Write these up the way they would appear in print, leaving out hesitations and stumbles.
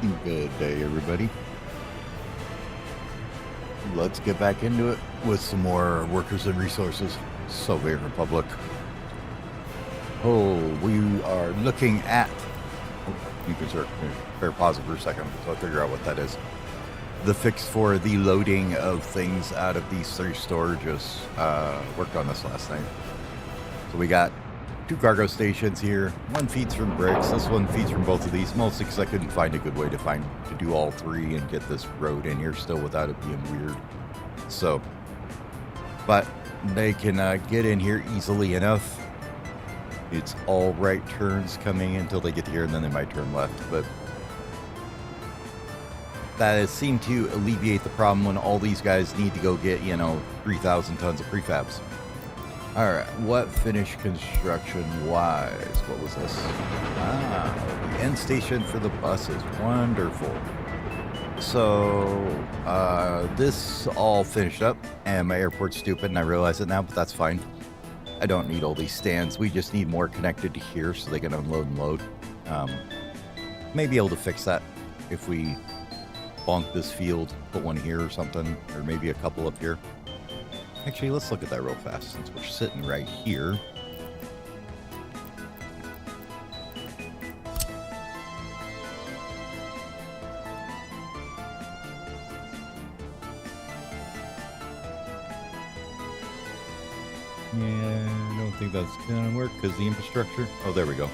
Good day, everybody. Let's get back into it with some more workers and resources. Soviet Republic. Oh, we are looking at... you can start, bear pause it for a second so I figure out what that is. The fix for the loading of things out of these 3 storages. Worked on this last night. So we got 2 cargo stations here. One feeds from bricks. This one feeds from both of these, mostly because I couldn't find a good way to do all 3 and get this road in here still without it being weird. So, but they can get in here easily enough. It's all right turns coming in until they get here, and then they might turn left. But that has seemed to alleviate the problem when all these guys need to go get, 3,000 tons of prefabs. All right, what finished construction-wise? What was this? The end station for the buses. Wonderful. So, this all finished up, and my airport's stupid, and I realize it now, but that's fine. I don't need all these stands. We just need more connected to here so they can unload and load. May be able to fix that if we bonk this field, put one here or something, or maybe a couple up here. Actually, let's look at that real fast since we're sitting right here. Yeah, I don't think that's gonna work because the infrastructure. Oh, there we go.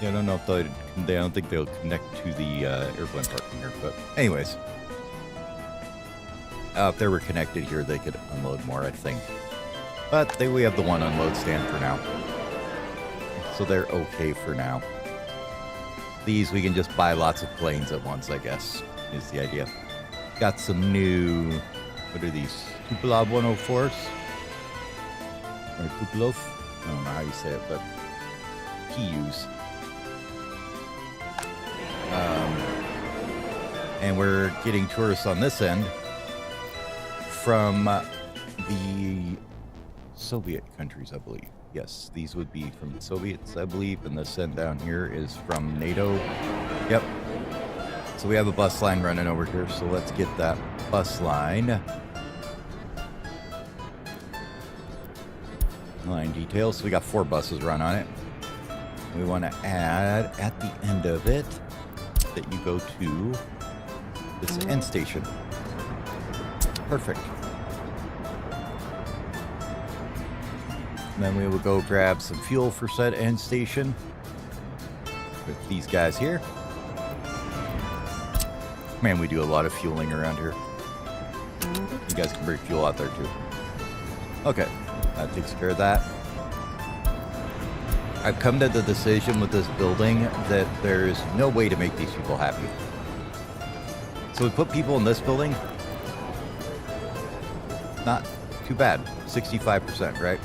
Yeah, I don't know if I don't think they'll connect to the airplane parking here, but anyways, if they were connected here, they could unload more, I think. But we have the one unload stand for now, so they're okay for now. These we can just buy lots of planes at once, I guess, is the idea. Got some new, what are these? Tupolev 104s? Or Tupolev? I don't know how you say it, but TUs. And we're getting tourists on this end from the Soviet countries, I believe. Yes, these would be from the Soviets, I believe, and this end down here is from NATO. Yep. So we have a bus line running over here, so let's get that bus line. Line details. So we got 4 buses run on it. We want to add at the end of it that you go to this end station. Perfect. And then we will go grab some fuel for said end station with these guys here. Man, we do a lot of fueling around here. You guys can bring fuel out there too. Okay, that takes care of that. I've come to the decision with this building that there's no way to make these people happy. So we put people in this building. Not too bad. 65%, right?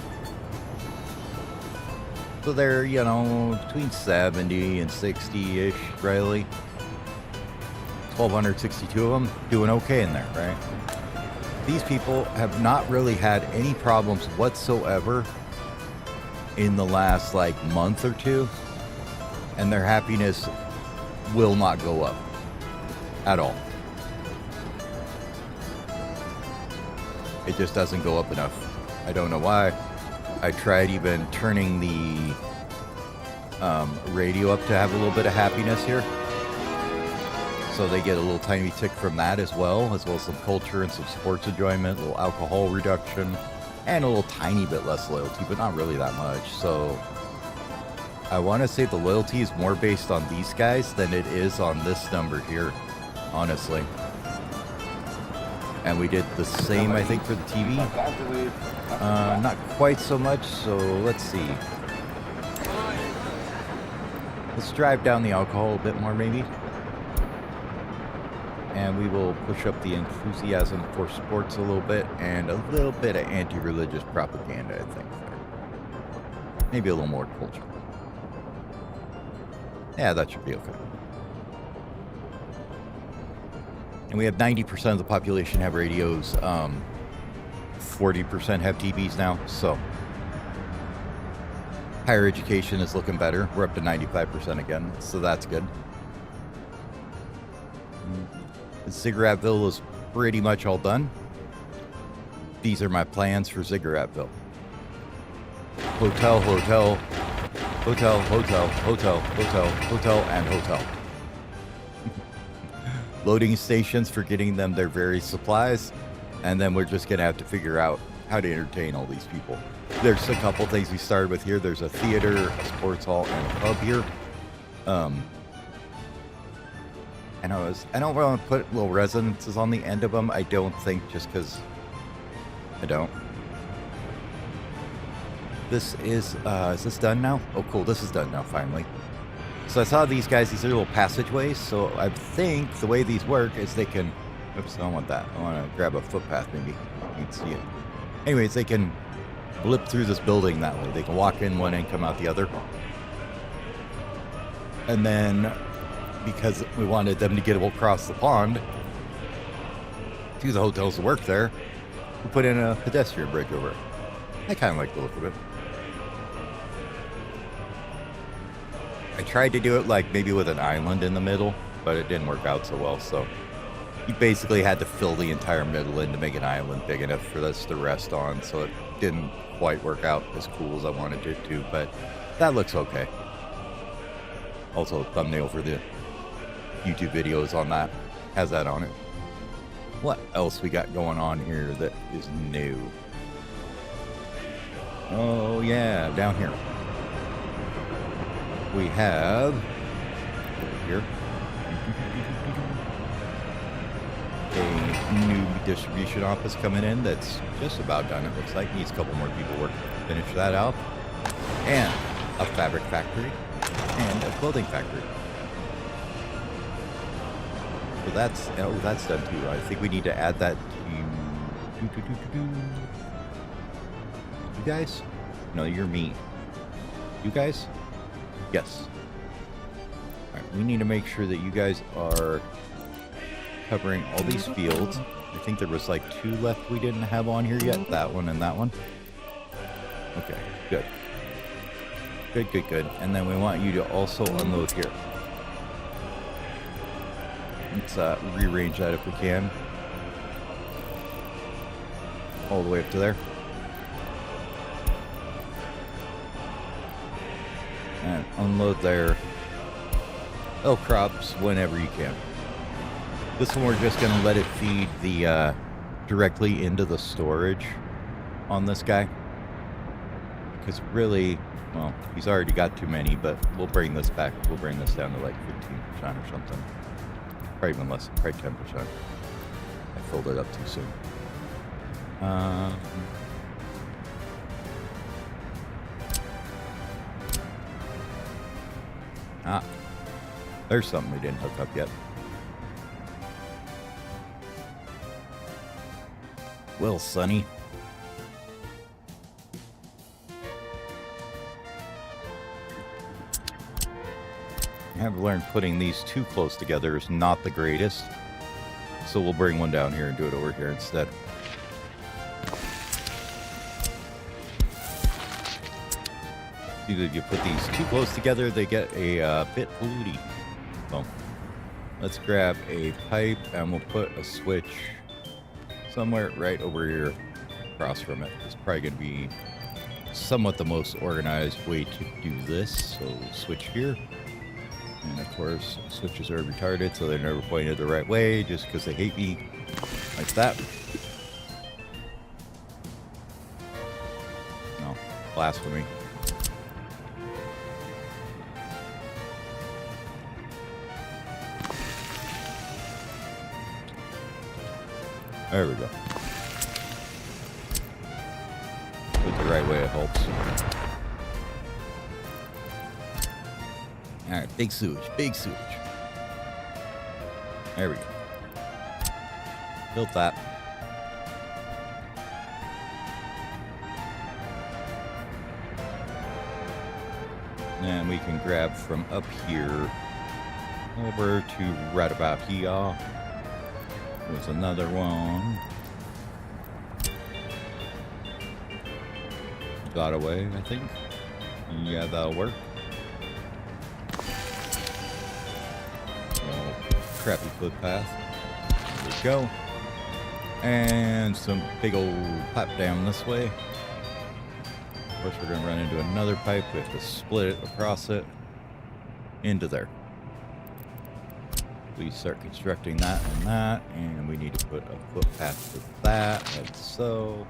So they're, between 70 and 60-ish, really. 1,262 of them doing okay in there, right? These people have not really had any problems whatsoever in the last month or 2, and their happiness will not go up at all. It just doesn't go up enough. I don't know why. I tried even turning the radio up to have a little bit of happiness here, so they get a little tiny tick from that as well as some culture and some sports enjoyment, a little alcohol reduction, and a little tiny bit less loyalty, but not really that much. So I want to say the loyalty is more based on these guys than it is on this number here, honestly. And we did the same, I think, for the TV. Not quite so much, so let's see. Let's drive down the alcohol a bit more, maybe. And we will push up the enthusiasm for sports a little bit, and a little bit of anti-religious propaganda, I think. Maybe a little more culture. Yeah, that should be okay. And we have 90% of the population have radios. 40% have TVs now, so Higher education is looking better. We're up to 95% again, so that's good. Zigguratville is pretty much all done. These are my plans for Zigguratville. Hotel, hotel, hotel, hotel, hotel, hotel, hotel, and hotel. Loading stations for getting them their various supplies, and then we're just going to have to figure out how to entertain all these people. There's a couple things we started with here. There's a theater, a sports hall, and a pub here. And I don't want to put little residences on the end of them. I don't think, just because I don't. This is this done now? Oh, cool. This is done now, finally. So I saw these guys, these are little passageways. So I think the way these work is they can, oops, I don't want that. I want to grab a footpath maybe. You can see it. Anyways, they can blip through this building that way. They can walk in one end, come out the other. And then, because we wanted them to get across the pond to the hotels to work there, we put in a pedestrian bridge over it. I kind of like the look of it. I tried to do it like maybe with an island in the middle, but it didn't work out so well. So you basically had to fill the entire middle in to make an island big enough for us to rest on. So it didn't quite work out as cool as I wanted it to, but that looks okay. Also, thumbnail for the YouTube videos on that has that on it. What else we got going on here that is new? Oh yeah, down here we have over here a new distribution office coming in that's just about done. It looks like needs a couple more people working to finish that out, and a fabric factory and a clothing factory. So that's done too. I think we need to add that to you guys. No, you're me. You guys? Yes. All right, we need to make sure that you guys are covering all these fields. I think there was like 2 left we didn't have on here yet. That one and that one. Okay, good. Good, good, good. And then we want you to also unload here. Let's rearrange that if we can. All the way up to there. And unload their elk crops whenever you can. This one we're just going to let it feed the directly into the storage on this guy. Because really, well, he's already got too many, but we'll bring this back. We'll bring this down to like 15% or something. Probably even less, probably 10%. I filled it up too soon. There's something we didn't hook up yet. Well, Sonny. I have learned putting these too close together is not the greatest. So we'll bring one down here and do it over here instead. Either you put these too close together, they get a bit polluty. So let's grab a pipe and we'll put a switch somewhere right over here across from it. It's probably going to be somewhat the most organized way to do this. So switch here. And of course, switches are retarded, so they're never pointed the right way just because they hate me. Like that. No, blasphemy. There we go. Put the right way, it helps. Alright, big sewage, big sewage. There we go. Built that. And we can grab from up here over to right about here. There's another one. Got away, I think. Yeah, that'll work. Oh, crappy footpath. There we go. And some big old pipe down this way. Of course, we're going to run into another pipe. We have to split it across it into there. We start constructing that and that, and we need to put a footpath to that, like so.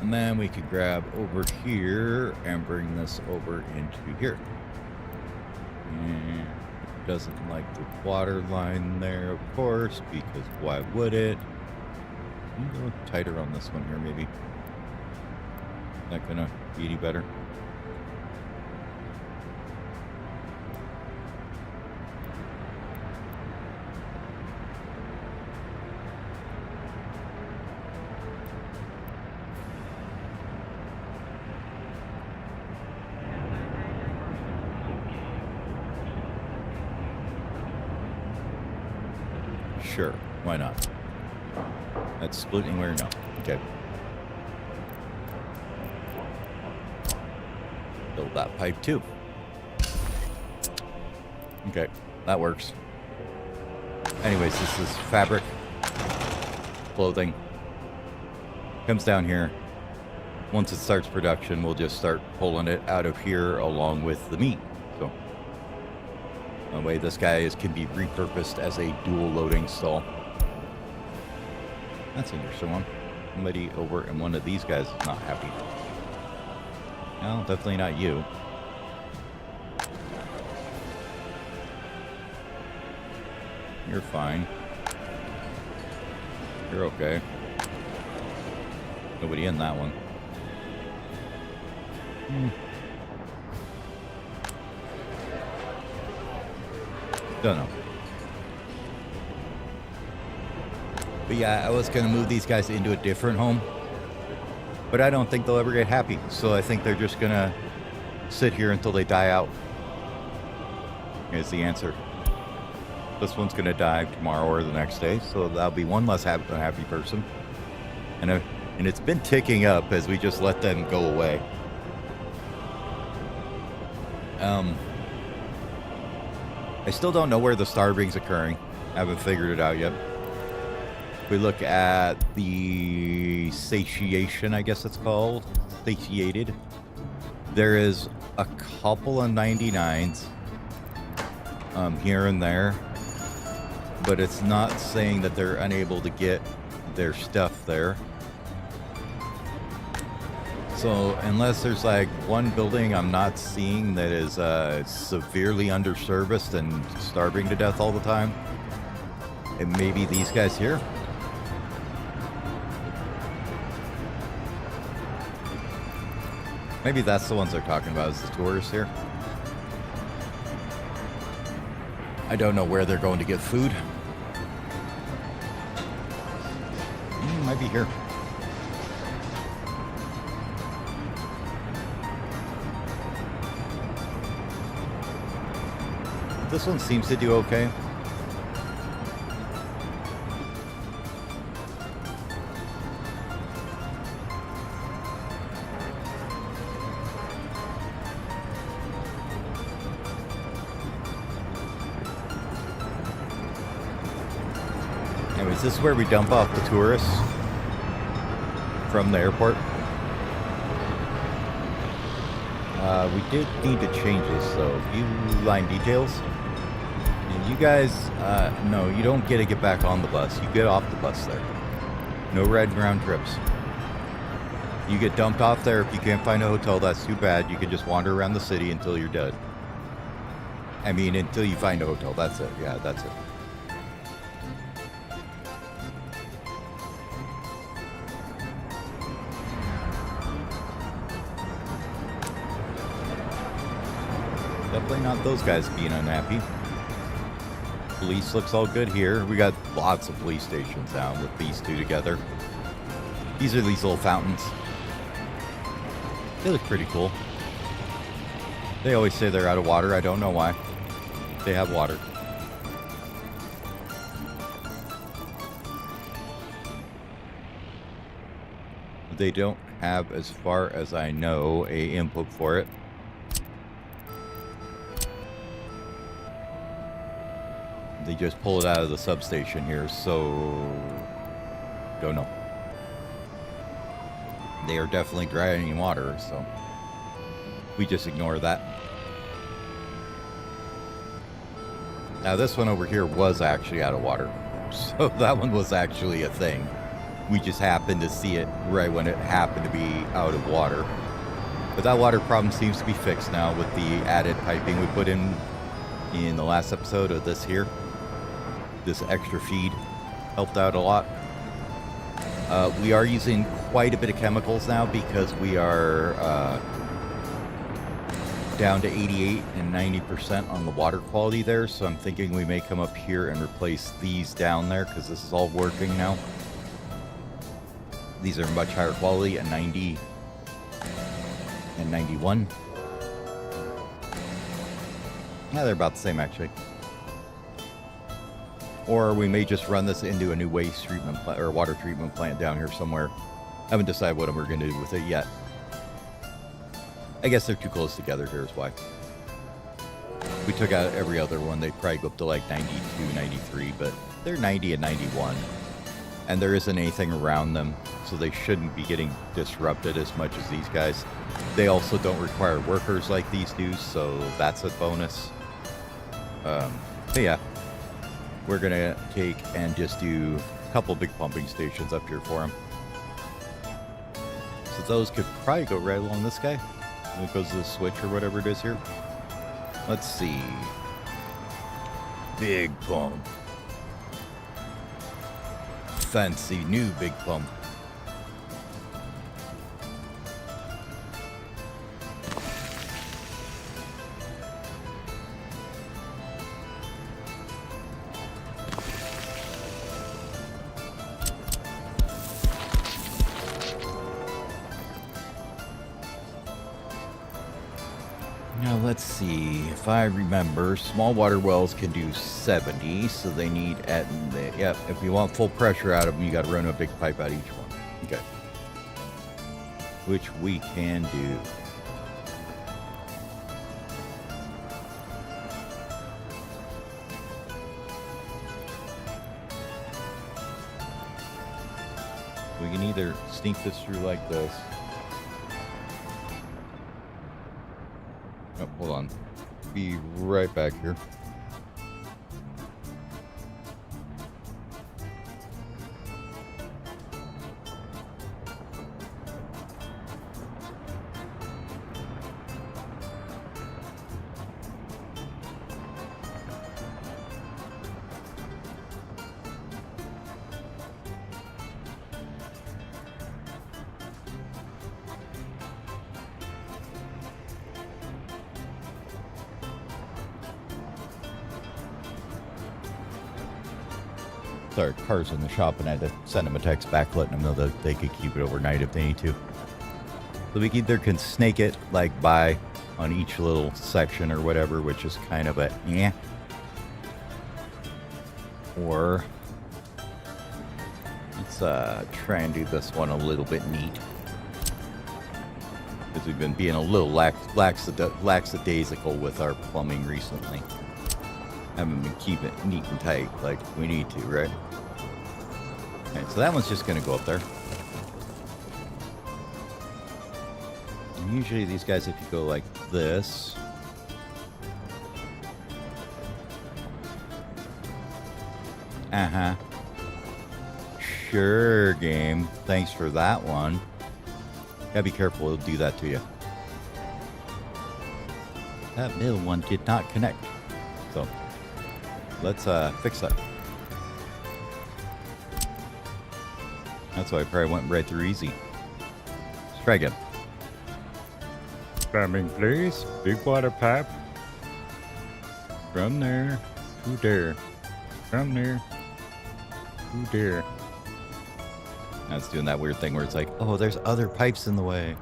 And then we can grab over here and bring this over into here. And it doesn't like the water line there, of course, because why would it? A little tighter on this one here, maybe. Not gonna be any better. Sure, why not? That's splitting where? No. Okay. Build that pipe too. Okay, that works. Anyways, this is fabric, clothing. Comes down here. Once it starts production, we'll just start pulling it out of here along with the meat. So that way this guy can be repurposed as a dual loading stall. That's an interesting one. Somebody over in one of these guys is not happy. No, definitely not you. You're fine. You're okay. Nobody in that one. Don't know. But yeah, I was going to move these guys into a different home. But I don't think they'll ever get happy. So I think they're just going to sit here until they die out. Is the answer. This one's going to die tomorrow or the next day. So that'll be one less happy person. And it's been ticking up as we just let them go away. I still don't know where the starving's occurring. I haven't figured it out yet. If we look at the satiation, I guess it's called, satiated, there is a couple of 99s here and there, but it's not saying that they're unable to get their stuff there. So unless there's like one building I'm not seeing that is severely underserviced and starving to death all the time, it may be these guys here. Maybe that's the ones they're talking about, is the tourists here. I don't know where they're going to get food. Might be here. This one seems to do okay. Anyways, this is where we dump off the tourists from the airport. We did need to change this, though. View line details. And you guys, no, you don't get to get back on the bus. You get off the bus there. No red round trips. You get dumped off there. If you can't find a hotel, that's too bad. You can just wander around the city until you're dead. I mean, until you find a hotel. That's it. Yeah, that's it. Definitely not those guys being unhappy. Police looks all good here. We got lots of police stations down with these two together. These are these little fountains. They look pretty cool. They always say they're out of water. I don't know why. They have water. They don't have, as far as I know, a input for it. They just pull it out of the substation here, so don't know. They are definitely draining water, so we just ignore that. Now this one over here was actually out of water, so that one was actually a thing. We just happened to see it right when it happened to be out of water. But that water problem seems to be fixed now with the added piping we put in the last episode of this here. This extra feed helped out a lot. We are using quite a bit of chemicals now because we are down to 88 and 90% on the water quality there. So I'm thinking we may come up here and replace these down there because this is all working now. These are much higher quality at 90 and 91. Yeah, they're about the same actually. Or we may just run this into a new waste treatment plant or water treatment plant down here somewhere. Haven't decided what we're going to do with it yet. I guess they're too close together here is why. We took out every other one. They'd probably go up to like 92, 93, but they're 90 and 91. And there isn't anything around them, so they shouldn't be getting disrupted as much as these guys. They also don't require workers like these do, so that's a bonus. But yeah, we're gonna take and just do a couple big pumping stations up here for them. So those could probably go right along this guy. When it goes to the switch or whatever it is here. Let's see. Big pump. Fancy new big pump. Now let's see, if I remember, small water wells can do 70, so they need yep, if you want full pressure out of them, you got to run a big pipe out each one. Okay. Which we can do. We can either sneak this through like this. Oh, hold on. Be right back here. Our cars in the shop, and I had to send them a text back letting them know that they could keep it overnight if they need to. So we either can snake it like by on each little section or whatever, which is kind of a yeah, or let's try and do this one a little bit neat because we've been being a little lackadaisical with our plumbing recently. Haven't been keeping it neat and tight like we need to, right? Okay, so that one's just going to go up there. And usually these guys, if you go like this, sure, game. Thanks for that one. Gotta be careful, it'll do that to you. That middle one did not connect. So let's fix that. That's why I probably went right through easy. Let's try again. Coming, please. Big water pipe. From there to there. From there to there. Now it's doing that weird thing where it's like, oh, there's other pipes in the way.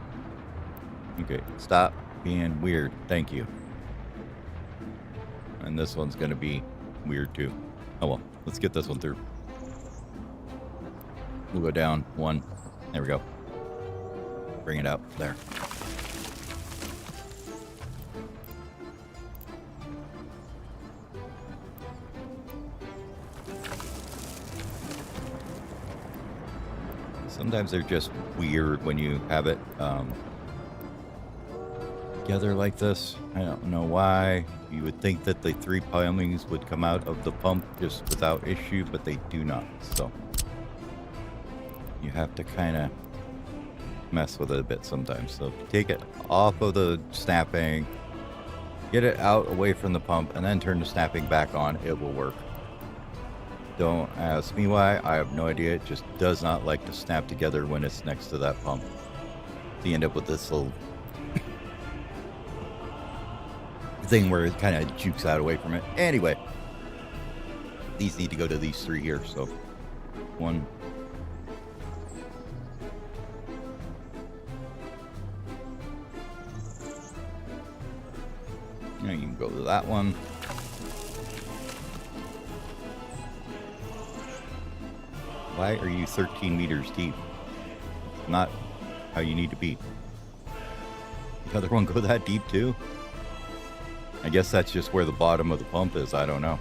Okay, stop being weird. Thank you. And this one's going to be weird too. Oh well, let's get this one through. We'll go down one. There we go. Bring it up there. Sometimes they're just weird when you have it together like this. I don't know why. You would think that the 3 plumbings would come out of the pump just without issue, but they do not. So you have to kind of mess with it a bit sometimes. So take it off of the snapping, get it out away from the pump, and then turn the snapping back on. It will work. Don't ask me why. I have no idea. It just does not like to snap together when it's next to that pump. So you end up with this little thing where it kind of jukes out away from it. Anyway, these need to go to these 3 here. So 1. Now you can go to that one. Why are you 13 meters deep? Not how you need to be. The other one go that deep too? I guess that's just where the bottom of the pump is. I don't know.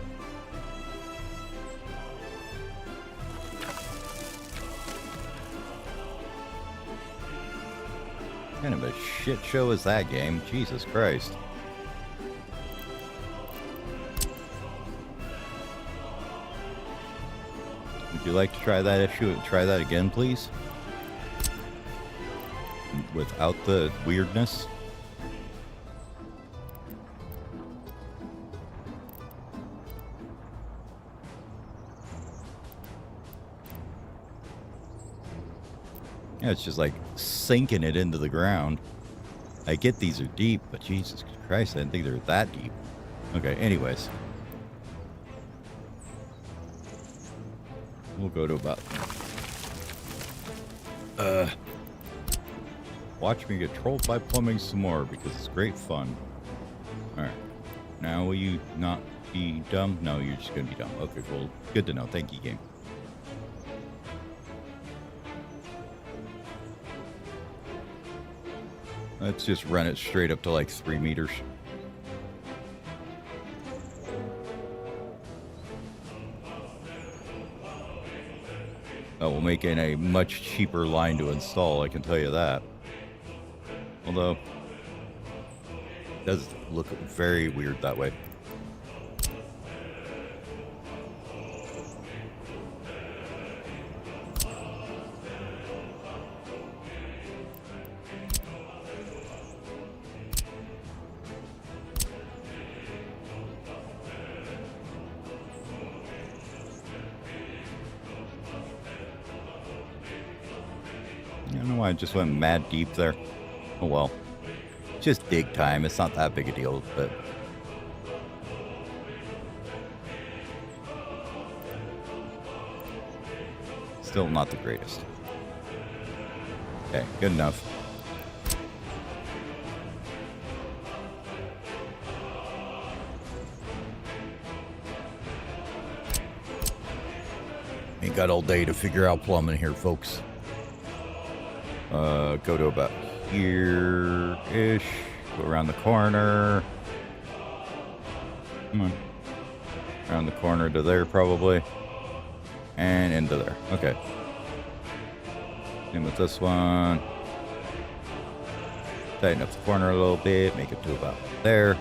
What kind of a shit show is that game? Jesus Christ. Would you like to try that issue? Try that again, please? Without the weirdness? Yeah, it's just like sinking it into the ground. I get these are deep, but Jesus Christ, I didn't think they were that deep. Okay, anyways. We'll go to about... watch me get trolled by plumbing some more, because it's great fun. Alright. Now will you not be dumb? No, you're just gonna be dumb. Okay, cool. Good to know. Thank you, game. Let's just run it straight up to like 3 meters. That will make it a much cheaper line to install, I can tell you that. Although, it does look very weird that way. I don't know why I just went mad deep there. Oh well. Just dig time. It's not that big a deal, but... still not the greatest. Okay, good enough. Ain't got all day to figure out plumbing here, folks. Go to about here-ish. Go around the corner. Come on. Around the corner to there, probably. And into there. Okay. Same with this one. Tighten up the corner a little bit. Make it to about there.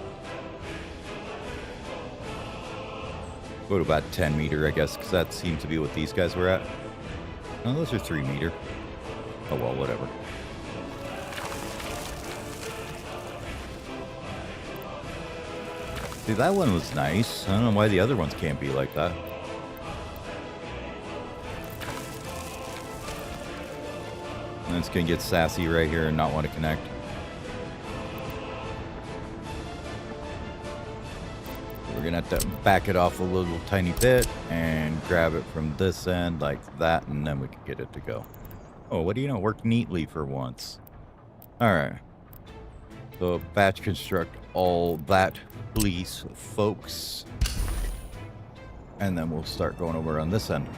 Go to about 10 meter, I guess, because that seems to be what these guys were at. No, those are 3 meter. Oh well, whatever. See, that one was nice. I don't know why the other ones can't be like that. And it's gonna get sassy right here and not want to connect. We're gonna have to back it off a little tiny bit and grab it from this end like that, and then we can get it to go. Oh, what do you know? Work neatly for once. Alright. So batch construct all that, please, folks. And then we'll start going over on this end.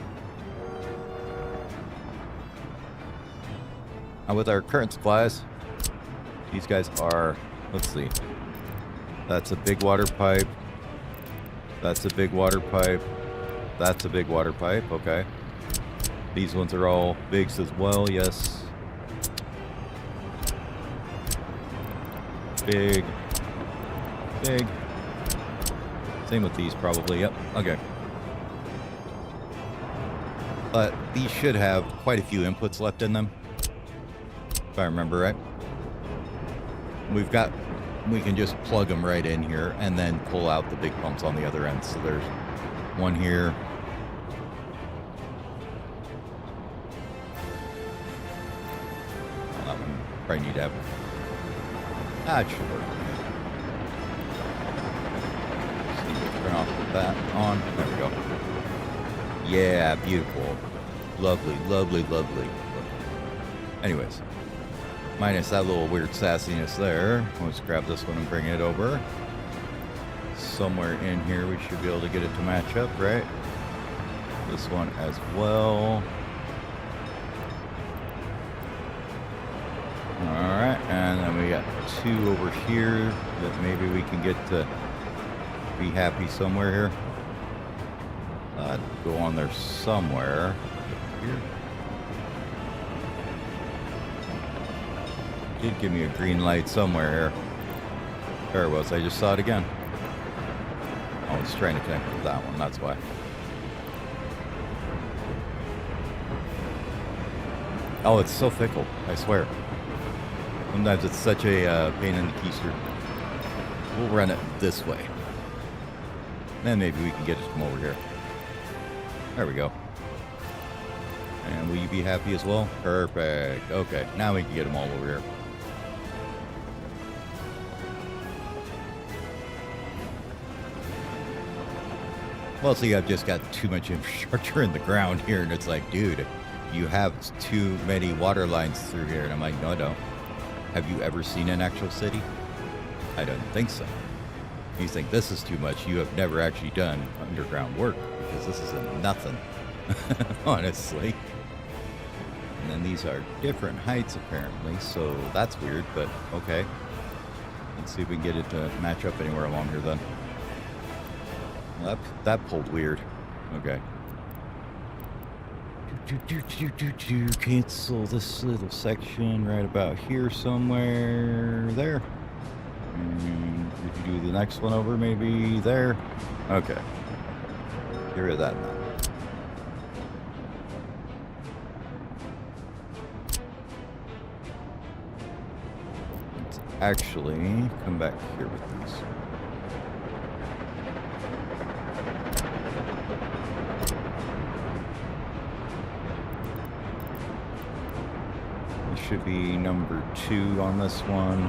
Now with our current supplies, these guys are, let's see. That's a big water pipe. That's a big water pipe. That's a big water pipe, okay. These ones are all bigs as well, yes. Big. Big. Same with these probably, yep, okay. But these should have quite a few inputs left in them, if I remember right. We can just plug them right in here and then pull out the big pumps on the other end. So there's one here. Well, that one probably need to have. It should work. See, turn off that on. There we go. Yeah, beautiful. Lovely, lovely, lovely. Anyways. Minus that little weird sassiness there. Let's grab this one and bring it over. Somewhere in here we should be able to get it to match up, right? This one as well. Alright, and then we got two over here that maybe we can get to be happy somewhere here. Go on there somewhere. Here. Did give me a green light somewhere here. There it was. I just saw it again. Oh, it's trying to connect with that one. That's why. Oh, it's so fickle. I swear. Sometimes it's such a pain in the keister. We'll run it this way. Then maybe we can get it from over here. There we go. And will you be happy as well? Perfect. Okay, now we can get them all over here. Well, see, I've just got too much infrastructure in the ground here, and it's like, dude, you have too many water lines through here. And I'm like, no, I don't. Have you ever seen an actual city? I don't think so. You think this is too much. You have never actually done underground work, because this is nothing, honestly. And then these are different heights, apparently, so that's weird, but okay. Let's see if we can get it to match up anywhere along here, then. Well, that pulled weird. Okay. Cancel this little section right about here somewhere. There. And we can do the next one over, maybe there. Okay. Get rid of that now. Let's actually come back here with these. Should be number 2 on this one.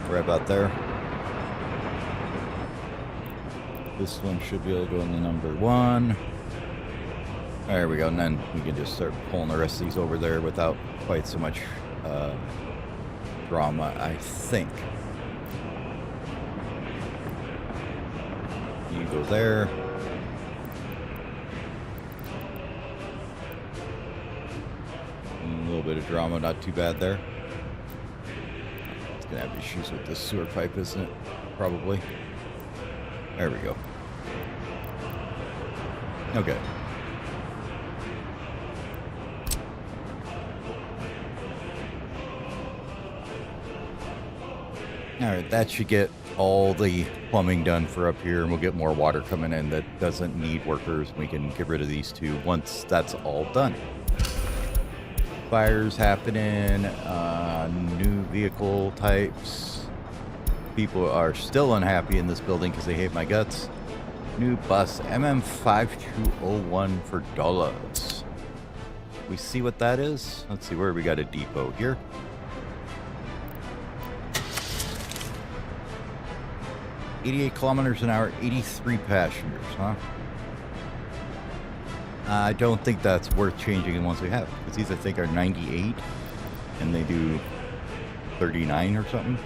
Right about there. This one should be able to go in the number 1. There we go. And then we can just start pulling the rest of these over there without quite so much drama, I think. You go there. A little bit of drama, not too bad there. It's gonna have issues with this sewer pipe, isn't it? Probably. There we go. Okay. Alright, that should get all the plumbing done for up here, and we'll get more water coming in that doesn't need workers. We can get rid of these two once that's all done. Fires happening, new vehicle types. People are still unhappy in this building because they hate my guts. New bus, MM5201 for dollars. We see what that is. Let's see where we got a depot here. .88 kilometers an hour, 83 passengers, huh? I don't think that's worth changing the ones we have. Because these, I think, are 98. And they do 39 or something.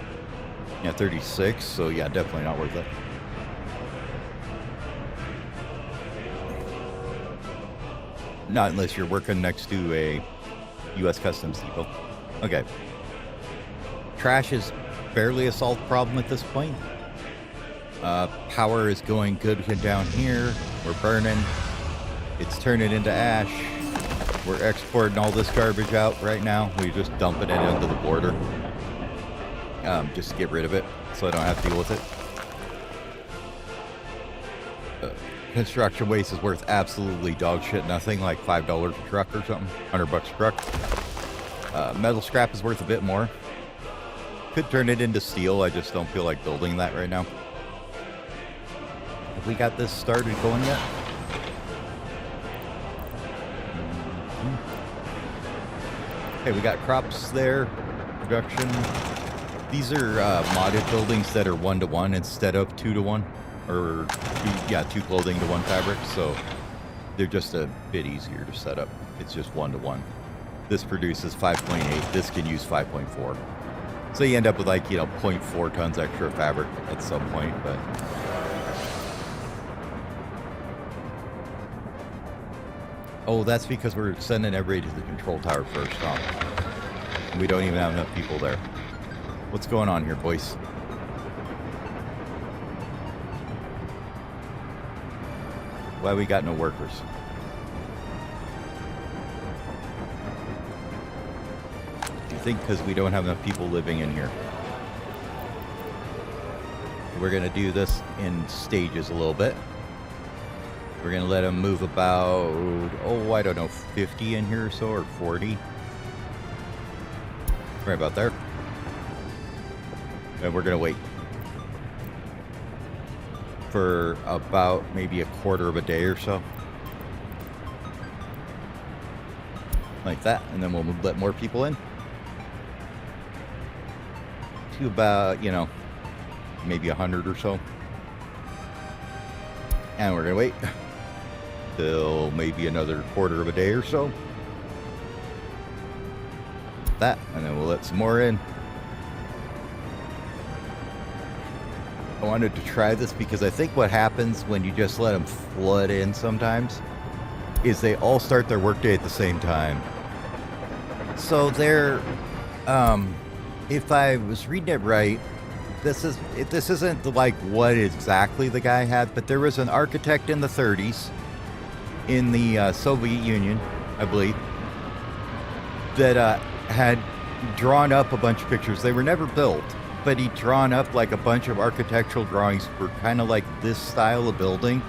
Yeah, 36. So, yeah, definitely not worth it. Not unless you're working next to a U.S. Customs depot. Okay. Trash is barely a solved problem at this point. Power is going good down here. We're burning. It's turning into ash. We're exporting all this garbage out right now. We're just dumping it into the border. Just to get rid of it so I don't have to deal with it. Construction waste is worth absolutely dog shit nothing, like $5 a truck or something. $100 a truck. Metal scrap is worth a bit more. Could turn it into steel. I just don't feel like building that right now. Have we got this started going yet? Okay, we got crops there. Production. These are modded buildings that are 1-to-1 instead of 2-to-1. Or, two clothing to 1 fabric. So they're just a bit easier to set up. It's just 1-to-1. This produces 5.8. This can use 5.4. So you end up with like, 0.4 tons extra fabric at some point, but... Oh, that's because we're sending everybody to the control tower first, huh? We don't even have enough people there. What's going on here, boys? Why we got no workers? Do you think because we don't have enough people living in here? We're going to do this in stages a little bit. We're going to let them move about, I don't know, 50 in here or so, or 40. Right about there. And we're going to wait for about maybe a quarter of a day or so. Like that. And then we'll let more people in. To about, maybe 100 or so. And we're going to wait till maybe another quarter of a day or so. That, and then we'll let some more in. I wanted to try this because I think what happens when you just let them flood in sometimes is they all start their workday at the same time. So they're, if I was reading it right, this isn't like what exactly the guy had, but there was an architect in the 30s in the Soviet Union, I believe, that had drawn up a bunch of pictures. They were never built, but he'd drawn up like a bunch of architectural drawings for kind of like this style of building.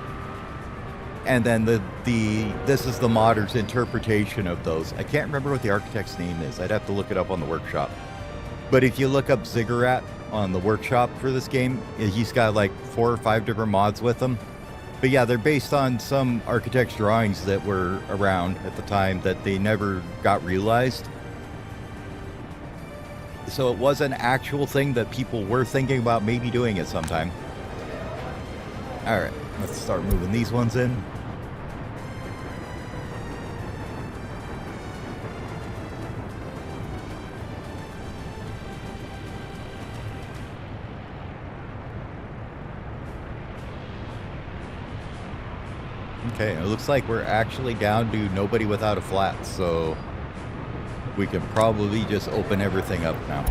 And then this is the modder's interpretation of those. I can't remember what the architect's name is. I'd have to look it up on the workshop. But if you look up Ziggurat on the workshop for this game, he's got like 4 or 5 different mods with them. But yeah, they're based on some architect's drawings that were around at the time that they never got realized. So it was an actual thing that people were thinking about maybe doing at some time. All right, let's start moving these ones in. Okay, it looks like we're actually down to nobody without a flat, so we can probably just open everything up now.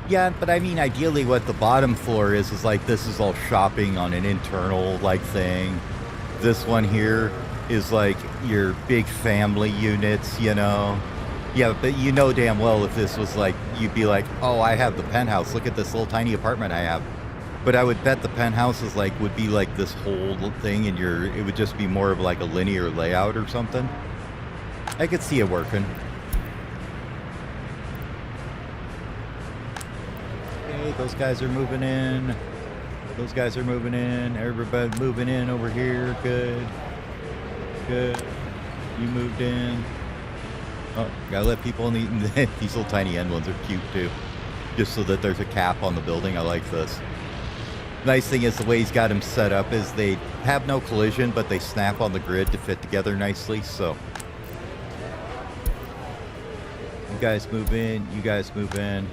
Yeah, but I mean, ideally what the bottom floor is like this is all shopping on an internal like thing. This one here is like your big family units, Yeah, but you know damn well if this was like, you'd be like, oh, I have the penthouse. Look at this little tiny apartment I have. But I would bet the penthouse is like, would be like this whole thing and it would just be more of like a linear layout or something. I could see it working. Okay, those guys are moving in. Those guys are moving in. Everybody moving in over here. Good. Good. You moved in. Oh, gotta let people in these little tiny end ones are cute too. Just so that there's a cap on the building. I like this. Nice thing is the way he's got them set up is they have no collision, but they snap on the grid to fit together nicely, so. You guys move in, you guys move in.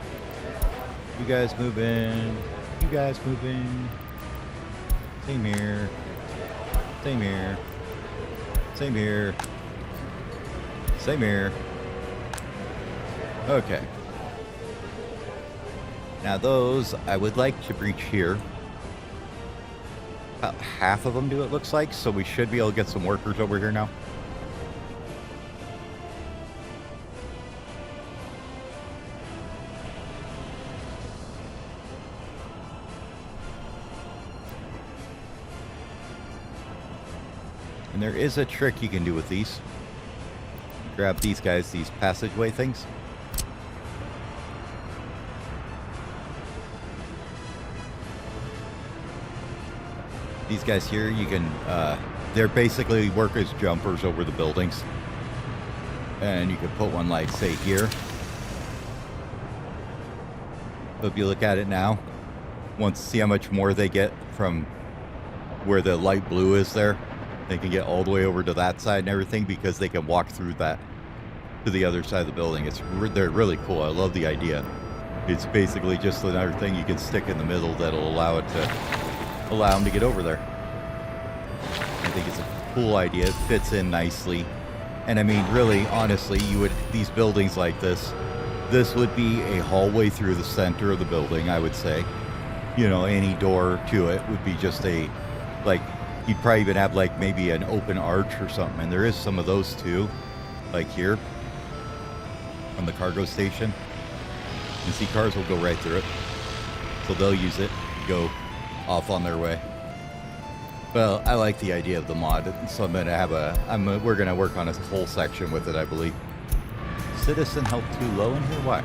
You guys move in, you guys move in. Same here. Same here. Same here. Same here. Okay. Now those I would like to reach here. About half of them do, it looks like, so we should be able to get some workers over here now. And there is a trick you can do with these. Grab these guys, these passageway things. These guys here, you can, they're basically work as jumpers over the buildings. And you can put one like, say, here. So if you look at it now, see how much more they get from where the light blue is there. They can get all the way over to that side and everything because they can walk through that to the other side of the building. They're really cool. I love the idea. It's basically just another thing you can stick in the middle that'll allow them to get over there. I think it's a cool idea. It fits in nicely. And I mean, really, honestly, these buildings like this would be a hallway through the center of the building, I would say. You know, any door to it would be just you'd probably even have like maybe an open arch or something. And there is some of those too, like here on the cargo station. You see cars will go right through it. So they'll use it, go off on their way. Well, I like the idea of the mod, so we're gonna work on a whole section with it, I believe. Citizen health too low in here? Why?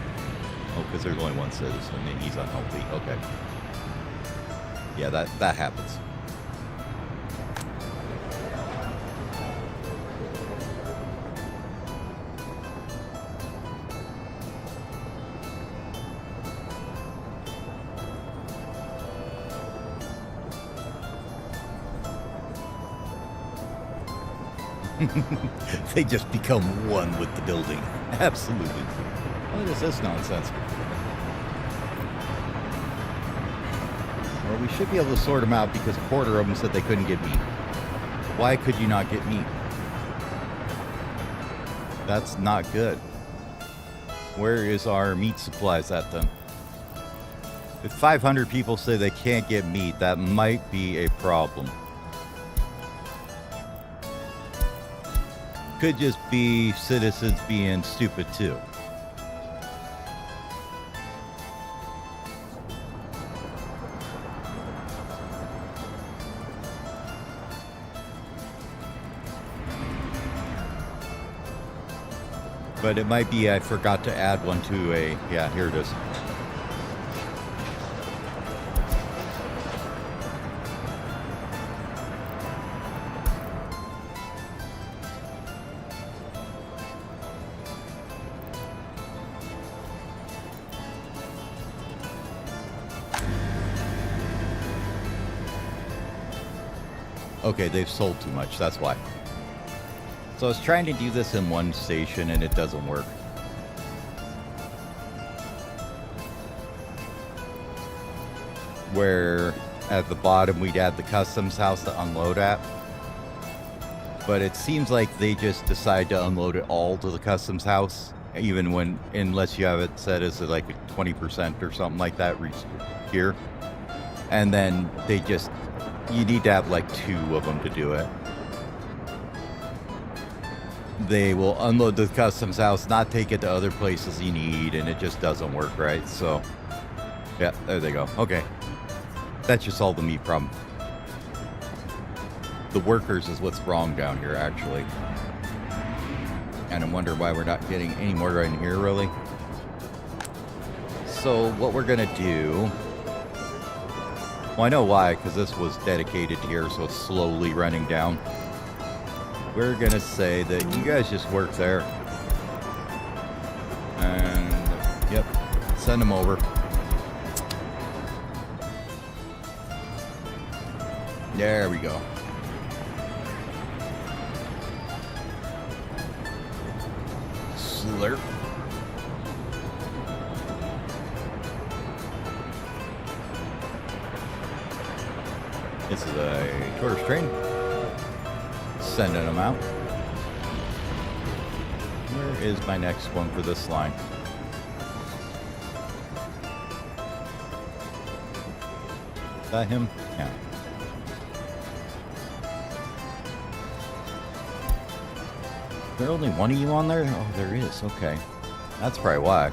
Oh, because there's only one citizen and he's unhealthy. Okay. Yeah, that happens. They just become one with the building. Absolutely. What is this nonsense? Well, we should be able to sort them out because a quarter of them said they couldn't get meat. Why could you not get meat? That's not good. Where is our meat supplies at then? If 500 people say they can't get meat, that might be a problem. Could just be citizens being stupid too. But it might be I forgot to add one to yeah, here it is. Okay, they've sold too much, that's why. So I was trying to do this in one station and it doesn't work. Where at the bottom we'd add the customs house to unload at. But it seems like they just decide to unload it all to the customs house, unless you have it set as like a 20% or something like that here. And then you need to have like 2 of them to do it. They will unload the customs house, not take it to other places you need, and it just doesn't work right. So, yeah, there they go. Okay. That should solve the meat problem. The workers is what's wrong down here, actually. And I wonder why we're not getting any more right in here, really. So, what we're going to do... Well, I know why, because this was dedicated here, so it's slowly running down. We're going to say that you guys just work there. And, yep, send them over. There we go. Slurp. This is a tourist train. Sending them out. Where is my next one for this line? Is that him? Yeah. Is there only one of you on there? Oh, there is. Okay. That's probably why.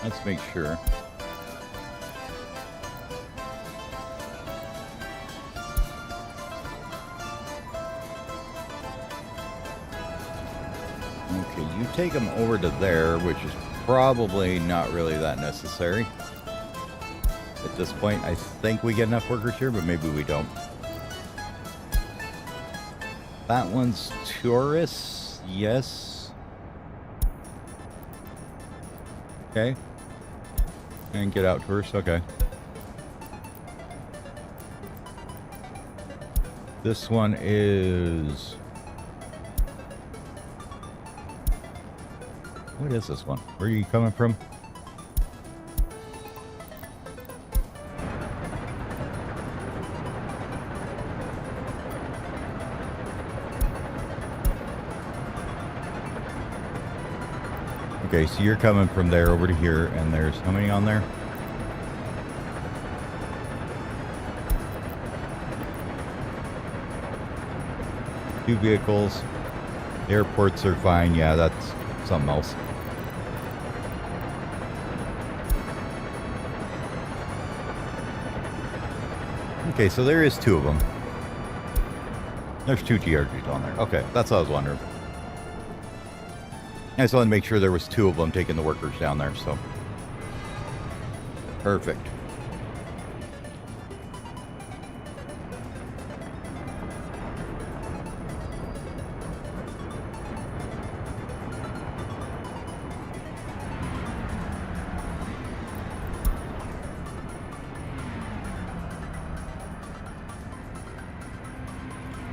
Let's make sure. Okay, you take them over to there, which is probably not really that necessary. At this point, I think we get enough workers here, but maybe we don't. That one's tourists, yes. Okay. And get out tourists, okay. This one is... What is this one? Where are you coming from? Okay, so you're coming from there over to here, and there's how many on there? Two vehicles. Airports are fine. Yeah, that's something else. Okay, so there is two of them. There's two GRGs on there. Okay, that's what I was wondering. I just wanted to make sure there was two of them taking the workers down there, so. Perfect.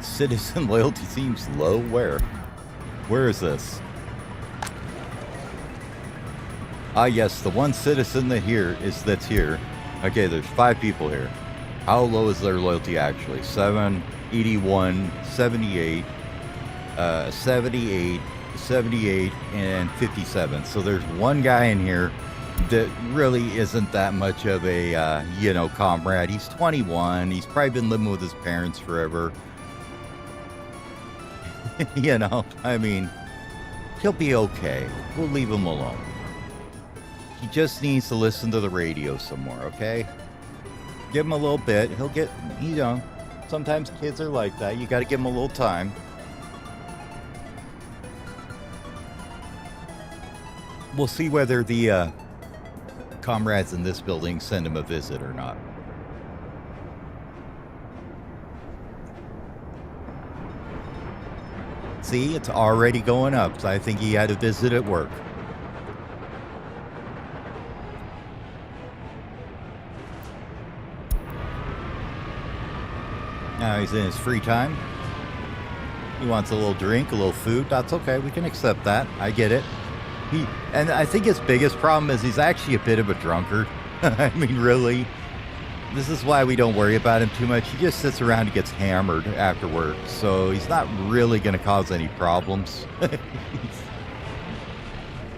Citizen loyalty seems low. Where? Where is this? Ah, yes, the one citizen that's here. Okay, there's 5 people here. How low is their loyalty actually? 7, 81, 78, 78, 78, and 57. So there's one guy in here that really isn't that much of a, comrade. He's 21. He's probably been living with his parents forever. I mean, he'll be okay. We'll leave him alone. He just needs to listen to the radio some more, okay? Give him a little bit. He'll get, sometimes kids are like that. You got to give him a little time. We'll see whether the comrades in this building send him a visit or not. See, it's already going up. So I think he had a visit at work. Now he's in his free time. He wants a little drink, a little food. That's okay. We can accept that. I get it. And I think his biggest problem is he's actually a bit of a drunkard. I mean, really. This is why we don't worry about him too much. He just sits around and gets hammered after work. So he's not really going to cause any problems.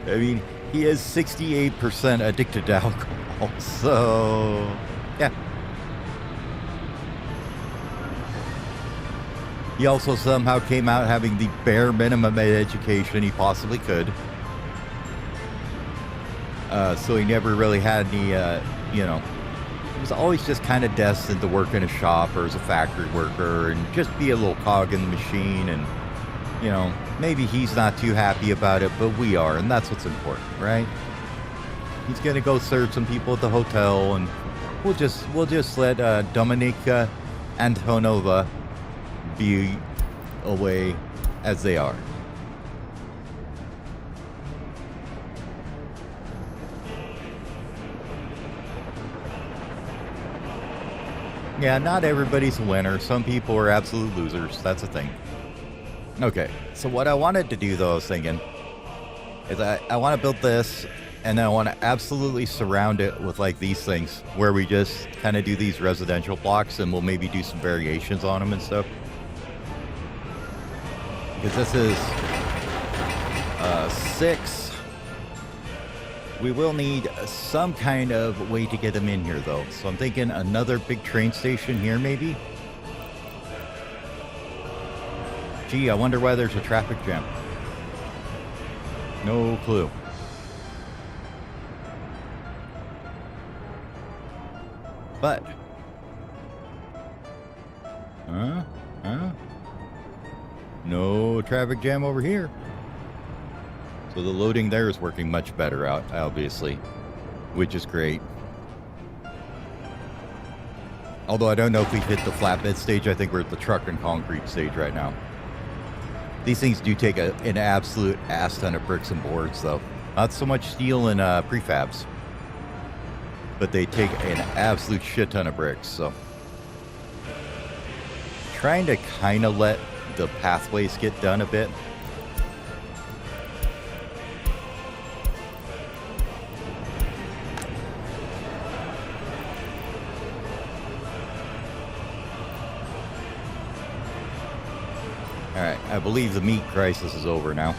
I mean, he is 68% addicted to alcohol. So, yeah. He also somehow came out having the bare minimum education he possibly could. So he never really had any, he was always just kind of destined to work in a shop or as a factory worker and just be a little cog in the machine. And, maybe he's not too happy about it, but we are, and that's what's important, right? He's going to go serve some people at the hotel, and we'll just let Dominika Antonova be away as they are. Yeah, not everybody's a winner. Some people are absolute losers. That's a thing. Okay, so what I wanted to do, though, I was thinking, is I want to build this, and then I want to absolutely surround it with, like, these things, where we just kind of do these residential blocks, and we'll maybe do some variations on them and stuff. Because this is 6. We will need some kind of way to get them in here, though. So I'm thinking another big train station here, maybe. Gee, I wonder why there's a traffic jam. No clue. But... No traffic jam over here. So the loading there is working much better out, obviously, which is great. Although I don't know if we've hit the flatbed stage. I think we're at the truck and concrete stage right now. These things do take an absolute ass ton of bricks and boards, though. Not so much steel and prefabs. But they take an absolute shit ton of bricks, so... Trying to kind of let the pathways get done a bit. Alright, I believe the meat crisis is over now.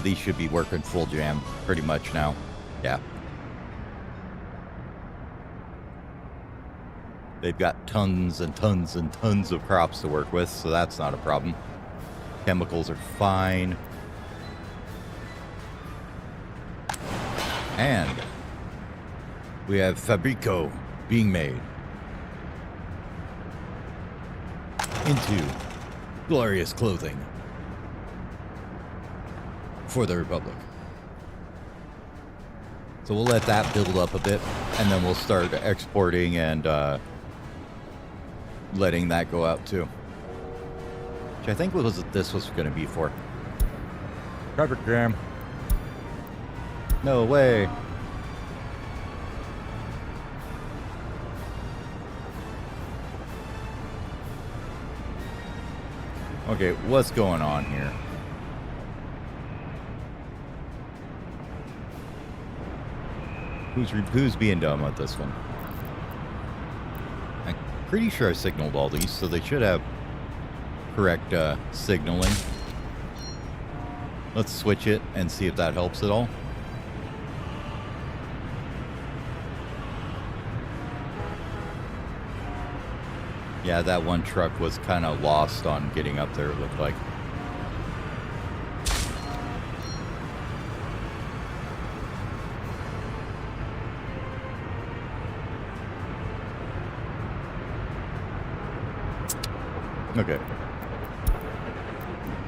These should be working full jam pretty much now. Yeah. They've got tons and tons and tons of crops to work with, so that's not a problem. Chemicals are fine. And we have Fabrico being made into glorious clothing for the Republic. So we'll let that build up a bit, and then we'll start exporting and letting that go out too. Which I think was what this was going to be for. Traffic jam. No way. Okay, what's going on here? Who's being dumb with this one? I'm pretty sure I signaled all these, so they should have correct signaling. Let's switch it and see if that helps at all. Yeah, that one truck was kind of lost on getting up there, it looked like. Okay.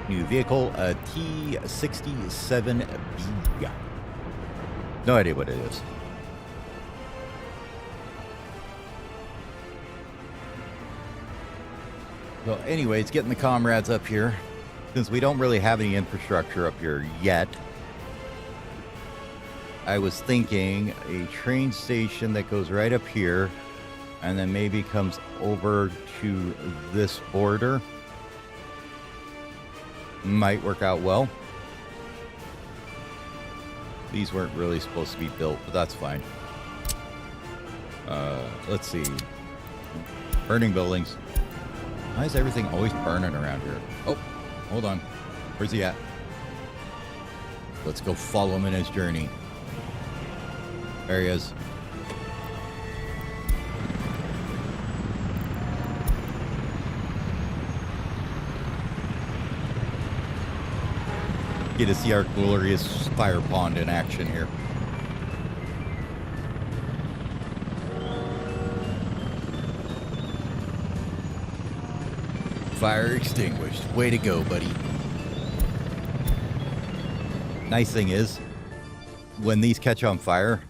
New vehicle, a T67B. No idea what it is. So anyways, getting the comrades up here. Since we don't really have any infrastructure up here yet, I was thinking a train station that goes right up here and then maybe comes over to this border. Might work out well. These weren't really supposed to be built, but that's fine. Let's see. Burning buildings. Why is everything always burning around here? Oh, hold on. Where's he at? Let's go follow him in his journey. There he is. Get to see our glorious fire pond in action here. Fire extinguished. Way to go, buddy. Nice thing is, when these catch on fire,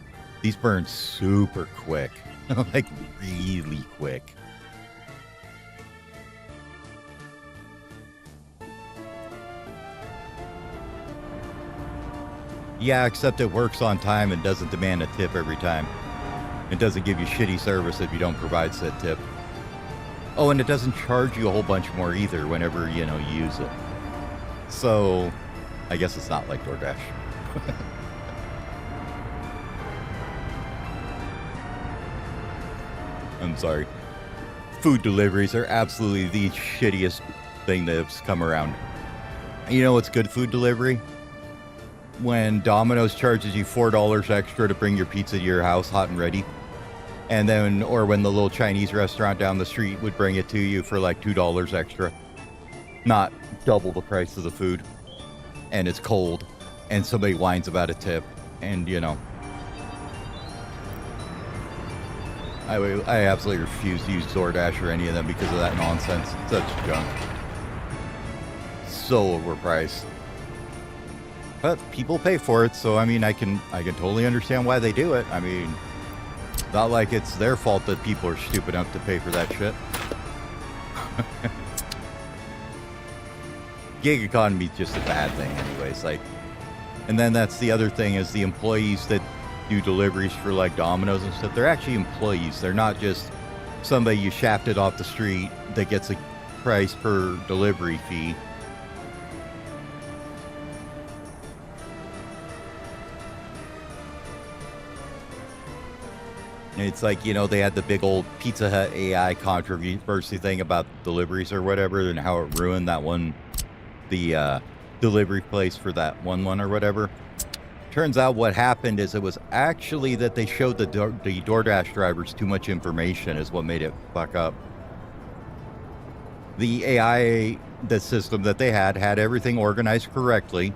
these burn super quick. Like, really quick. Yeah, except it works on time and doesn't demand a tip every time. It doesn't give you shitty service if you don't provide said tip. Oh, and it doesn't charge you a whole bunch more either whenever, you know, you use it. So, I guess it's not like DoorDash. I'm sorry. Food deliveries are absolutely the shittiest thing that's come around. You know what's good food delivery? When Domino's charges you $4 extra to bring your pizza to your house hot and ready. And then, or when the little Chinese restaurant down the street would bring it to you for like $2 extra. not double the price of the food, and it's cold, and somebody whines about a tip, and you know, I absolutely refuse to use DoorDash or any of them because of that nonsense. Such junk. So overpriced. But people pay for it, so I mean, I can totally understand why they do it. I mean, not like it's their fault that people are stupid enough to pay for that shit. Gig economy is just a bad thing anyways. Like, and then that's the other thing is the employees that do deliveries for like Domino's and stuff. They're actually employees. They're not just somebody you shafted off the street that gets a price per delivery fee. It's like, you know, they had the big old Pizza Hut AI controversy thing about deliveries or whatever, and how it ruined that one, the delivery place for that one or whatever. Turns out what happened is it was actually that they showed the DoorDash drivers too much information is what made it fuck up. The AI, the system that they had everything organized correctly.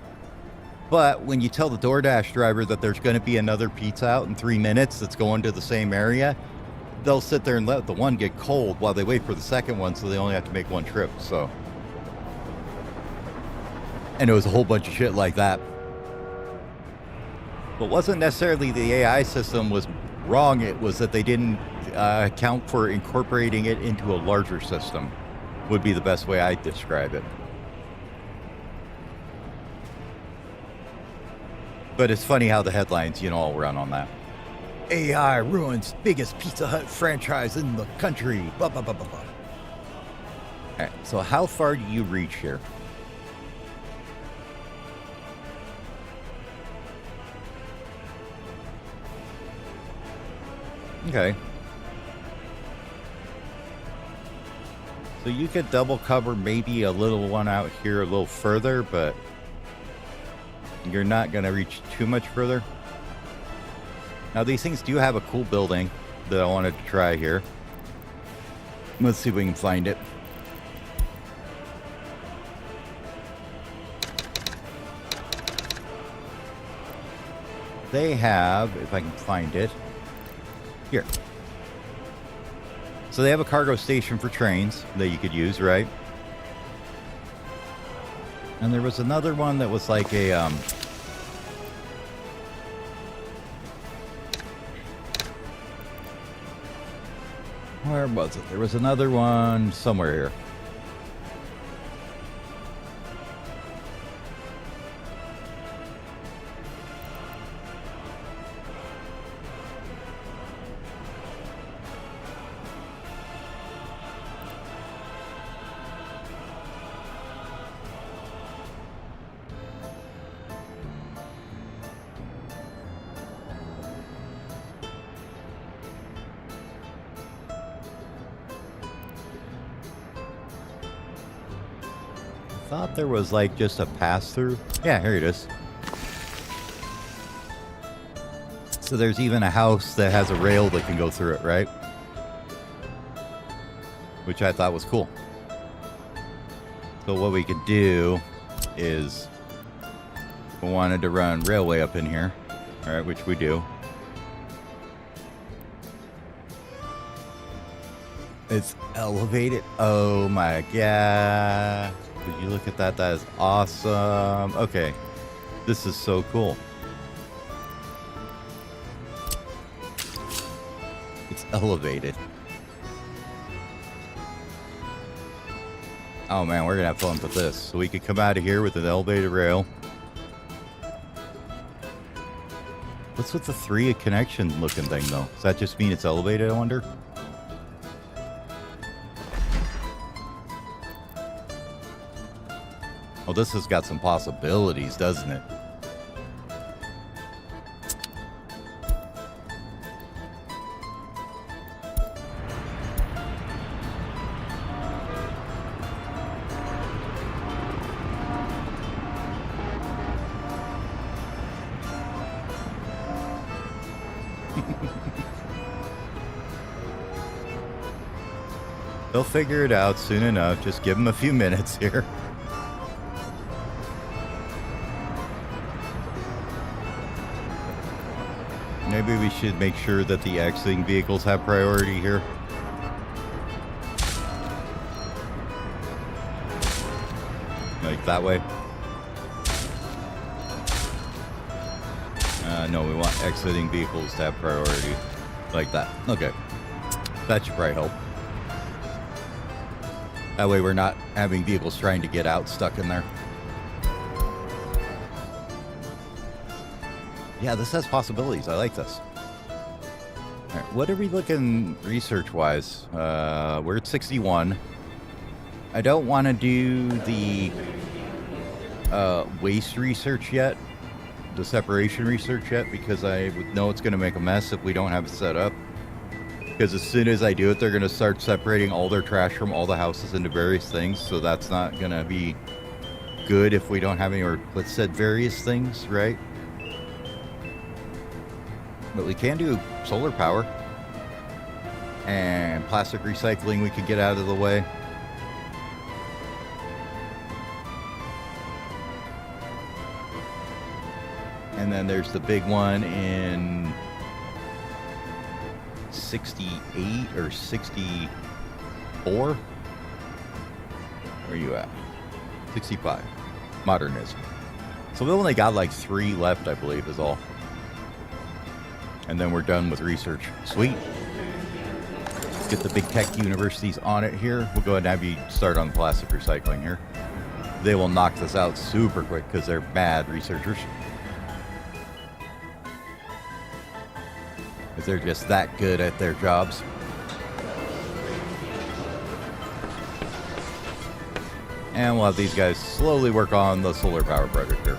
But when you tell the DoorDash driver that there's going to be another pizza out in 3 minutes that's going to the same area, they'll sit there and let the one get cold while they wait for the second one, so they only have to make one trip. So, and it was a whole bunch of shit like that. But wasn't necessarily the AI system was wrong. It was that they didn't account for incorporating it into a larger system, would be the best way I'd describe it. But it's funny how the headlines, you know, all run on that. AI ruins biggest Pizza Hut franchise in the country. Blah, blah, blah, blah, blah. All right, so how far do you reach here? Okay. So you could double cover maybe a little one out here a little further, but you're not going to reach too much further. Now, these things do have a cool building that I wanted to try here. Let's see if we can find it. They have, if I can find it, here. So they have a cargo station for trains that you could use, right? And there was another one that was like a, where was it? There was another one somewhere here. Thought there was like just a pass through. Yeah, here it is. So there's even a house that has a rail that can go through it, right? Which I thought was cool. So what we could do is we wanted to run railway up in here, all right, which we do. It's elevated. Oh my god. Would you look at that? That is awesome. Okay. This is so cool. It's elevated. Oh man, we're gonna have fun with this. So we could come out of here with an elevated rail. What's with the 3 connection looking thing though? Does that just mean it's elevated, I wonder? Well, this has got some possibilities, doesn't it? They'll figure it out soon enough. Just give them a few minutes here. Maybe we should make sure that the exiting vehicles have priority here. Like that way. No, we want exiting vehicles to have priority. Like that. Okay. That should probably help. That way we're not having vehicles trying to get out stuck in there. Yeah, this has possibilities. I like this. All right, what are we looking research-wise? We're at 61. I don't want to do the waste research yet, the separation research yet, because I would know it's going to make a mess if we don't have it set up. Because as soon as I do it, they're going to start separating all their trash from all the houses into various things. So that's not going to be good if we don't have any, or let's say various things, right? But we can do solar power and plastic recycling we could get out of the way. And then there's the big one in 68 or 64. Where are you at? 65. Modernism. So we only got like 3 left, I believe, is all. And then we're done with research. Sweet. Let's get the big tech universities on it here. We'll go ahead and have you start on plastic recycling here. They will knock this out super quick because they're bad researchers. Because they're just that good at their jobs. And we'll have these guys slowly work on the solar power project here.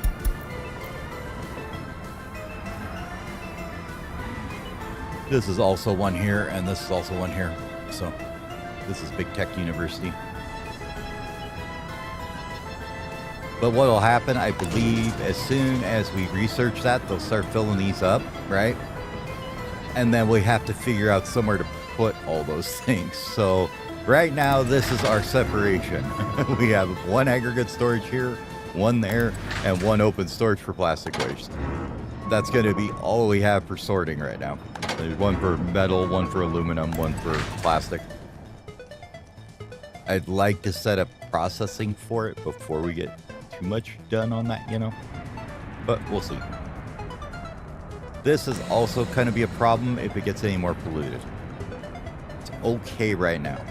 This is also one here, and this is also one here. So, this is Big Tech University. But what will happen, I believe, as soon as we research that, they'll start filling these up, right? And then we have to figure out somewhere to put all those things. So, right now, this is our separation. We have one aggregate storage here, one there, and one open storage for plastic waste. That's going to be all we have for sorting right now. There's one for metal, one for aluminum, one for plastic. I'd like to set up processing for it before we get too much done on that, you know? But we'll see. This is also going to be a problem if it gets any more polluted. It's okay right now.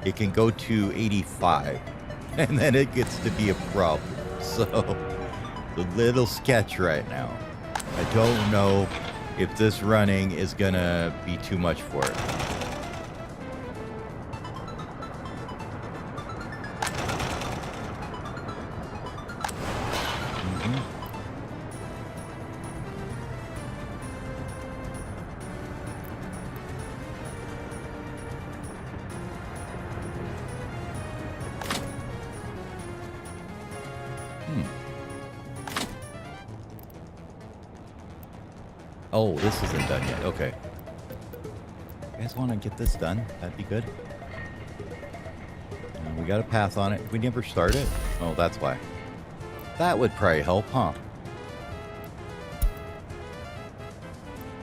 It can go to 85, and then it gets to be a problem. So, it's a little sketch right now. I don't know if this running is gonna be too much for it. Oh, this isn't done yet. Okay. You guys want to get this done? That'd be good. We got a path on it. We never start it? Oh, that's why. That would probably help, huh?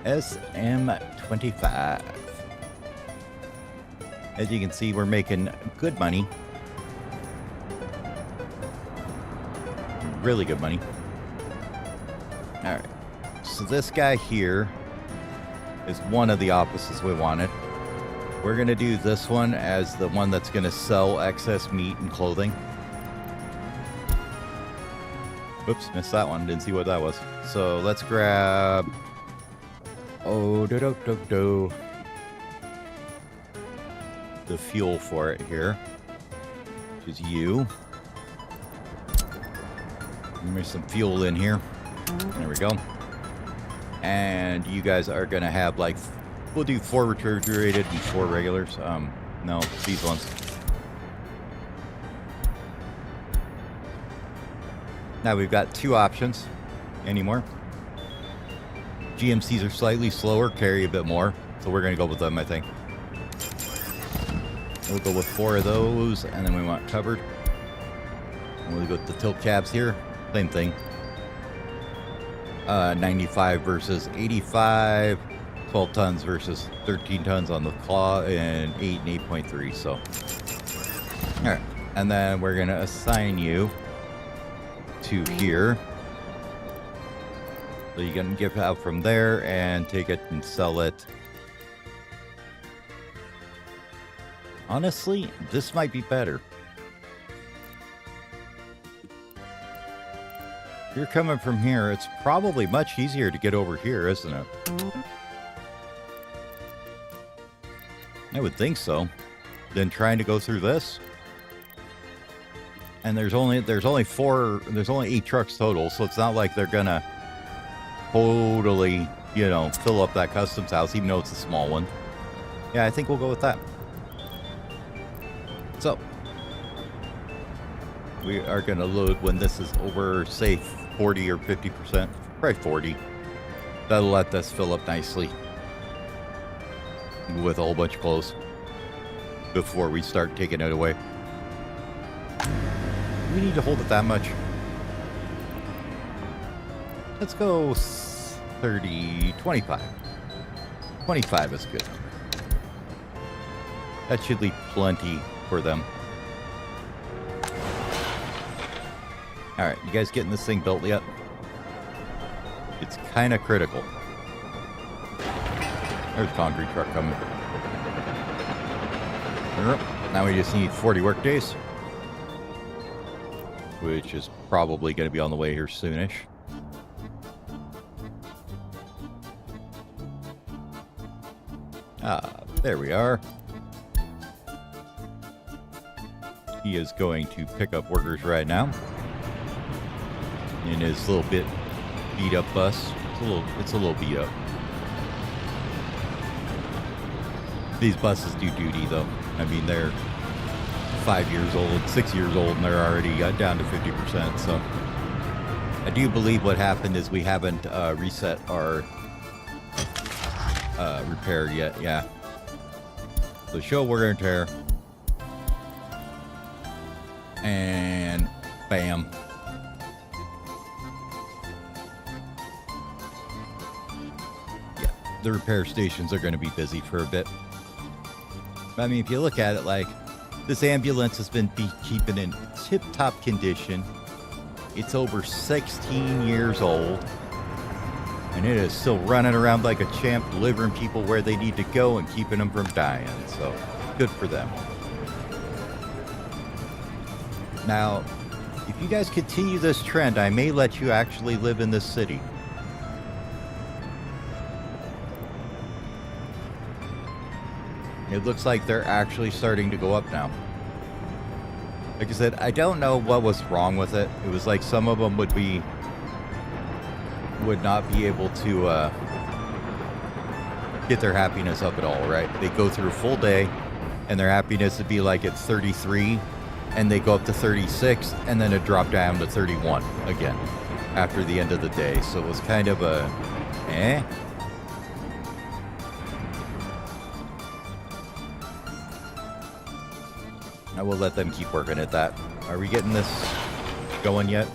SM25. As you can see, we're making good money. Really good money. Alright. So this guy here is one of the opposites we wanted. We're going to do this one as the one that's going to sell excess meat and clothing. Oops, missed that one. Didn't see what that was. So let's grab... the fuel for it here, which is you. There's some fuel in here. There we go. And you guys are gonna have like, we'll do 4 refrigerated and 4 regulars. No, these ones. Now we've got 2 options anymore. GMCs are slightly slower, carry a bit more. So we're going to go with them, I think. We'll go with 4 of those, and then we want covered. And we'll go with the tilt cabs here. Same thing. 95 versus 85. 12 tons versus 13 tons on the claw, and 8 and 8.3. So, all right. And then we're going to assign you to here. So you can give out from there and take it and sell it. Honestly, this might be better. If you're coming from here, it's probably much easier to get over here, isn't it? I would think so. Than trying to go through this. And there's only 8 trucks total, so it's not like they're gonna totally, you know, fill up that customs house, even though it's a small one. Yeah, I think we'll go with that. So, we are going to load when this is over, say, 40 or 50%. Probably 40. That'll let this fill up nicely with a whole bunch of clothes before we start taking it away. We need to hold it that much. Let's go 30, 25. 25 is good. That should leave plenty for them. Alright, you guys getting this thing built yet? It's kind of critical. There's a concrete truck coming. Now we just need 40 work days, which is probably going to be on the way here soonish. There we are. He is going to pick up workers right now in his little bit beat up bus. It's a little beat up. These buses do duty though. I mean, they're 5 years old, 6 years old, and they're already down to 50%. So I do believe what happened is we haven't reset our repair yet. Yeah. So show wear and tear. And bam. Yeah, the repair stations are going to be busy for a bit. I mean, if you look at it, like, this ambulance has been keeping in tip-top condition. It's over 16 years old. And it is still running around like a champ, delivering people where they need to go and keeping them from dying. So, good for them. Now, if you guys continue this trend, I may let you actually live in this city. It looks like they're actually starting to go up now. Like I said, I don't know what was wrong with it. It was like some of them would not be able to get their happiness up at all, right? They go through a full day, and their happiness would be like at 33, and they go up to 36, and then it dropped down to 31 again after the end of the day. So it was kind of a, I will let them keep working at that. Are we getting this going yet?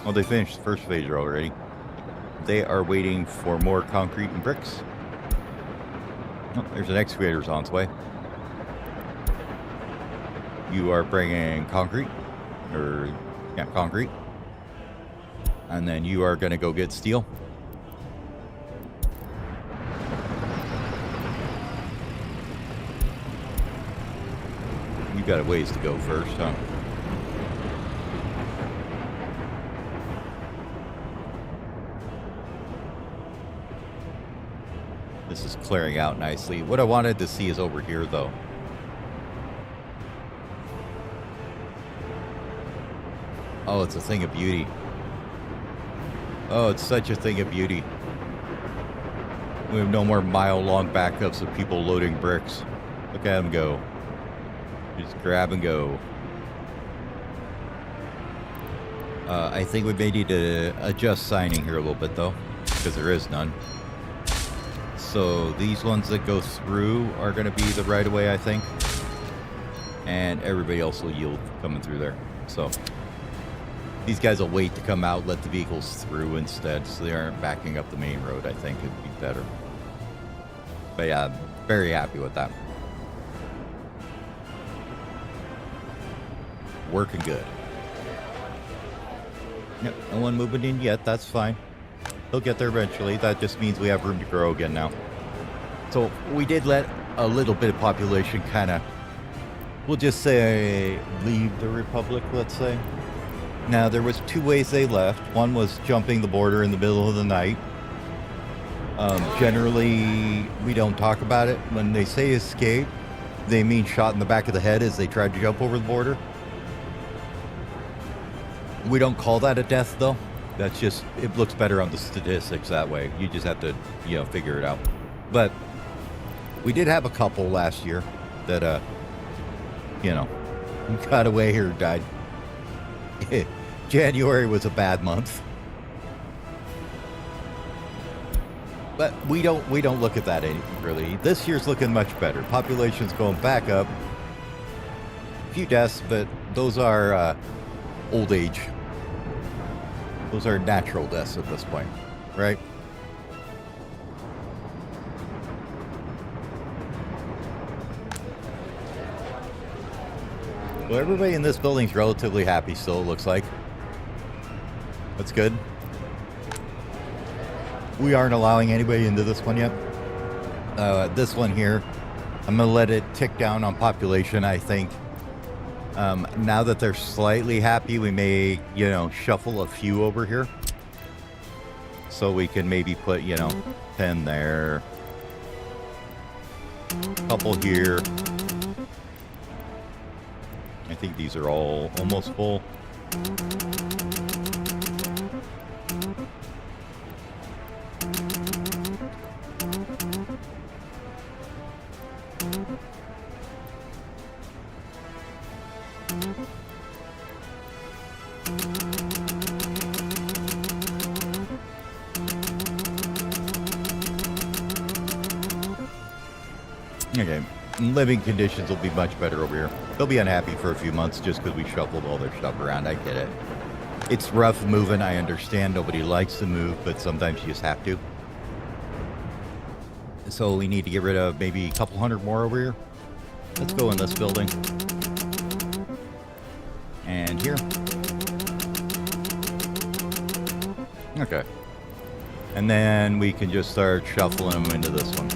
Well, they finished the first phase already. They are waiting for more concrete and bricks. Oh, there's an excavator's on its way. You are bringing concrete, concrete. And then you are going to go get steel. You've got a ways to go first, huh? This is clearing out nicely. What I wanted to see is over here, though. Oh, it's a thing of beauty. Oh, it's such a thing of beauty. We have no more mile-long backups of people loading bricks. Look at them go. Just grab and go. I think we may need to adjust signing here a little bit, though, because there is none. So these ones that go through are going to be the right-of-way, I think. And everybody else will yield coming through there. So these guys will wait to come out, let the vehicles through instead, so they aren't backing up the main road. I think it'd be better. But yeah, I'm very happy with that. Working good. Yep, no one moving in yet. That's fine. They'll get there eventually. That just means we have room to grow again now. So we did let a little bit of population kind of, we'll just say, leave the Republic, let's say. Now, there was two ways they left. One was jumping the border in the middle of the night. Generally, we don't talk about it. When they say escape, they mean shot in the back of the head as they tried to jump over the border. We don't call that a death, though. That's just, it looks better on the statistics that way. You just have to, you know, figure it out. But we did have a couple last year that, you know, got away or died. January was a bad month. But we don't look at that really. This year's looking much better. Population's going back up. A few deaths, but those are old age. Those are natural deaths at this point, right? Well, everybody in this building's relatively happy still, it looks like. That's good. We aren't allowing anybody into this one yet. This one here, I'm going to let it tick down on population, I think. Now that they're slightly happy, we may, you know, shuffle a few over here. So we can maybe put, you know, 10 there. Couple here. I think these are all almost full. Okay, living conditions will be much better over here. They'll be unhappy for a few months just because we shuffled all their stuff around. I get it. It's rough moving. I understand nobody likes to move, but sometimes you just have to. So we need to get rid of maybe a couple hundred more over here. Let's go in this building. And here. Okay. And then we can just start shuffling them into this one.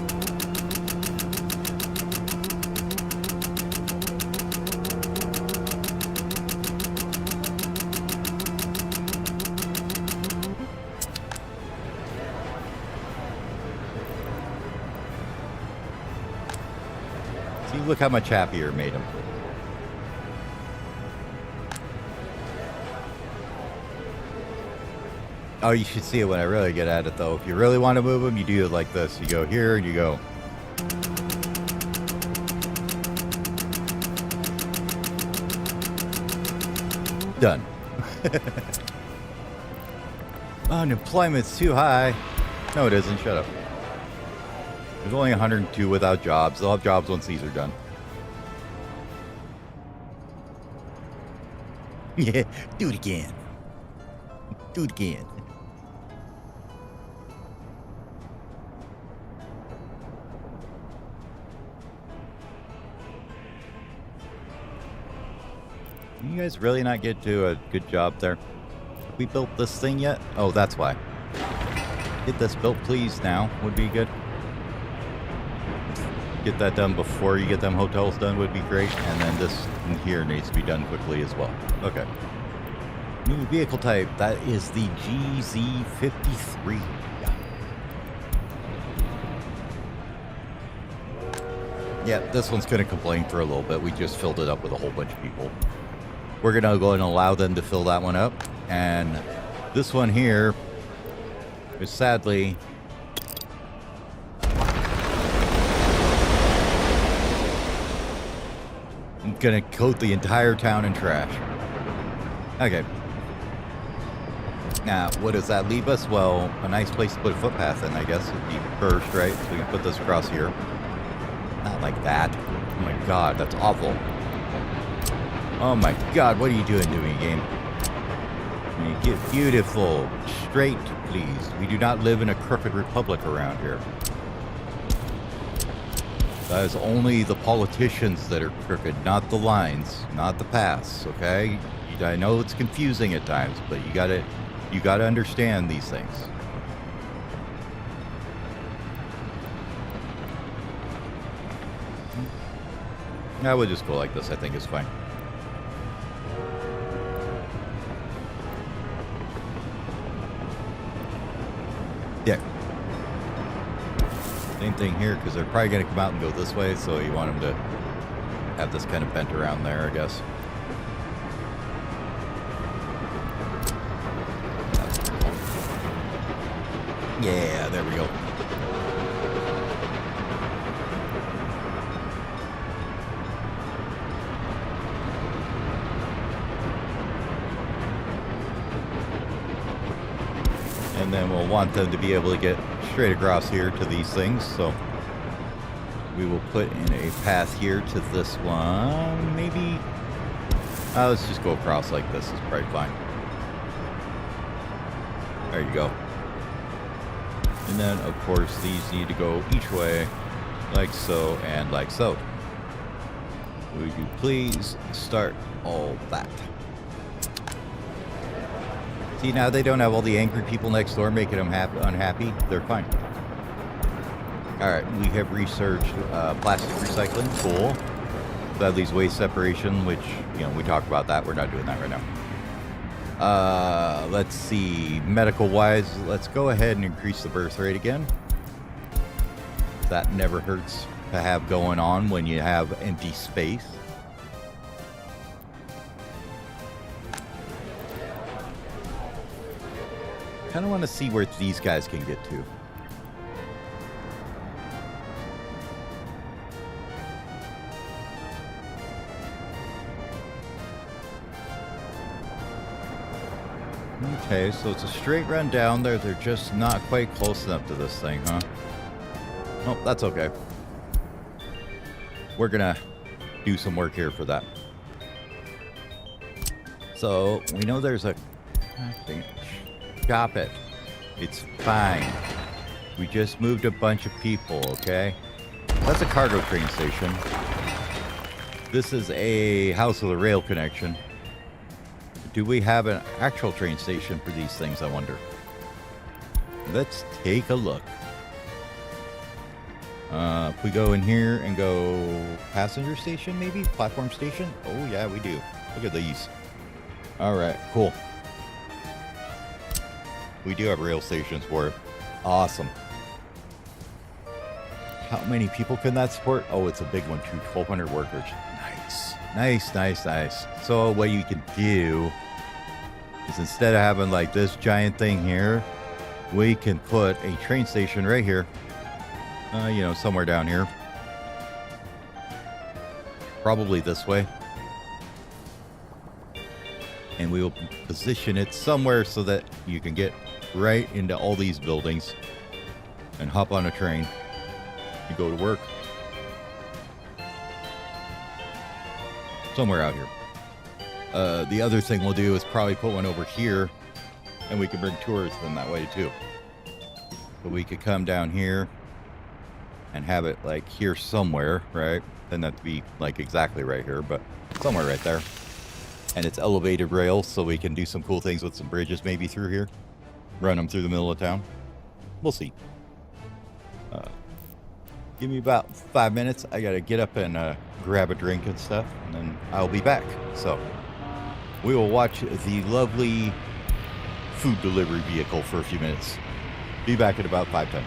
See, look how much happier it made him. Oh, you should see it when I really get at it, though. If you really want to move them, you do it like this. You go here and you go. Done. Unemployment's too high. No, it isn't. Shut up. There's only 102 without jobs. They'll have jobs once these are done. Yeah, do it again. Do it again. You guys really not get to a good job there? Have we built this thing yet? Oh, that's why. Get this built, please, now. Would be good. Get that done before you get them hotels done would be great. And then this in here needs to be done quickly as well. Okay. New vehicle type. That is the GZ53. Yeah, this one's going to complain for a little bit. We just filled it up with a whole bunch of people. We're going to go and allow them to fill that one up. And this one here is sadly gonna coat the entire town in trash. Okay. Now, what does that leave us? Well, a nice place to put a footpath in, I guess, would be first, right? So we can put this across here. Not like that. Oh my god, that's awful. Oh my god, what are you doing to me, game? Make it beautiful. Straight, please. We do not live in a crooked republic around here. That is only the politicians that are crooked, not the lines, not the paths, okay? I know it's confusing at times, but you gotta understand these things. I would just go like this, I think is fine. Yeah. Same thing here, because they're probably going to come out and go this way, so you want them to have this kind of bent around there, I guess. Yeah, there we go. And then we'll want them to be able to get straight across here to these things, so we will put in a path here to this one. Maybe let's just go across like this is probably fine. There you go. And then of course these need to go each way, like so and like so. Would you please start all that? See, now they don't have all the angry people next door making them unhappy. They're fine. All right, we have researched plastic recycling. Cool. That leaves waste separation, which, you know, we talked about that. We're not doing that right now. Let's see. Medical-wise, let's go ahead and increase the birth rate again. That never hurts to have going on when you have empty space. Kind of want to see where these guys can get to. Okay, so it's a straight run down there. They're just not quite close enough to this thing, huh? Oh, that's okay. We're gonna do some work here for that. So we know there's a... Stop it. It's fine. We just moved a bunch of people, okay? That's a cargo train station. This is a house with a rail connection. Do we have an actual train station for these things, I wonder? Let's take a look. If we go in here and go passenger station, maybe? Platform station? Oh, yeah, we do. Look at these. All right, cool. We do have rail stations for it. Awesome. How many people can that support? Oh, it's a big one, too. 1,200 workers. Nice. Nice, nice, nice. So what you can do is instead of having like this giant thing here, we can put a train station right here. You know, somewhere down here. Probably this way. And we will position it somewhere so that you can get right into all these buildings and hop on a train and go to work. Somewhere out here. The other thing we'll do is probably put one over here, and we can bring tourists in that way too. But we could come down here and have it like here somewhere, right? Doesn't have to be like exactly right here, but somewhere right there. And it's elevated rail, so we can do some cool things with some bridges maybe through here. Run them through the middle of town. We'll see. Give me about 5 minutes. I gotta get up and grab a drink and stuff, and then I'll be back. So we will watch the lovely food delivery vehicle for a few minutes. Be back in about 5-10.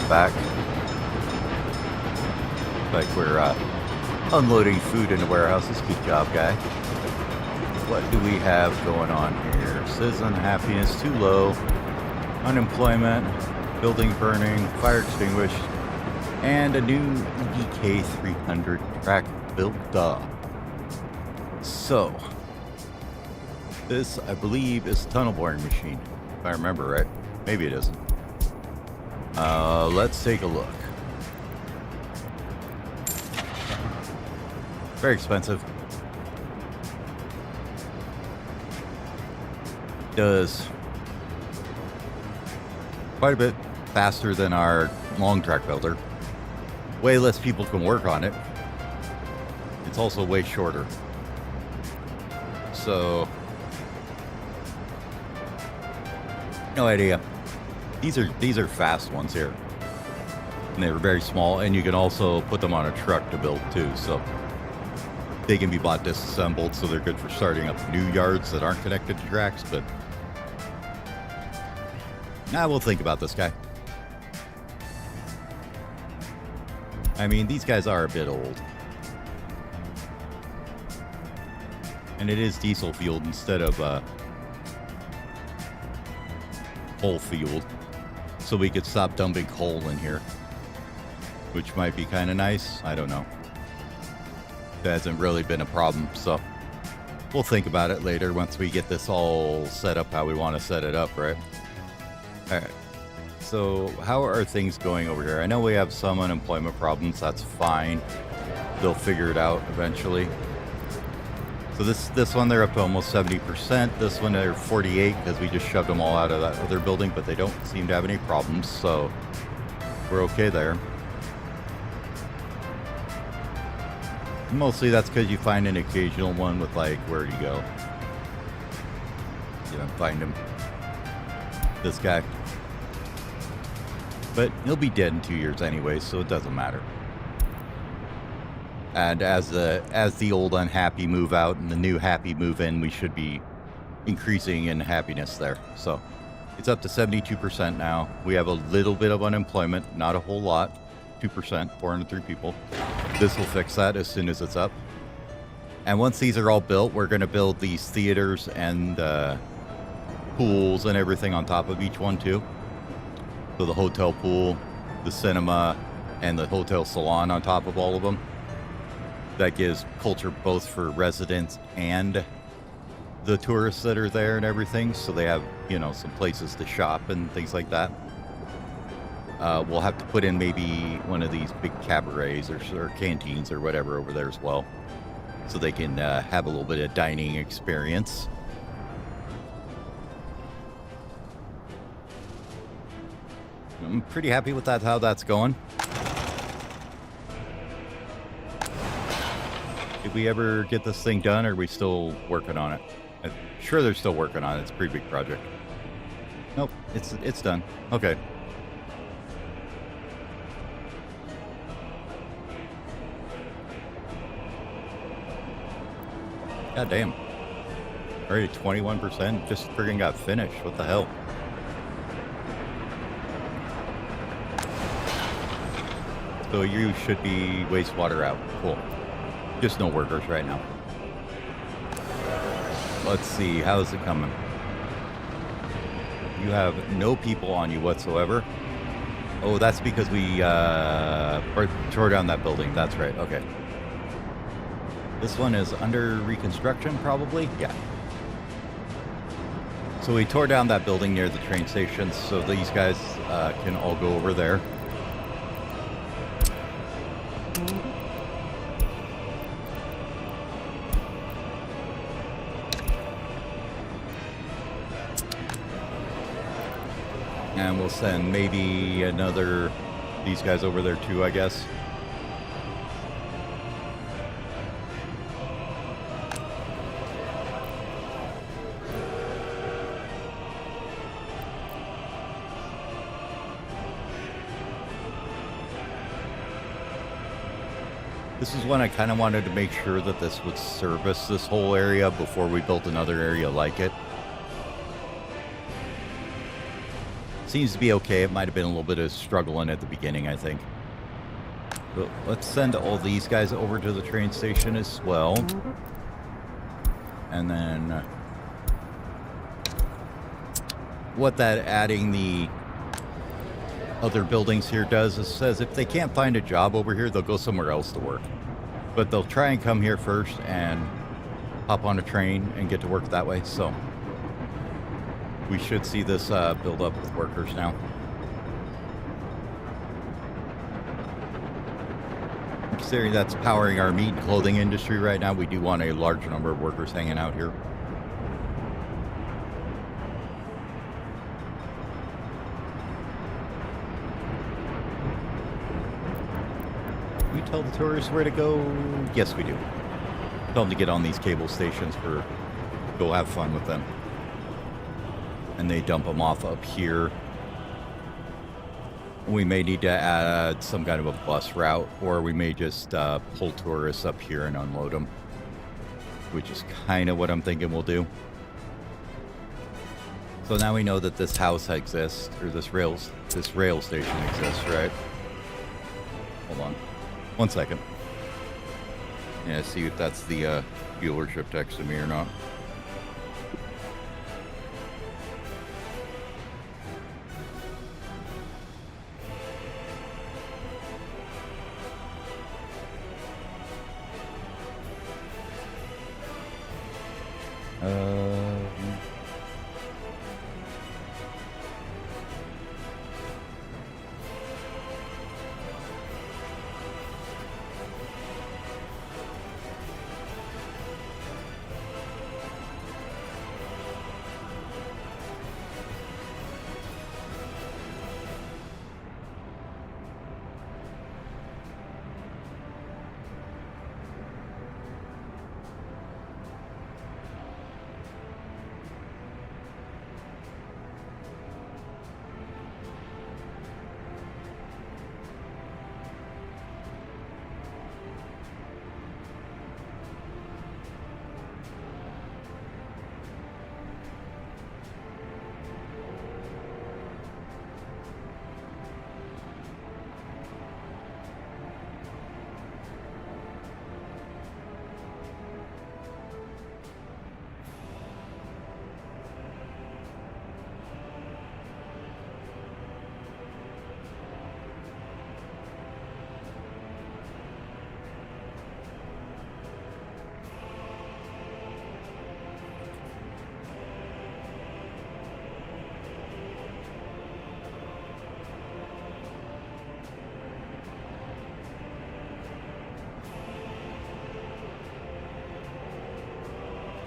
back. Like we're unloading food into warehouses. Good job, guy. What do we have going on here? Citizen happiness too low. Unemployment. Building burning. Fire extinguished. And a new EDK 300 track built up. So, this, I believe, is a tunnel boring machine. If I remember right. Maybe it isn't. Let's take a look. Very expensive. Does quite a bit faster than our long track builder. Way less people can work on it. It's also way shorter. So, no idea. These are fast ones here. And they were very small, and you can also put them on a truck to build too, so they can be bought disassembled, so they're good for starting up new yards that aren't connected to tracks, but we'll think about this guy. I mean, these guys are a bit old. And it is diesel fueled instead of coal fueled. So we could stop dumping coal in here. Which might be kind of nice. I don't know. That hasn't really been a problem, so we'll think about it later once we get this all set up how we want to set it up, right? Alright. So how are things going over here? I know we have some unemployment problems. That's fine. They'll figure it out eventually. So this one, they're up to almost 70%. This one, they're 48 because we just shoved them all out of that other building, but they don't seem to have any problems, so we're okay there. Mostly that's because you find an occasional one with, like, where'd he go? You don't find him. This guy. But he'll be dead in 2 years anyway, so it doesn't matter. And as the old unhappy move out and the new happy move in, we should be increasing in happiness there. So it's up to 72% now. We have a little bit of unemployment, not a whole lot. 2%, 403 people. This will fix that as soon as it's up. And once these are all built, we're going to build these theaters and pools and everything on top of each one too. So the hotel pool, the cinema, and the hotel salon on top of all of them. That gives culture both for residents and the tourists that are there and everything. So they have, you know, some places to shop and things like that. We'll have to put in maybe one of these big cabarets or canteens or whatever over there as well. So they can have a little bit of dining experience. I'm pretty happy with that, how that's going. Did we ever get this thing done, or are we still working on it? I'm sure they're still working on it. It's a pretty big project. Nope, it's done. Okay. God damn. Already 21%. Just friggin' got finished. What the hell? So you should be wastewater out. Cool. Just no workers right now. Let's see. How is it coming? You have no people on you whatsoever. Oh, that's because we tore down that building. That's right. Okay. This one is under reconstruction, probably? Yeah. So we tore down that building near the train station, so these guys can all go over there. And we'll send maybe these guys over there too, I guess. This is when I kind of wanted to make sure that this would service this whole area before we built another area like it. Seems to be okay. It might have been a little bit of struggling at the beginning, I think. But let's send all these guys over to the train station as well. And then what that adding the other buildings here does is says if they can't find a job over here, they'll go somewhere else to work. But they'll try and come here first and hop on a train and get to work that way. So we should see this build up with workers now. Considering that's powering our meat and clothing industry right now, we do want a large number of workers hanging out here. We tell the tourists where to go? Yes, we do. Tell them to get on these cable stations for go have fun with them. And they dump them off up here. We may need to add some kind of a bus route, or we may just pull tourists up here and unload them, which is kind of what I'm thinking we'll do. So now we know that this house exists, or this rail station exists, right? Hold on, 1 second. Yeah, see if that's the dealership texting me or not.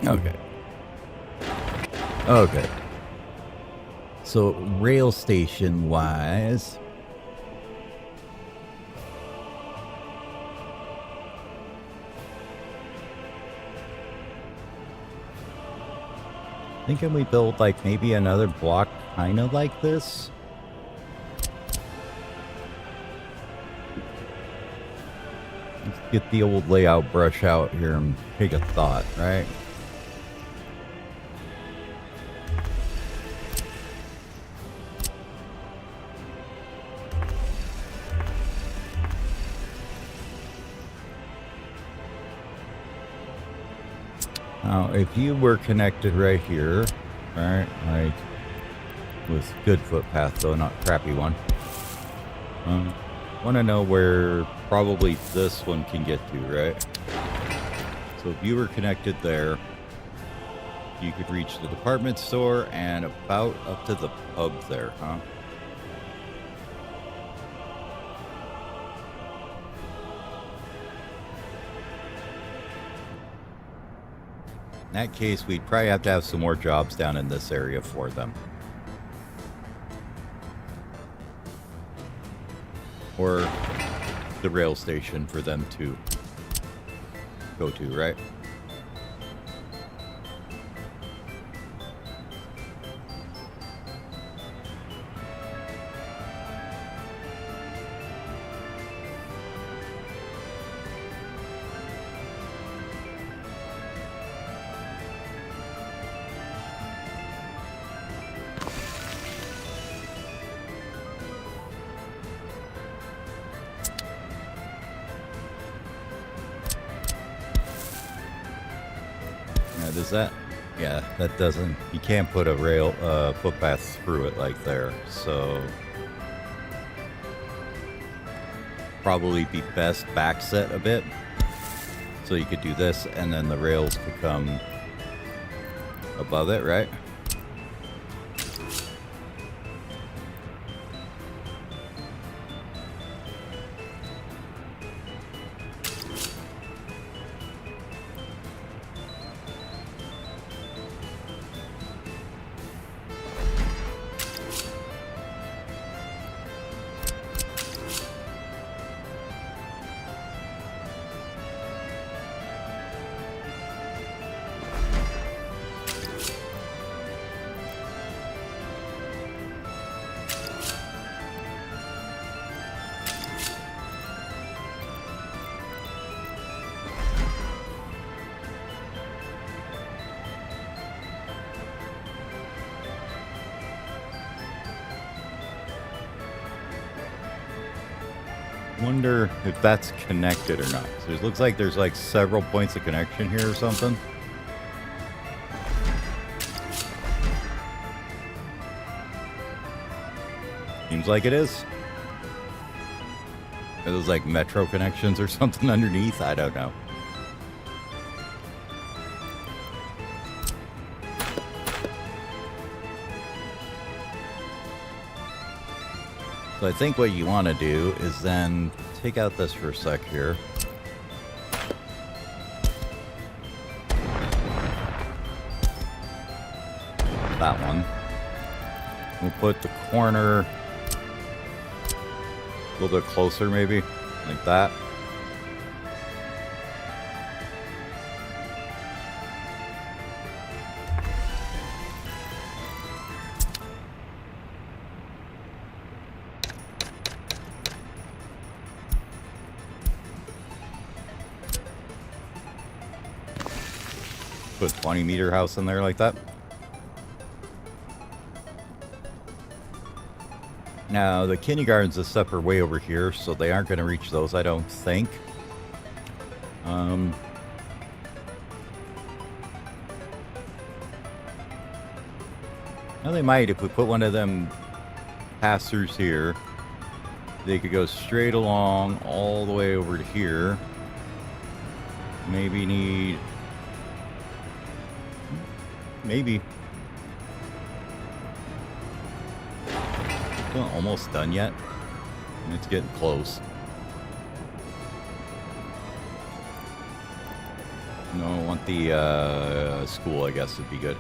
Okay. Okay. So, rail station wise, thinking we build like maybe another block kind of like this. Let's get the old layout brush out here and take a thought, right? Now, if you were connected right here, right, like with good footpath though, not crappy one. Want to know where probably this one can get to, right? So if you were connected there, you could reach the department store and about up to the pub there, huh? In that case, we'd probably have to have some more jobs down in this area for them. Or the rail station for them to go to, right? Does that? Yeah, that doesn't. You can't put a footpath through it like there. So probably be best back set a bit. So you could do this, and then the rails could come above it, right? Wonder if that's connected or not. So it looks like there's like several points of connection here or something. Seems like it is. Are those like metro connections or something underneath? I don't know. So I think what you want to do is then take out this for a sec here. That one. We'll put the corner a little bit closer maybe, like that. Put a 20-meter house in there like that. Now, the kindergartens and stuff are way over here, so they aren't going to reach those, I don't think. Now, they might if we put one of them pass-throughs here. They could go straight along all the way over to here. Maybe need... Maybe. Not almost done yet. It's getting close. No, I want the school, I guess, would be good.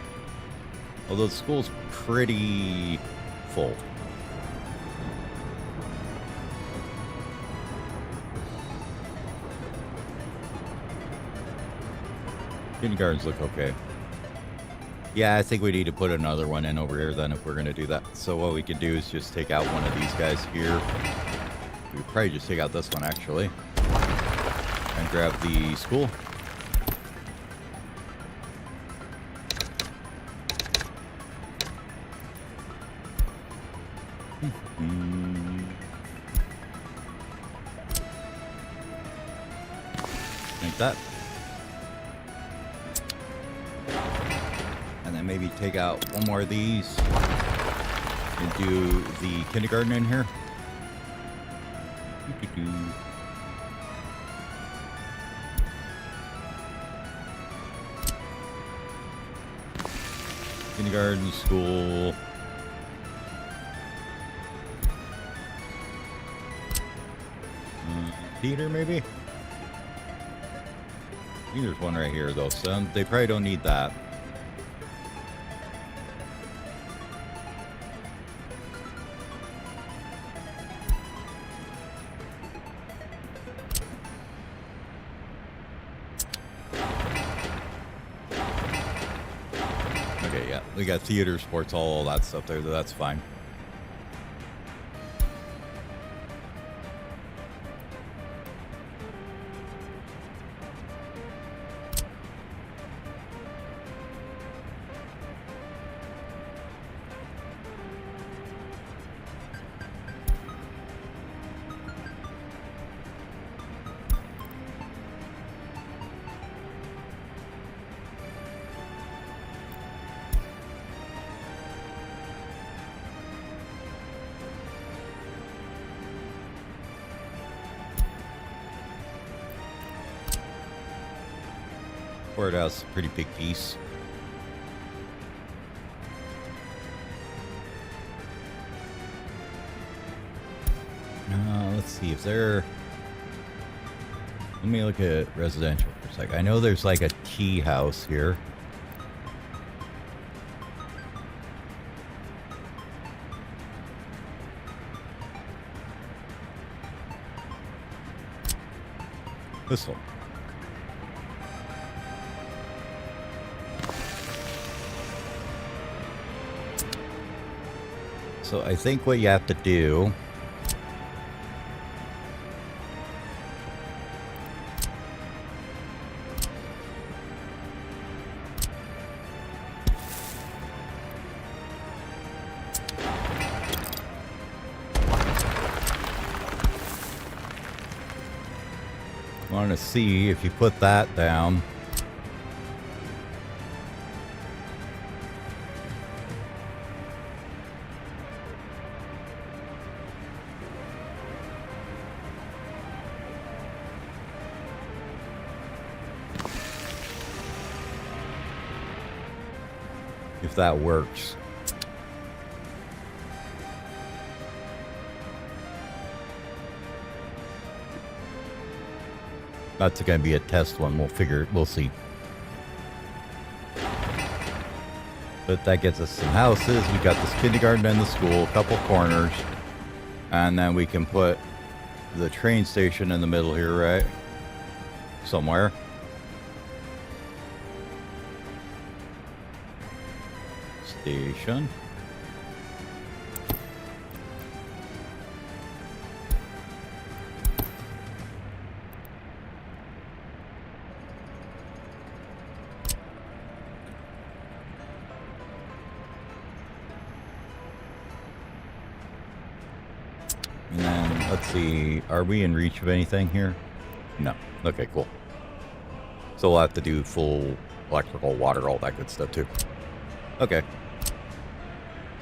Although the school's pretty full. Kindergartens look okay. Yeah, I think we need to put another one in over here then if we're going to do that. So what we can do is just take out one of these guys here. We could probably just take out this one actually. And grab the school. Like that. And then maybe take out one more of these and do the kindergarten in here. Kindergarten, school. Theater, maybe? I think there's one right here, though, so they probably don't need that. Okay, yeah, we got theater, sports hall, all that stuff there, that's fine. Courthouse, pretty big piece. Let's see if there. Let me look at residential for a sec. I know there's like a tea house here. This one. So I think what you have to do want to see if you put that down. If that works. That's going to be a test one. We'll see. But that gets us some houses. We got this kindergarten and the school, a couple corners. And then we can put the train station in the middle here, right? Somewhere. Station. And then, let's see, are we in reach of anything here? No. Okay, cool. So we'll have to do full electrical, water, all that good stuff too. Okay.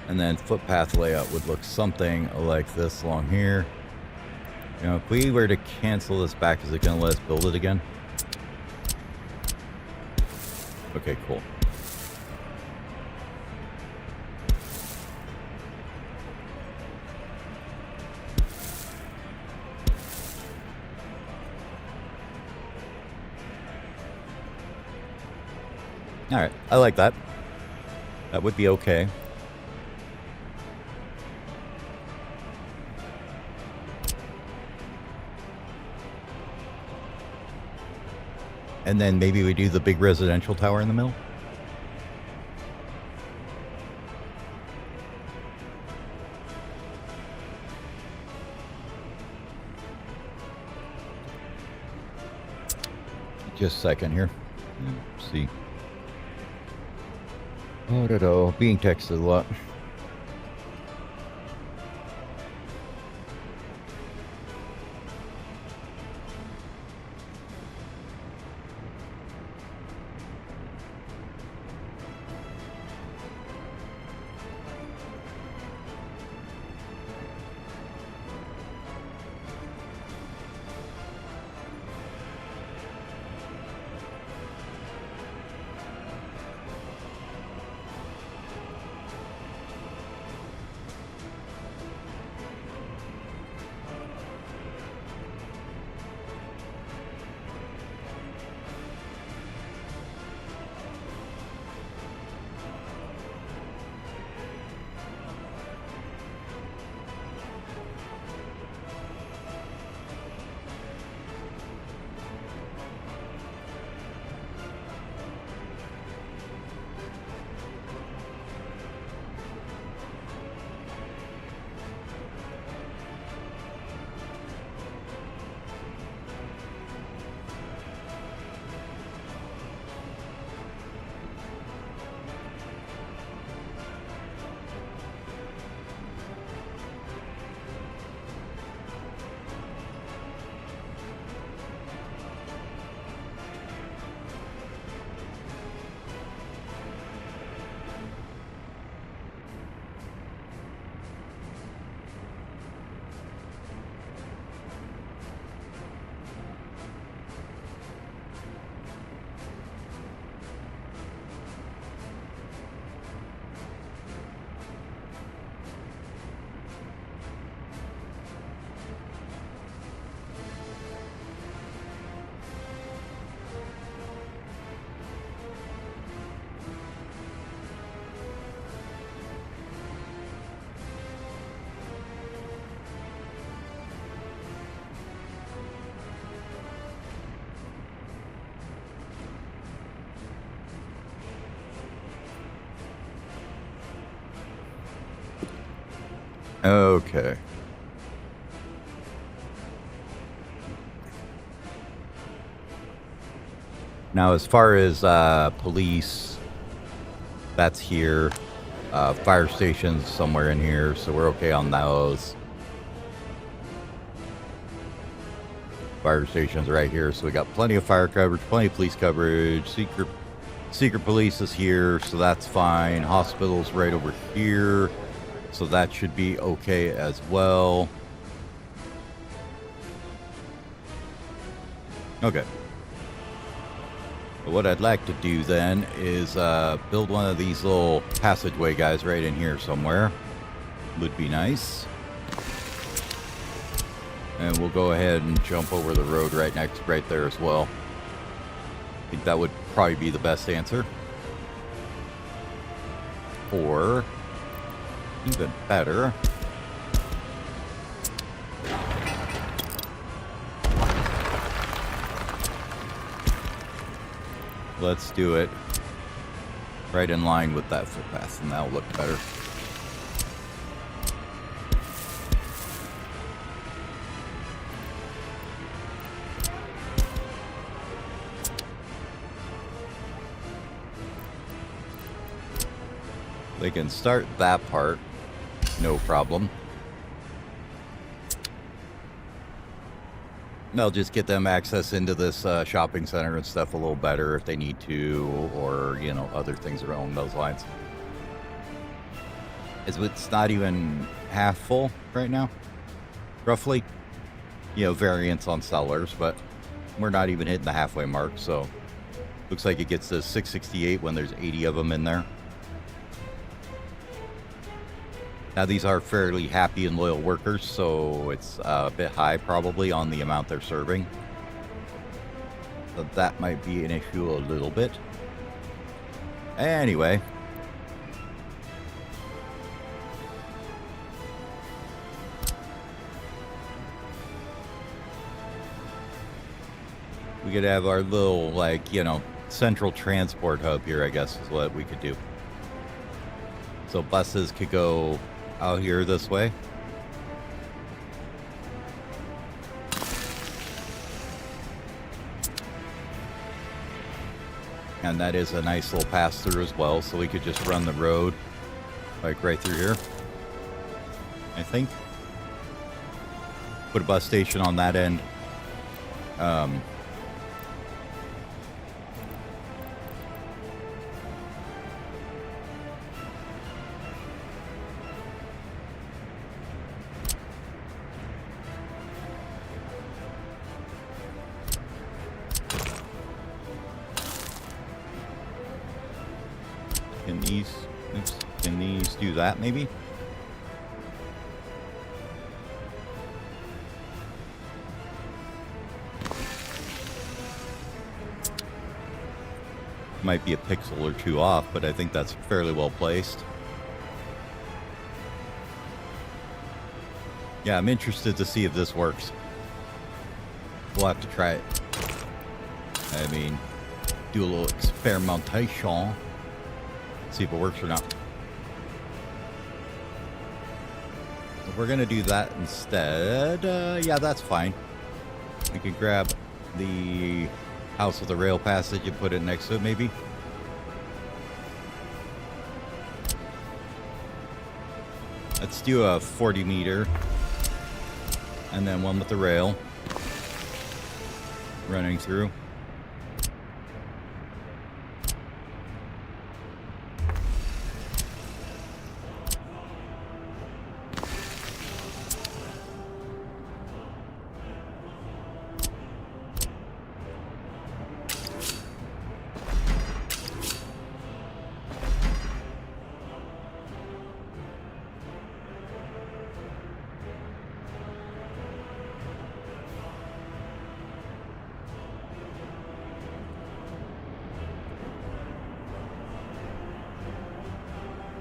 And then footpath layout would look something like this along here. You know, if we were to cancel this back, is it going to let us build it again? Okay, cool. All right, I like that. That would be okay. And then maybe we do the big residential tower in the middle. Just a second here. Let's see. Oh, being texted a lot. Okay. Now, as far as police, that's here. Fire stations somewhere in here, so we're okay on those. Fire stations right here, so we got plenty of fire coverage, plenty of police coverage. Secret police is here, so that's fine. Hospital's right over here, so that should be okay as well. Okay. But what I'd like to do then is build one of these little passageway guys right in here somewhere. Would be nice. And we'll go ahead and jump over the road right there as well. I think that would probably be the best answer. Or, even better, let's do it right in line with that footpath, and that'll look better. They can start that part, no problem. They'll just get them access into this shopping center and stuff a little better if they need to, or, you know, other things along those lines. It's not even half full right now, roughly. You know, variance on sellers, but we're not even hitting the halfway mark, so looks like it gets to 668 when there's 80 of them in there. Now, these are fairly happy and loyal workers, so it's a bit high probably on the amount they're serving. So that might be an issue a little bit. Anyway. We could have our little, like, you know, central transport hub here, I guess is what we could do. So buses could go out here this way. And that is a nice little pass through as well, so we could just run the road like right through here, I think. Put a bus station on that end. Can these do that maybe? Might be a pixel or two off, but I think that's fairly well placed. Yeah, I'm interested to see if this works. We'll have to try it. I mean, do a little experimentation. See if it works or not. So we're gonna do that instead. Yeah, that's fine. We could grab the house with the rail passage and put it next to it, maybe. Let's do a 40 meter, and then one with the rail running through.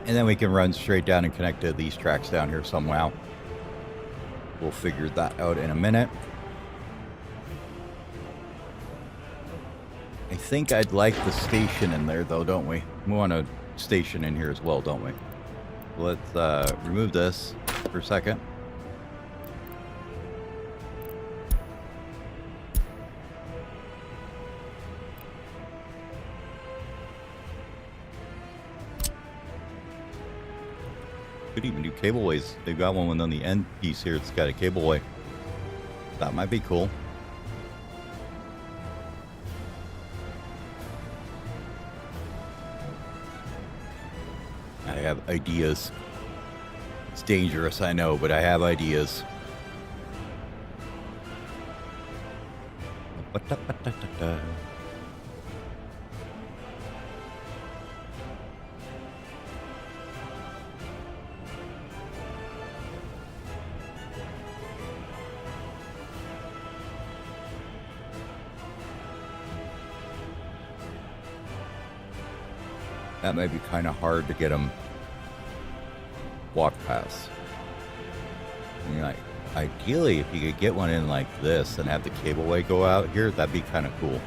And then we can run straight down and connect to these tracks down here somehow. We'll figure that out in a minute. I think I'd like the station in there, though, don't we? We want a station in here as well, don't we? Let's remove this. for a second. Could even do cableways. They've got one on the end piece here. It's got a cableway. That might be cool. I have ideas. It's dangerous, I know, but I have ideas. That might be kind of hard to get them walk past. I mean, ideally, if you could get one in like this and have the cableway go out here, that'd be kind of cool.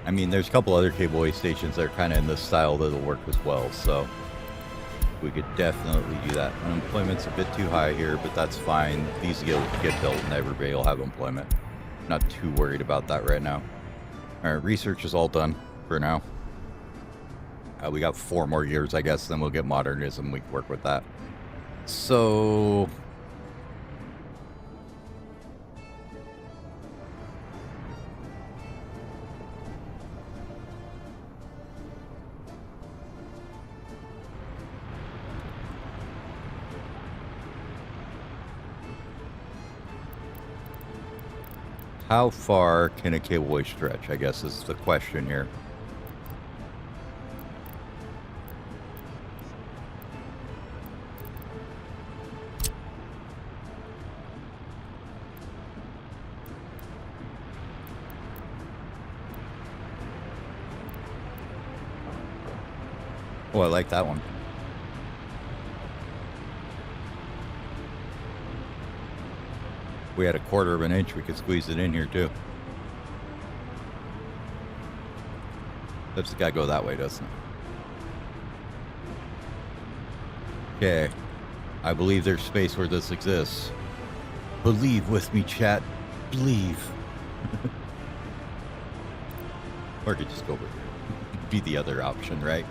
I mean, there's a couple other cableway stations that are kind of in this style that'll work as well, so we could definitely do that. Unemployment's a bit too high here, but that's fine. These will get built and everybody will have employment. Not too worried about that right now. All right, research is all done for now. We got 4 more years, I guess, then we'll get modernism. We can work with that. So how far can a cableway stretch, I guess, is the question here. Oh, I like that one. We had a 1/4 of an inch, we could squeeze it in here too. Let's gotta go that way, doesn't it? Okay. I believe there's space where this exists. Believe with me, chat. Believe. Or I could just go over here. Be the other option, right?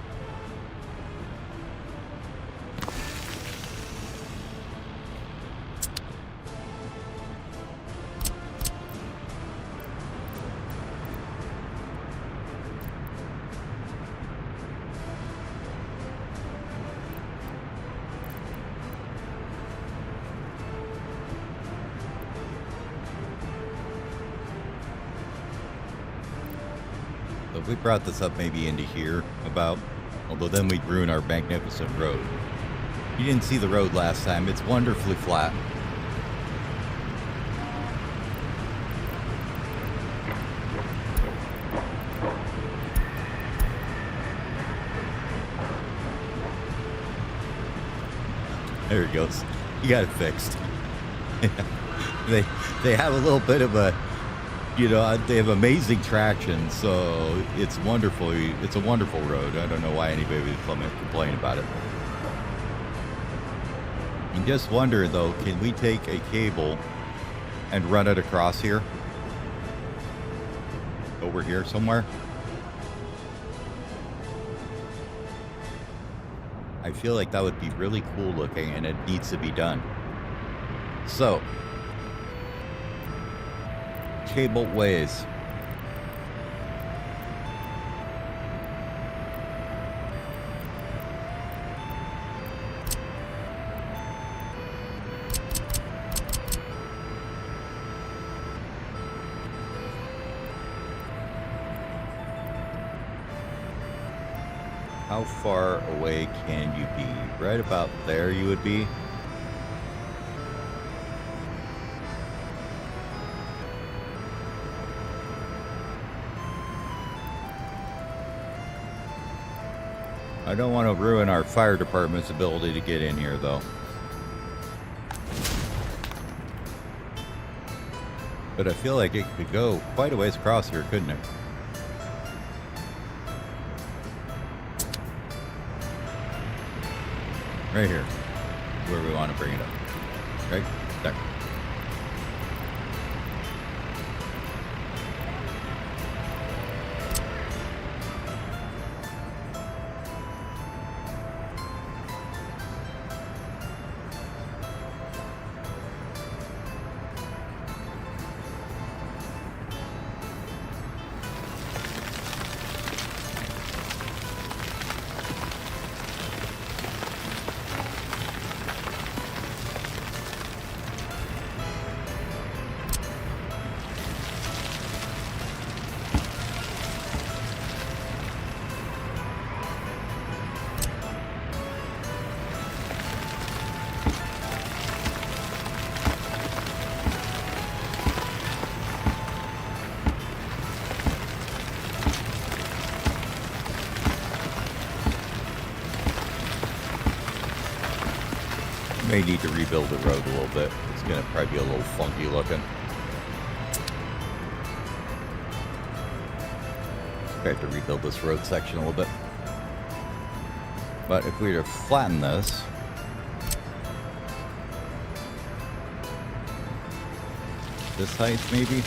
We brought this up maybe into here about, although then we'd ruin our magnificent road. You didn't see the road last time. It's wonderfully flat. There it goes. You got it fixed. They have a little bit of a, you know, they have amazing traction, so it's wonderful. It's a wonderful road. I don't know why anybody would complain about it. I'm just wondering, though, can we take a cable and run it across here? Over here somewhere? I feel like that would be really cool looking, and it needs to be done. So, cableways. How far away can you be? Right about there you would be. I don't want to ruin our fire department's ability to get in here, though. But I feel like it could go quite a ways across here, couldn't it? Right here, where we want to bring it up. Right there. May need to rebuild the road a little bit. It's going to probably be a little funky looking. I have to rebuild this road section a little bit. But if we were to flatten this, this height maybe.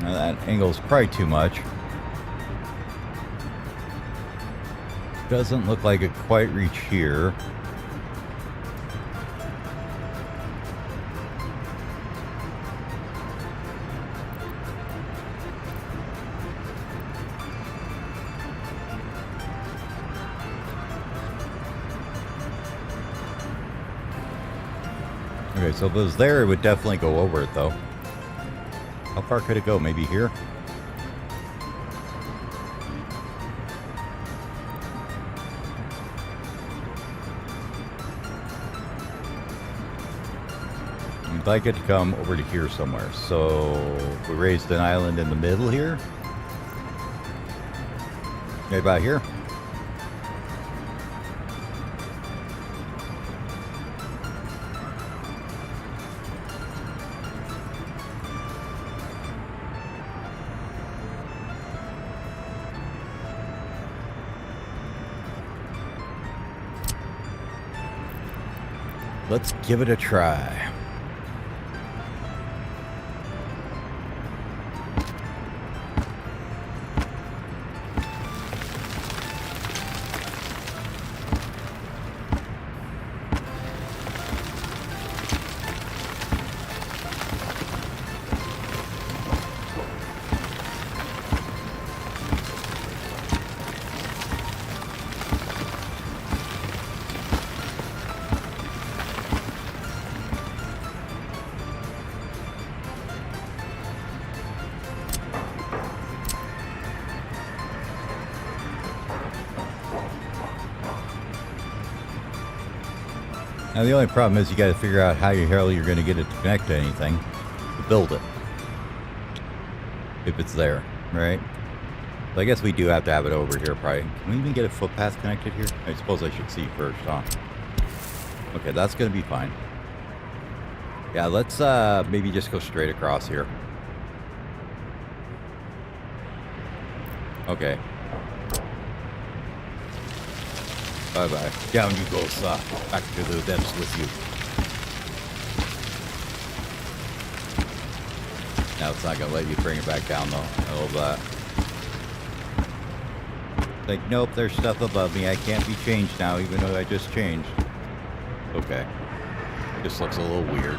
Now that angle's probably too much. Doesn't look like it quite reach here. Okay, so if it was there, it would definitely go over it though. How far could it go? Maybe here? We'd like it to come over to here somewhere. So we raised an island in the middle here. Maybe about here. Let's give it a try. Now the only problem is you got to figure out how the hell you're going to get it to connect to anything to build it. If it's there, right? So I guess we do have to have it over here probably. Can we even get a footpath connected here? I suppose I should see first, huh? Okay, that's going to be fine. Yeah, let's maybe just go straight across here. Okay. Bye-bye. Down you go, sir. Back to the depths with you. Now it's not going to let you bring it back down, though. I love that. Like, nope, there's stuff above me. I can't be changed now, even though I just changed. Okay. This looks a little weird.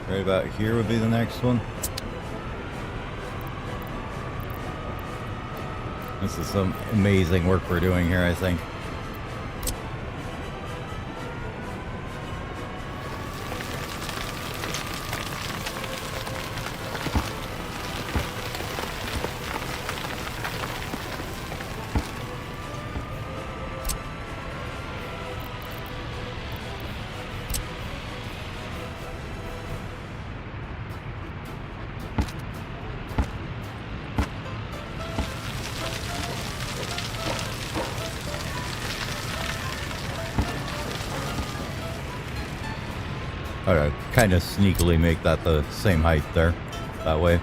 Right about here would be the next one. This is some amazing work we're doing here, I think. I'd kind of sneakily make that the same height there, that way.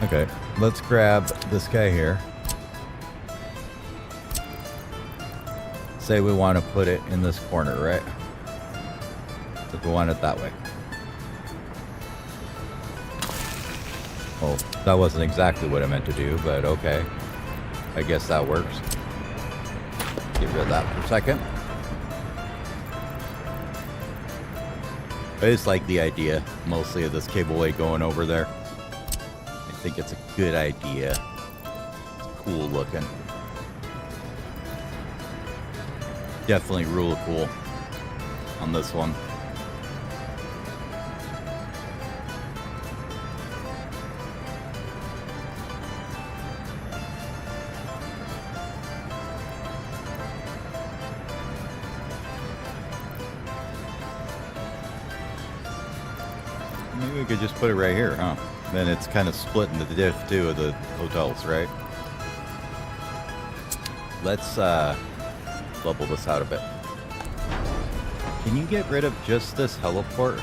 Okay, let's grab this guy here. Say we want to put it in this corner, right? So we want it that way. Well, that wasn't exactly what I meant to do, but okay. I guess that works. Get rid of that for a second. I just like the idea, mostly, of this cableway going over there. I think it's a good idea. It's cool looking. Definitely real cool on this one. Maybe we could just put it right here, huh? Then it's kind of split into the diff too of the hotels, right? Let's level this out a bit. Can you get rid of just this heliport?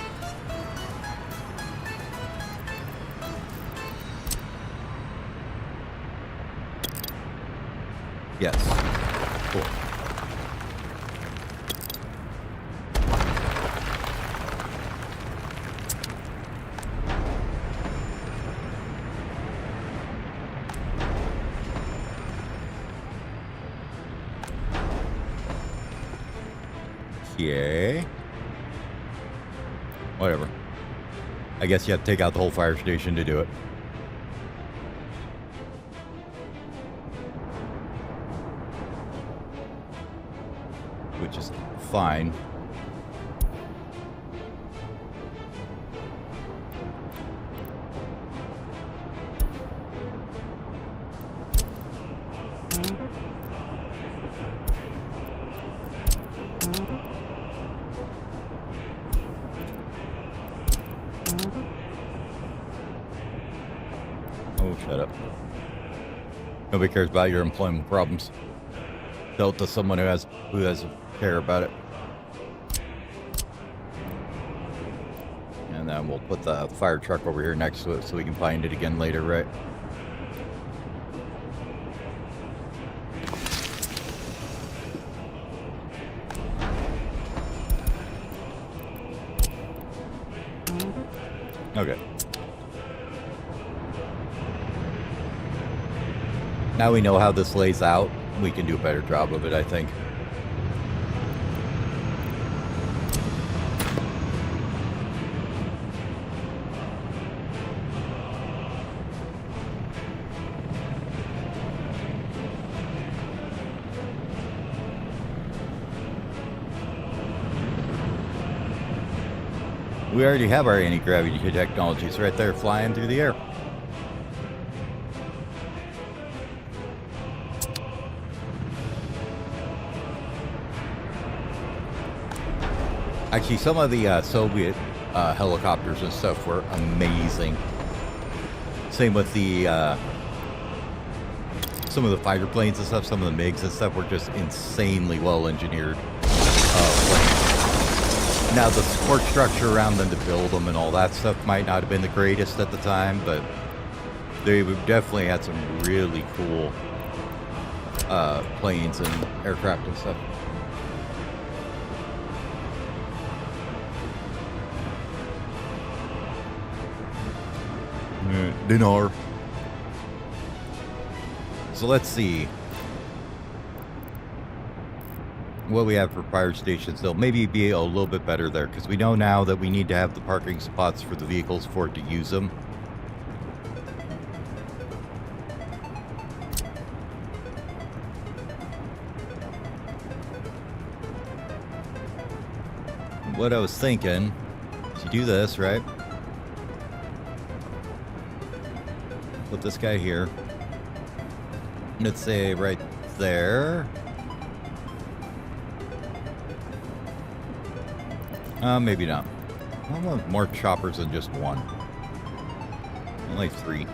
Yes. Cool. Okay. Whatever. I guess you have to take out the whole fire station to do it. Which is fine. Oh, shut up. Nobody cares about your employment problems. Tell it to someone who has care about it. And then we'll put the fire truck over here next to it so we can find it again later, right? Okay. Now we know how this lays out. We can do a better job of it, I think. We already have our anti-gravity technologies right there flying through the air. Actually, some of the Soviet helicopters and stuff were amazing. Same with the some of the fighter planes and stuff, some of the MiGs and stuff were just insanely well engineered planes. Now, the support structure around them to build them and all that stuff might not have been the greatest at the time, but they definitely had some really cool planes and aircraft and stuff. Dinar. So let's see what we have for fire stations. They'll maybe be a little bit better there, because we know now that we need to have the parking spots for the vehicles for it to use them. What I was thinking is you do this, right? Put this guy here. Let's say right there. Maybe not. I want more choppers than just one. Only 3.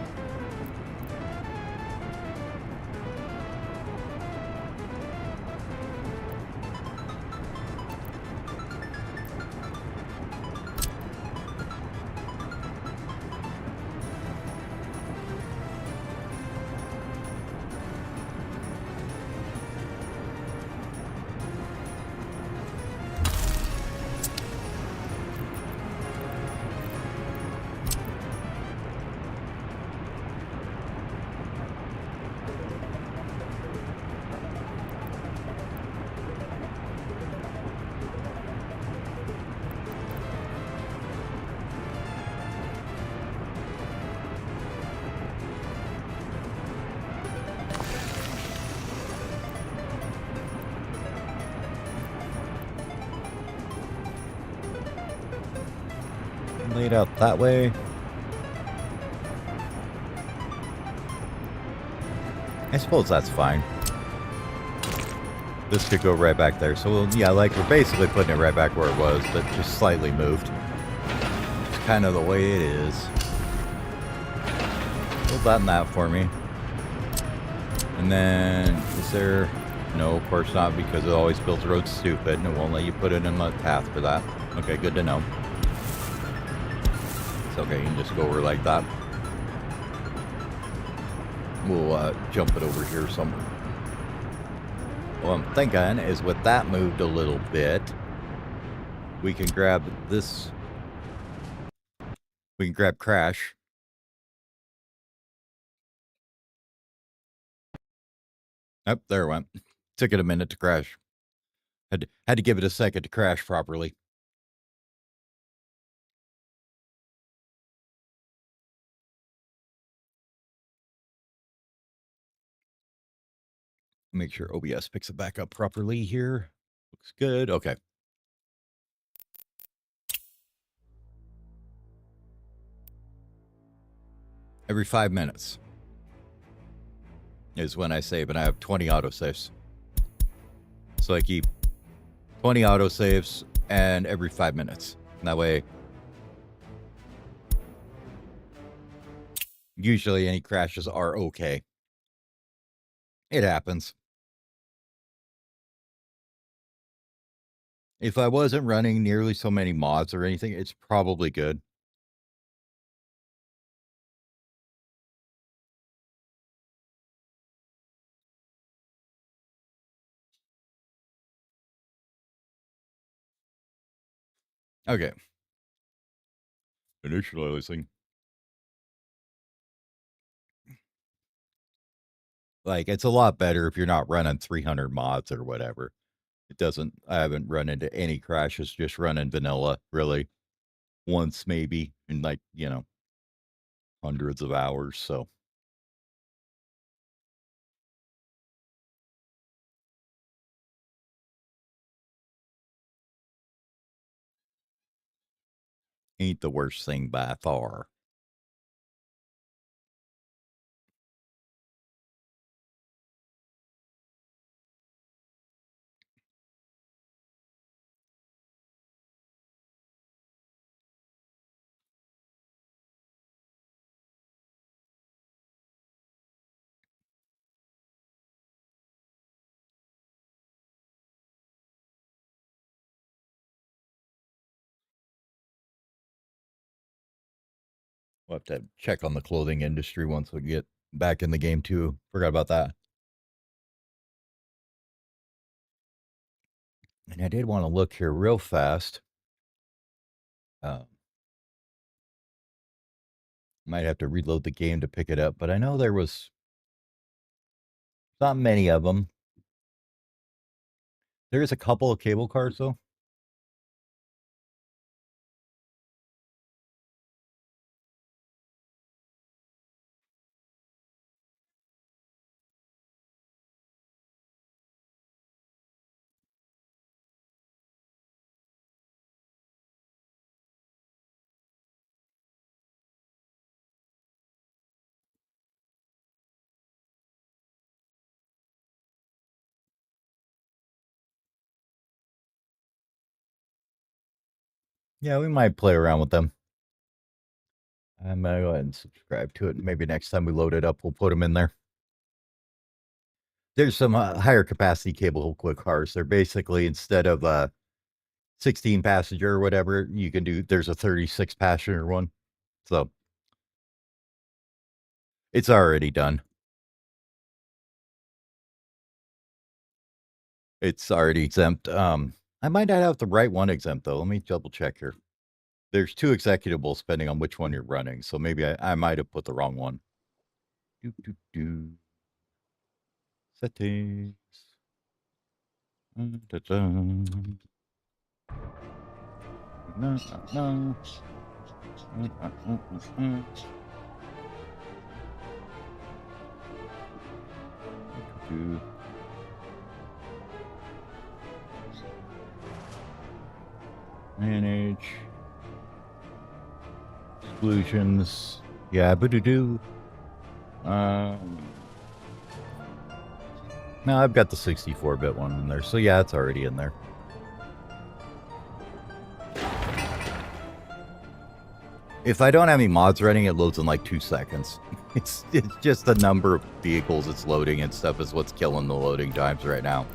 Laid out that way. I suppose that's fine. This could go right back there. So, yeah, like, we're basically putting it right back where it was, but just slightly moved. It's kind of the way it is. Hold that and that for me. And then, is there... No, of course not, because it always builds roads stupid, and it won't let you put it in the path for that. Okay, good to know. It's okay, you can just go over like that. We'll jump it over here somewhere. What I'm thinking is with that moved a little bit, we can grab this. We can grab Crash. Oh, there it went. Took it a minute to crash. Had to give it a second to crash properly. Make sure OBS picks it back up properly here. Looks good. Okay. Every 5 minutes is when I save, and I have 20 autosaves. So I keep 20 autosaves and every 5 minutes. And that way, usually any crashes are okay. It happens. If I wasn't running nearly so many mods or anything, it's probably good. Okay. Initializing. Like, it's a lot better if you're not running 300 mods or whatever. It doesn't, I haven't run into any crashes just running vanilla, really. Once maybe in, like, hundreds of hours, so. Ain't the worst thing by far. We'll have to check on the clothing industry once we get back in the game, too. Forgot about that. And I did want to look here real fast. Might have to reload the game to pick it up, but I know there was not many of them. There's a couple of cable cars, though. Yeah, we might play around with them. I'm going to go ahead and subscribe to it. Maybe next time we load it up, we'll put them in there. There's some higher capacity cable quick cars. They're basically, instead of 16 passenger or whatever, you can do, there's a 36 passenger one. So it's already done. It's already exempt. I might not have the right one exempt, though. Let me double check here. There's two executables depending on which one you're running. So maybe I might have put the wrong one. Settings. No. Manage exclusions. Yeah, do. No, I've got the 64-bit one in there, so yeah, it's already in there. If I don't have any mods running, it loads in like 2 seconds. It's just the number of vehicles it's loading and stuff is what's killing the loading times right now.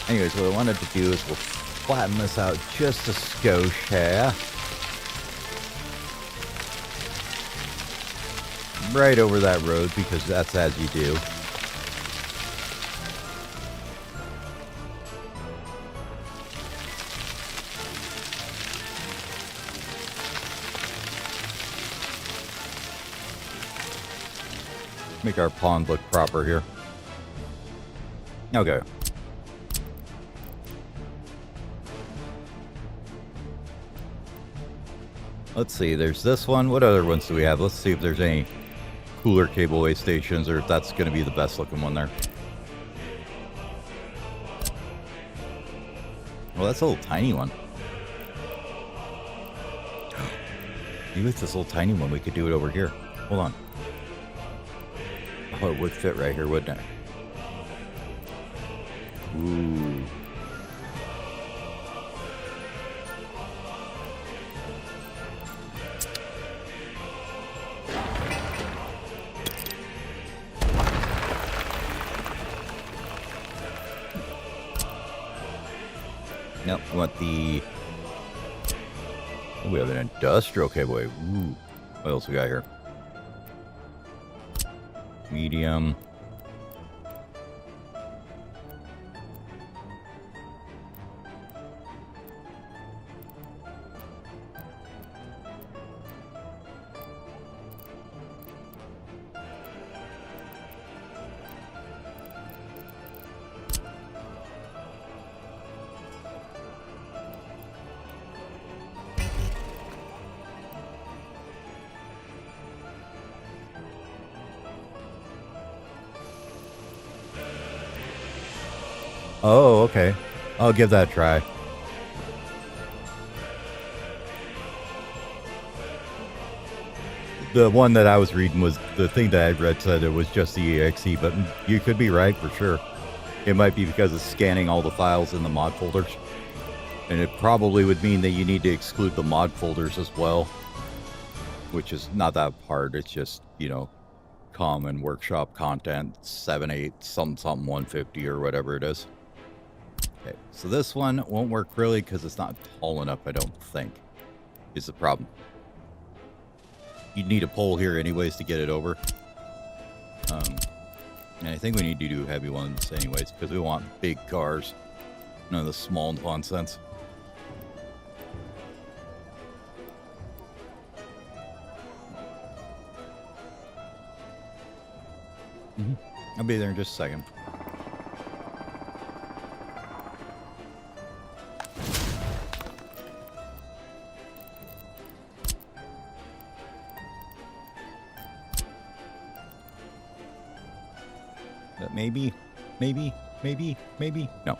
Anyways, what I wanted to do is we'll flatten this out just a skosh here. Right over that road, because that's as you do. Make our pond look proper here. Okay. Let's see, there's this one. What other ones do we have? Let's see if there's any cooler cableway stations, or if that's going to be the best looking one there. Well, that's a little tiny one. Maybe with this little tiny one, we could do it over here. Hold on. Oh, it would fit right here, wouldn't it? Ooh. Nope, we want the... Oh, we have an industrial cableway. Ooh. What else we got here? Medium. Oh, okay. I'll give that a try. The one that I was reading was, the thing that I read said it was just the EXE, but you could be right for sure. It might be because it's scanning all the files in the mod folders. And it probably would mean that you need to exclude the mod folders as well. Which is not that hard. It's just, you know, common workshop content, 7.8, something 150 or whatever it is. Okay, so this one won't work really because it's not tall enough, I don't think, is the problem. You'd need a pole here anyways to get it over. And I think we need to do heavy ones anyways because we want big cars. None of the small nonsense. I'll be there in just a second. But maybe, no.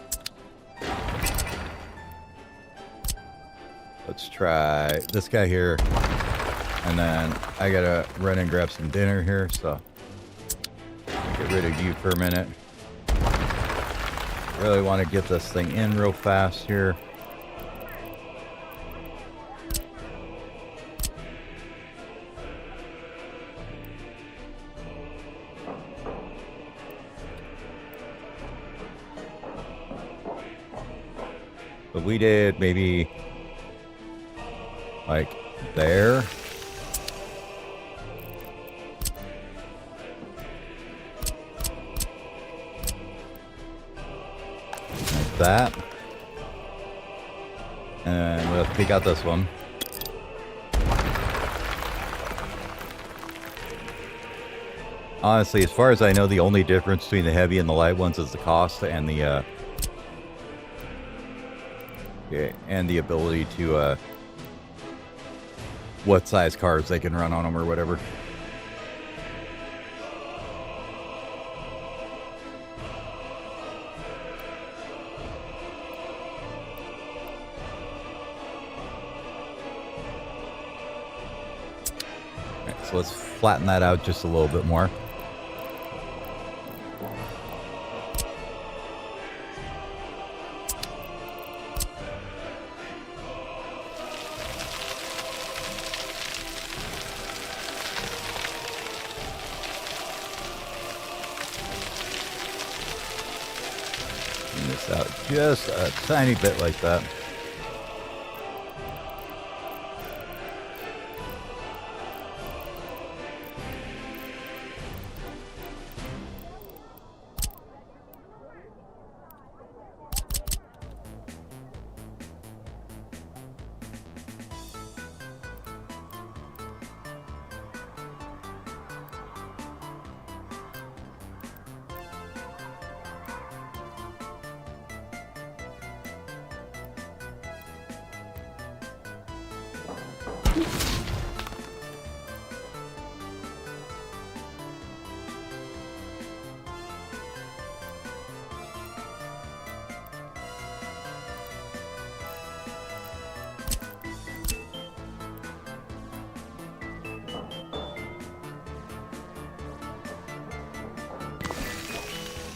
Let's try this guy here. And then I gotta run and grab some dinner here, so get rid of you for a minute. Really want to get this thing in real fast here. But we did maybe like there. Like that. And we'll pick out this one. Honestly, as far as I know, the only difference between the heavy and the light ones is the cost and the ability to what size cars they can run on them or whatever. Alright, so let's flatten that out just a little bit more. Out just a tiny bit like that.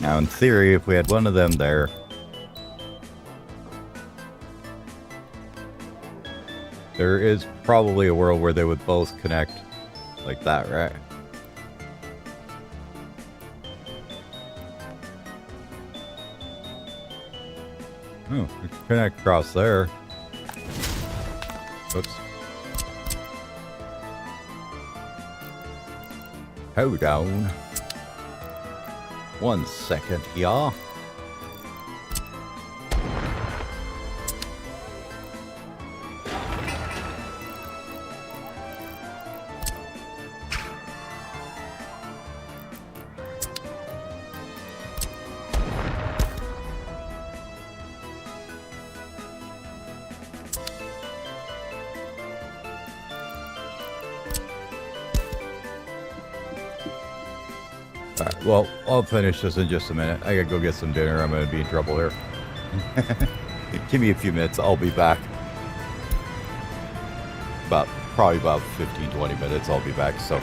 Now, in theory, if we had one of them there, there is probably a world where they would both connect like that, right? Oh, we can connect across there. Oops. Hold on. 1 second, y'all. Alright, well, I'll finish this in just a minute. I gotta go get some dinner. I'm gonna be in trouble here. Give me a few minutes. I'll be back. Probably about 15-20 minutes. I'll be back, so.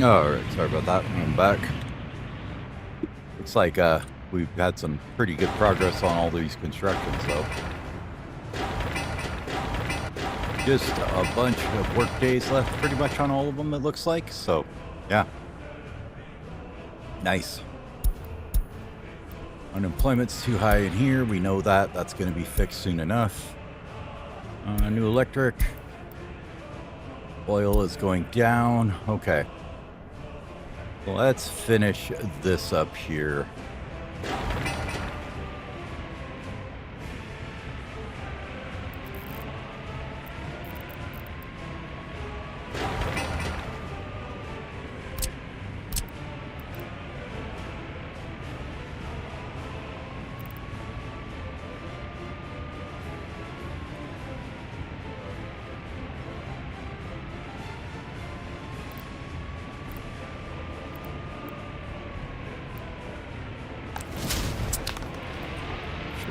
All right, sorry about that. I'm back. Looks like we've had some pretty good progress on all these constructions, though. Just a bunch of work days left pretty much on all of them, it looks like. So, yeah. Nice. Unemployment's too high in here. We know that. That's going to be fixed soon enough. New electric. Oil is going down. Okay. Well, let's finish this up here.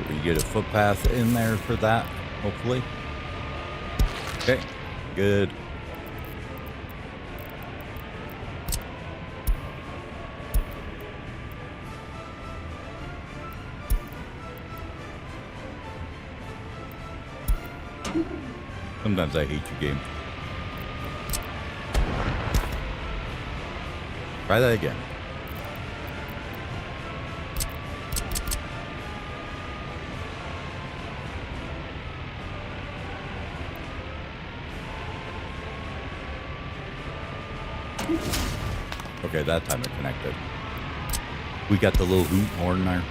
We get a footpath in there for that, hopefully. Okay, good. Sometimes I hate your game. Try that again. Okay, that time it connected. We got the little hoot horn there.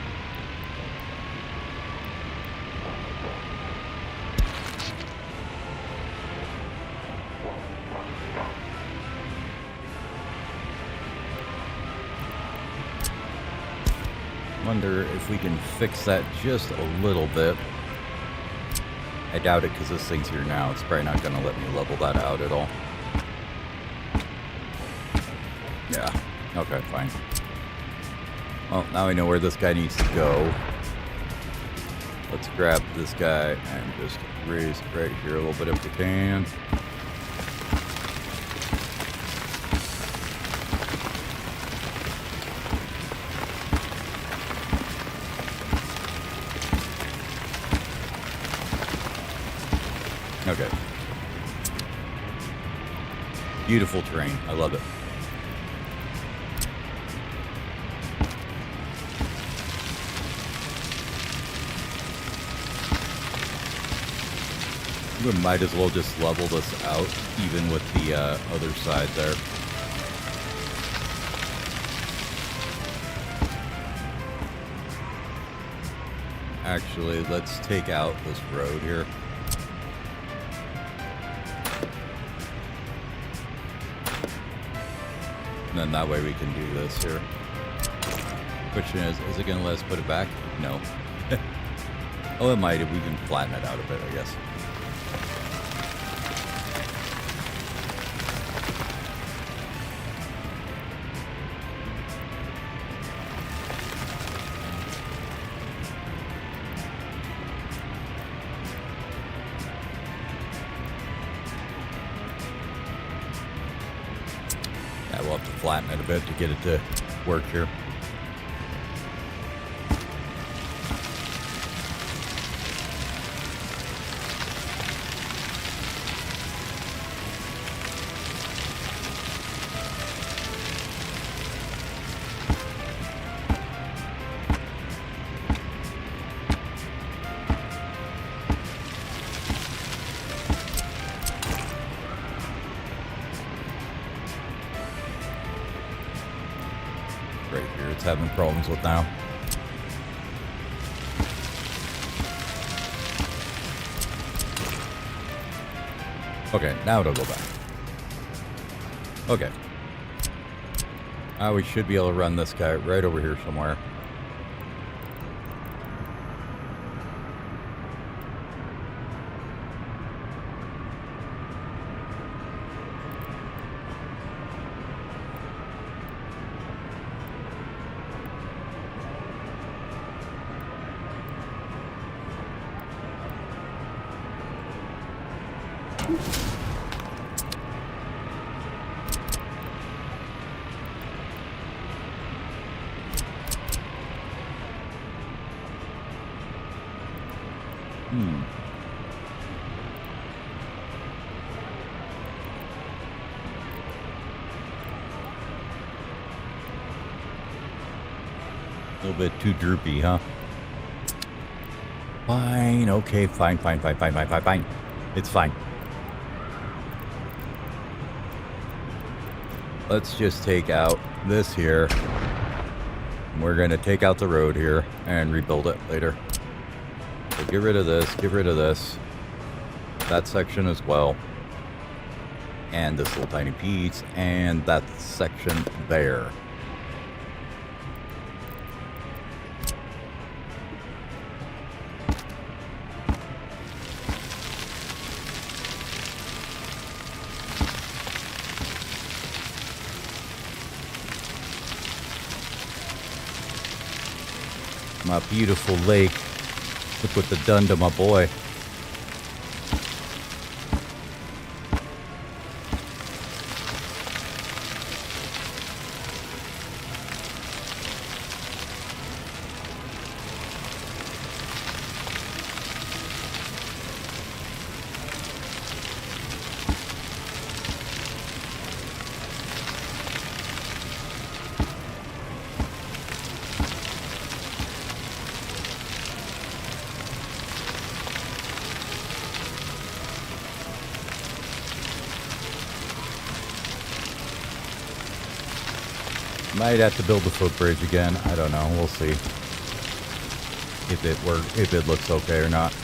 Wonder if we can fix that just a little bit. I doubt it because this thing's here now. It's probably not going to let me level that out at all. Yeah. Okay, fine. Well, now I know where this guy needs to go. Let's grab this guy and just raise right here a little bit if we can. Okay. Beautiful terrain. I love it. We might as well just level this out, even with the other side there. Actually, let's take out this road here. And then that way we can do this here. Question is it going to let us put it back? No. Oh, it might if we can flatten it out a bit, I guess. Yeah, we'll have to flatten it a bit to get it to work here. Right here, it's having problems with now. Okay, now it'll go back. Okay. Now we should be able to run this guy right over here somewhere. A little bit too droopy, huh? Fine, okay, fine. It's fine. Let's just take out this here. We're going to take out the road here and rebuild it later. So get rid of this. That section as well. And this little tiny piece. And that section there. My beautiful lake. Look what they've done to my boy. Might have to build the footbridge again. I don't know. We'll see if it looks okay or not.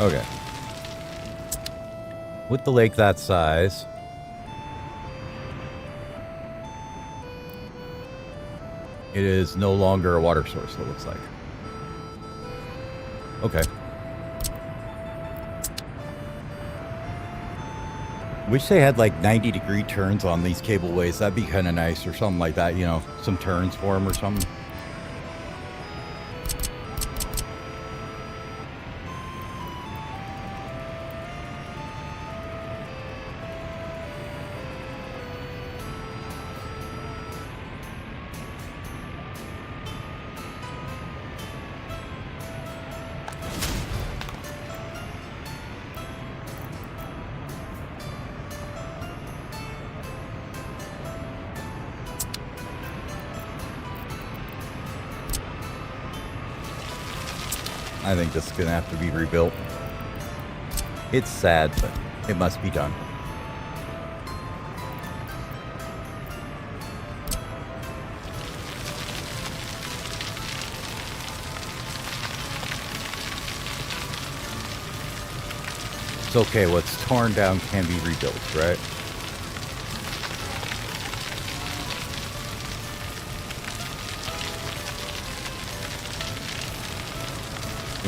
Okay. With the lake that size, it is no longer a water source, it looks like. Okay. Wish they had like 90-degree turns on these cableways. That'd be kind of nice, or something like that, you know, some turns for them or something. I think this is going to have to be rebuilt. It's sad, but it must be done. It's okay, what's torn down can be rebuilt, right?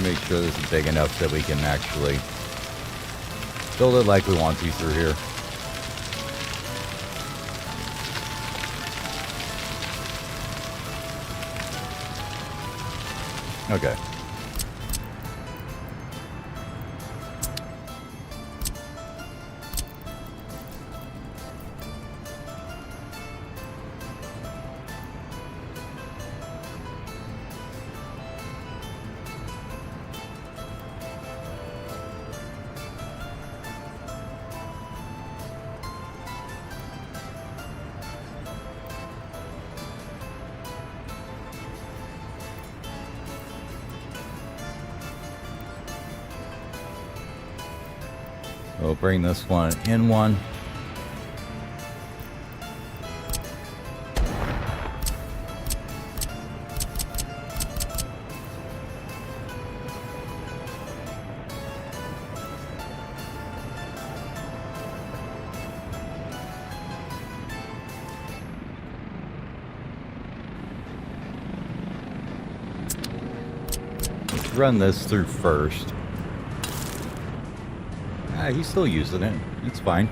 Make sure this is big enough that we can actually build it like we want to through here. Okay. We'll bring this one in one. Let's run this through first. He's still using it. It's fine.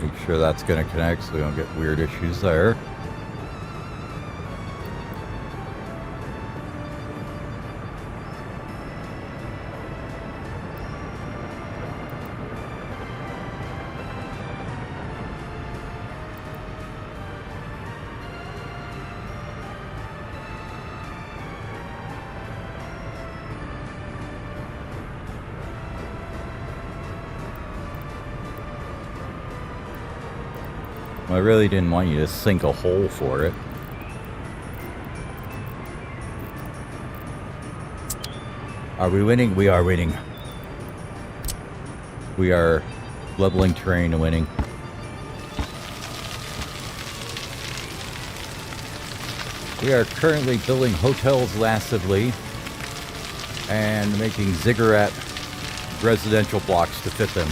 Make sure that's going to connect so we don't get weird issues there. I really didn't want you to sink a hole for it. Are we winning? We are winning. We are leveling terrain and winning. We are currently building hotels massively and making ziggurat residential blocks to fit them.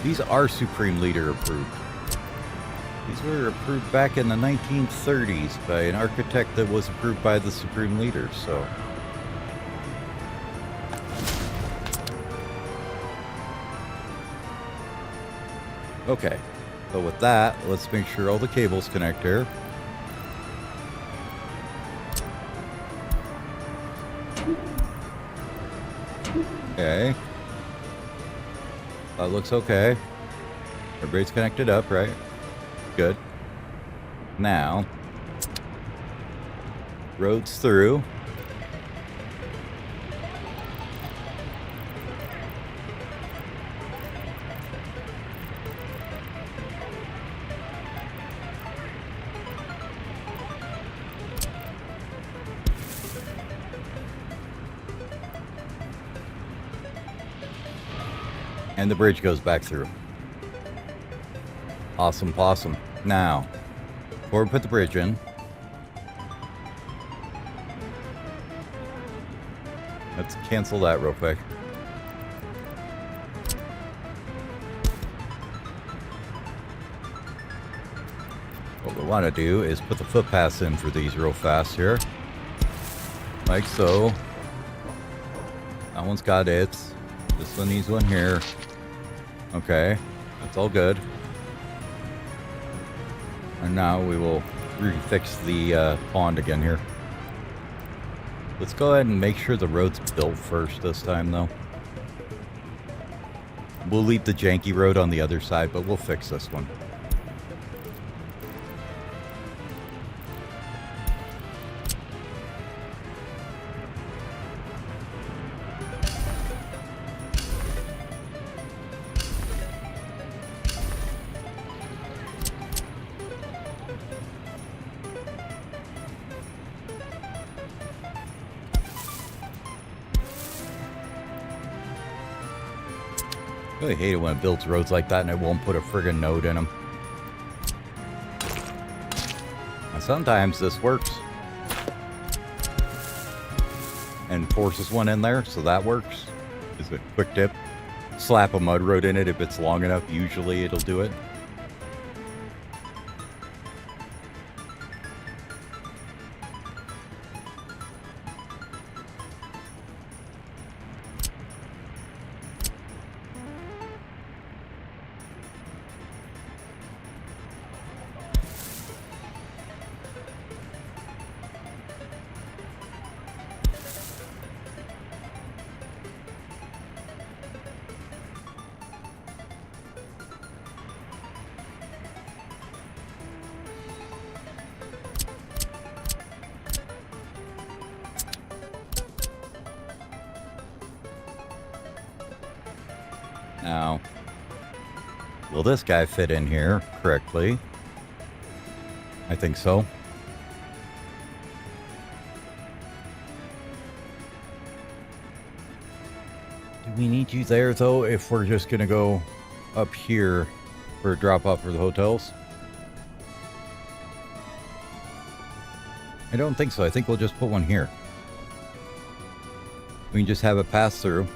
These are Supreme Leader approved. These were approved back in the 1930s by an architect that was approved by the Supreme Leader, so. Okay, so with that, let's make sure all the cables connect here. Okay. That looks okay. Everybody's connected up, right? Good. Now, roads through. And the bridge goes back through. Awesome possum. Now, before we put the bridge in, let's cancel that real quick. What we want to do is put the footpaths in for these real fast here. Like so. That one's got it. This one needs one here. Okay, that's all good. And now we will refix the pond again here. Let's go ahead and make sure the road's built first this time, though. We'll leave the janky road on the other side, but we'll fix this one. I really hate it when it builds roads like that and it won't put a friggin' node in them. And sometimes this works. And forces one in there, so that works. Is a quick tip. Slap a mud road in it if it's long enough, usually it'll do it. Now, will this guy fit in here correctly? I think so. Do we need you there, though, if we're just going to go up here for a drop-off for the hotels? I don't think so. I think we'll just put one here. We can just have it pass through.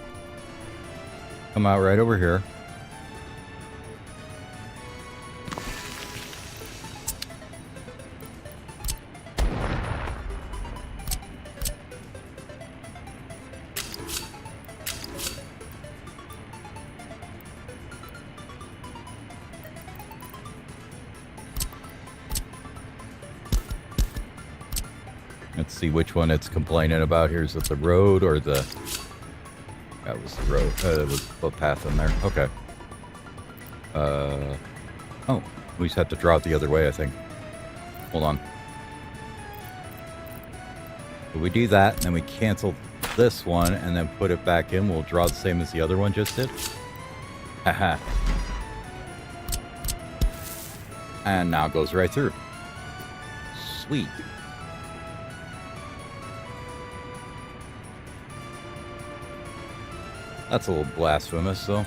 Come out right over here. Let's see which one it's complaining about here. Is it the road or the... That was the road. There was a path in there. Okay. Oh, we just have to draw it the other way, I think. Hold on. So we do that, and then we cancel this one, and then put it back in. We'll draw the same as the other one just did. Haha. And now it goes right through. Sweet. That's a little blasphemous, though.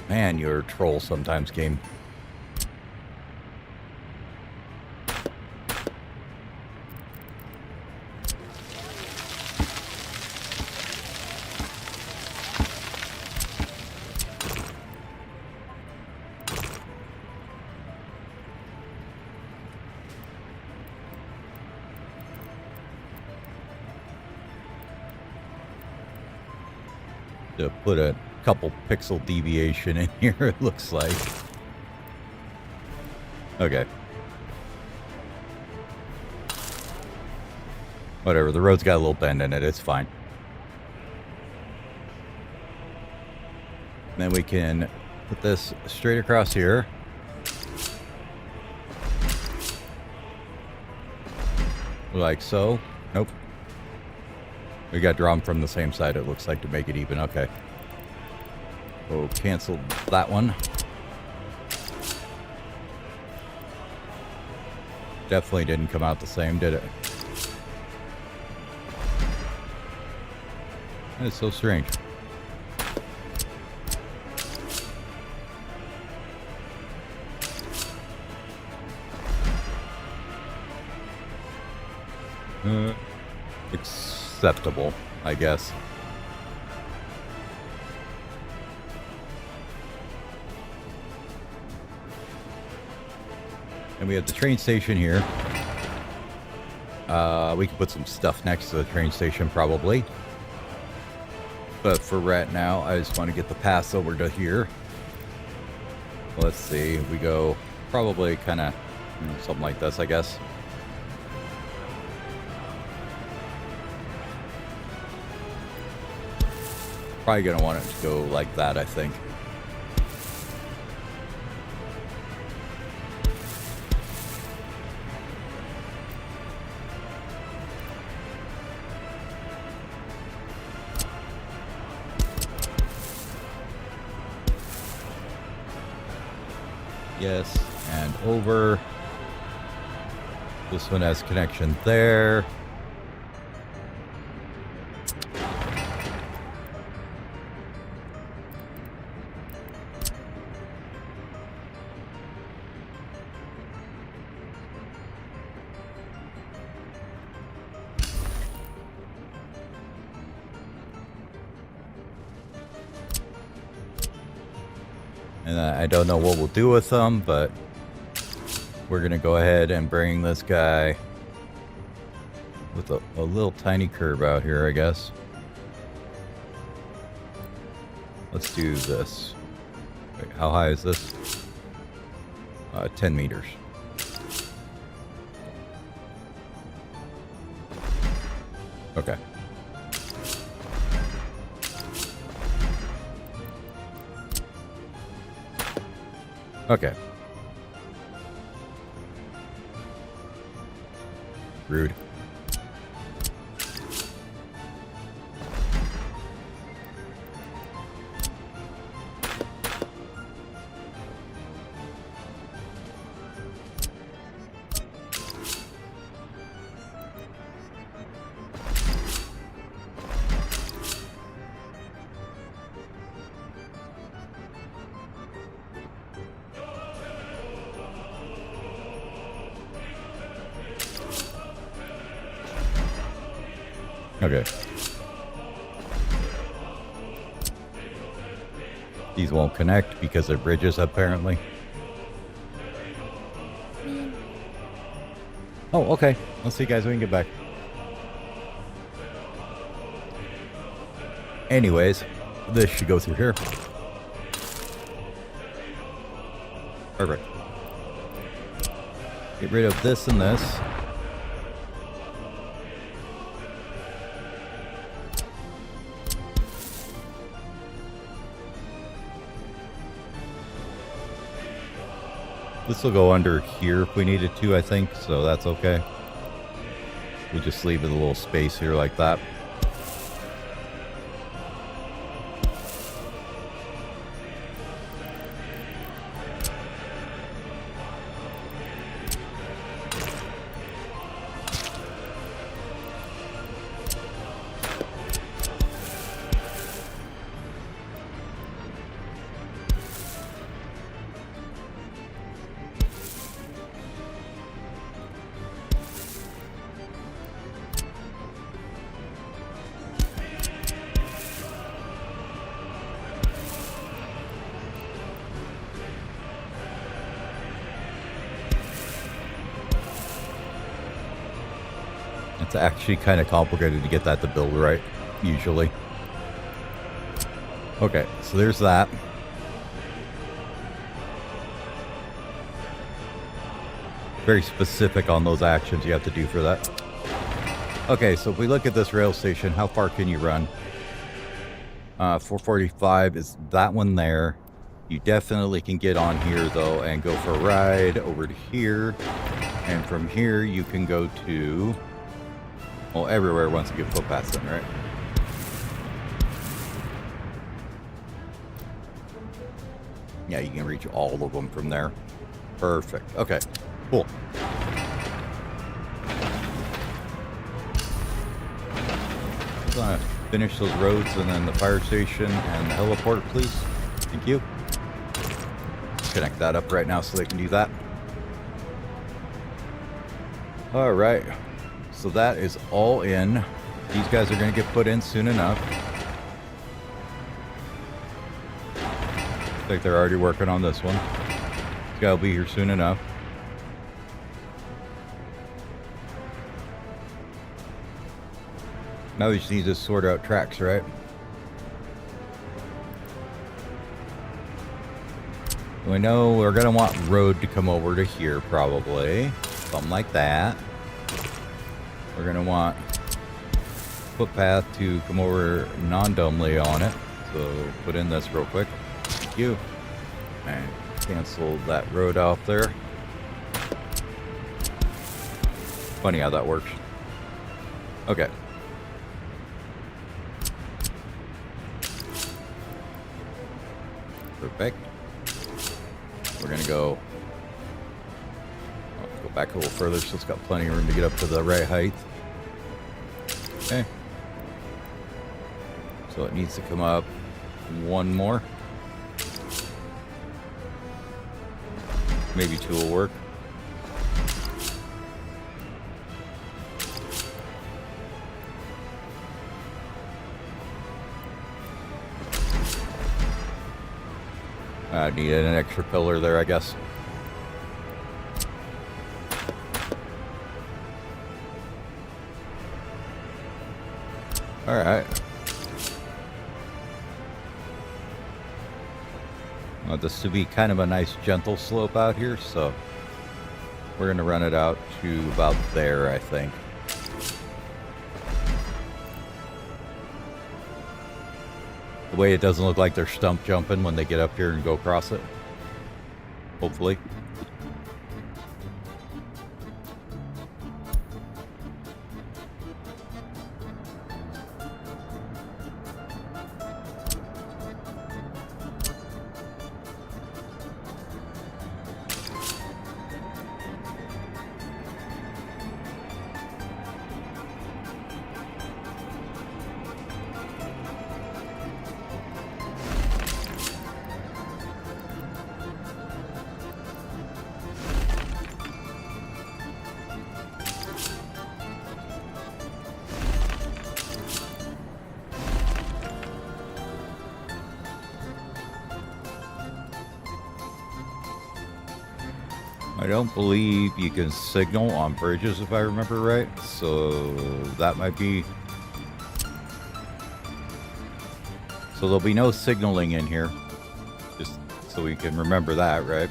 Man, you're a troll sometimes, game. To put a couple pixel deviation in here, it looks like. Okay. Whatever, the road's got a little bend in it, it's fine. Then we can put this straight across here. Like so. Nope. We got drawn from the same side, it looks like, to make it even. Okay. We'll cancel that one. Definitely didn't come out the same, did it? It's so strange. Acceptable, I guess. And we have the train station here. We can put some stuff next to the train station, probably. But for right now, I just want to get the pass over to here. Let's see. We go probably kind of something like this, I guess. Probably going to want it to go like that, I think. Yes, and over. This one has connection there. And I don't know what we'll do with them, but we're going to go ahead and bring this guy with a little tiny curve out here, I guess. Let's do this. Wait, how high is this? 10 meters. Okay. Okay. Rude. Okay. These won't connect because they're bridges, apparently. Oh, okay. I'll see you guys when we get back. Anyways, this should go through here. Perfect. Get rid of this and this. This will go under here if we needed to, I think, so that's okay. We'll just leave it a little space here like that. It's actually kind of complicated to get that to build right, usually. Okay, so there's that. Very specific on those actions you have to do for that. Okay, so if we look at this rail station, how far can you run? 445 is that one there. You definitely can get on here, though, and go for a ride over to here. And from here, you can go to... well, everywhere once you get footpaths in, right? Yeah, you can reach all of them from there. Perfect. Okay, cool. Finish those roads and then the fire station and the heliport, please. Thank you. Connect that up right now so they can do that. All right. So that is all in. These guys are going to get put in soon enough. I think they're already working on this one. This guy will be here soon enough. Now we just need to sort out tracks, right? We know we're going to want road to come over to here, probably. Something like that. We're going to want footpath to come over non-dumbly on it. So put in this real quick. Thank you. And cancel that road off there. Funny how that works. Okay. Perfect. We're going to go back a little further so it's got plenty of room to get up to the right height. Okay. So it needs to come up one more. Maybe two will work. I needed an extra pillar there, I guess. All right. I want this to be kind of a nice gentle slope out here, so we're going to run it out to about there, I think. The way it doesn't look like they're stump jumping when they get up here and go across it. Hopefully. don't believe you can signal on bridges, if I remember right. So that might be... So there'll be no signaling in here. Just so we can remember that, right?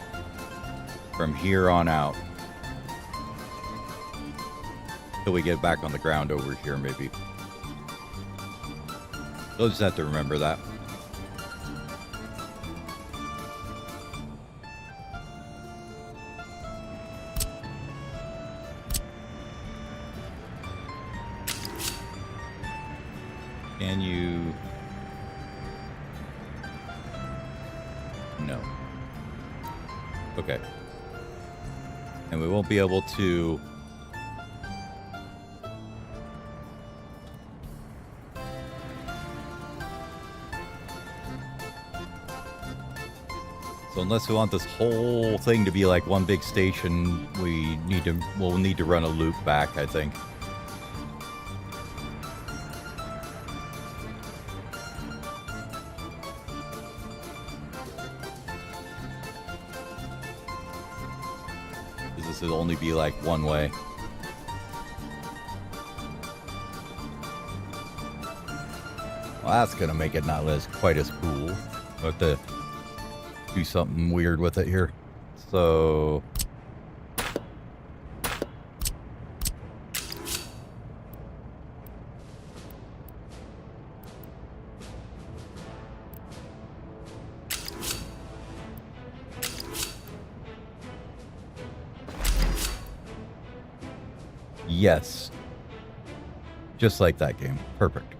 From here on out. Till we get back on the ground over here, maybe. We'll just have to remember that. Can you... No. Okay. And we won't be able to... So unless we want this whole thing to be like one big station, we'll need to run a loop back, I think. This will only be like one way. Well, that's gonna make it not quite as cool. But to do something weird with it here. So yes. Just like that game. Perfect.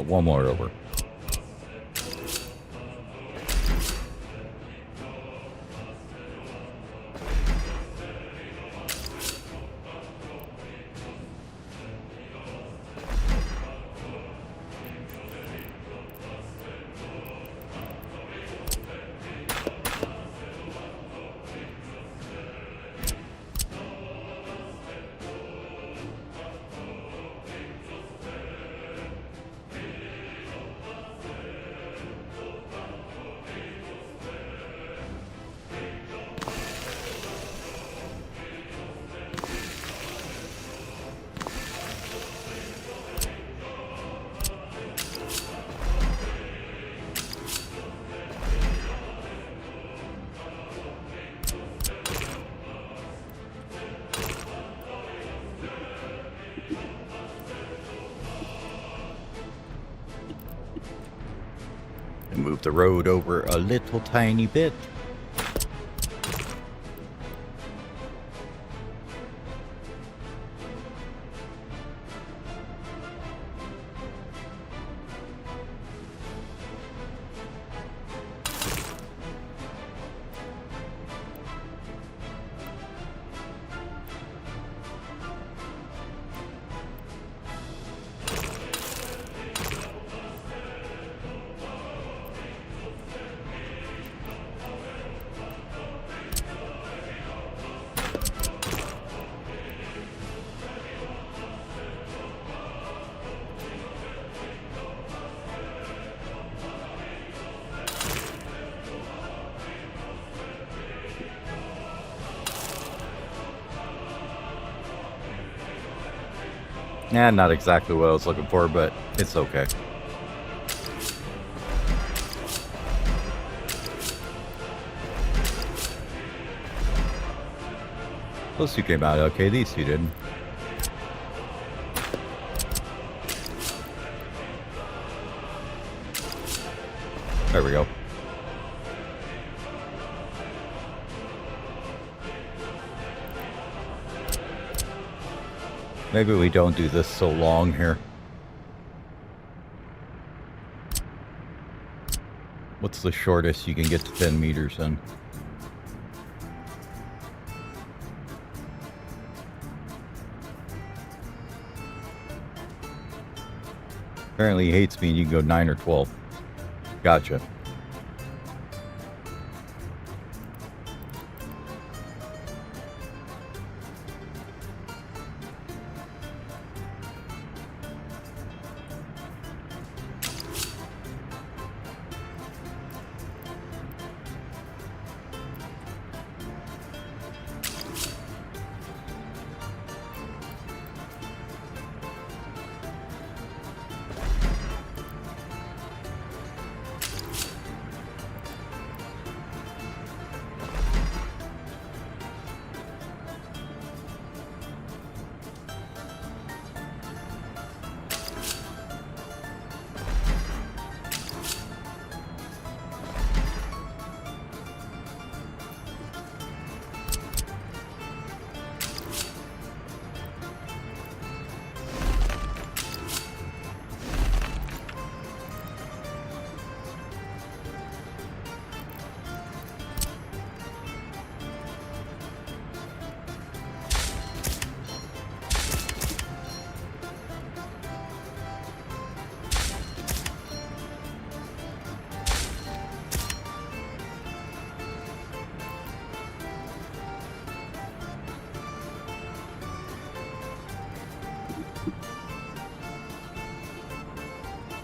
One more over. Move the road over a little tiny bit. Yeah, not exactly what I was looking for, but it's okay. Those two came out okay, these two didn't. There we go. Maybe we don't do this so long here. What's the shortest you can get to 10 meters in? Apparently he hates me and you can go 9 or 12. Gotcha.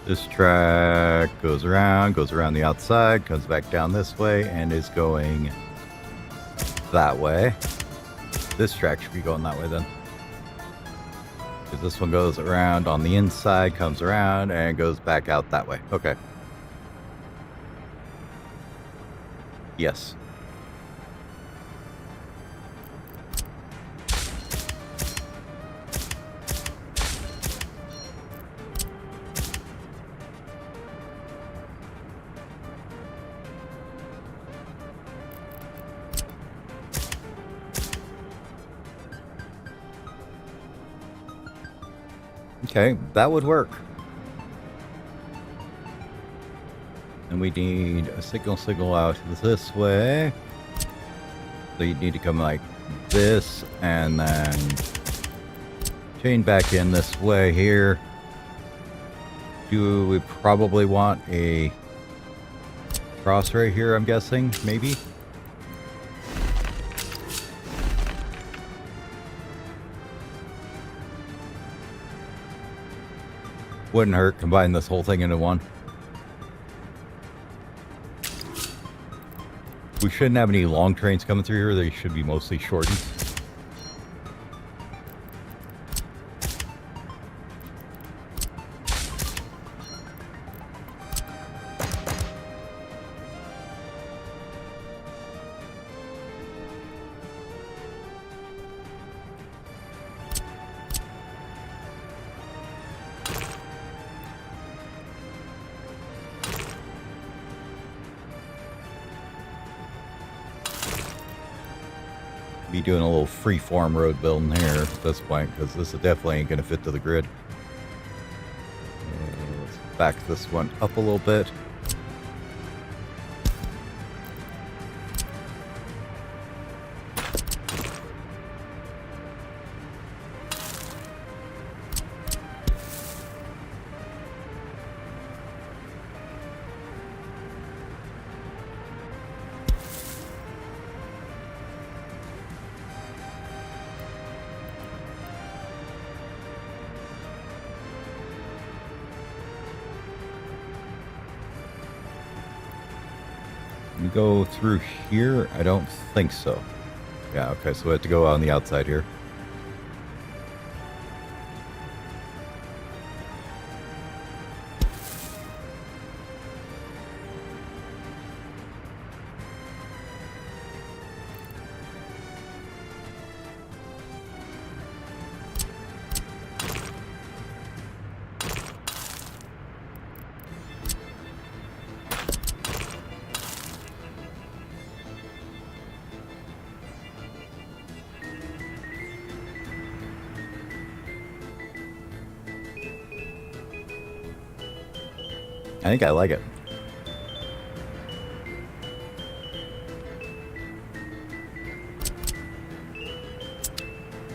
This track goes around the outside, comes back down this way, and is going that way. This track should be going that way then. Because this one goes around on the inside, comes around, and goes back out that way. Okay. Yes. Okay, that would work. And we need a signal out this way. So you need to come like this and then chain back in this way here. Do we probably want a cross right here, I'm guessing, maybe? Wouldn't hurt, combine this whole thing into one. We shouldn't have any long trains coming through here. They should be mostly shorties. Be doing a little free-form road building here at this point, because this definitely ain't going to fit to the grid. Let's back this one up a little bit. We go through here? I don't think so. Yeah, okay, so we have to go on the outside here. I think I like it.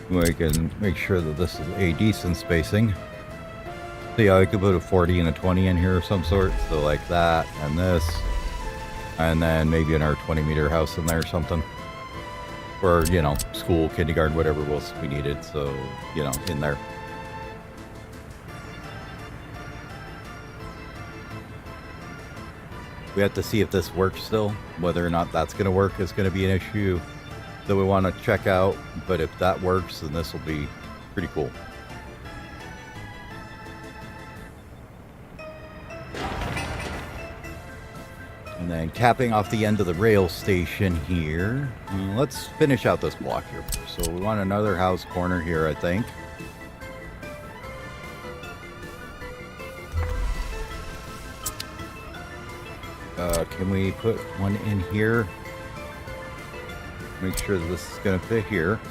We can make sure that this is a decent spacing. So yeah, I could put a 40 and a 20 in here of some sort. So like that and this. And then maybe another 20-meter house in there or something. For, you know, school, kindergarten, whatever else we needed. So, you know, in there. We have to see if this works still. Whether or not that's going to work is going to be an issue that we want to check out. But if that works, then this will be pretty cool. And then capping off the end of the rail station here. Let's finish out this block here. So we want another house corner here, I think. Can we put one in here? Make sure that this is going to fit here.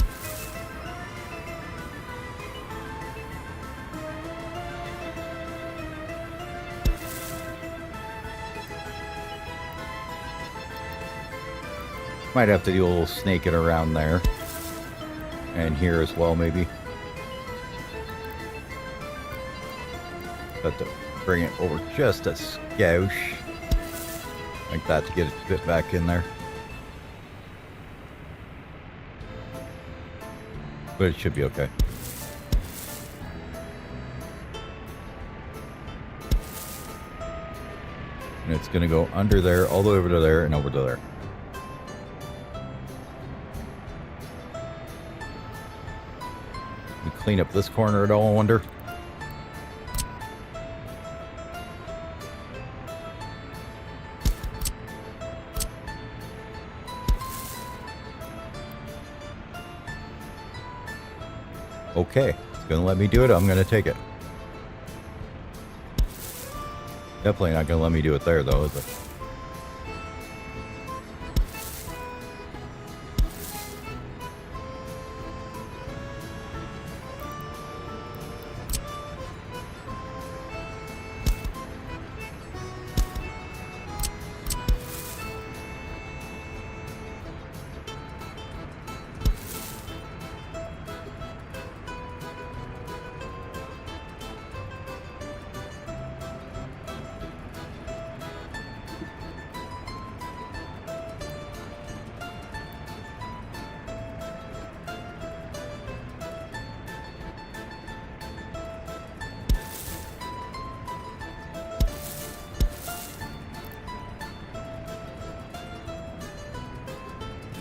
Might have to do a little snaking around there. And here as well, maybe. Have to bring it over just a skosh. Like that to get it to fit back in there. But it should be okay. And it's going to go under there, all the way over to there, and over to there. We clean up this corner at all, I wonder? Okay, it's going to let me do it. I'm going to take it. Definitely not going to let me do it there, though, is it?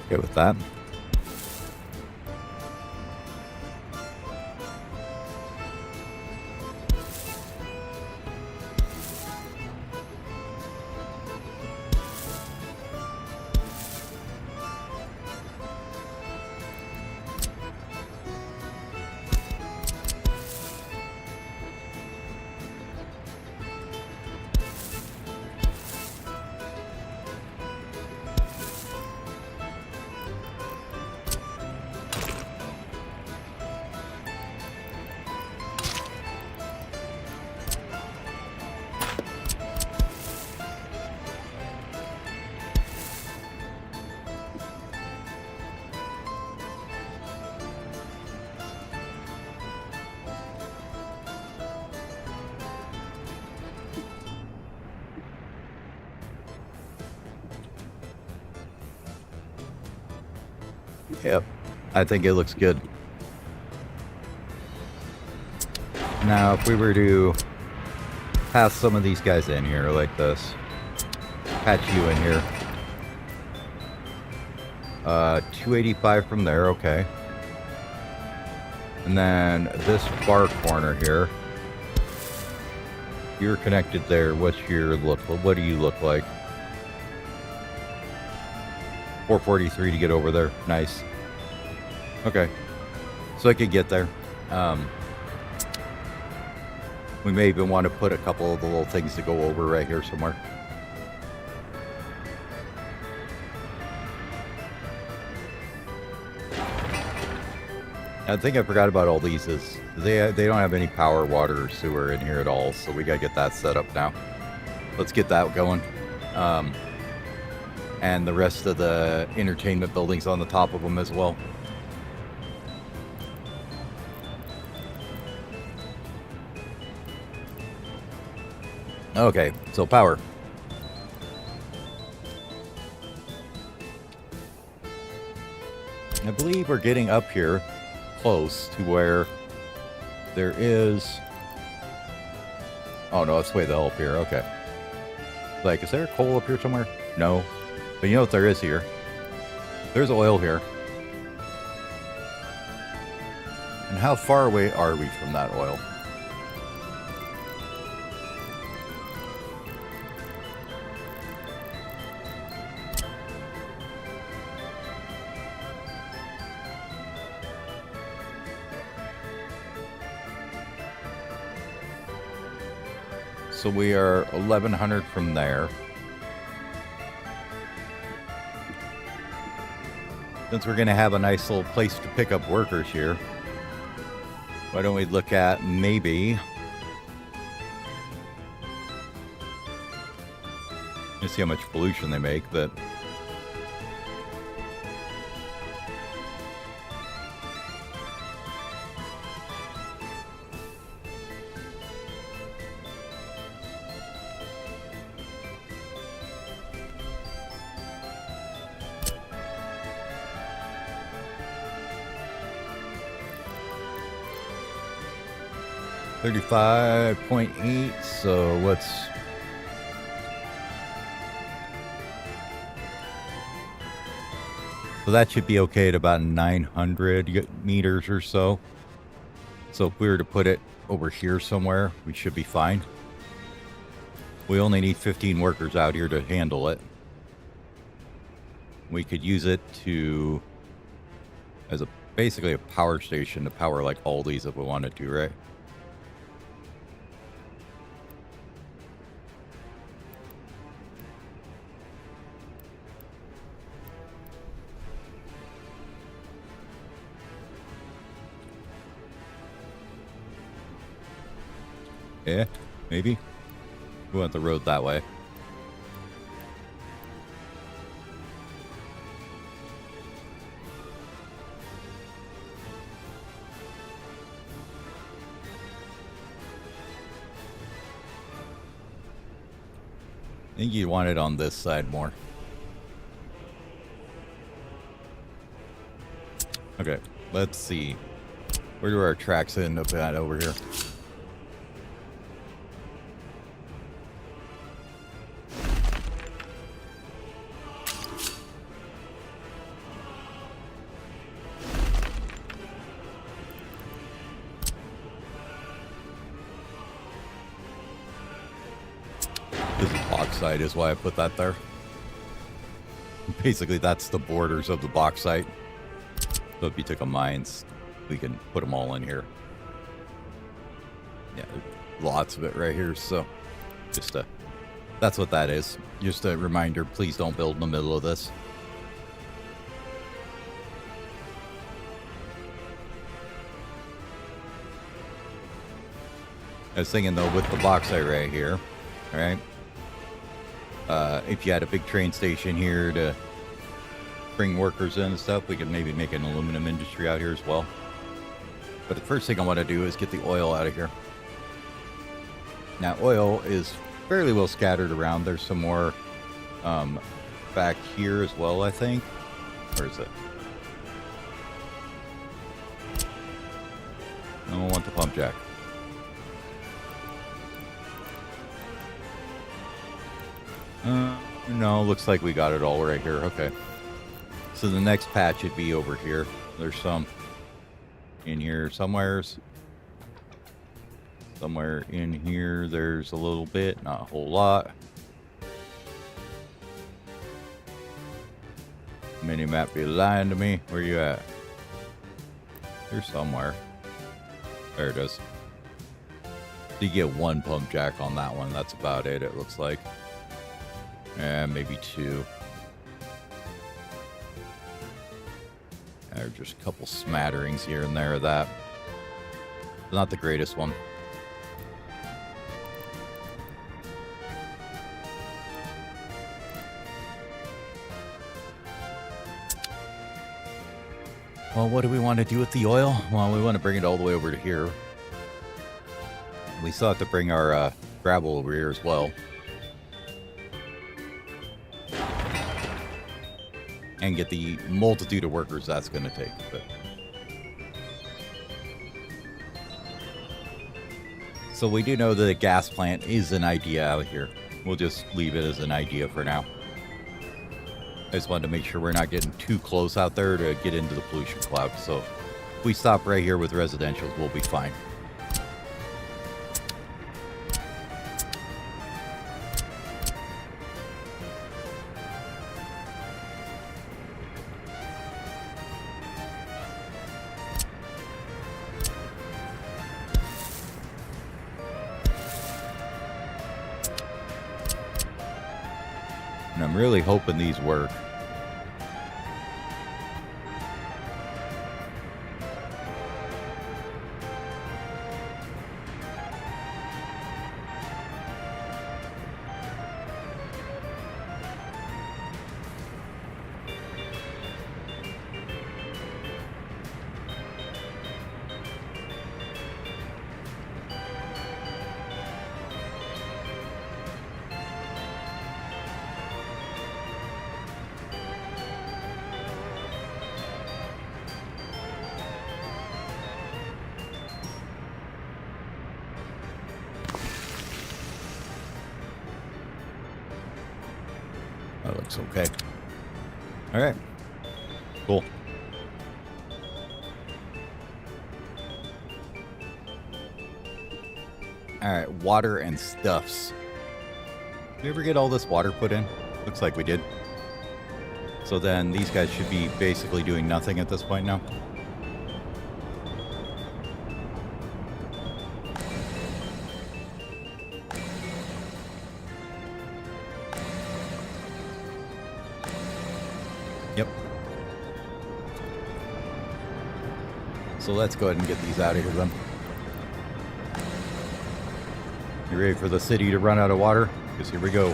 Okay with that. Yep, I think it looks good. Now, if we were to pass some of these guys in here like this, patch you in here. 285 from there, okay. And then this far corner here, you're connected there. What's your look? What do you look like? 443 to get over there. Nice. Okay, so I could get there. We may even want to put a couple of the little things to go over right here somewhere. I think I forgot about all these. Is they don't have any power, water, or sewer in here at all, so we gotta get that set up now. Let's get that going. And the rest of the entertainment buildings on the top of them as well. Okay, so power. I believe we're getting up here close to where there is... Oh no, it's way the hell up here, okay. Like, is there coal up here somewhere? No. But you know what there is here? There's oil here. And how far away are we from that oil? So we are 1,100 from there. Since we're going to have a nice little place to pick up workers here, why don't we look at maybe... Let's see how much pollution they make, but... $35.8, so what's So that should be okay at about 900 meters or so. So if we were to put it over here somewhere, we should be fine. We only need 15 workers out here to handle it. We could use it to as basically a power station to power like all these if we wanted to, right? Yeah, maybe. We went the road that way. I think you want it on this side more. Okay, let's see. Where do our tracks end up at over here? This is bauxite is why I put that there. Basically, that's the borders of the bauxite. So if you took a mines, we can put them all in here. Yeah, lots of it right here. So just that's what that is. Just a reminder, please don't build in the middle of this. I was thinking though, with the bauxite right here, all right? If you had a big train station here to bring workers in and stuff, we could maybe make an aluminum industry out here as well. But the first thing I want to do is get the oil out of here. Now, oil is fairly well scattered around. There's some more back here as well, I think. Where is it? I don't want the pump jack. No, looks like we got it all right here. Okay. So the next patch should be over here. There's some in here somewheres. Somewhere in here there's a little bit, not a whole lot. Minimap be lying to me. Where you at? Here's somewhere. There it is. So you get one pump jack on that one. That's about it, it looks like. And maybe two. There are just a couple smatterings here and there of that. Not the greatest one. Well, what do we want to do with the oil? Well, we want to bring it all the way over to here. We still have to bring our gravel over here as well. And get the multitude of workers that's going to take. But so we do know that a gas plant is an idea out here. We'll just leave it as an idea for now. I just wanted to make sure we're not getting too close out there to get into the pollution cloud. So if we stop right here with residentials, we'll be fine. And I'm really hoping these work. That looks okay. All right. Cool. Alright, water and stuffs. Did we ever get all this water put in? Looks like we did. So then these guys should be basically doing nothing at this point now. Yep. So let's go ahead and get these out of here then. You ready for the city to run out of water? Because here we go.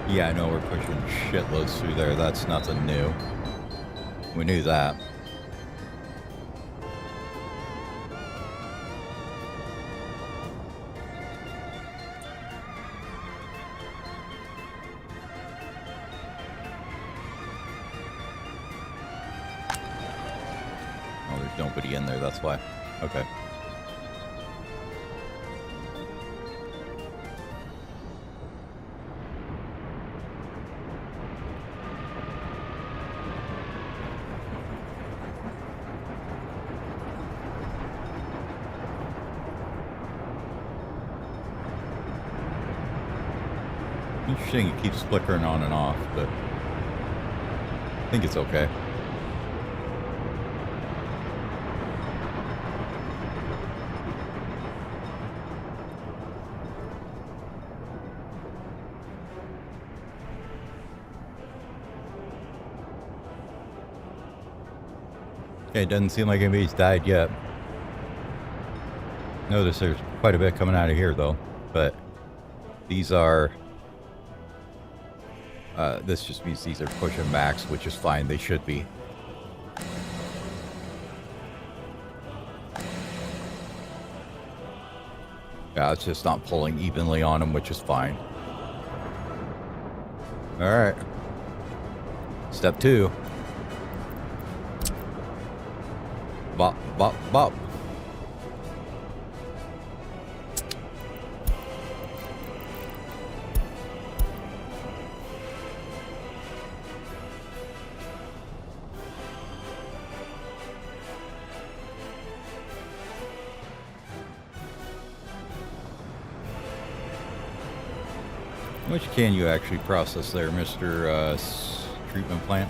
Yeah, I know we're pushing shitloads through there. That's nothing new. We knew that. Oh, there's nobody in there, that's why. Okay. Interesting, it keeps flickering on and off, but I think it's okay. Okay, it doesn't seem like anybody's died yet. Notice there's quite a bit coming out of here, though, but these are... this just means these are pushing max, which is fine. They should be. Yeah, it's just not pulling evenly on them, which is fine. Alright. Step 2. Bop, bop, bop. How much can you actually process there, Mr. Treatment Plant?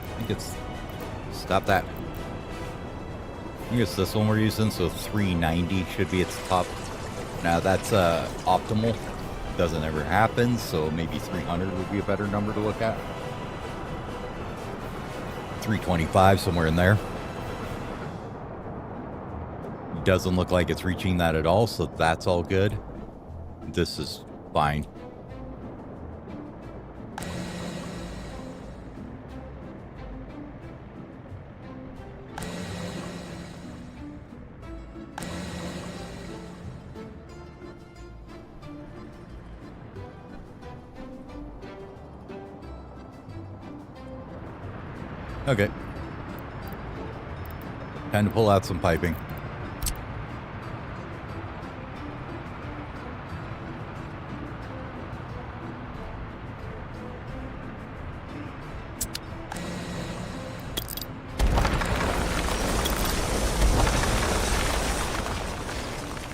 I think it's... Stop that. I think it's this one we're using, so 390 should be its top. Now that's optimal. Doesn't ever happen, so maybe 300 would be a better number to look at. 325, somewhere in there. Doesn't look like it's reaching that at all, so that's all good. This is fine. Okay. Time to pull out some piping.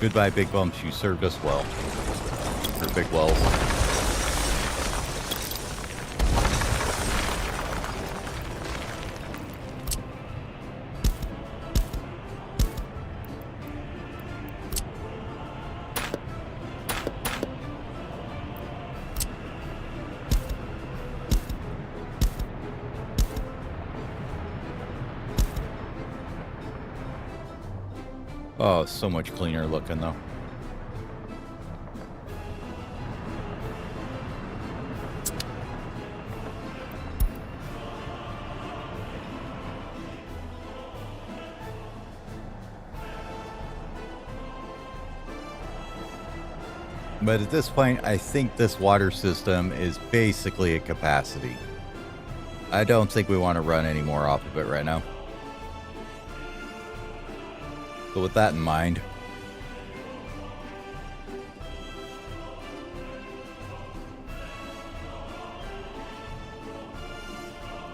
Goodbye, big bumps. You served us well. Or big wells. Oh, so much cleaner looking though. But at this point, I think this water system is basically at capacity. I don't think we want to run any more off of it right now. So with that in mind,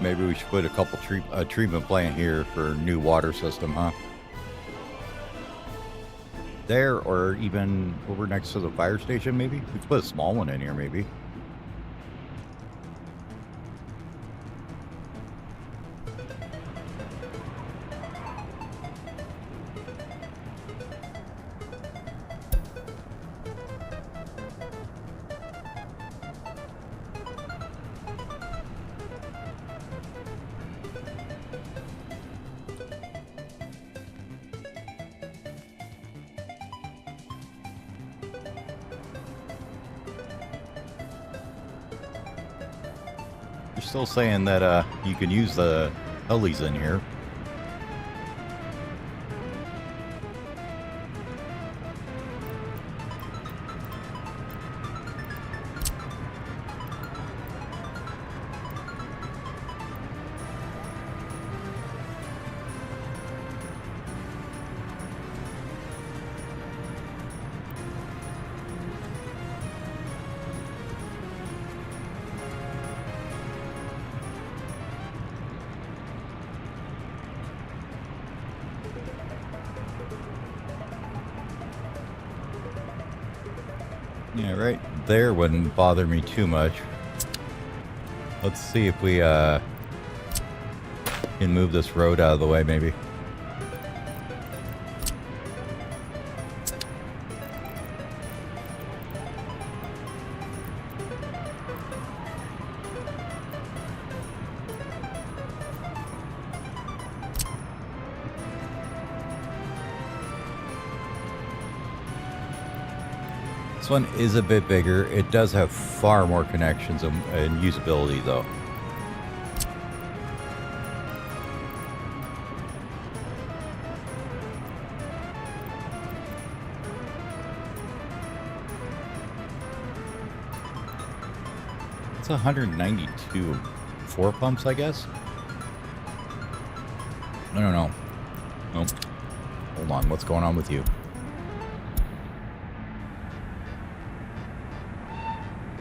maybe we should put a couple treatment plant here for new water system, huh? There, or even over next to the fire station, maybe? We could put a small one in here, maybe. You're still saying that you can use the helies in here. Yeah, right there wouldn't bother me too much. Let's see if we can move this road out of the way, maybe. This one is a bit bigger. It does have far more connections and usability, though. It's 192 4 pumps, I guess. I don't know. Nope. Hold on. What's going on with you?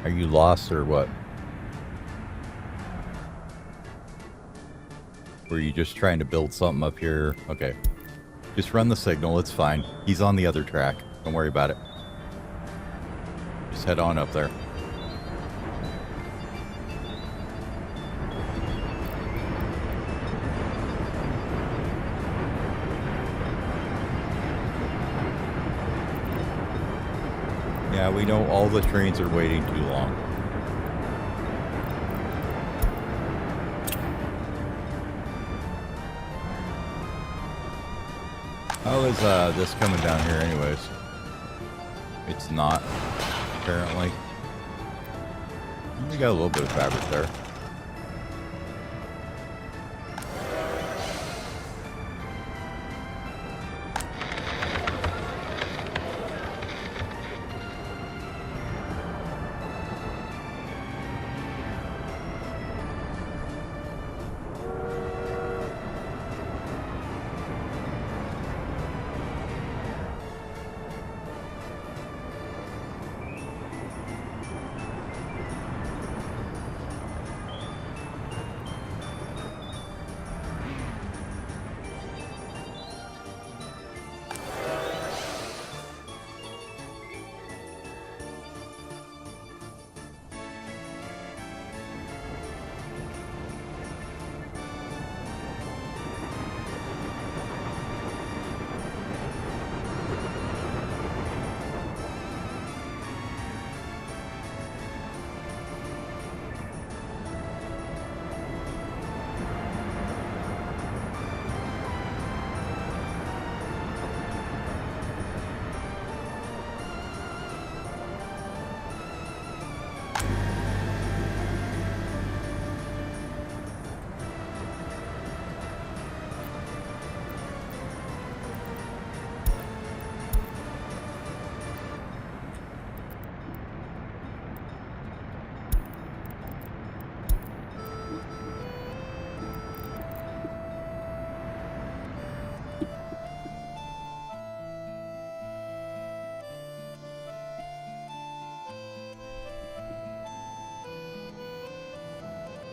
Are you lost or what? Were you just trying to build something up here? Okay. Just run the signal. It's fine. He's on the other track. Don't worry about it. Just head on up there. Yeah, we know all the trains are waiting too long. How is this coming down here anyways? It's not, apparently. We got a little bit of fabric there.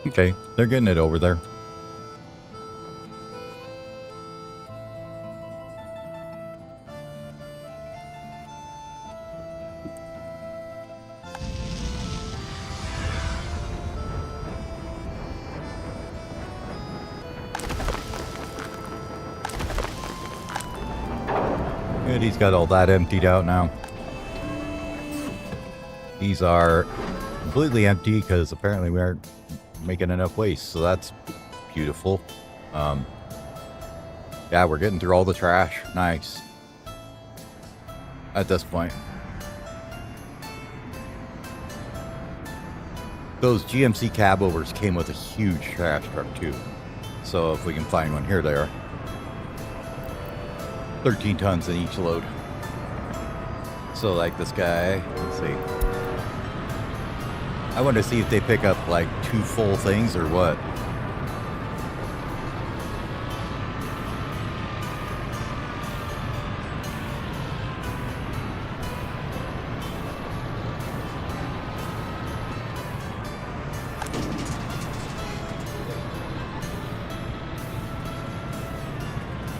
Okay, they're getting it over there. Good, he's got all that emptied out now. These are completely empty because apparently we aren't making enough waste, so that's beautiful. Yeah, we're getting through all the trash. Nice. At this point. Those GMC cab overs came with a huge trash truck too. So if we can find one, here they are. 13 tons in each load. So like this guy, let's see. I want to see if they pick up like 2 full things or what.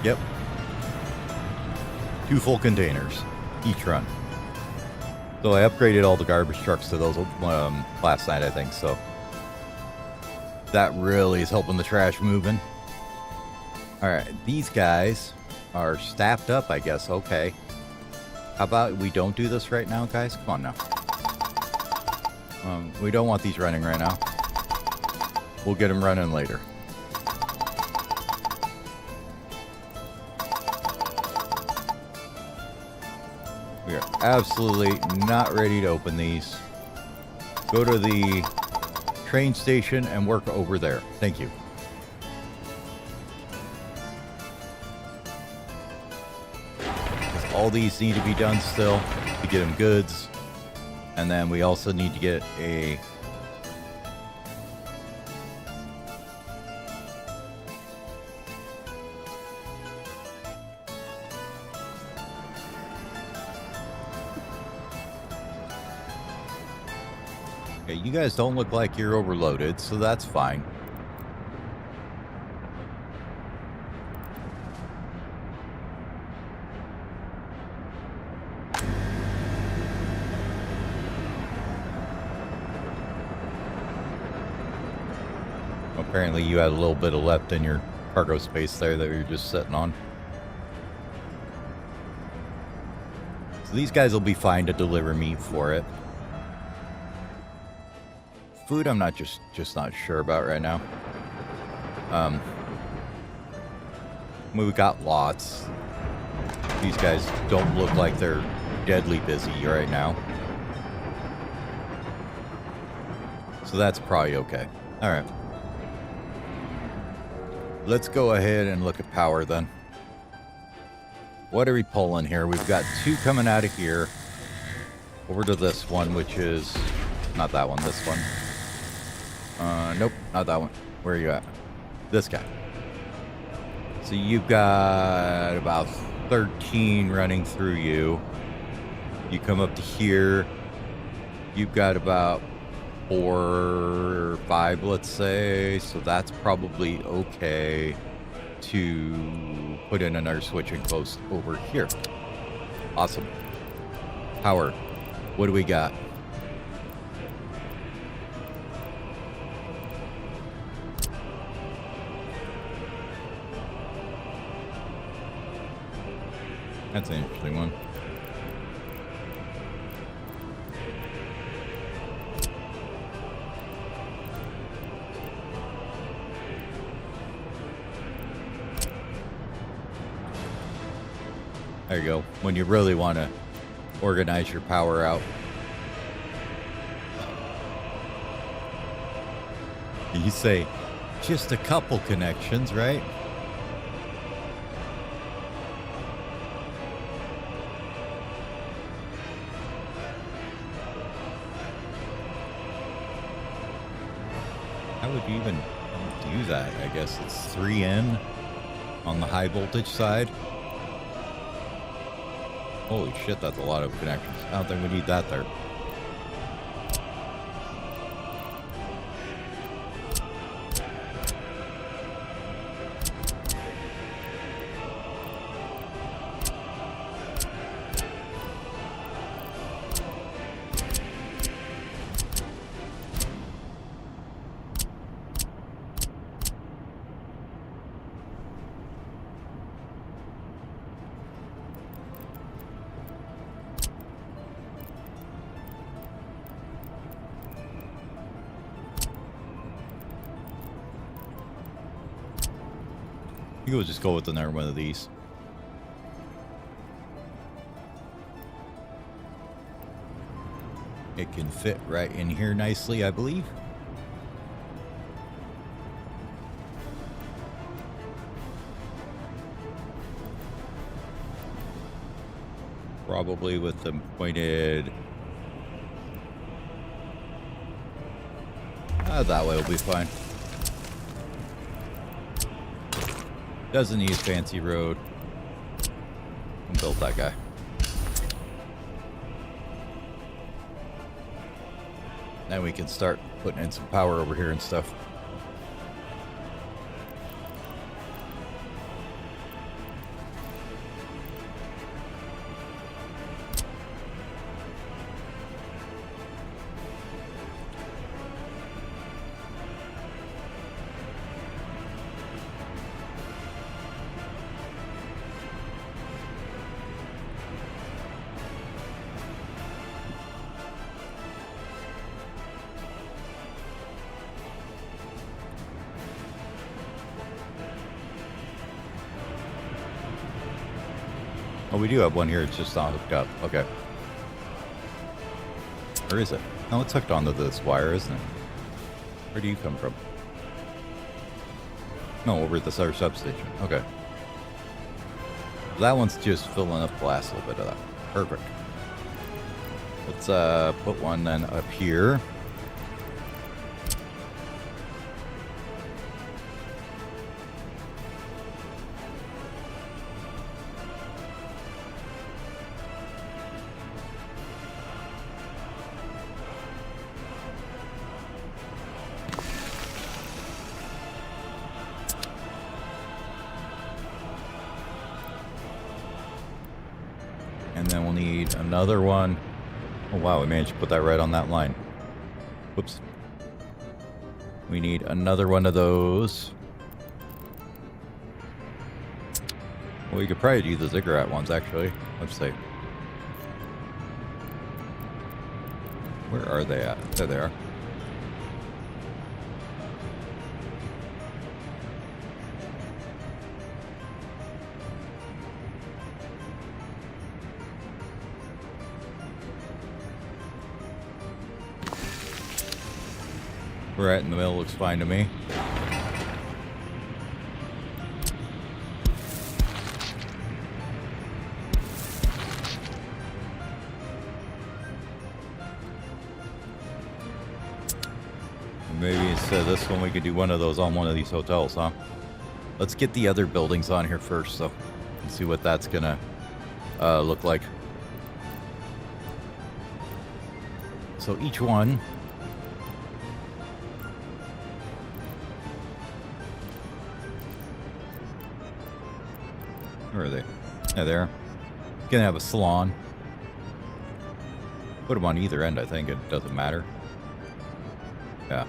Yep. 2 full containers each run. So I upgraded all the garbage trucks to those last night, I think. So that really is helping the trash moving. All right, these guys are staffed up, I guess. Okay. How about we don't do this right now, guys? Come on now. We don't want these running right now. We'll get them running later. We are absolutely not ready to open these. Go to the train station and work over there. Thank you. Because all these need to be done still to get them goods. And then we also need to get a... Okay, you guys don't look like you're overloaded, so that's fine. Apparently you had a little bit of left in your cargo space there that you're just sitting on. So these guys will be fine to deliver meat for it. Food, I'm not just not sure about right now. We got lots. These guys don't look like they're deadly busy right now. So that's probably okay. All right. Let's go ahead and look at power then. What are we pulling here? We've got 2 coming out of here. Over to this one, which is not that one, this one. Nope, not that one. Where are you at? This guy. So you've got about 13 running through you. You come up to here. You've got about 4 or 5, let's say. So that's probably okay to put in another switching post over here. Awesome. Power. What do we got? That's an interesting one. There you go. When you really want to organize your power out. You say, just a couple connections, right? How would you even do that? I guess it's 3N on the high voltage side. Holy shit, that's a lot of connections. I don't think we need that there. we'll just go with another one of these. It can fit right in here nicely, I believe. Probably with them pointed that way will be fine. Doesn't need a fancy road. Build that guy. Then we can start putting in some power over here and stuff. Oh, we do have one here. It's just not hooked up. Okay. Or is it? No, it's hooked onto this wire, isn't it? Where do you come from? No, over at this other substation. Okay. That one's just filling up the last little bit of that. Perfect. Let's put one then up here. And then we'll need another one. Oh, wow, we managed to put that right on that line. Whoops. We need another one of those. Well, we could probably do the ziggurat ones, actually. Let's see. Where are they at? There they are. Right in the middle looks fine to me. Maybe instead of this one, we could do one of those on one of these hotels, huh? Let's get the other buildings on here first, so and see what that's gonna look like. So each one. Where are they? Yeah, there. Gonna have a salon. Put them on either end, I think. It doesn't matter. Yeah.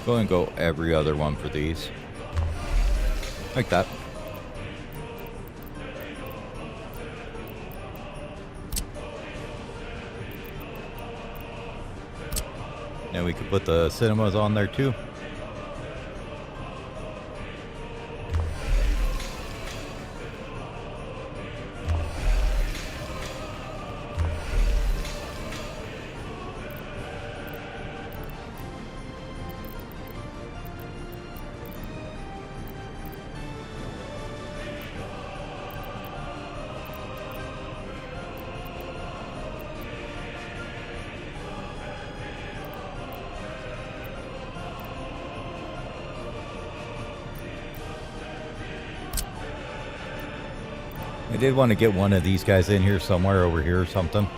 Go and go every other one for these. Like that. And we could put the cinemas on there too. I did want to get one of these guys in here somewhere over here or something.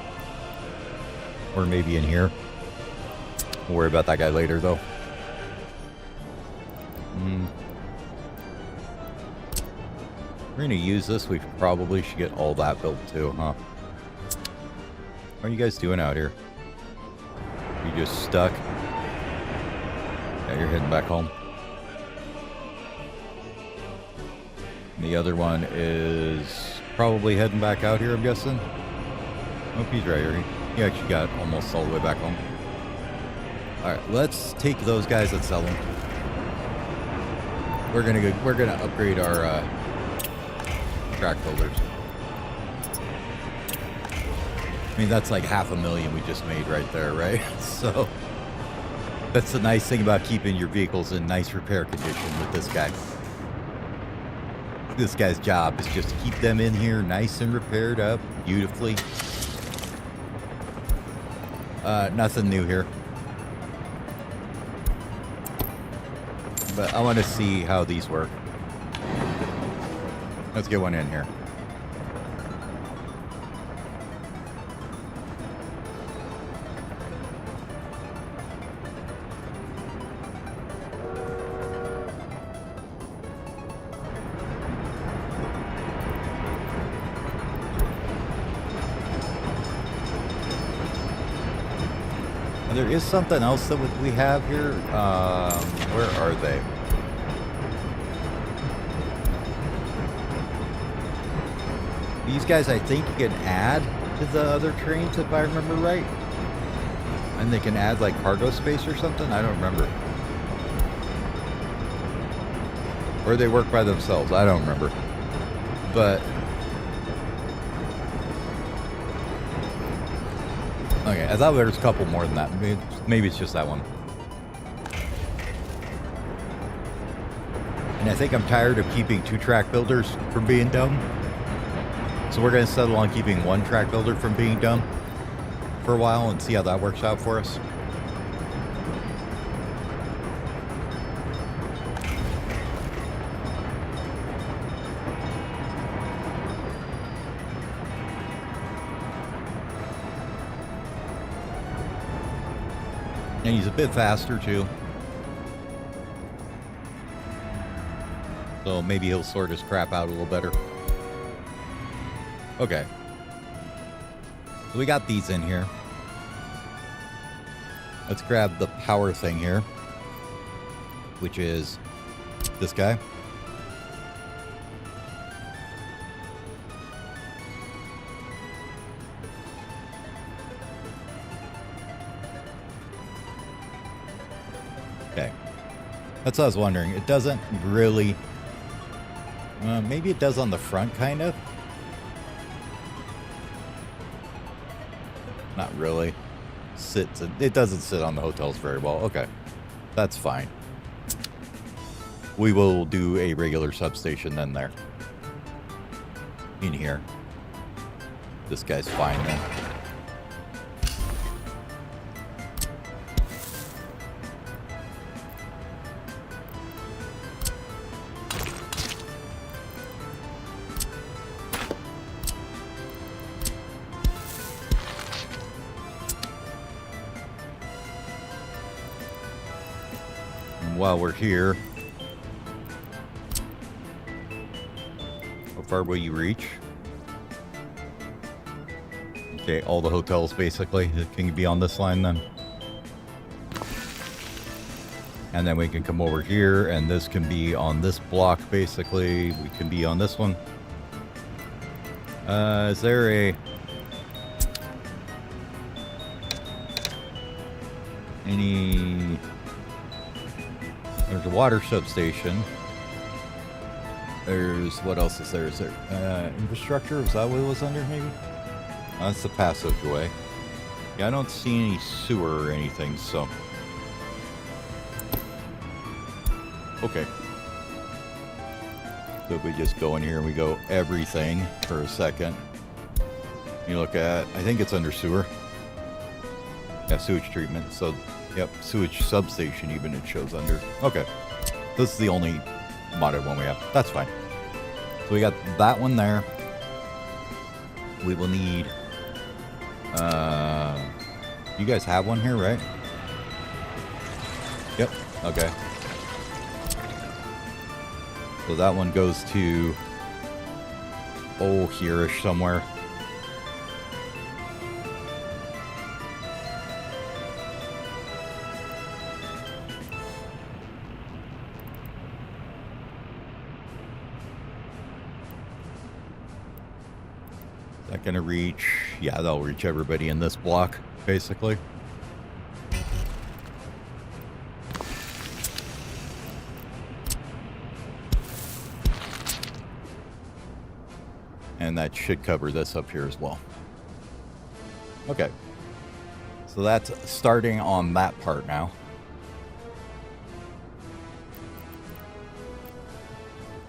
Or maybe in here. We'll worry about that guy later, though. We're going to use this. We probably should get all that built too, huh? What are you guys doing out here? You just stuck? Yeah, you're heading back home. The other one is Probably heading back out here, I'm guessing. Oh, he's right here. He actually got almost all the way back home. Alright, let's take those guys and sell them. We're gonna upgrade our track builders. I mean, that's like $500,000 we just made right there, right? So that's the nice thing about keeping your vehicles in nice repair condition with this guy. This guy's job is just to keep them in here nice and repaired up beautifully. Nothing new here. But I want to see how these work. Let's get one in here. There is something else that we have here. Where are they? These guys, I think, you can add to the other trains, if I remember right. And they can add, like, cargo space or something? I don't remember. Or they work by themselves. I don't remember. But... okay, I thought there was a couple more than that. Maybe it's just that one. And I think I'm tired of keeping 2 track builders from being dumb. So we're going to settle on keeping 1 track builder from being dumb for a while and see how that works out for us. And he's a bit faster too. So maybe he'll sort his crap out a little better. Okay. So we got these in here. Let's grab the power thing here, which is this guy. Okay. That's what I was wondering. It doesn't really... maybe it does on the front, kind of. Not really. It doesn't sit on the hotels very well. Okay. That's fine. We will do a regular substation then there. In here. This guy's fine then. While we're here, how far will you reach? Okay, all the hotels basically can be on this line then. And then we can come over here and this can be on this block basically. We can be on this one. Is there any... There's a water substation. There's... what else is there? Is there infrastructure? Is that what it was under, maybe? Oh, that's the passageway. Yeah, I don't see any sewer or anything, so... okay. So if we just go in here and we go everything for a second. You look at... I think it's under sewer. Yeah, sewage treatment, so... yep, sewage substation even it shows under. Okay. This is the only modded one we have. That's fine. So we got that one there. We will need... you guys have one here, right? Yep. Okay. So that one goes to... oh, here-ish somewhere. that going to reach? Yeah, they'll reach everybody in this block, basically. And that should cover this up here as well. Okay. So that's starting on that part now.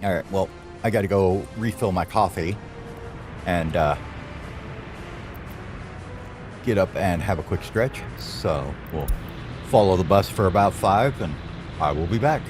All right, well, I got to go refill my coffee and get up and have a quick stretch. So we'll follow the bus for about 5 and I will be back.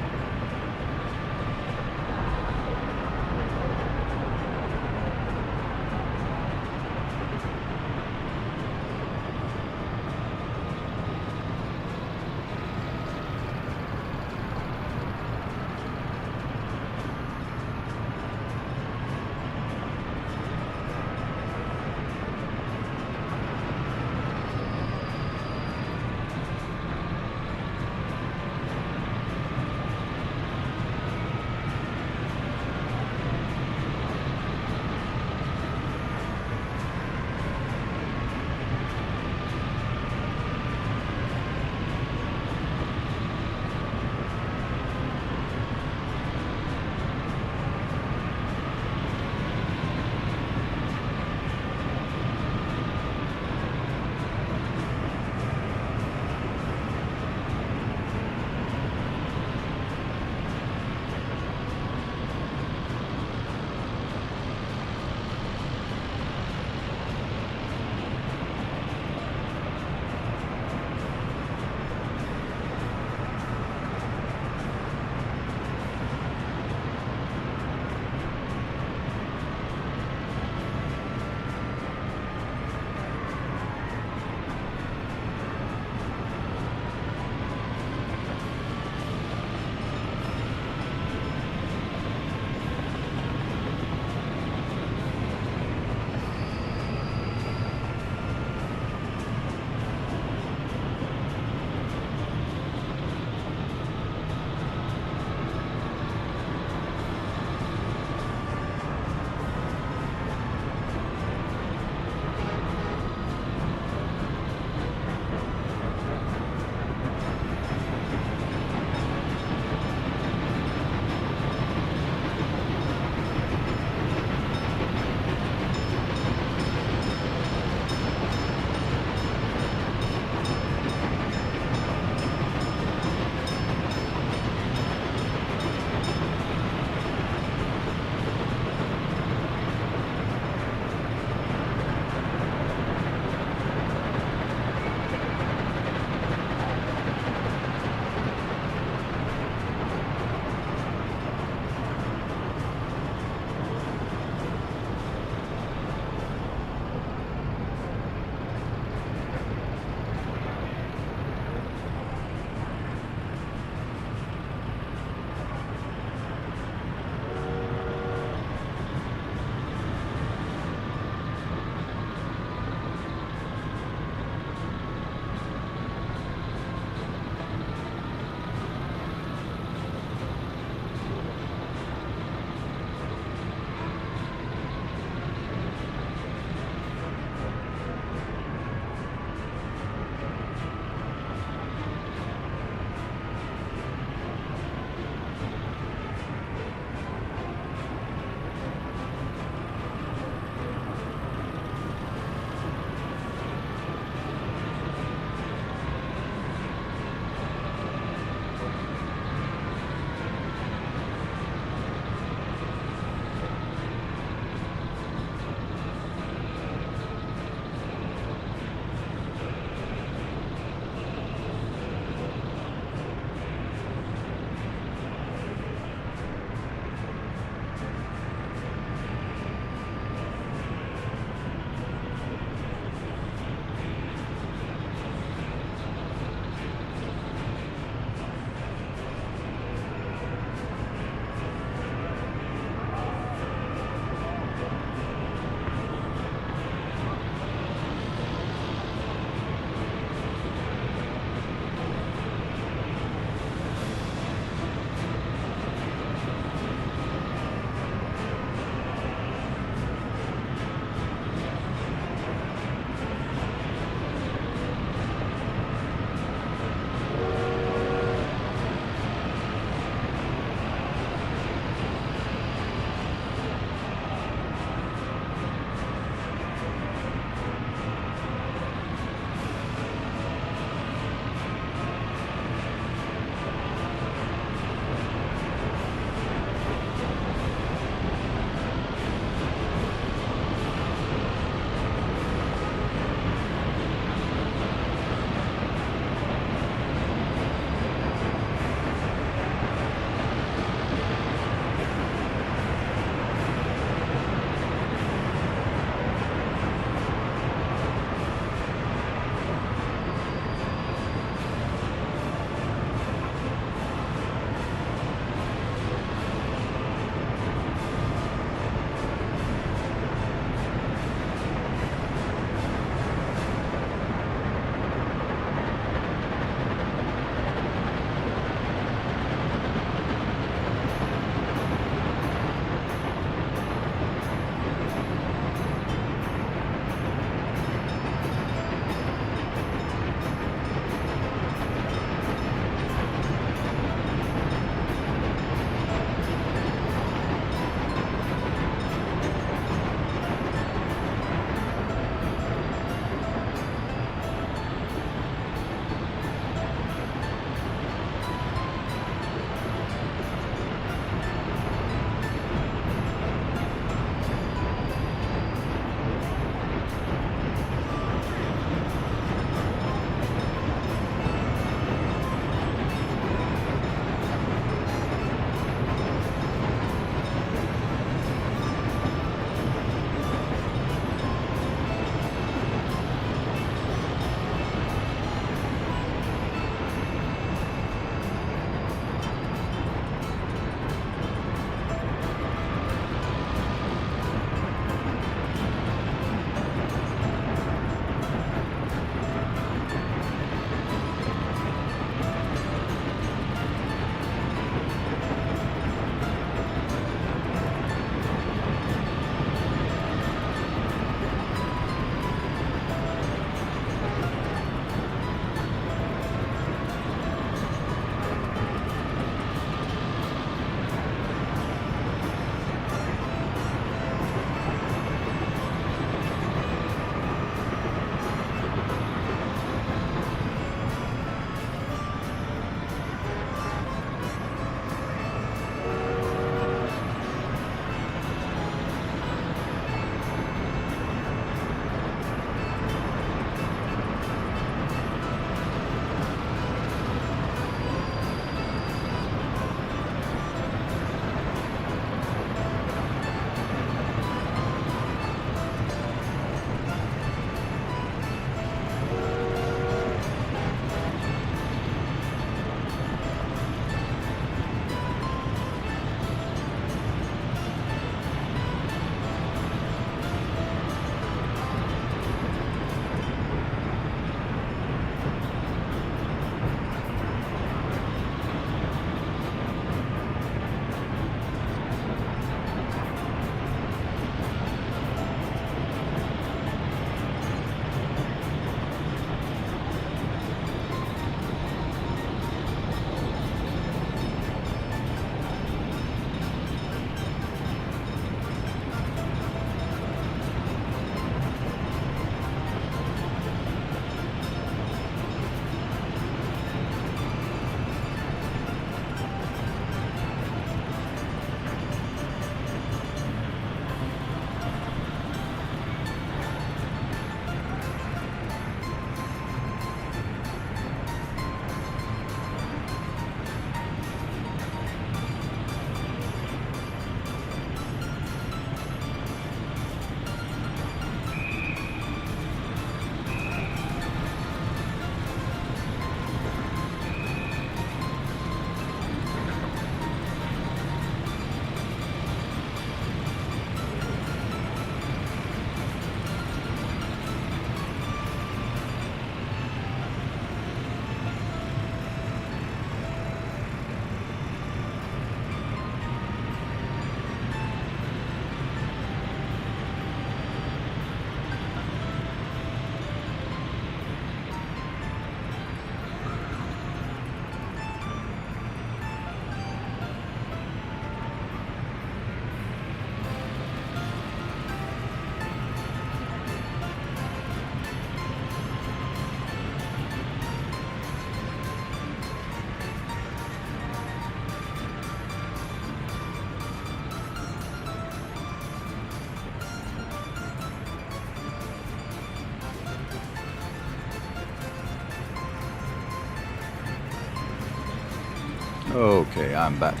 Okay, I'm back.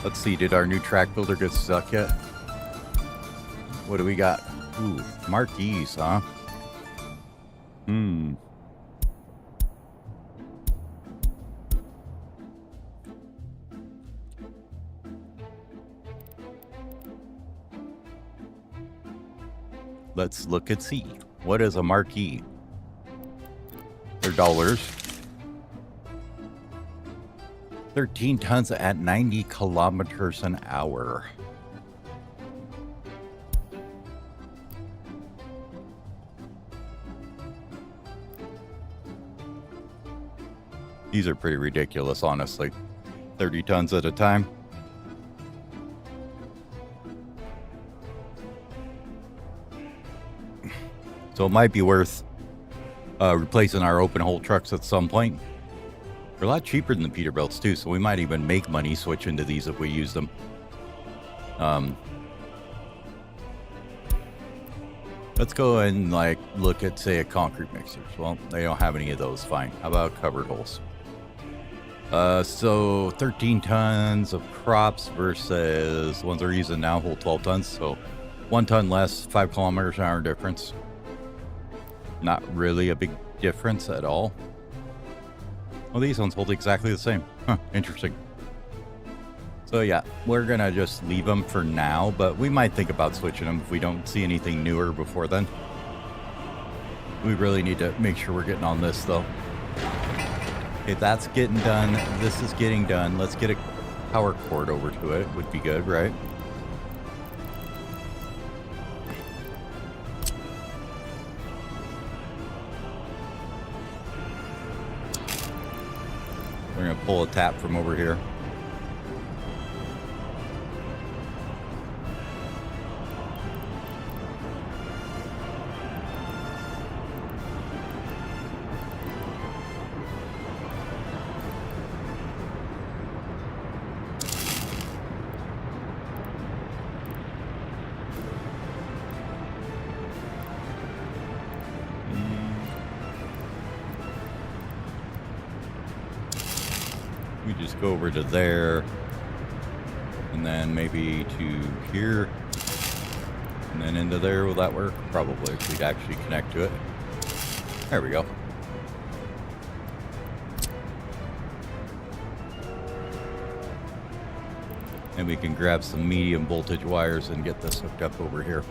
Let's see, did our new track builder get stuck yet? What do we got? Ooh, marquees, huh? Let's look and see. What is a marquee? They're dollars. 13 tons at 90 kilometers an hour. These are pretty ridiculous, honestly. 30 tons at a time. So it might be worth replacing our open hole trucks at some point. They're a lot cheaper than the Peterbilts too, so we might even make money switching to these if we use them. Let's go and like look at, say, a concrete mixers. Well, they don't have any of those. Fine. How about covered holes? So 13 tons of crops versus the ones they're using now hold 12 tons. So 1 ton less, 5 kilometers an hour difference. Not really a big difference at all. Well, these ones hold exactly the same. Huh, interesting. So yeah, we're gonna just leave them for now, but we might think about switching them if we don't see anything newer before then. We really need to make sure we're getting on this though. Okay, that's getting done. This is getting done. Let's get a power cord over to it. Would be good, right? We're gonna pull a tap from over here. We just go over to there, and then maybe to here, and then into there. Will that work? Probably, if we'd actually connect to it. There we go. And we can grab some medium voltage wires and get this hooked up over here.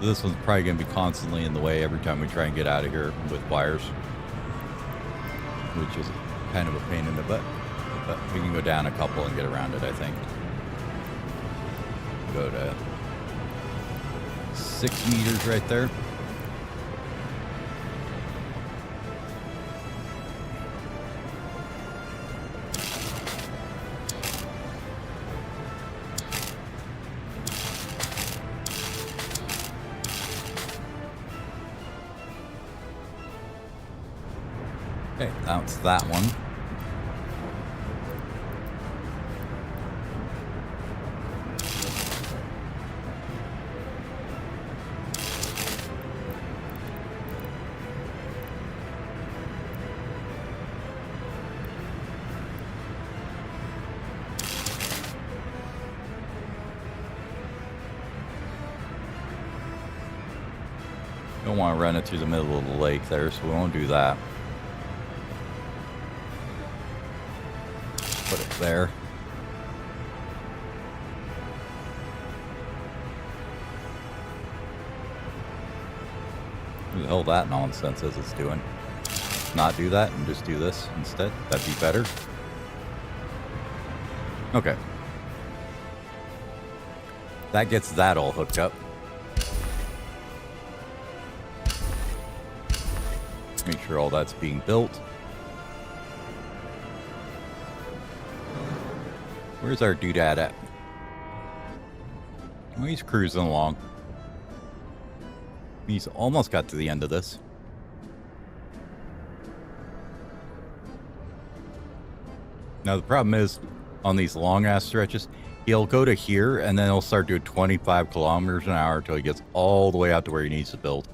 So this one's probably going to be constantly in the way every time we try and get out of here with wires, which is kind of a pain in the butt. But we can go down a couple and get around it, I think. Go to 6 meters right there. Okay, that's that one. Don't want to run it through the middle of the lake there, so we won't do that. Put it there. Who the hell that nonsense is it's doing? Not do that and just do this instead? That'd be better. Okay. That gets that all hooked up. Make sure all that's being built. Where's our doodad at? Oh, he's cruising along. He's almost got to the end of this. Now, the problem is, on these long-ass stretches, he'll go to here, and then he'll start doing 25 kilometers an hour until he gets all the way out to where he needs to build.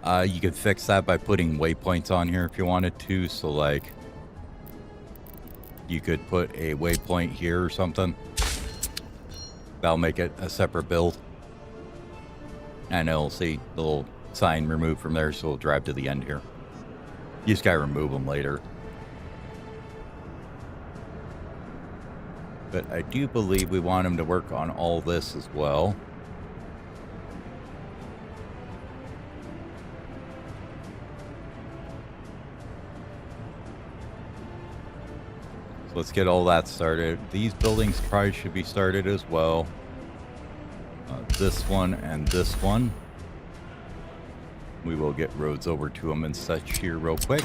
You can fix that by putting waypoints on here if you wanted to. So, like, you could put a waypoint here or something. That'll make it a separate build. And it'll see the little sign removed from there, so it'll drive to the end here. You just gotta remove them later. But I do believe we want him to work on all this as well. So let's get all that started. These buildings probably should be started as well. This one and this one. We will get roads over to them and such here real quick.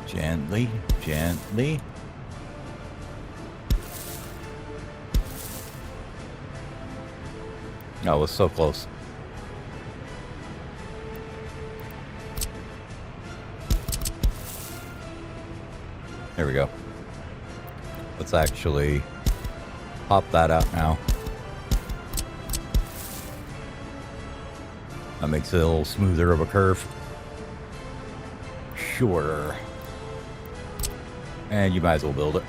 Gently, gently. Oh, it was so close. There we go. Let's actually pop that out now. That makes it a little smoother of a curve. Shorter. And you might as well build it.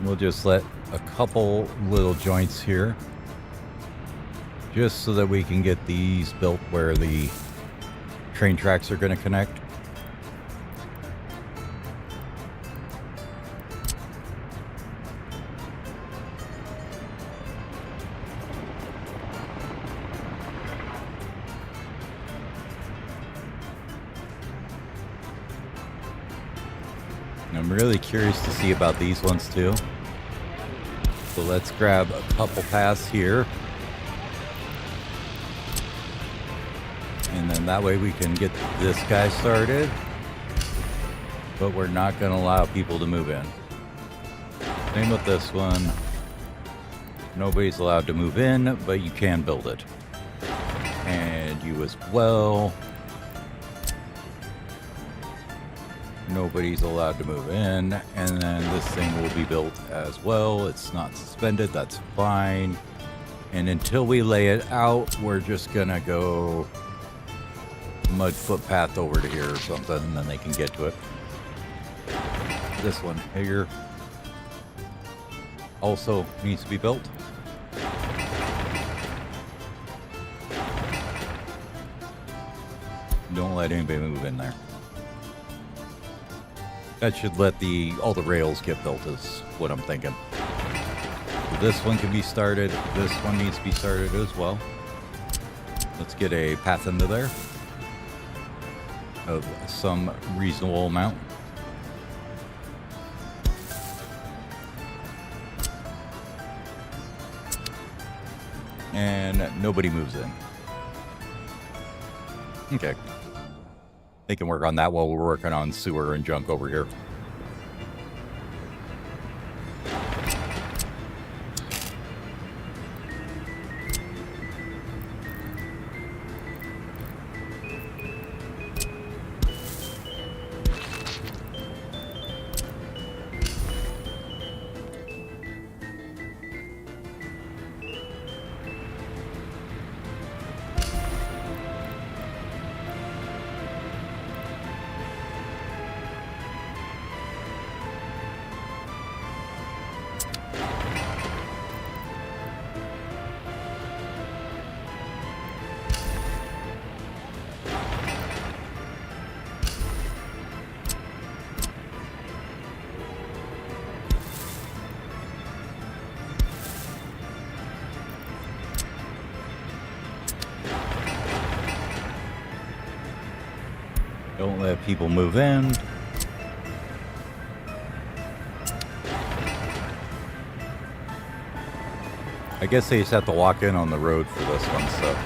We'll just let a couple little joints here, just so that we can get these built where the train tracks are going to connect. I'm really curious to see about these ones too. So let's grab a couple paths here. And then that way we can get this guy started. But we're not going to allow people to move in. Same with this one. Nobody's allowed to move in, but you can build it. And you as well. Nobody's allowed to move in, and then this thing will be built as well. It's not suspended, that's fine. And until we lay it out, we're just gonna go mud footpath over to here or something, and then they can get to it. This one here also needs to be built. Don't let anybody move in there. That should let all the rails get built is what I'm thinking. So this one can be started. This one needs to be started as well. Let's get a path into there of some reasonable amount. And nobody moves in. Okay. They can work on that while we're working on sewer and junk over here. Don't let people move in. I guess they just have to walk in on the road for this one, so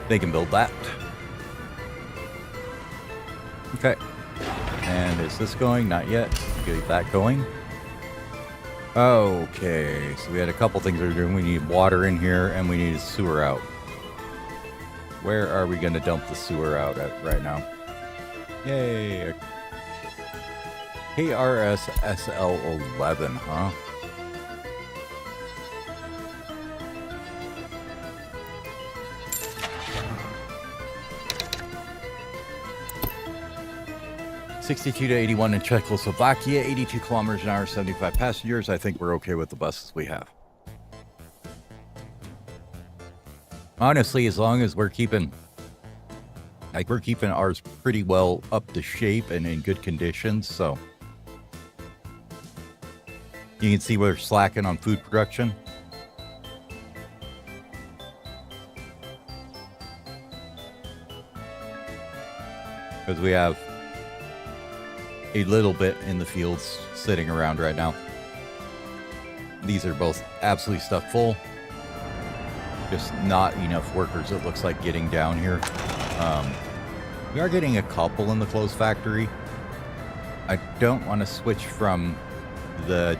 they can build that. Okay. And is this going? Not yet. Get that going. Okay, so we had a couple things we're doing. We need water in here, and we need a sewer out. Where are we going to dump the sewer out at right now? Yay! KRS SL11, huh? (62 to 81 in Czechoslovakia, 82 kilometers an hour, 75 passengers. I think we're okay with the buses we have. Honestly, as long as we're keeping ours pretty well up to shape and in good conditions, so you can see we're slacking on food production. Because we have a little bit in the fields sitting around right now. These are both absolutely stuffed full. Just not enough workers, it looks like, getting down here. We are getting a couple in the clothes factory. I don't want to switch from the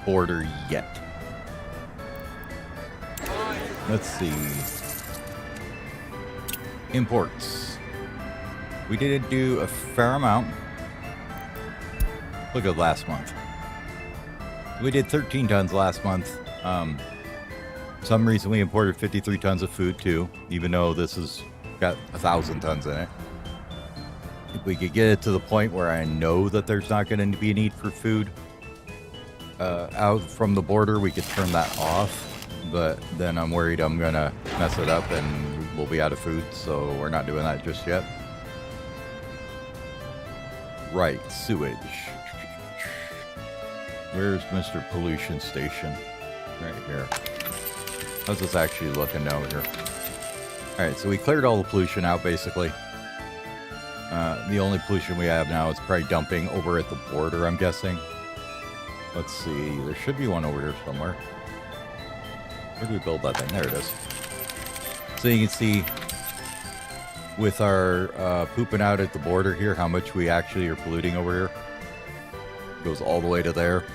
border yet. Let's see. Imports. We did do a fair amount. Look at last month. We did 13 tons last month. Some reason we imported 53 tons of food too, even though this has got 1,000 tons in it. If we could get it to the point where I know that there's not going to be a need for food out from the border, we could turn that off. But then I'm worried I'm going to mess it up and we'll be out of food, so we're not doing that just yet. Right, sewage. Where's Mr. Pollution Station? Right here. How's this actually looking out here? Alright, so we cleared all the pollution out, basically. The only pollution we have now is probably dumping over at the border, I'm guessing. Let's see. There should be one over here somewhere. Where do we build that thing? There it is. So you can see with our pooping out at the border here, how much we actually are polluting over here. It goes all the way to there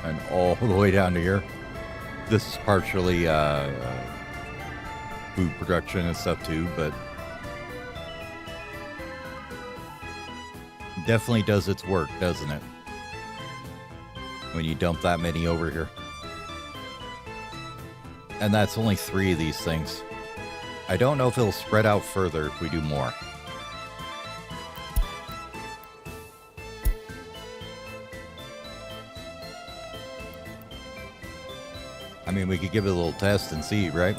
and all the way down to here. This is partially food production and stuff too, but definitely does its work, doesn't it? When you dump that many over here. And that's only 3 of these things. I don't know if it'll spread out further if we do more. I mean, we could give it a little test and see, right?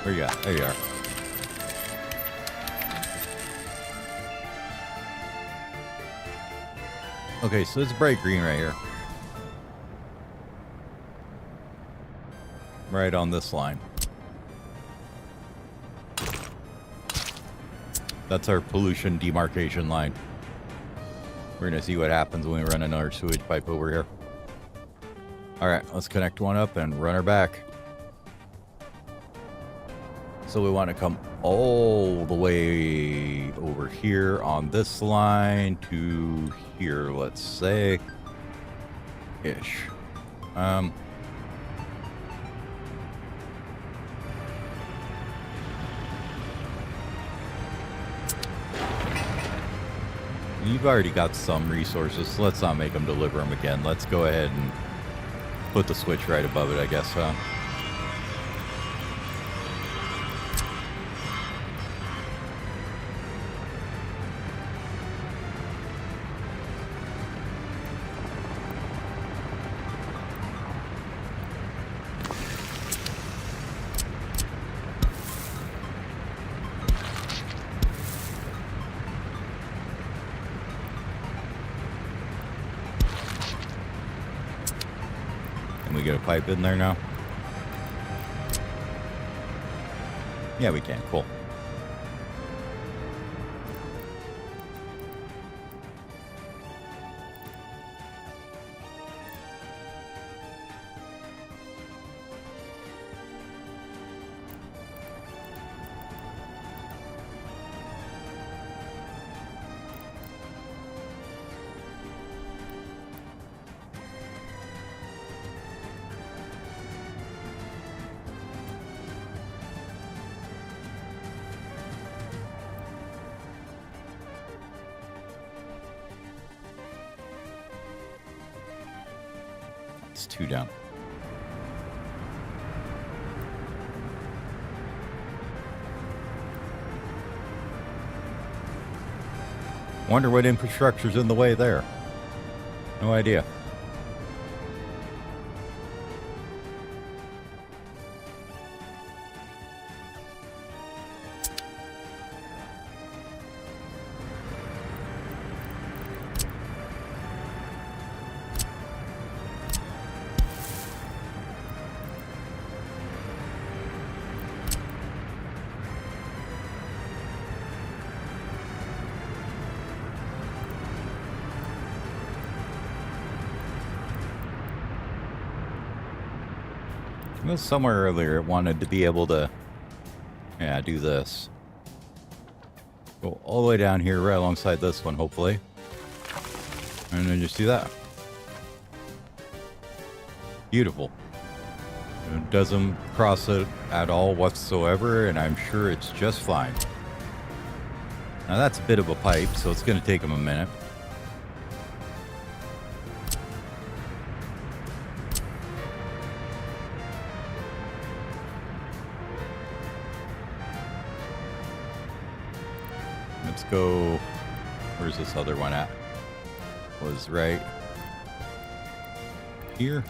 Where you at? There you are. Okay, so it's bright green right here. Right on this line. That's our pollution demarcation line. We're going to see what happens when we run another sewage pipe over here. Alright, let's connect one up and run her back. So we want to come all the way over here on this line to here, let's say. Ish. You've already got some resources, so let's not make them deliver them again. Let's go ahead and put the switch right above it, I guess, huh? We get a pipe in there now. Yeah, we can. Cool. It's 2 down. Wonder what infrastructure's in the way there. No idea. It was somewhere earlier it wanted to be able to, yeah, do this. Go all the way down here right alongside this one, hopefully. And then just do that. Beautiful. It doesn't cross it at all whatsoever, and I'm sure it's just fine. Now that's a bit of a pipe, so it's going to take them a minute. Let's go. Where's this other one at? Was right here.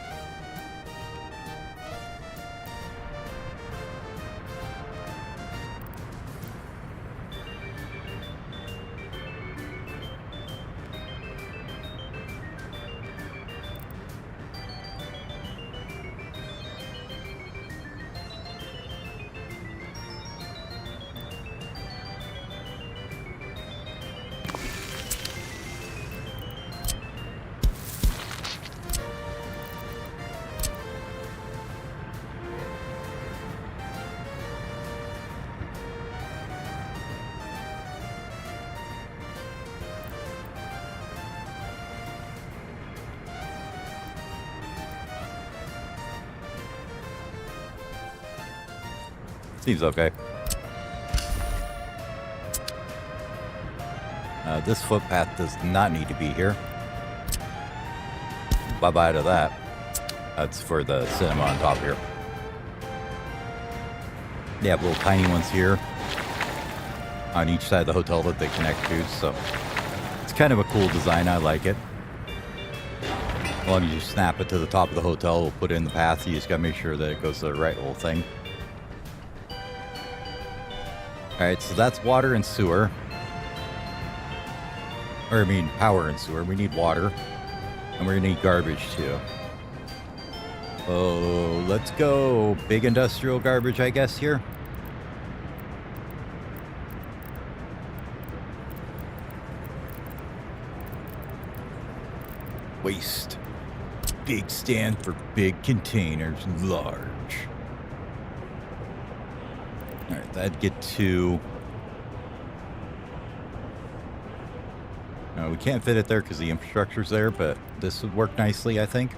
Seems okay. This footpath does not need to be here. Bye-bye to that. That's for the cinema on top here. They have little tiny ones here on each side of the hotel that they connect to, so it's kind of a cool design. I like it. As long as you snap it to the top of the hotel, we'll put it in the path. You just gotta make sure that it goes to the right little thing. Alright, so that's water and sewer. Or, I mean, power and sewer. We need water. And we're gonna need garbage, too. Oh, let's go. Big industrial garbage, I guess, here. Waste. Big stand for big containers. Large. Alright, that'd get to... No, we can't fit it there because the infrastructure's there, but this would work nicely, I think.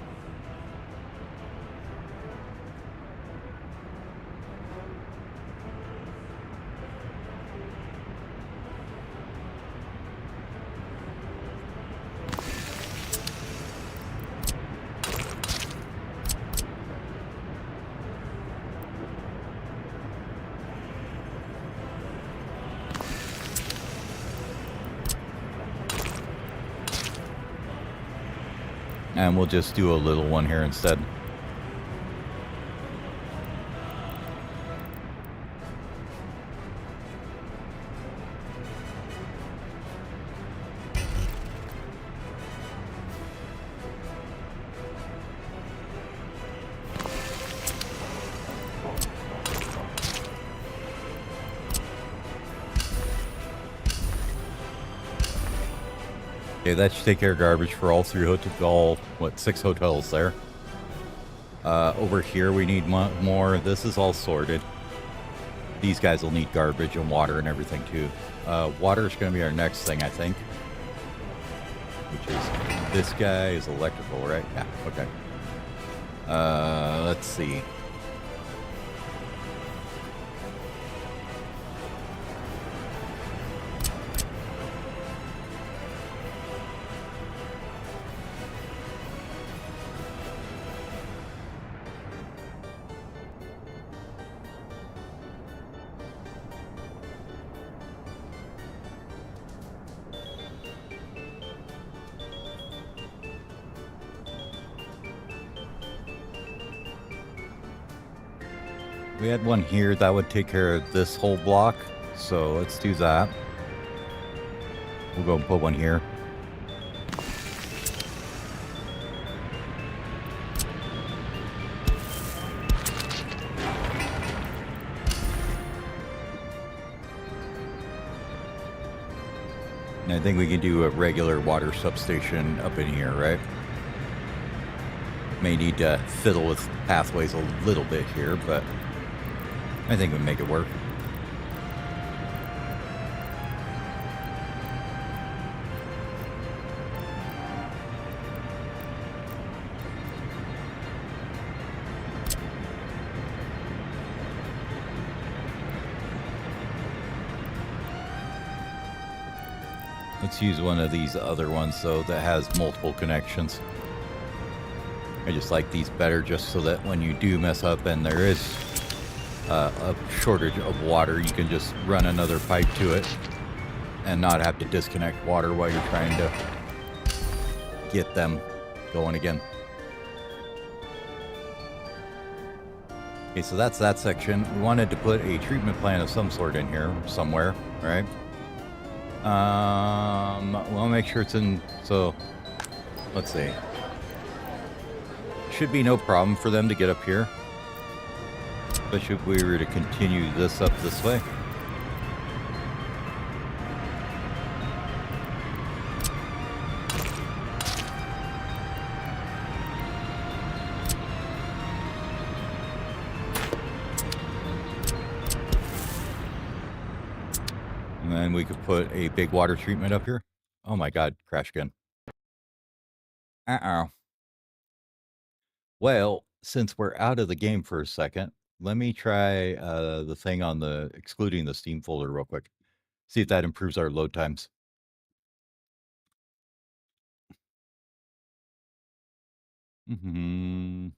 And we'll just do a little one here instead. Okay, that should take care of garbage for all 6 hotels there. Over here we need more. This is all sorted. These guys will need garbage and water and everything too. Water is going to be our next thing, I think. Which is, this guy is electrical, right? Yeah, okay. Let's see. We had one here that would take care of this whole block, so let's do that. We'll go and put one here. And I think we can do a regular water substation up in here, right? May need to fiddle with pathways a little bit here, but I think we'll make it work. Let's use one of these other ones, though, that has multiple connections. I just like these better just so that when you do mess up and there is a shortage of water, you can just run another pipe to it and not have to disconnect water while you're trying to get them going again. Okay, so that's that section. We wanted to put a treatment plant of some sort in here somewhere, right? We'll make sure it's in, so let's see. Should be no problem for them to get up here, especially if we were to continue this up this way. And then we could put a big water treatment up here. Oh my God, crash again. Uh-oh. Well, since we're out of the game for a second, let me try the thing on the excluding the Steam folder real quick. See if that improves our load times. Mm-hmm.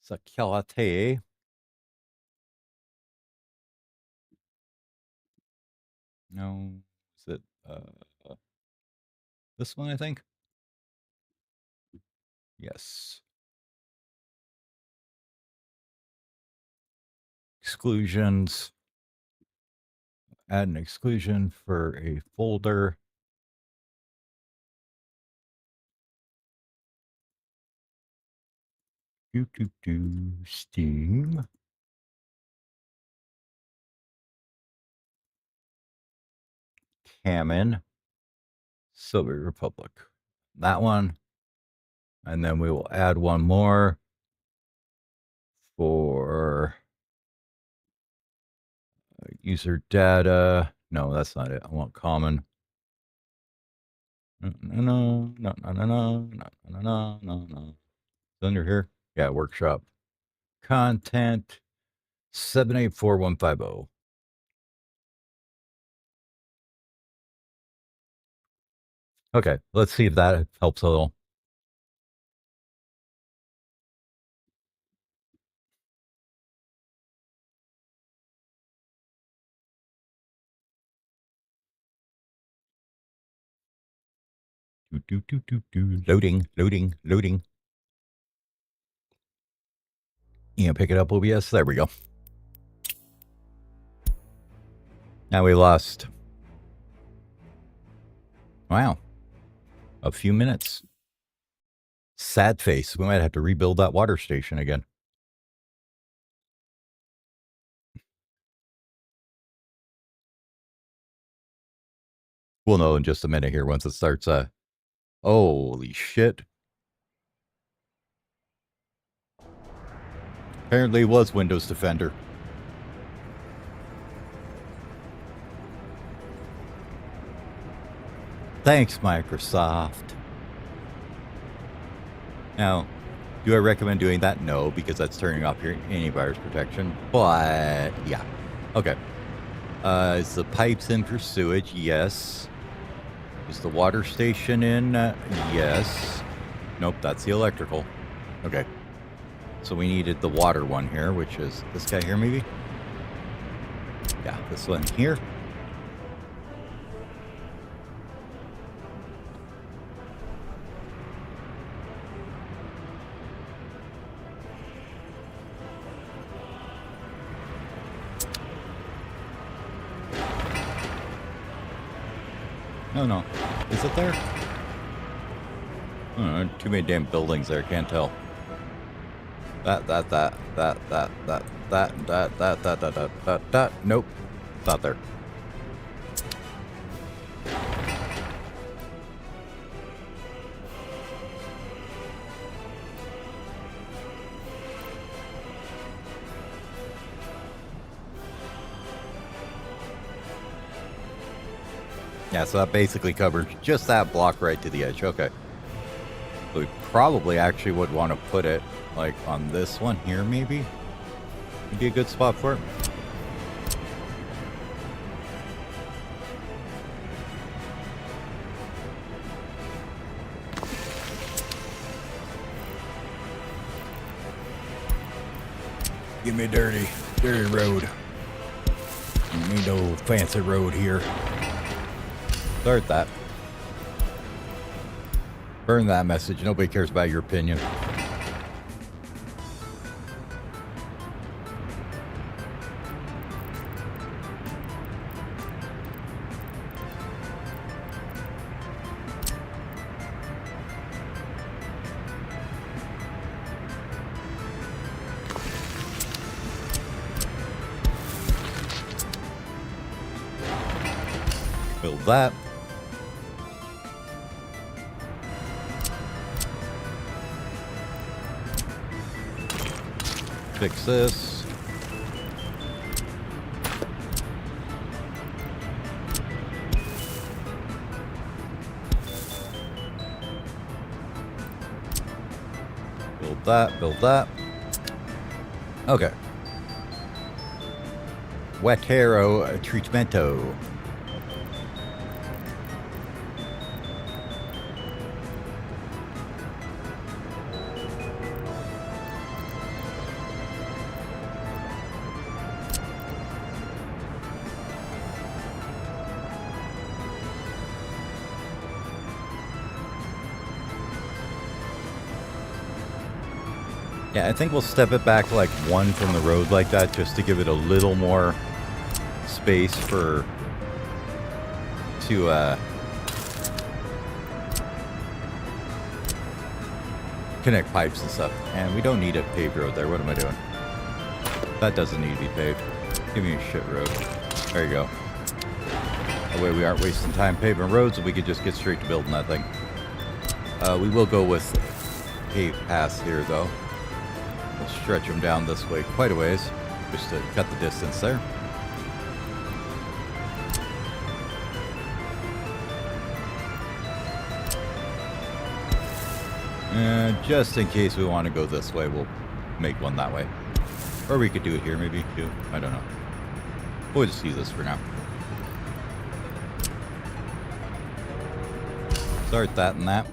Security. No, is it this one, I think? Yes. Exclusions. Add an exclusion for a folder. Steam. Cammon. Soviet Republic. That one. And then we will add one more for user data. No, that's not it. I want common. No. It's under here. Yeah, workshop. Content 784150. Okay, let's see if that helps a little. Loading. Yeah, pick it up, OBS. There we go. Now we lost. Wow. A few minutes. Sad face. We might have to rebuild that water station again. We'll know in just a minute here once it starts. Holy shit. Apparently it was Windows Defender. Thanks, Microsoft. Now, do I recommend doing that? No, because that's turning off your antivirus protection. But, yeah. Okay. Is the pipes in for sewage? Yes. Is the water station in? Yes. Nope, that's the electrical. Okay. So we needed the water one here, which is this guy here, maybe? Yeah, this one here. No. Is it there? I don't know, too many damn buildings there, can't tell. That. Nope. It's not there. Yeah, so that basically covers just that block right to the edge. Okay. So we probably actually would want to put it like on this one here, maybe. Would be a good spot for it. Give me a dirty road. Ain't no fancy road here. Start that. Burn that message. Nobody cares about your opinion. Build that. Fix this. Build that. Okay. Wetero Treatmento. Yeah, I think we'll step it back like one from the road like that just to give it a little more space to connect pipes and stuff. And we don't need a paved road there. What am I doing? That doesn't need to be paved. Give me a shit road. There you go. That way we aren't wasting time paving roads and we could just get straight to building that thing. We will go with paved paths here though. We'll stretch them down this way quite a ways, just to cut the distance there. And just in case we want to go this way, we'll make one that way. Or we could do it here maybe too. I don't know. We'll just use this for now. Start that and that.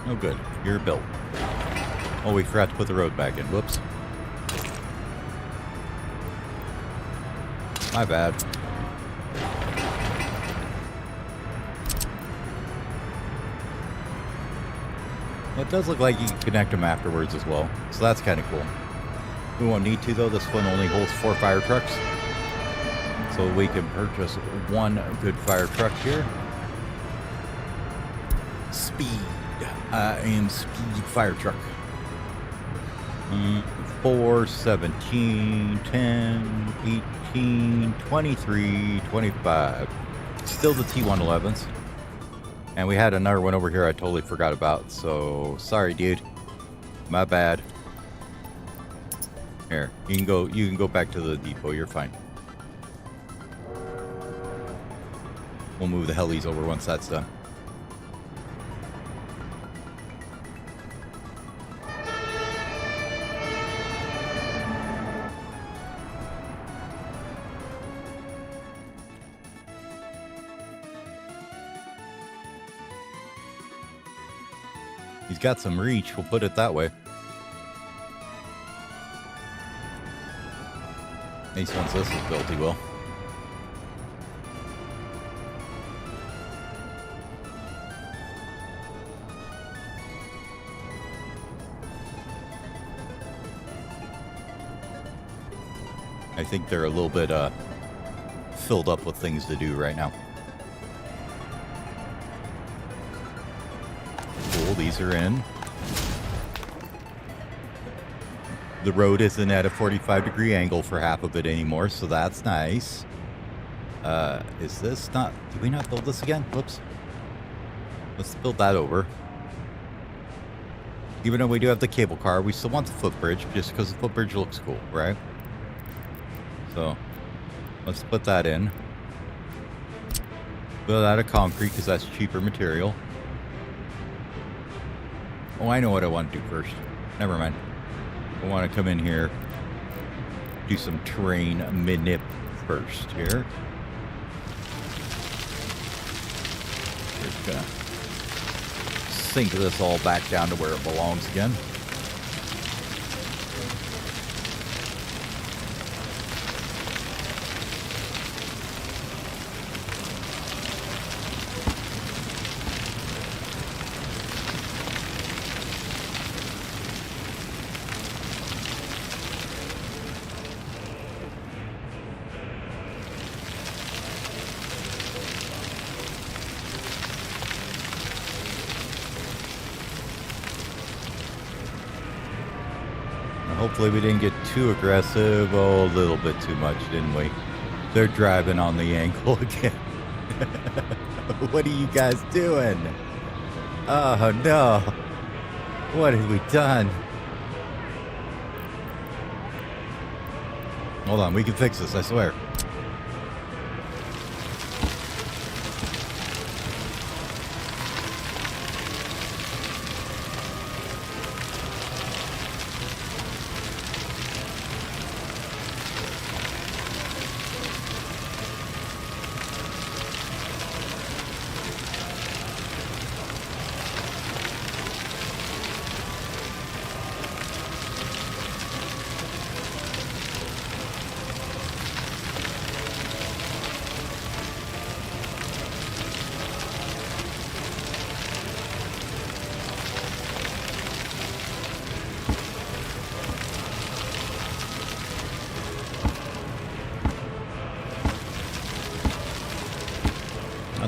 Oh good, you're built. Oh, we forgot to put the road back in. Whoops. My bad. Well, it does look like you can connect them afterwards as well, so that's kind of cool. We won't need to, though. This one only holds 4 fire trucks. So we can purchase 1 good fire truck here. Speed. I am speed fire truck. 4, 17, 10, 18, 23, 25. Still the T111s. And we had another one over here I totally forgot about. So, sorry, dude. My bad. Here, you can go back to the depot. You're fine. We'll move the helis over once that's done. He's got some reach, we'll put it that way. At least once this is built, he will. I think they're a little bit filled up with things to do right now. Cool, these are in. The road isn't at a 45-degree angle for half of it anymore, so that's nice. Is this not... Did we not build this again? Whoops. Let's build that over. Even though we do have the cable car, we still want the footbridge, just because the footbridge looks cool, right? So, let's put that in. Build out of concrete, because that's cheaper material. Oh, I know what I want to do first. Never mind. I want to come in here, do some terrain manip first here. Just gonna sink this all back down to where it belongs again. Hopefully we didn't get too aggressive. Oh, a little bit too much, didn't we? They're driving on the ankle again. What are you guys doing? Oh, no. What have we done? Hold on, we can fix this, I swear.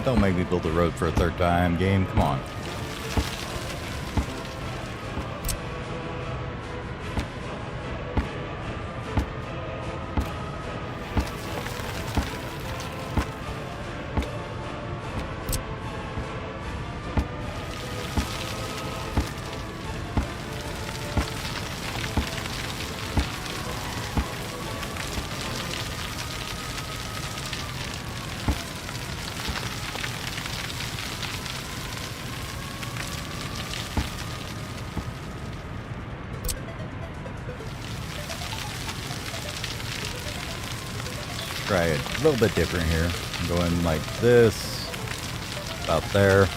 Don't make me build a road for a third time, game. Come on. Try it a little bit different here. I'm going like this, about there.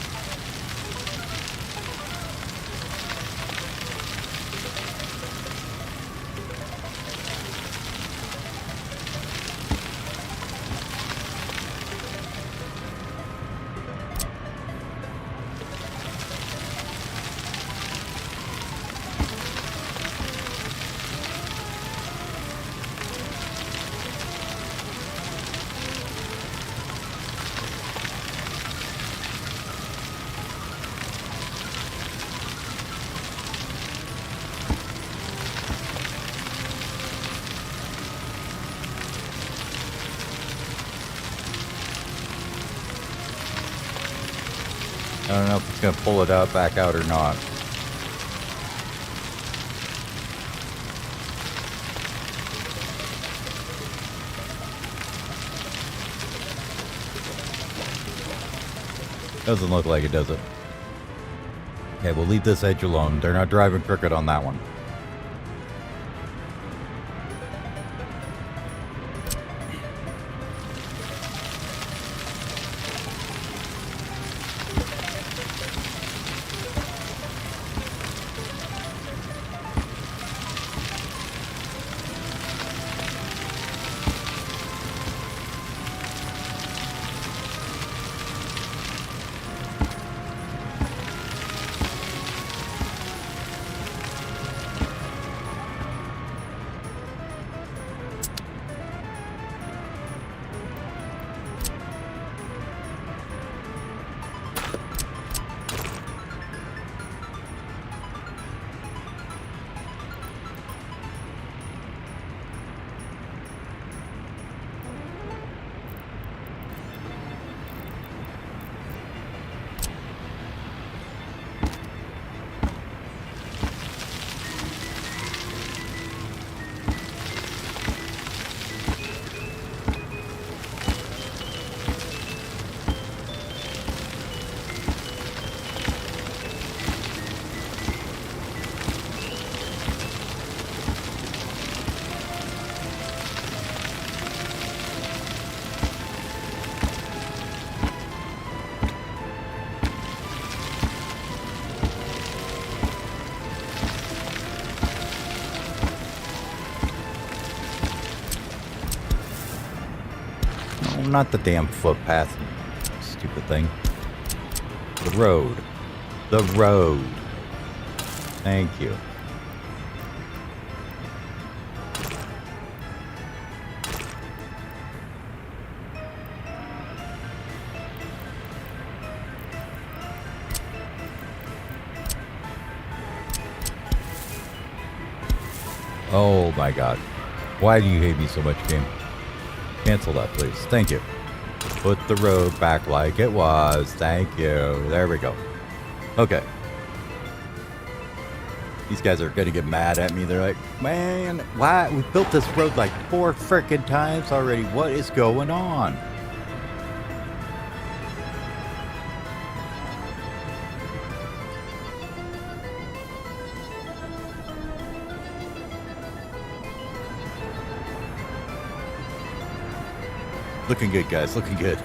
don't know if it's going to pull it out back out or not. Doesn't look like it, does it? Okay, we'll leave this edge alone. They're not driving crooked on that one. Not the damn footpath, stupid thing. The road. The road. Thank you. Oh my god. Why do you hate me so much, game? Cancel that, please. Thank you. Put the road back like it was. Thank you. There we go. Okay. These guys are gonna get mad at me. They're like, man, why? We built this road like 4 frickin' times already. What is going on? Looking good, guys. Looking good.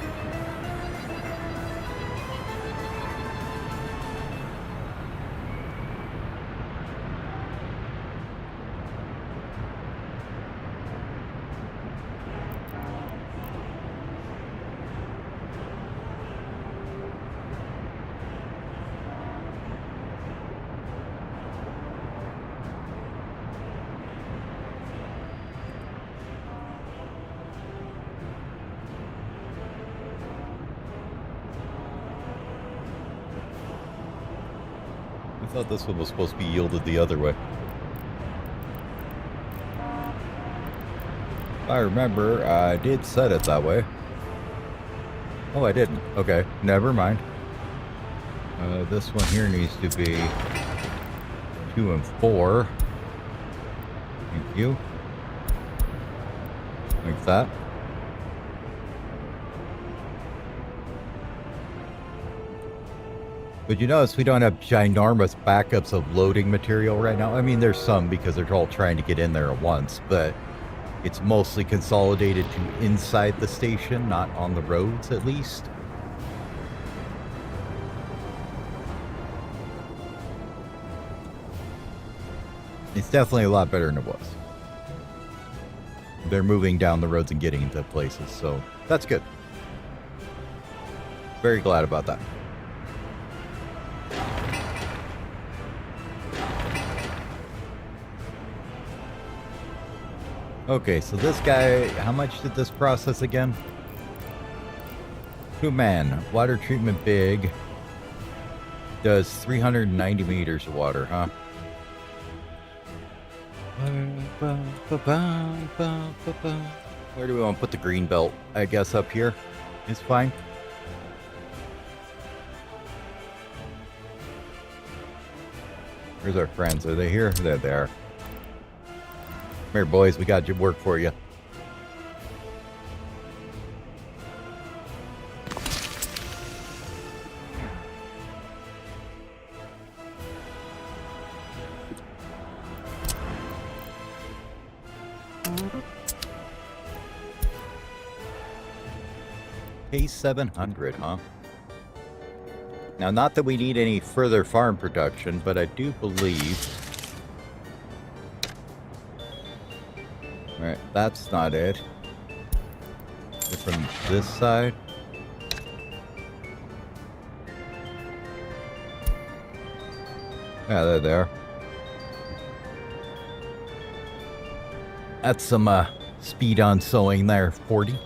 I thought this one was supposed to be yielded the other way. If I remember, I did set it that way. Oh, I didn't. Okay, never mind. This one here needs to be 2 and 4. Thank you. Like that. But you notice we don't have ginormous backups of loading material right now. I mean, there's some because they're all trying to get in there at once, but it's mostly consolidated to inside the station, not on the roads at least. It's definitely a lot better than it was. They're moving down the roads and getting into places, so that's good. Very glad about that. Okay, so this guy, how much did this process again? 2 man, water treatment big, does 390 meters of water, huh? Where do we want to put the green belt? I guess up here is fine. Where's our friends? Are they here? There they are. Come here, boys. We got your work for you. K700, huh? Now, not that we need any further farm production, but I do believe... Alright, that's not it. From this side. Yeah, there they are. That's some speed on sewing there, 40.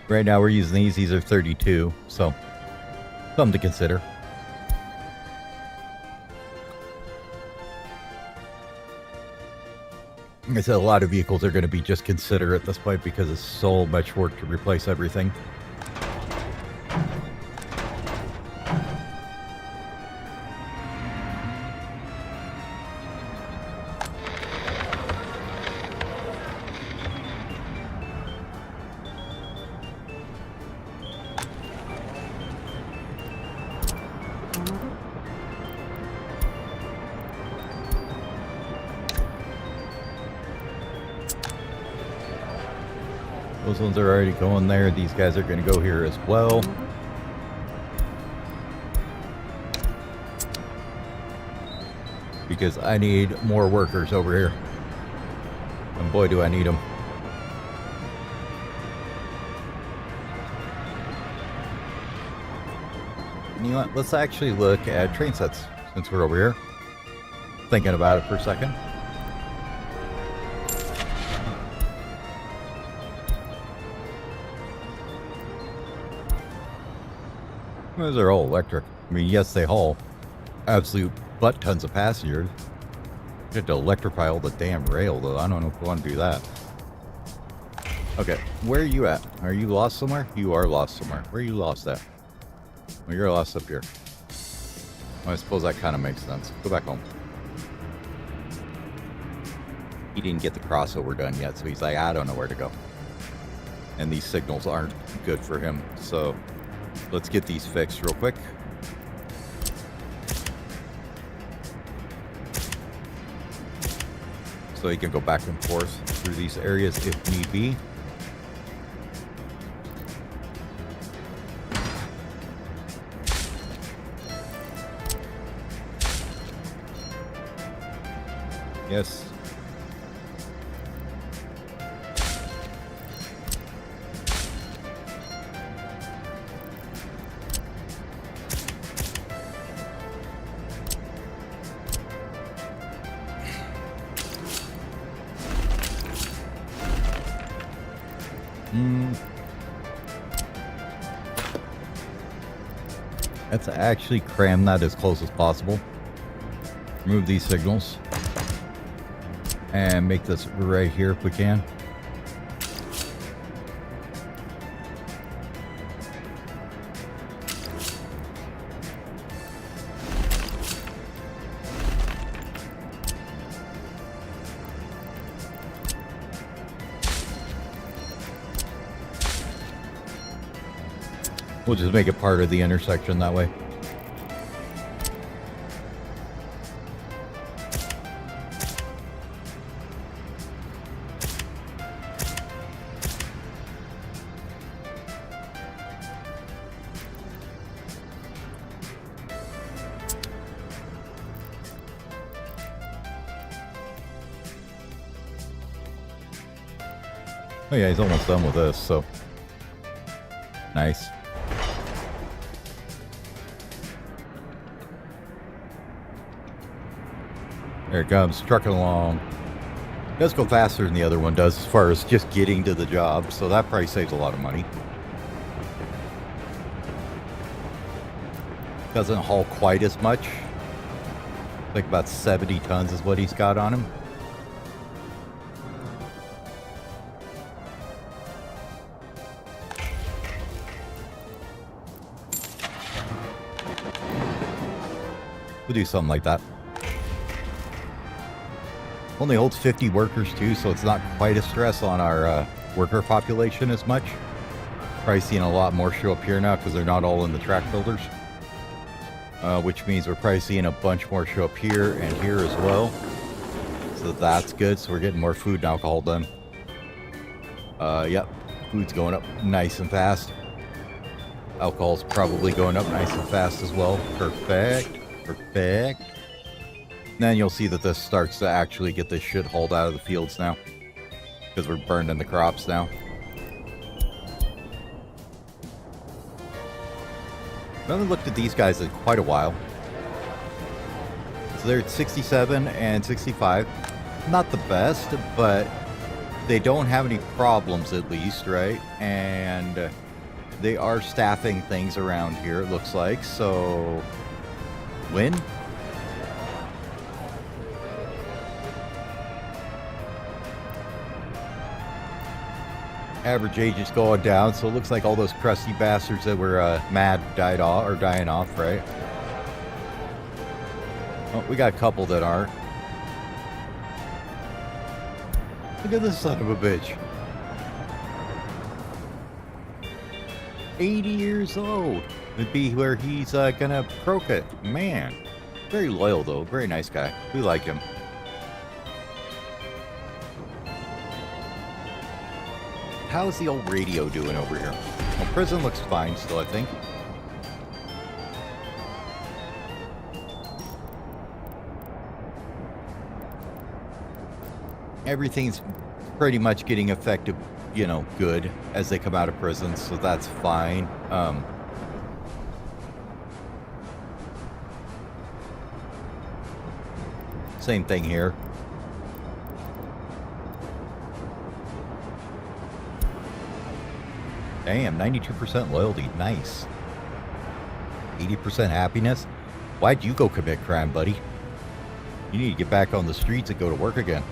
Right now we're using these. These are 32, so something to consider. Like I said, a lot of vehicles are going to be just consider at this point because it's so much work to replace everything. Those ones are already going there. These guys are going to go here as well. Because I need more workers over here. And boy, do I need them. You know what? Let's actually look at train sets since we're over here. Thinking about it for a second. Those are all electric. I mean, yes, they haul absolute butt tons of passengers. You have to electrify all the damn rail, though. I don't know if we want to do that. Okay, where are you at? Are you lost somewhere? You are lost somewhere. Where are you lost at? Well, you're lost up here. Well, I suppose that kind of makes sense. Go back home. He didn't get the crossover done yet, so he's like, I don't know where to go. And these signals aren't good for him, so... Let's get these fixed real quick. So he can go back and forth through these areas if need be. Yes. Let's actually cram that as close as possible. Remove these signals. And make this right here if we can. We'll just make it part of the intersection that way. Oh yeah, he's almost done with this, so nice. There it comes, trucking along. It does go faster than the other one does as far as just getting to the job, so that probably saves a lot of money. Doesn't haul quite as much. Like about 70 tons is what he's got on him. We'll do something like that. Only holds 50 workers too, so it's not quite a stress on our worker population as much. Probably seeing a lot more show up here now because they're not all in the track builders. Which means we're probably seeing a bunch more show up here and here as well. So that's good. So we're getting more food and alcohol done. Yep. Food's going up nice and fast. Alcohol's probably going up nice and fast as well. Perfect. Perfect. Then you'll see that this starts to actually get this shit hauled out of the fields now. Because we're burning the crops now. I haven't looked at these guys in quite a while. So they're at 67 and 65. Not the best, but they don't have any problems at least, right? And they are staffing things around here, it looks like. So, win. Average age is going down, so it looks like all those crusty bastards that were mad died off or dying off, right? Oh, we got a couple that aren't. Look at this son of a bitch. 80 years old. Would be where he's gonna croak it. Man. Very loyal though. Very nice guy. We like him. How's the old radio doing over here? Well, prison looks fine still, I think. Everything's pretty much getting effective, you know, good as they come out of prison, so that's fine. Same thing here. Damn, 92% loyalty. Nice. 80% happiness. Why'd you go commit crime, buddy? You need to get back on the streets and go to work again.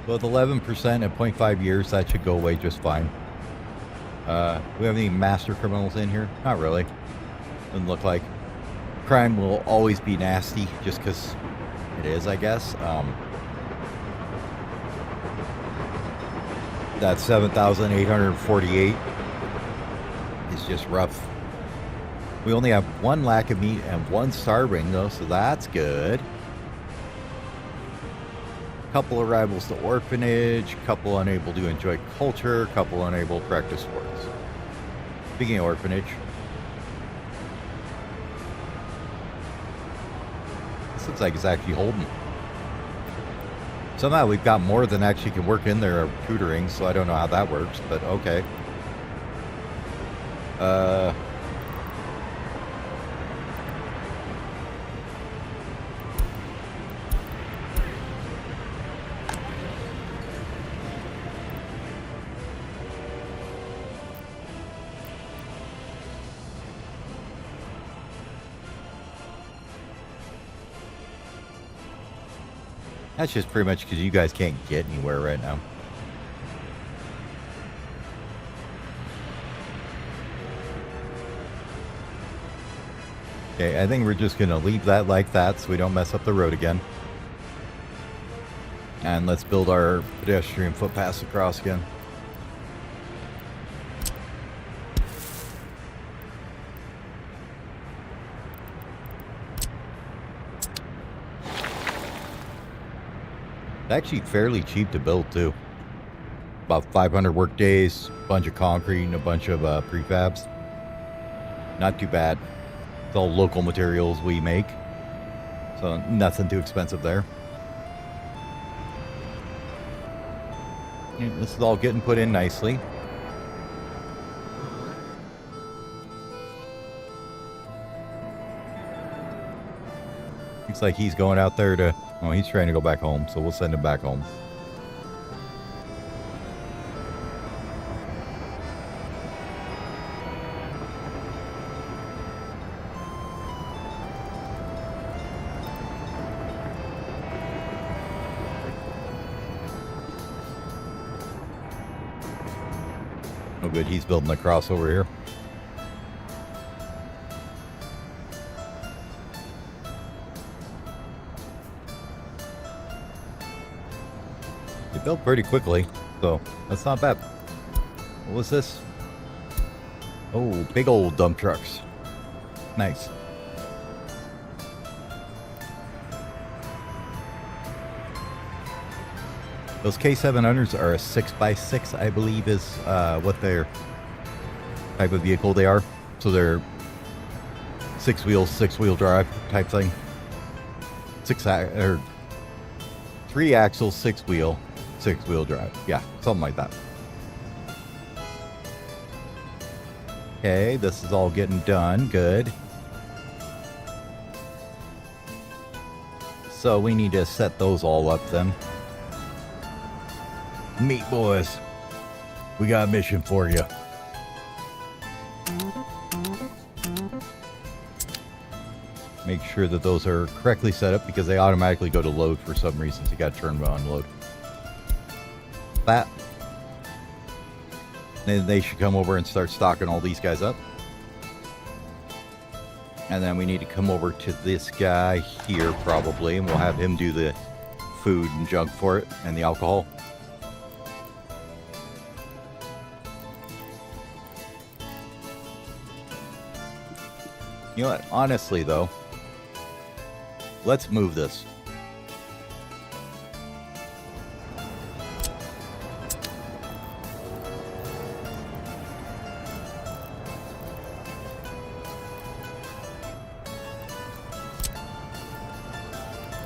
So with 11% at 0.5 years, that should go away just fine. We have any master criminals in here? Not really. Doesn't look like. Crime will always be nasty just because it is, I guess. That 7,848 is just rough. We only have one lack of meat and one starving, though, so that's good. Couple arrivals to orphanage, couple unable to enjoy culture, couple unable to practice sports. Speaking of orphanage, this looks like it's actually holding. Somehow we've got more than actually can work in there tutoring, so I don't know how that works, but okay. That's just pretty much because you guys can't get anywhere right now. Okay, I think we're just going to leave that like that so we don't mess up the road again. And let's build our pedestrian footpaths across again. Actually fairly cheap to build too. About 500 work days, a bunch of concrete and a bunch of prefabs. Not too bad. It's all local materials we make, so nothing too expensive there. And this is all getting put in nicely. Looks like he's going out there to... Oh, he's trying to go back home, so we'll send him back home. Oh, good. He's building a crossover here. He built pretty quickly, so that's not bad. What was this? Oh, big old dump trucks. Nice. Those K700s are a 6x6, I believe, is what their type of vehicle they are. So they're six-wheel drive type thing. Or 3-axle, six-wheel drive. Yeah, something like that. Okay, this is all getting done. Good. So we need to set those all up then. Meat boys, we got a mission for you. Make sure that those are correctly set up because they automatically go to load for some reason. So you got to turn them on load. That. Then they should come over and start stocking all these guys up. And then we need to come over to this guy here probably, and we'll have him do the food and junk for it and the alcohol. You know what? Honestly, though, let's move this.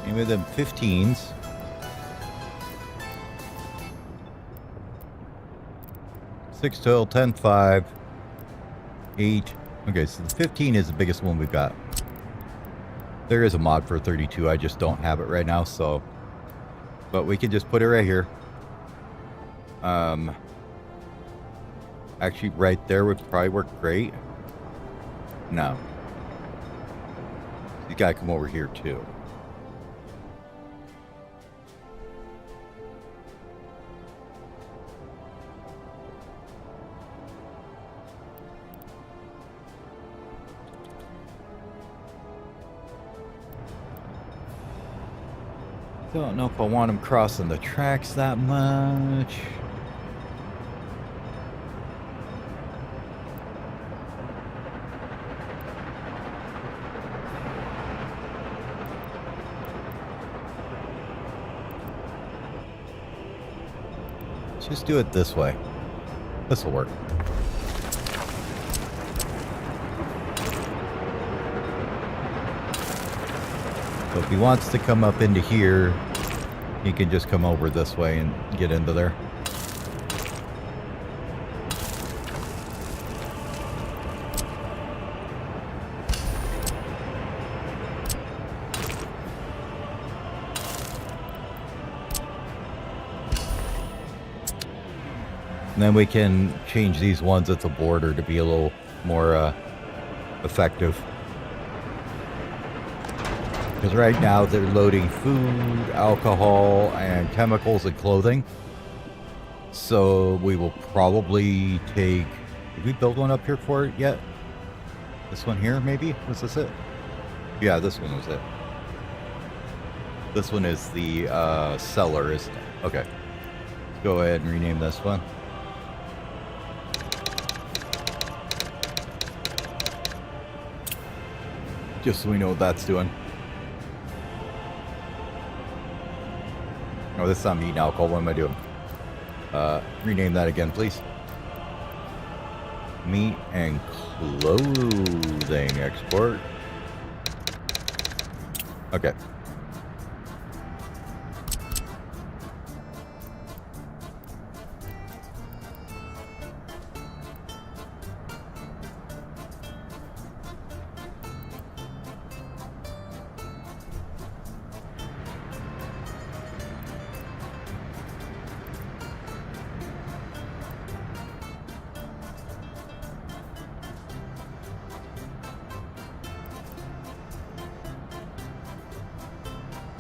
Maybe them 15s. Six 12, 10, 5, 8. Okay, so the 15 is the biggest one we've got. There is a mod for 32. I just don't have it right now, so. But we can just put it right here. Actually, right there would probably work great. No. You gotta come over here too. Don't know if I want them crossing the tracks that much. Let's just do it this way. This will work. So if he wants to come up into here, he can just come over this way and get into there. And then we can change these ones at the border to be a little more effective. Because right now they're loading food, alcohol, and chemicals and clothing. So we will probably take... Did we build one up here for it yet? This one here, maybe? Was this it? Yeah, this one was it. This one is the cellar, isn't it? Okay. Go ahead and rename this one. Just so we know what that's doing. Oh, this is not meat and alcohol. What am I doing? Rename that again, please. Meat and clothing export. Okay.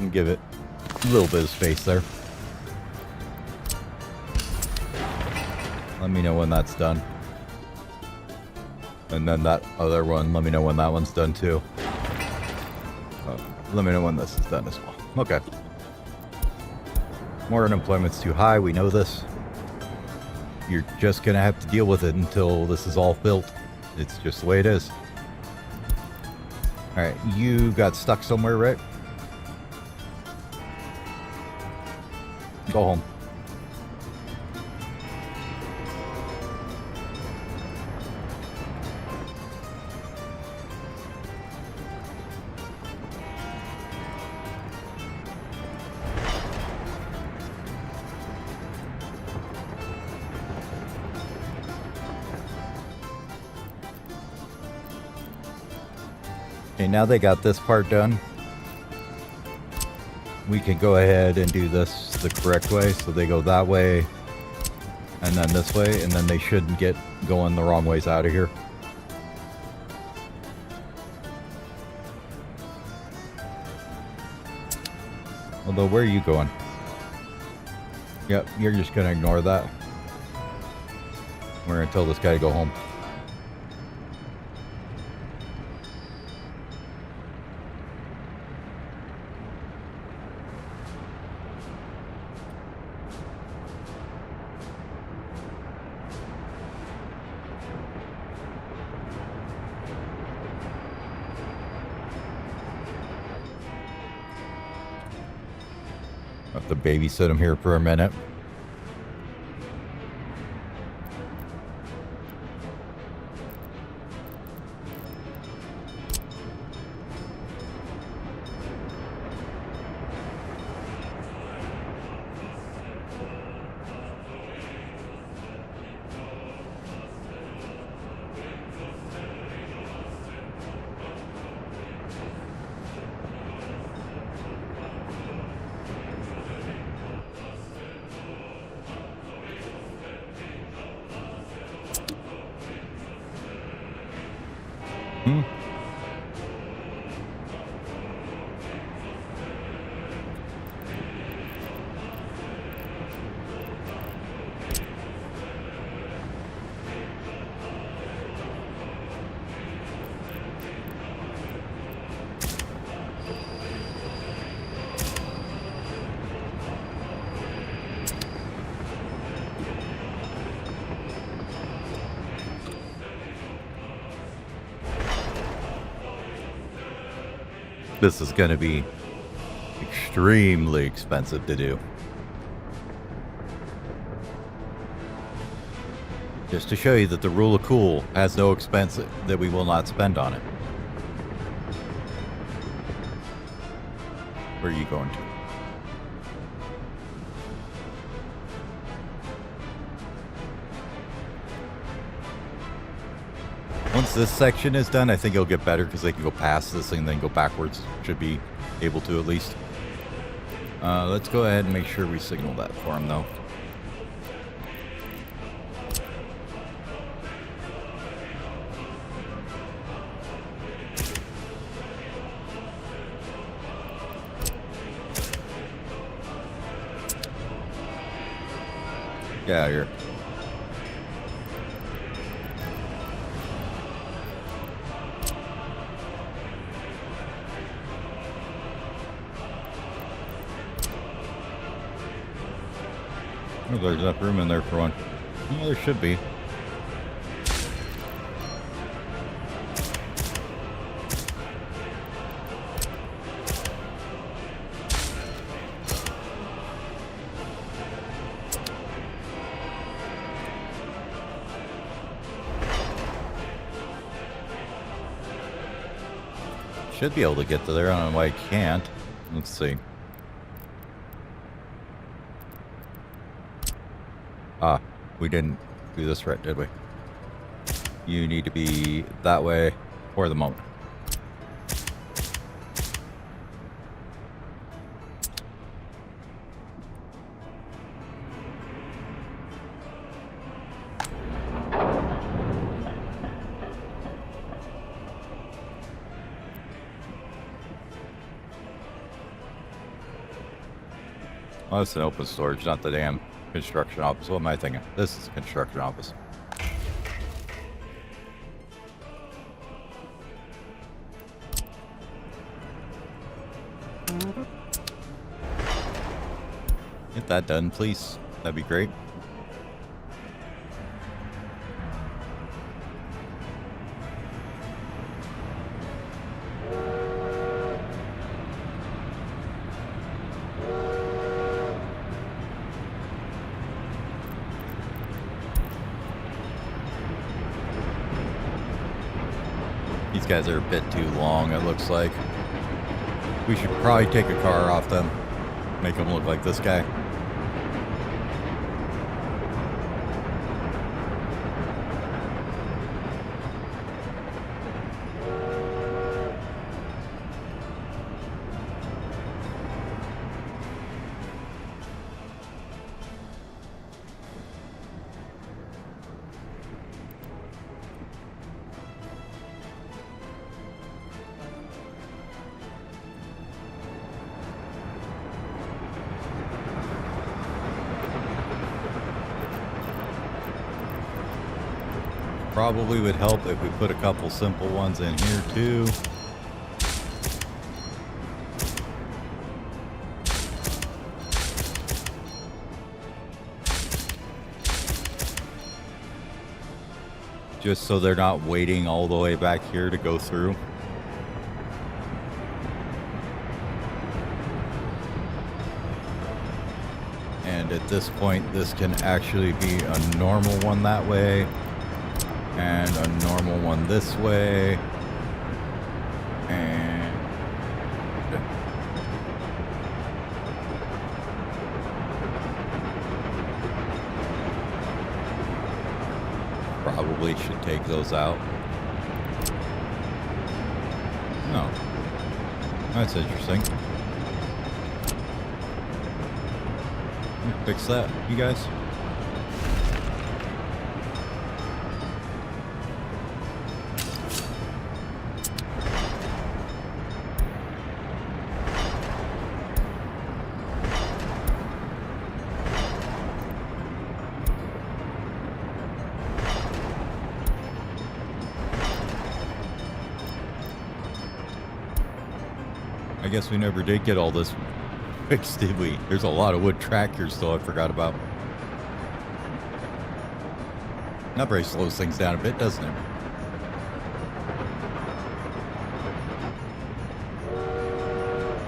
And give it a little bit of space there. Let me know when that's done. And then that other one, let me know when that one's done too. Let me know when this is done as well. Okay. More unemployment's too high, we know this. You're just gonna have to deal with it until this is all built. It's just the way it is. Alright, you got stuck somewhere, right? Go home. Okay, now they got this part done. We can go ahead and do this the correct way. So they go that way and then this way, and then they shouldn't get going the wrong ways out of here. Although, where are you going? Yep, you're just gonna ignore that. We're gonna tell this guy to go home. I have to babysit him here for a minute. This is going to be extremely expensive to do. Just to show you that the rule of cool has no expense that we will not spend on it. Where are you going to? Once this section is done, I think it'll get better because they can go past this thing and then go backwards. Should be able to at least. Let's go ahead and make sure we signal that for him though. Get out of here. Oh, there's enough room in there for one. Well, there should be. Should be able to get to there. I don't know why I can't. Let's see. Ah, we didn't do this right, did we? You need to be that way for the moment. Oh, it's an open storage, not the dam. Construction office. What am I thinking? This is a construction office. Get that done, please. That'd be great. These guys are a bit too long, it looks like. We should probably take a car off them. Make them look like this guy. Probably would help if we put a couple simple ones in here too. Just so they're not waiting all the way back here to go through. And at this point, this can actually be a normal one that way. And a normal one this way. And probably should take those out. No. That's interesting. Fix that, you guys. I guess we never did get all this fixed, did we? There's a lot of wood tractors still I forgot about. That probably slows things down a bit, doesn't it?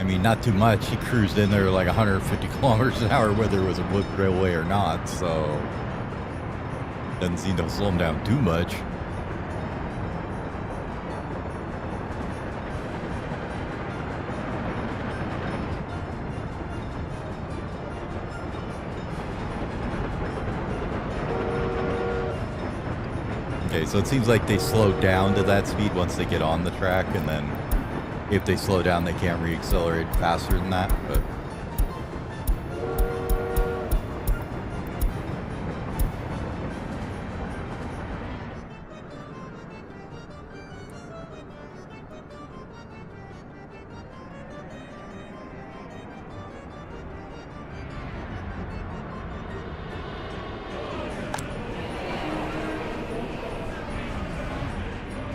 I mean, not too much. He cruised in there like 150 kilometers an hour, whether it was a wood railway or not, so doesn't seem to slow him down too much. Okay, so it seems like they slow down to that speed once they get on the track, and then if they slow down, they can't re-accelerate faster than that, but...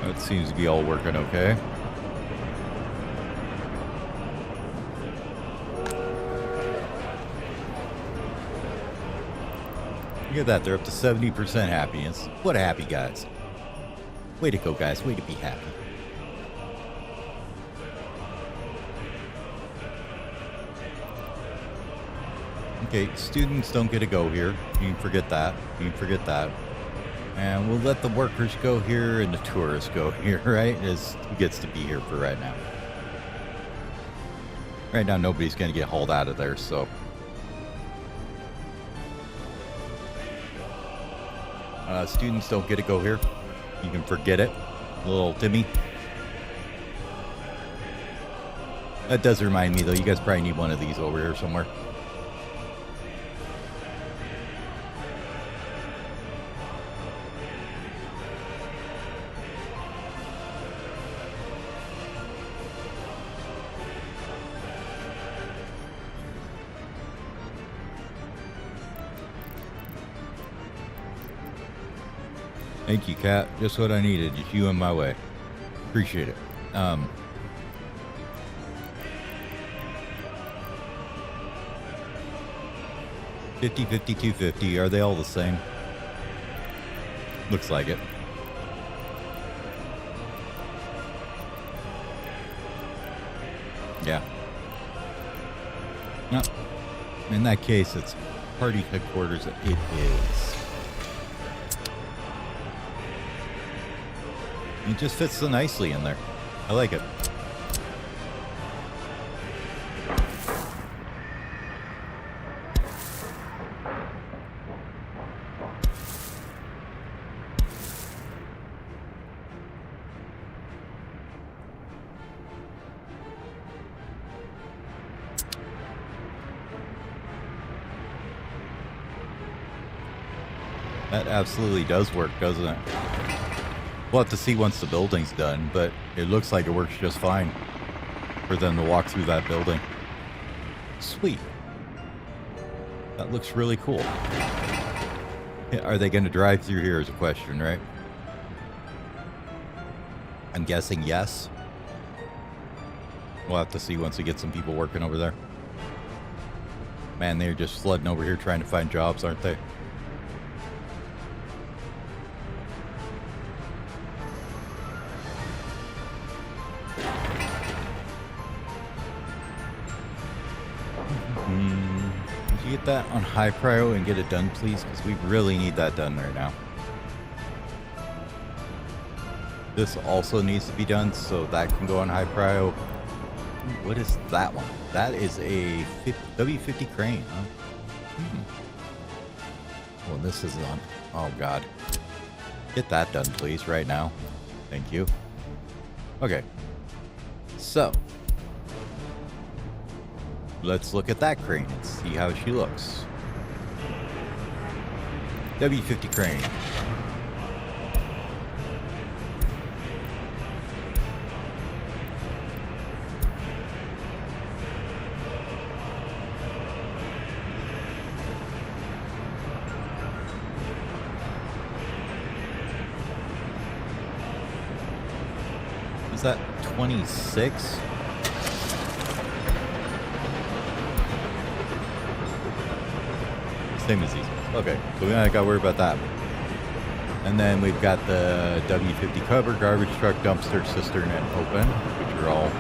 That seems to be all working okay. Look at that, they're up to 70% happiness. What happy guys. Way to go, guys. Way to be happy. Okay, students don't get to go here. You can forget that. You can forget that. And we'll let the workers go here and the tourists go here, right? As who gets to be here for right now. Right now, nobody's going to get hauled out of there, so... students don't get to go here. You can forget it. Little Timmy. That does remind me, though. You guys probably need one of these over here somewhere. Thank you, Kat. Just what I needed. Just you in my way. Appreciate it. 50, 50, 250. Are they all the same? Looks like it. Yeah. No. In that case, it's party headquarters. It is. It just fits so nicely in there. I like it. That absolutely does work, doesn't it? We'll have to see once the building's done, but it looks like it works just fine for them to walk through that building. Sweet. That looks really cool. Are they going to drive through here is a question, right? I'm guessing yes. We'll have to see once we get some people working over there. Man, they're just flooding over here trying to find jobs, aren't they? Could you get that on high prio and get it done, please? Because we really need that done right now. This also needs to be done, so that can go on high prio. What is that one? That is a W50 crane, huh? Well, this is on. Oh, God. Get that done, please, right now. Thank you. Okay. So. Let's look at that crane and see how she looks. W50 crane. Is that 26? Same as these ones. Okay, so we ain't got to worry about that. And then we've got the W50 cover, garbage truck, dumpster, cistern, and open, which are all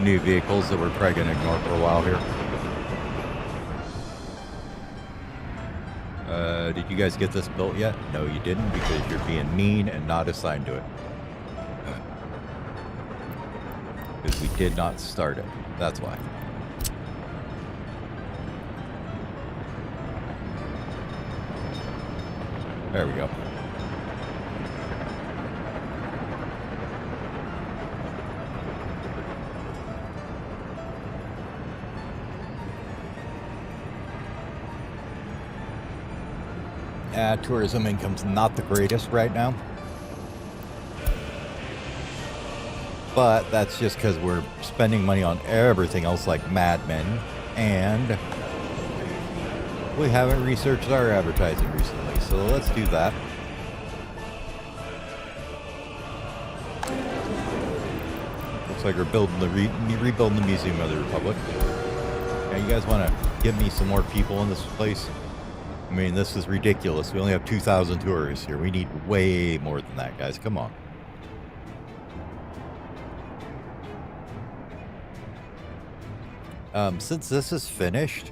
new vehicles that we're probably going to ignore for a while here. Did you guys get this built yet? No, you didn't, because you're being mean and not assigned to it. Because we did not start it. That's why. There we go. Tourism income's not the greatest right now. But that's just because we're spending money on everything else like Mad Men, and we haven't researched our advertising recently, so let's do that. Looks like we're building rebuilding the Museum of the Republic. Yeah, you guys want to give me some more people in this place? I mean, this is ridiculous. We only have 2,000 tourists here. We need way more than that, guys. Come on. Since this is finished,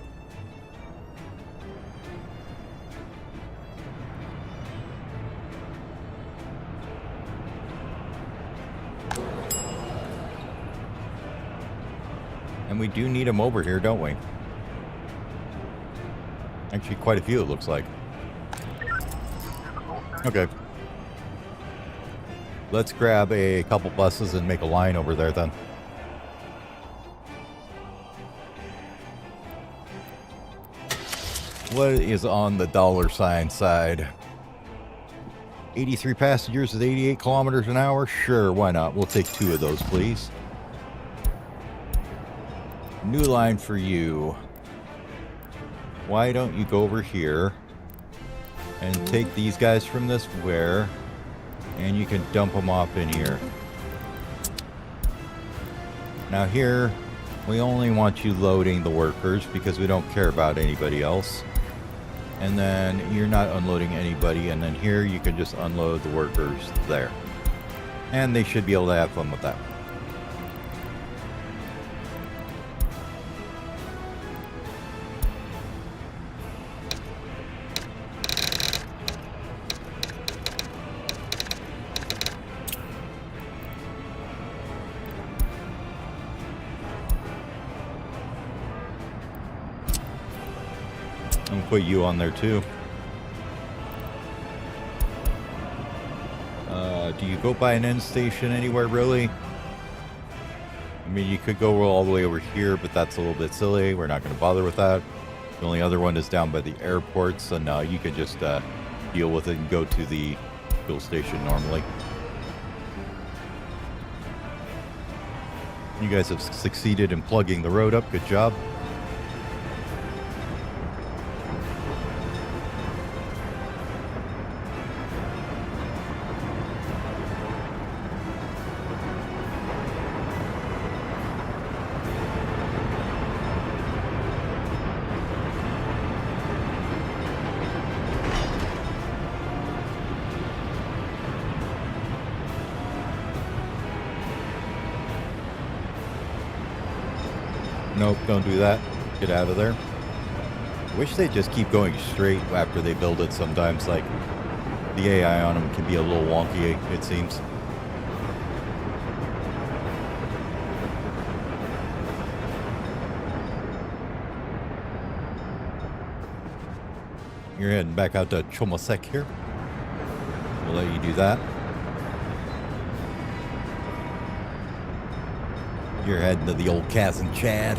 and we do need them over here, don't we? Actually, quite a few, it looks like. Okay. Let's grab a couple buses and make a line over there then. What is on the $ side? 83 passengers at 88 kilometers an hour? Sure, why not? We'll take 2 of those, please. New line for you. Why don't you go over here and take these guys from this where And you can dump them off in here. Now here, we only want you loading the workers because we don't care about anybody else. And then you're not unloading anybody. And then here you can just unload the workers there. And they should be able to have fun with that. And put you on there too. Do you go by an end station anywhere really? I mean, you could go all the way over here, but that's a little bit silly. We're not going to bother with that. The only other one is down by the airport, so now you can just deal with it and go to the fuel station normally. You guys have succeeded in plugging the road up. Good job. Nope, don't do that. Get out of there. Wish they'd just keep going straight after they build it sometimes. Like, the AI on them can be a little wonky, it seems. You're heading back out to Chomosek here. We'll let you do that. You're heading to the old Cass and Chad.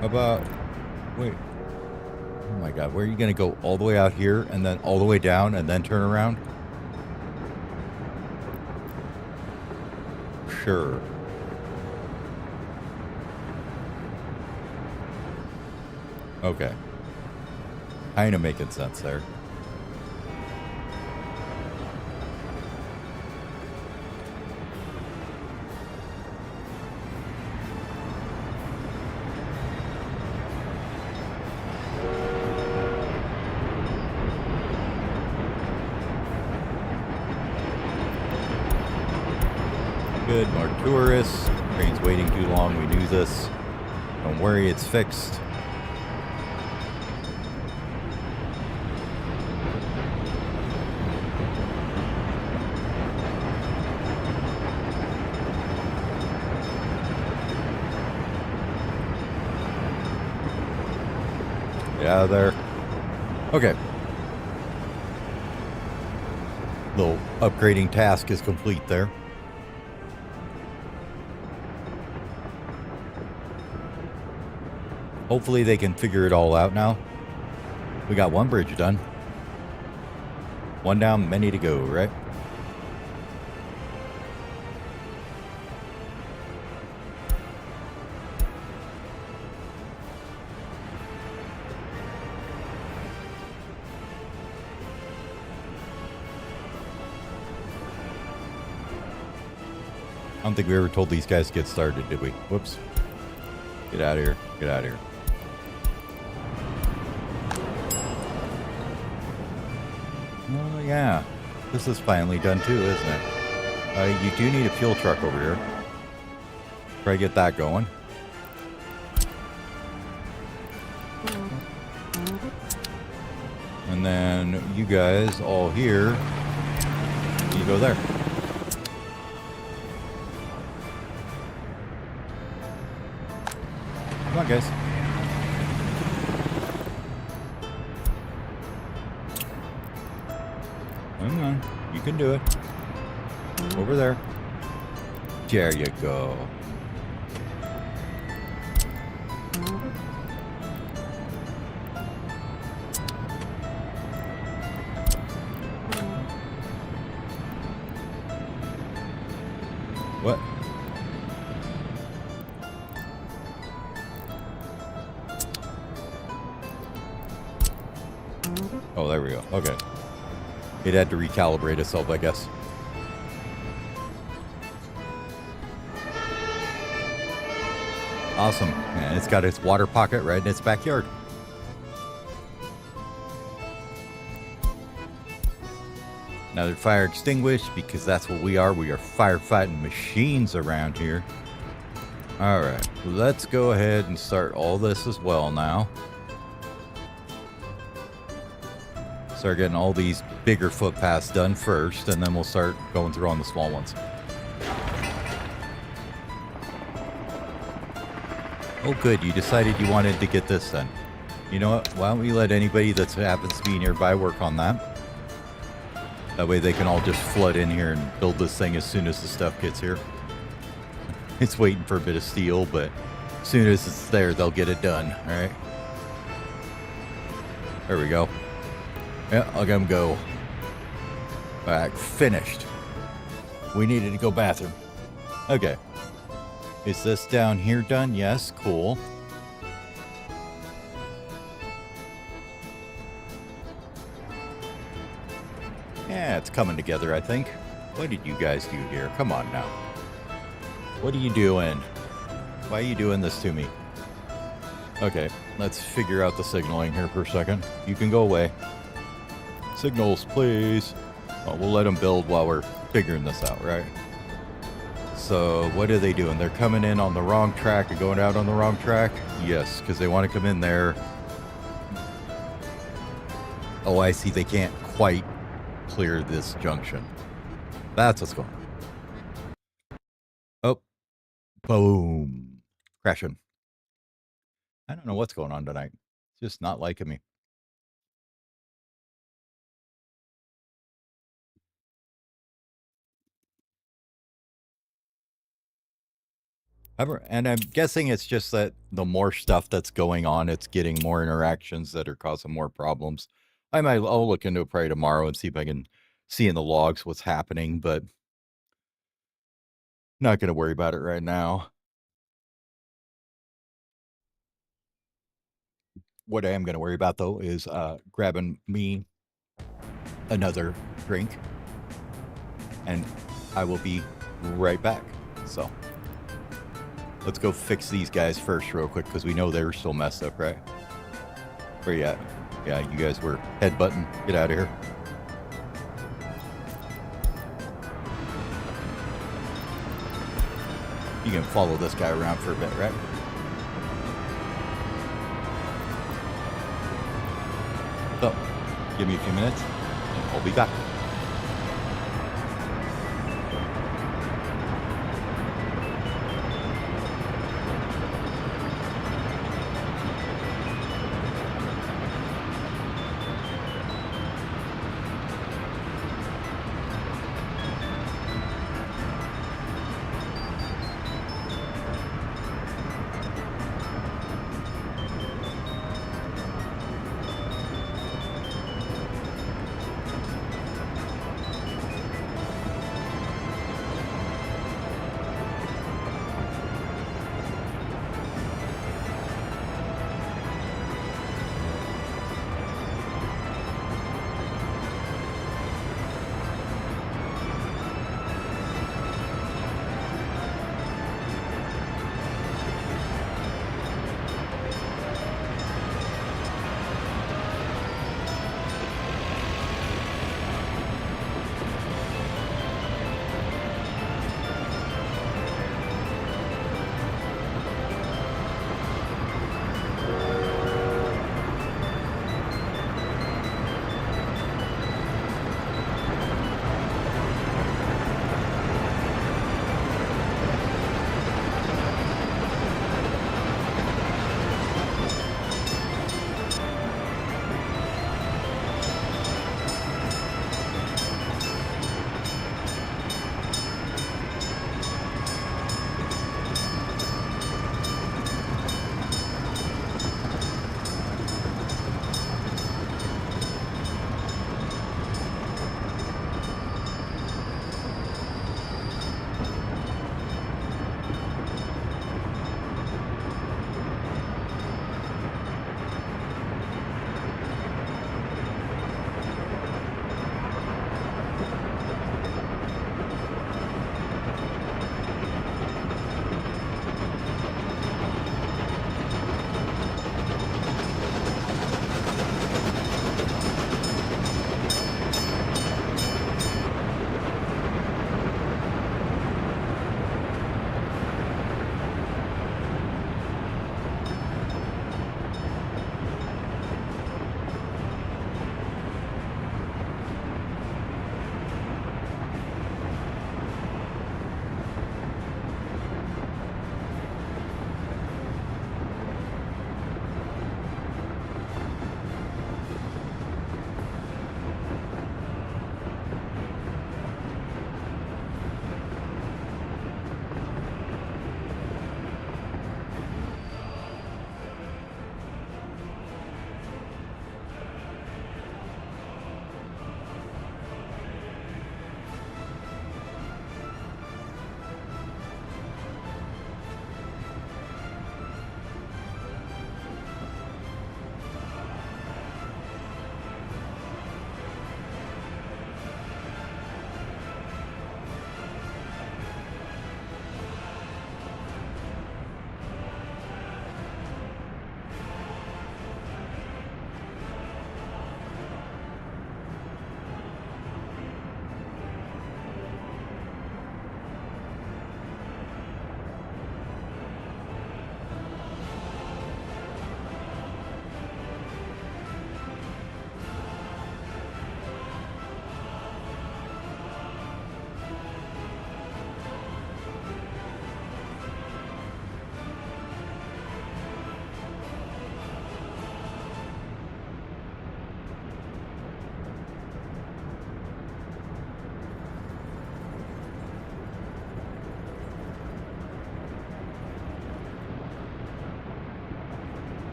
How about... Wait. Oh my god, where are you going to go? All the way out here and then all the way down and then turn around? Sure. Okay. Kind of making sense there. Good, more tourists. Train's waiting too long, we knew this. Don't worry, it's fixed. Get out of there. Okay. Little upgrading task is complete there. Hopefully they can figure it all out now. We got one bridge done. One down, many to go, right? I don't think we ever told these guys to get started, did we? Whoops. Get out of here. Get out of here. Oh, yeah. This is finally done too, isn't it? You do need a fuel truck over here. Try to get that going. And then you guys all here. You go there. Come on, guys. Come on. You can do it. Over there. There you go. What? Oh, there we go. Okay. It had to recalibrate itself, I guess. Awesome. And it's got its water pocket right in its backyard. Another fire extinguished, because that's what we are. We are firefighting machines around here. All right. Let's go ahead and start all this as well now. Start getting all these bigger footpaths done first, and then we'll start going through on the small ones. Oh, good. You decided you wanted to get this done. You know what? Why don't we let anybody that happens to be nearby work on that? That way they can all just flood in here and build this thing as soon as the stuff gets here. It's waiting for a bit of steel, but as soon as it's there, they'll get it done. All right. There we go. Yeah, I'll get them go. Back. Finished. We needed to go bathroom. Okay. Is this down here done? Yes. Cool. Yeah, it's coming together, I think. What did you guys do here? Come on now. What are you doing? Why are you doing this to me? Okay, let's figure out the signaling here for a second. You can go away. Signals, please. Well, we'll let them build while we're figuring this out, right? So, what are they doing? They're coming in on the wrong track and going out on the wrong track? Yes, because they want to come in there. Oh, I see. They can't quite clear this junction. That's what's going on. Oh. Boom. Crashing. I don't know what's going on tonight. It's just not liking me. And I'm guessing it's just that the more stuff that's going on, it's getting more interactions that are causing more problems. I'll look into it probably tomorrow and see if I can see in the logs what's happening, but not going to worry about it right now. What I am going to worry about, though, is grabbing me another drink, and I will be right back. So let's go fix these guys first real quick, because we know they were still messed up, right? Where you at? Yeah, you guys were headbutting. Get out of here. You can follow this guy around for a bit, right? So, give me a few minutes, and I'll be back.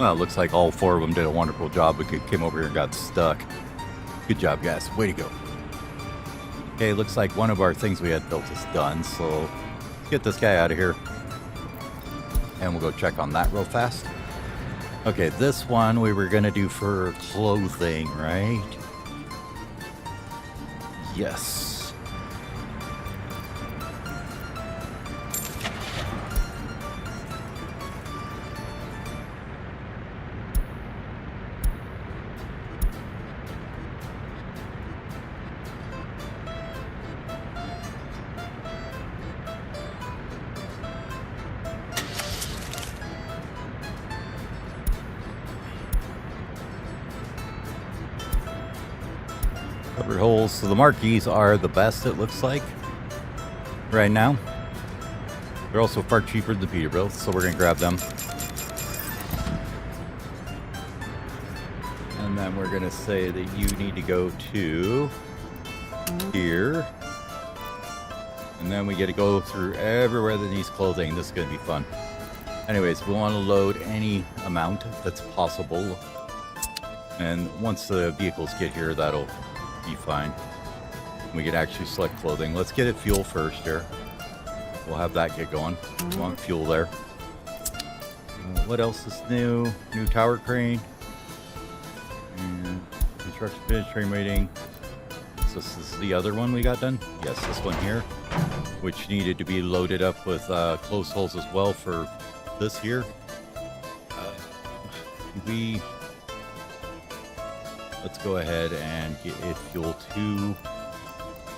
Well, it looks like all 4 of them did a wonderful job, but came over here and got stuck. Good job, guys. Way to go. Okay, looks like one of our things we had built is done, so let's get this guy out of here. And we'll go check on that real fast. Okay, this one we were going to do for clothing, right? Yes. Covered holes. So the marquees are the best, it looks like, right now. They're also far cheaper than the Peterbilt, so we're going to grab them. And then we're going to say that you need to go to here. And then we get to go through everywhere that needs clothing. This is going to be fun. Anyways, we want to load any amount that's possible. And once the vehicles get here, that'll be fine. We can actually select clothing. Let's get it fuel first here. We'll have that get going. We want fuel there. What else is new? New tower crane. And construction finish, train waiting. So this is the other one we got done? Yes, this one here. Which needed to be loaded up with close holes as well for this here. Let's go ahead and get it fuel to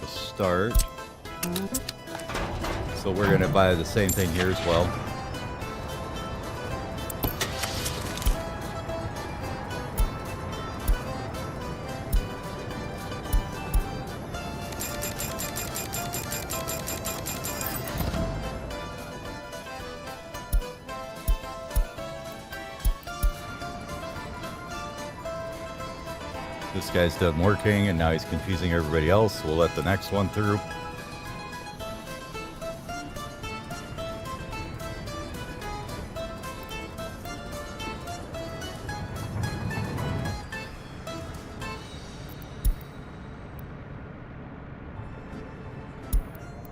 the start. So we're going to buy the same thing here as well. This guy's done working, and now he's confusing everybody else. We'll let the next one through.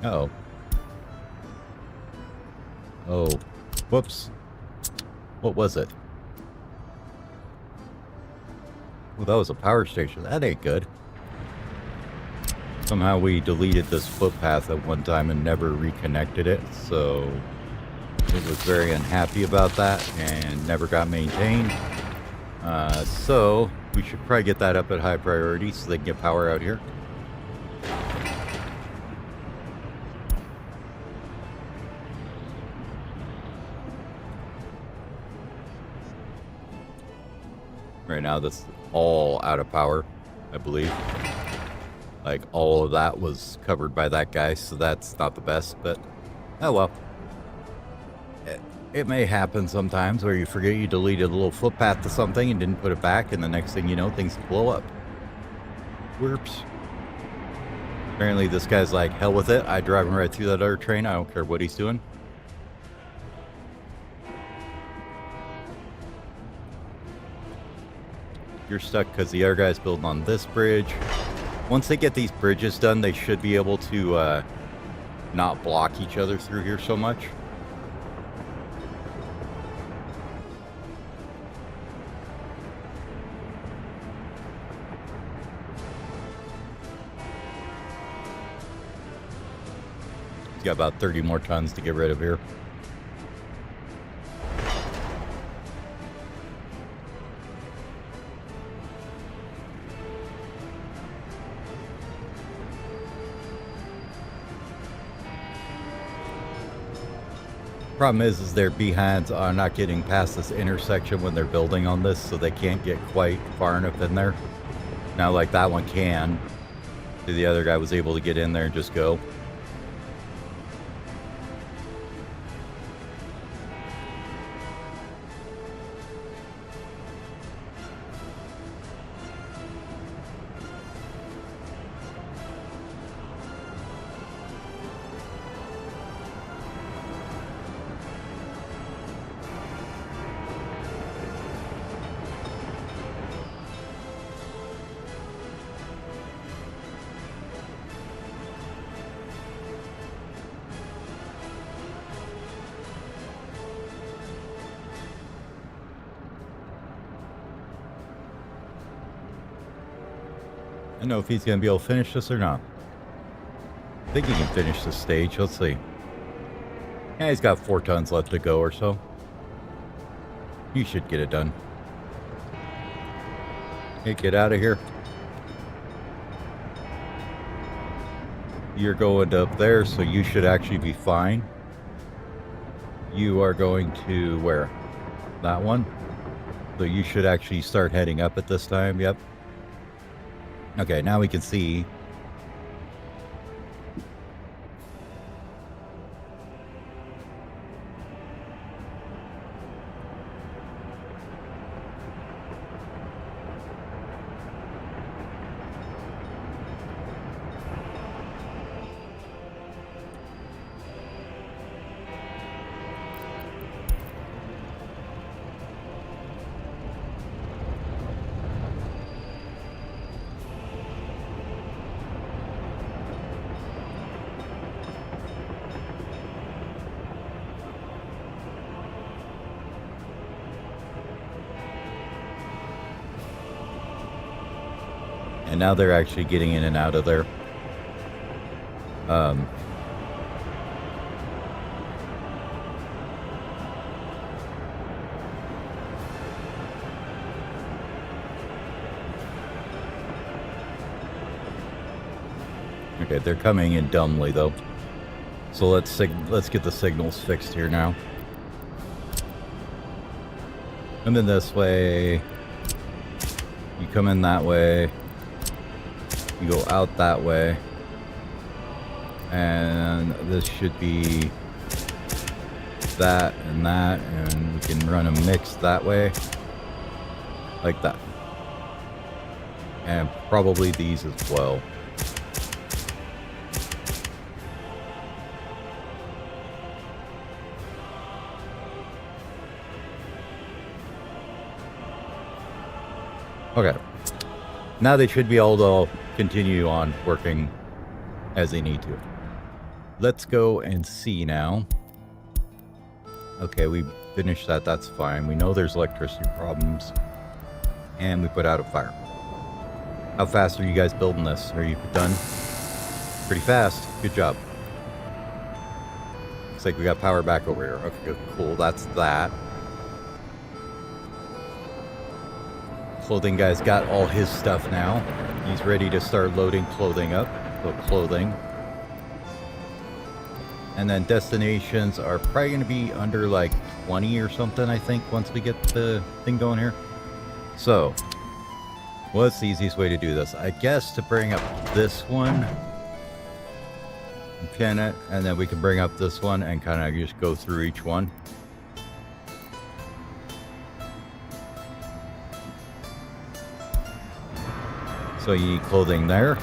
Uh-oh. Oh. Whoops. What was it? Well, that was a power station. That ain't good. Somehow we deleted this footpath at one time and never reconnected it, so it was very unhappy about that and never got maintained. So we should probably get that up at high priority so they can get power out here. Right now, that's all out of power, I believe. Like, all of that was covered by that guy, so that's not the best, but oh well. It may happen sometimes where you forget you deleted a little footpath to something and didn't put it back, and the next thing you know, things blow up. Whoops. Apparently this guy's like, hell with it, I'm driving right through that other train, I don't care what he's doing. You're stuck because the other guy's building on this bridge. Once they get these bridges done, they should be able to not block each other through here so much. He's got about 30 more tons to get rid of here. Problem is their behinds are not getting past this intersection when they're building on this, so they can't get quite far enough in there. Now, like that one can. The other guy was able to get in there and just go. don't know if he's going to be able to finish this or not. I think he can finish this stage. Let's see. Yeah, he's got 4 tons left to go or so. He should get it done. Hey, get out of here. You're going up there, so you should actually be fine. You are going to where? That one? So you should actually start heading up at this time. Yep. Okay, now we can see. And now they're actually getting in and out of there. Okay, they're coming in dumbly though. So let's get the signals fixed here now. Come in this way. You come in that way. You go out that way. And this should be that and that, and we can run a mix that way. Like that. And probably these as well. Okay. Now they should be able to continue on working as they need to. Let's go and see now. Okay, we finished that. That's fine. We know there's electricity problems. And we put out a fire. How fast are you guys building this? Are you done? Pretty fast. Good job. Looks like we got power back over here. Okay, good. Cool. That's that. Clothing guy's got all his stuff now. He's ready to start loading clothing up. So clothing. And then destinations are probably going to be under like 20 or something, I think, once we get the thing going here. So, what's the easiest way to do this? I guess to bring up this one. Pin it, and then we can bring up this one and kind of just go through each one. So you need clothing there.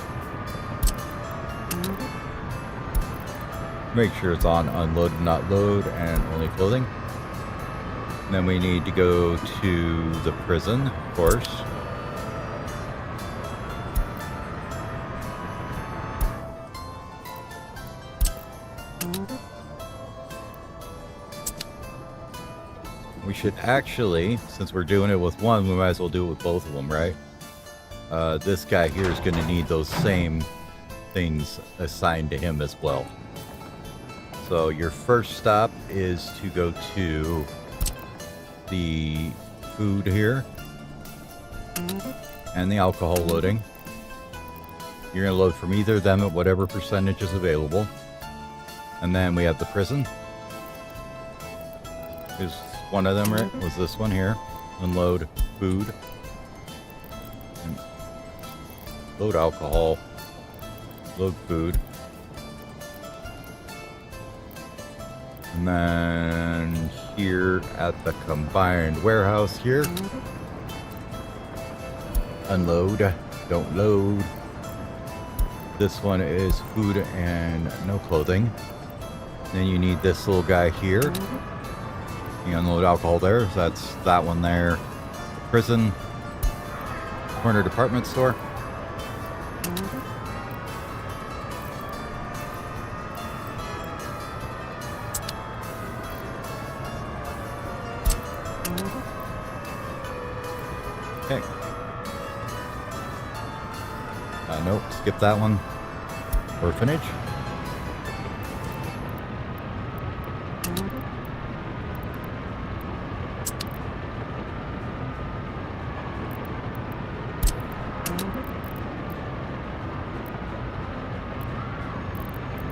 Make sure it's on unload and not load, and only clothing. And then we need to go to the prison, of course. We should actually, since we're doing it with one, we might as well do it with both of them, right? This guy here is going to need those same things assigned to him as well. So your first stop is to go to the food here and the alcohol loading. You're going to load from either of them at whatever percentage is available. And then we have the prison. Is one of them, right? Was this one here? Unload food. And load alcohol. Load food. And then here at the combined warehouse here. Unload. Don't load. This one is food and no clothing. Then you need this little guy here. You unload alcohol there. So that's that one there. Prison. Corner department store. Okay. skip that one. Orphanage.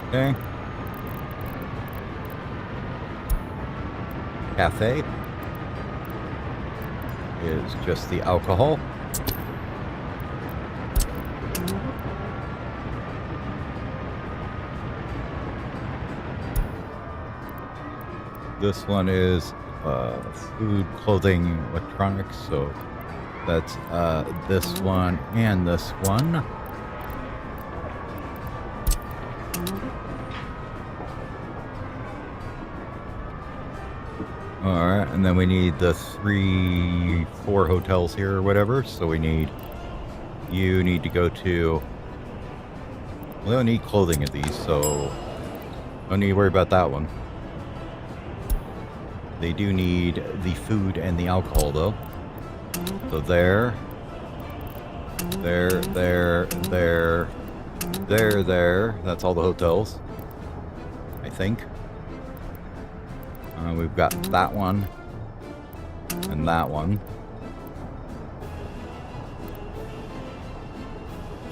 Okay. Cafe is just the alcohol. This one is food, clothing, electronics. So that's this one and this one. Alright, and then we need the 4 hotels here or whatever. So we need, you need to go to, we don't need clothing at these, so don't need to worry about that one. They do need the food and the alcohol though. So there, that's all the hotels, I think. We've got that one and that one.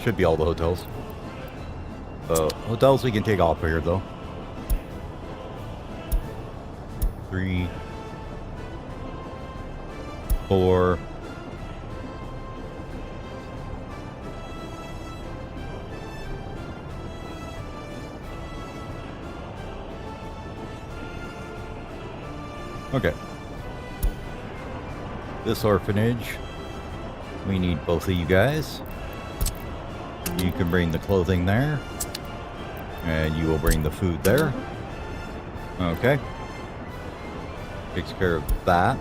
Should be all the hotels. So hotels we can take off here though. 3, 4. Okay. This orphanage, we need both of you guys. You can bring the clothing there, and you will bring the food there. Okay. Takes care of that.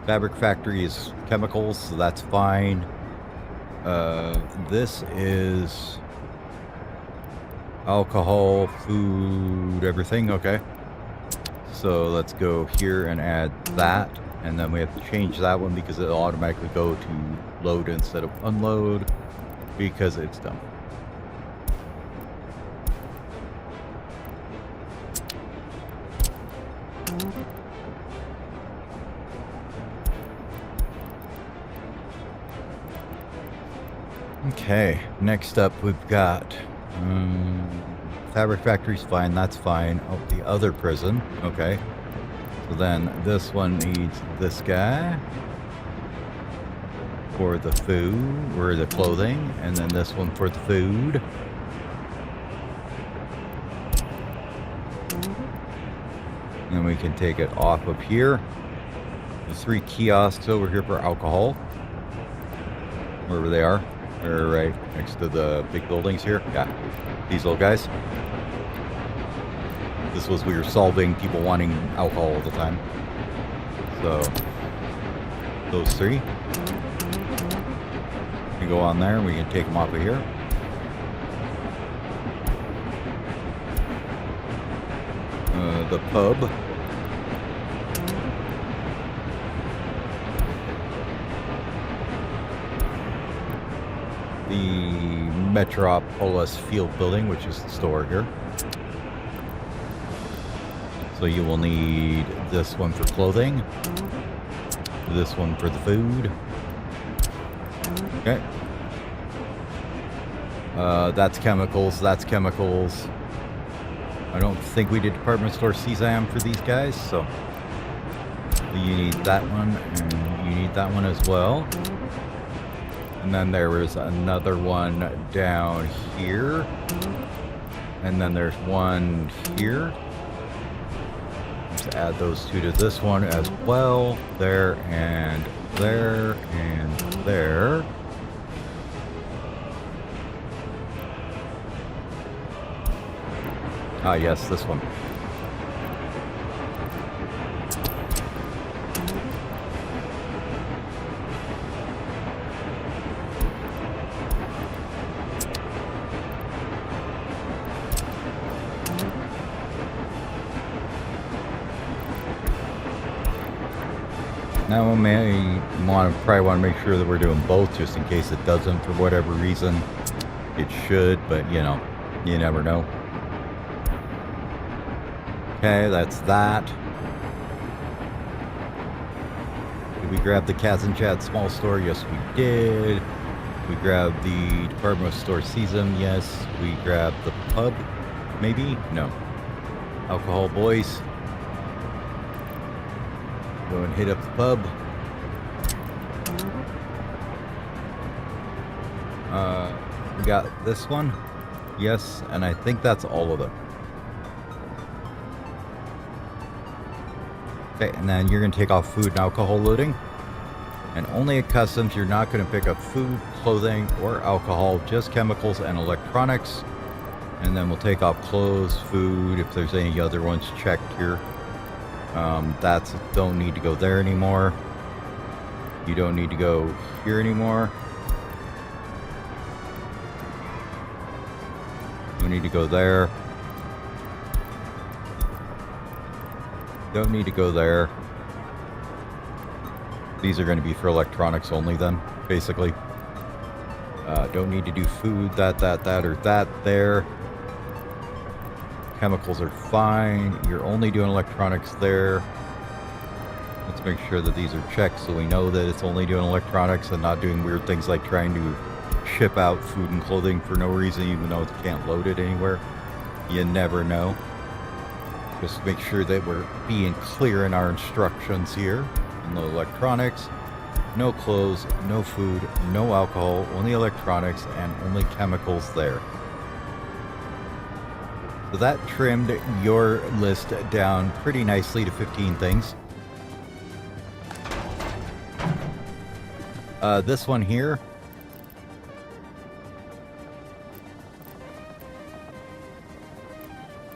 Fabric factory is chemicals, so that's fine. This is alcohol, food, everything. Okay. So let's go here and add that, and then we have to change that one because it'll automatically go to load instead of unload because it's dumb. Okay, next up we've got fabric factory's fine, that's fine. Oh, the other prison, okay. So then this one needs this guy for the food, or the clothing, and then this one for the food. And then we can take it off of here. The 3 kiosks over here for alcohol. Wherever they are. They're right next to the big buildings here. Yeah, these little guys. This was, we were solving people wanting alcohol all the time. So, those 3. We go on there and we can take them off of here. The pub. The Metropolis Field Building, which is the store here. So you will need this one for clothing, this one for the food. Okay. That's chemicals, that's chemicals. I don't think we did department store Sesam for these guys, so you need that one, and you need that one as well. And then there is another one down here. And then there's one here. Let's add those 2 to this one as well. There and there and there. Ah, yes, this one. Now, I probably want to make sure that we're doing both, just in case it doesn't for whatever reason. It should, but you know, you never know. Okay, that's that. Did we grab the Kaz and Chad small store? Yes, we did. We grabbed the Department of Store Season. Yes. We grabbed the pub. Maybe? No. Alcohol boys. Go and hit up the pub. We got this one. Yes, and I think that's all of them. Okay, and then you're going to take off food and alcohol loading. And only at customs, you're not going to pick up food, clothing, or alcohol, just chemicals and electronics. And then we'll take off clothes, food, if there's any other ones checked here. That's don't need to go there anymore. You don't need to go here anymore. Don't need to go there. Don't need to go there. These are going to be for electronics only then, basically. Don't need to do food, that, or that there. Chemicals are fine. You're only doing electronics there. Let's make sure that these are checked so we know that it's only doing electronics and not doing weird things like trying to ship out food and clothing for no reason, even though it can't load it anywhere. You never know. Just make sure that we're being clear in our instructions here. No electronics, no clothes, no food, no alcohol, only electronics, and only chemicals there. So that trimmed your list down pretty nicely to 15 things. This one here.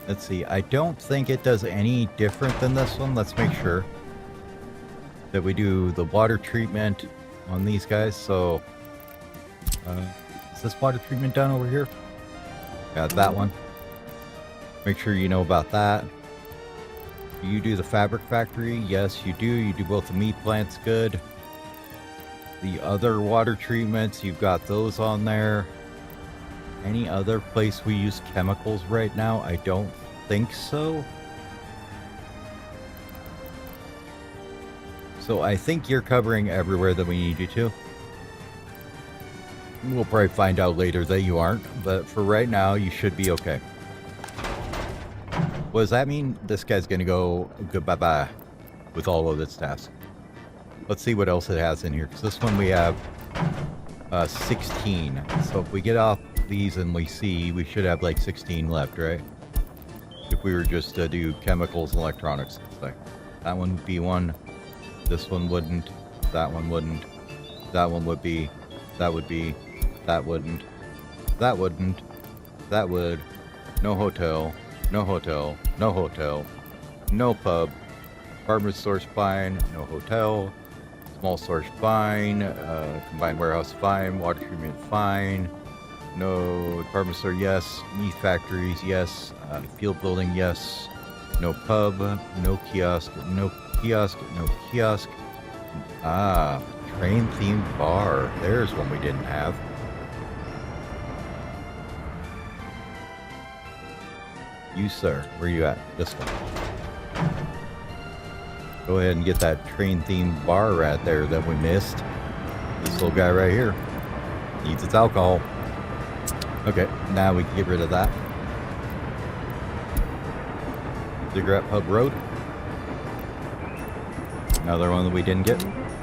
Let's see, I don't think it does any different than this one. Let's make sure that we do the water treatment on these guys. So, is this water treatment done over here? Got that one. Make sure you know about that. Do you do the fabric factory? Yes, you do. You do both the meat plants. Good. The other water treatments, you've got those on there. Any other place we use chemicals right now? I don't think so. So I think you're covering everywhere that we need you to. We'll probably find out later that you aren't, but for right now, you should be okay. What does that mean? This guy's gonna go goodbye-bye with all of its tasks. Let's see what else it has in here, because this one we have 16. So if we get off these and we see, we should have like 16 left, right? If we were just to do chemicals and electronics. Like that one would be one. This one wouldn't. That one wouldn't. That one would be. That would be. That wouldn't. That wouldn't. That would. No hotel. No hotel. No hotel. No pub. Department store's fine. No hotel. Small store's fine. Combined warehouse fine. Water treatment fine. No department store, yes. Meat factories, yes. Field building, yes. No pub. No kiosk. No kiosk. No kiosk. Ah, train themed bar. There's one we didn't have. You, sir. Where you at? This one. Go ahead and get that train themed bar right there that we missed. This little guy right here needs its alcohol. Okay, now we can get rid of that. Cigarette Pub Road. Another one that we didn't get.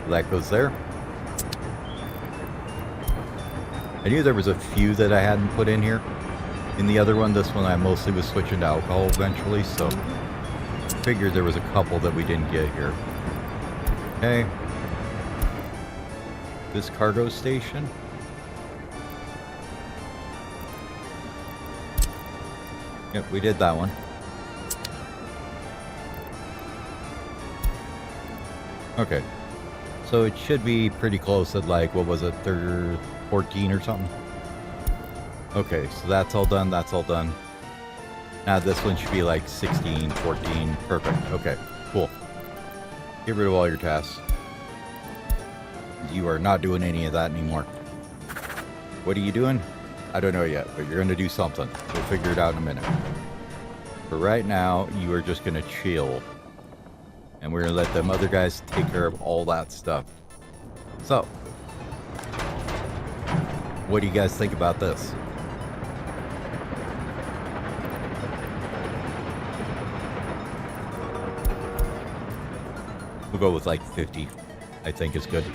That goes there. I knew there was a few that I hadn't put in here. In the other one, this one I mostly was switching to alcohol eventually, so I figured there was a couple that we didn't get here. Okay. This cargo station. Yep, we did that one. Okay. So it should be pretty close at like, what was it, 14 or something? Okay, so that's all done, that's all done. Now this one should be like 16, 14, perfect. Okay, cool. Get rid of all your tasks. You are not doing any of that anymore. What are you doing? I don't know yet, but you're going to do something. We'll figure it out in a minute. But right now, you are just going to chill. And we're going to let them other guys take care of all that stuff. So, what do you guys think about this? We'll go with like 50, I think is good.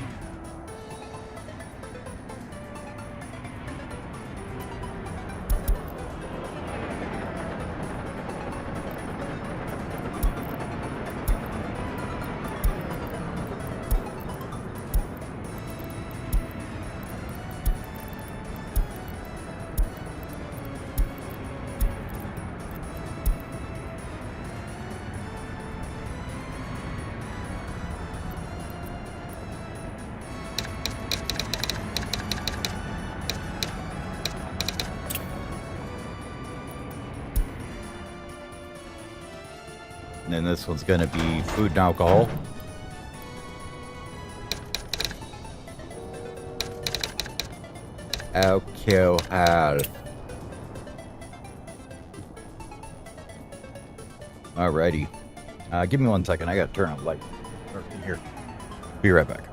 And then this one's going to be food and alcohol. Alcohol. Alrighty. Give me 1 second. I got to turn on the light. Here. Be right back.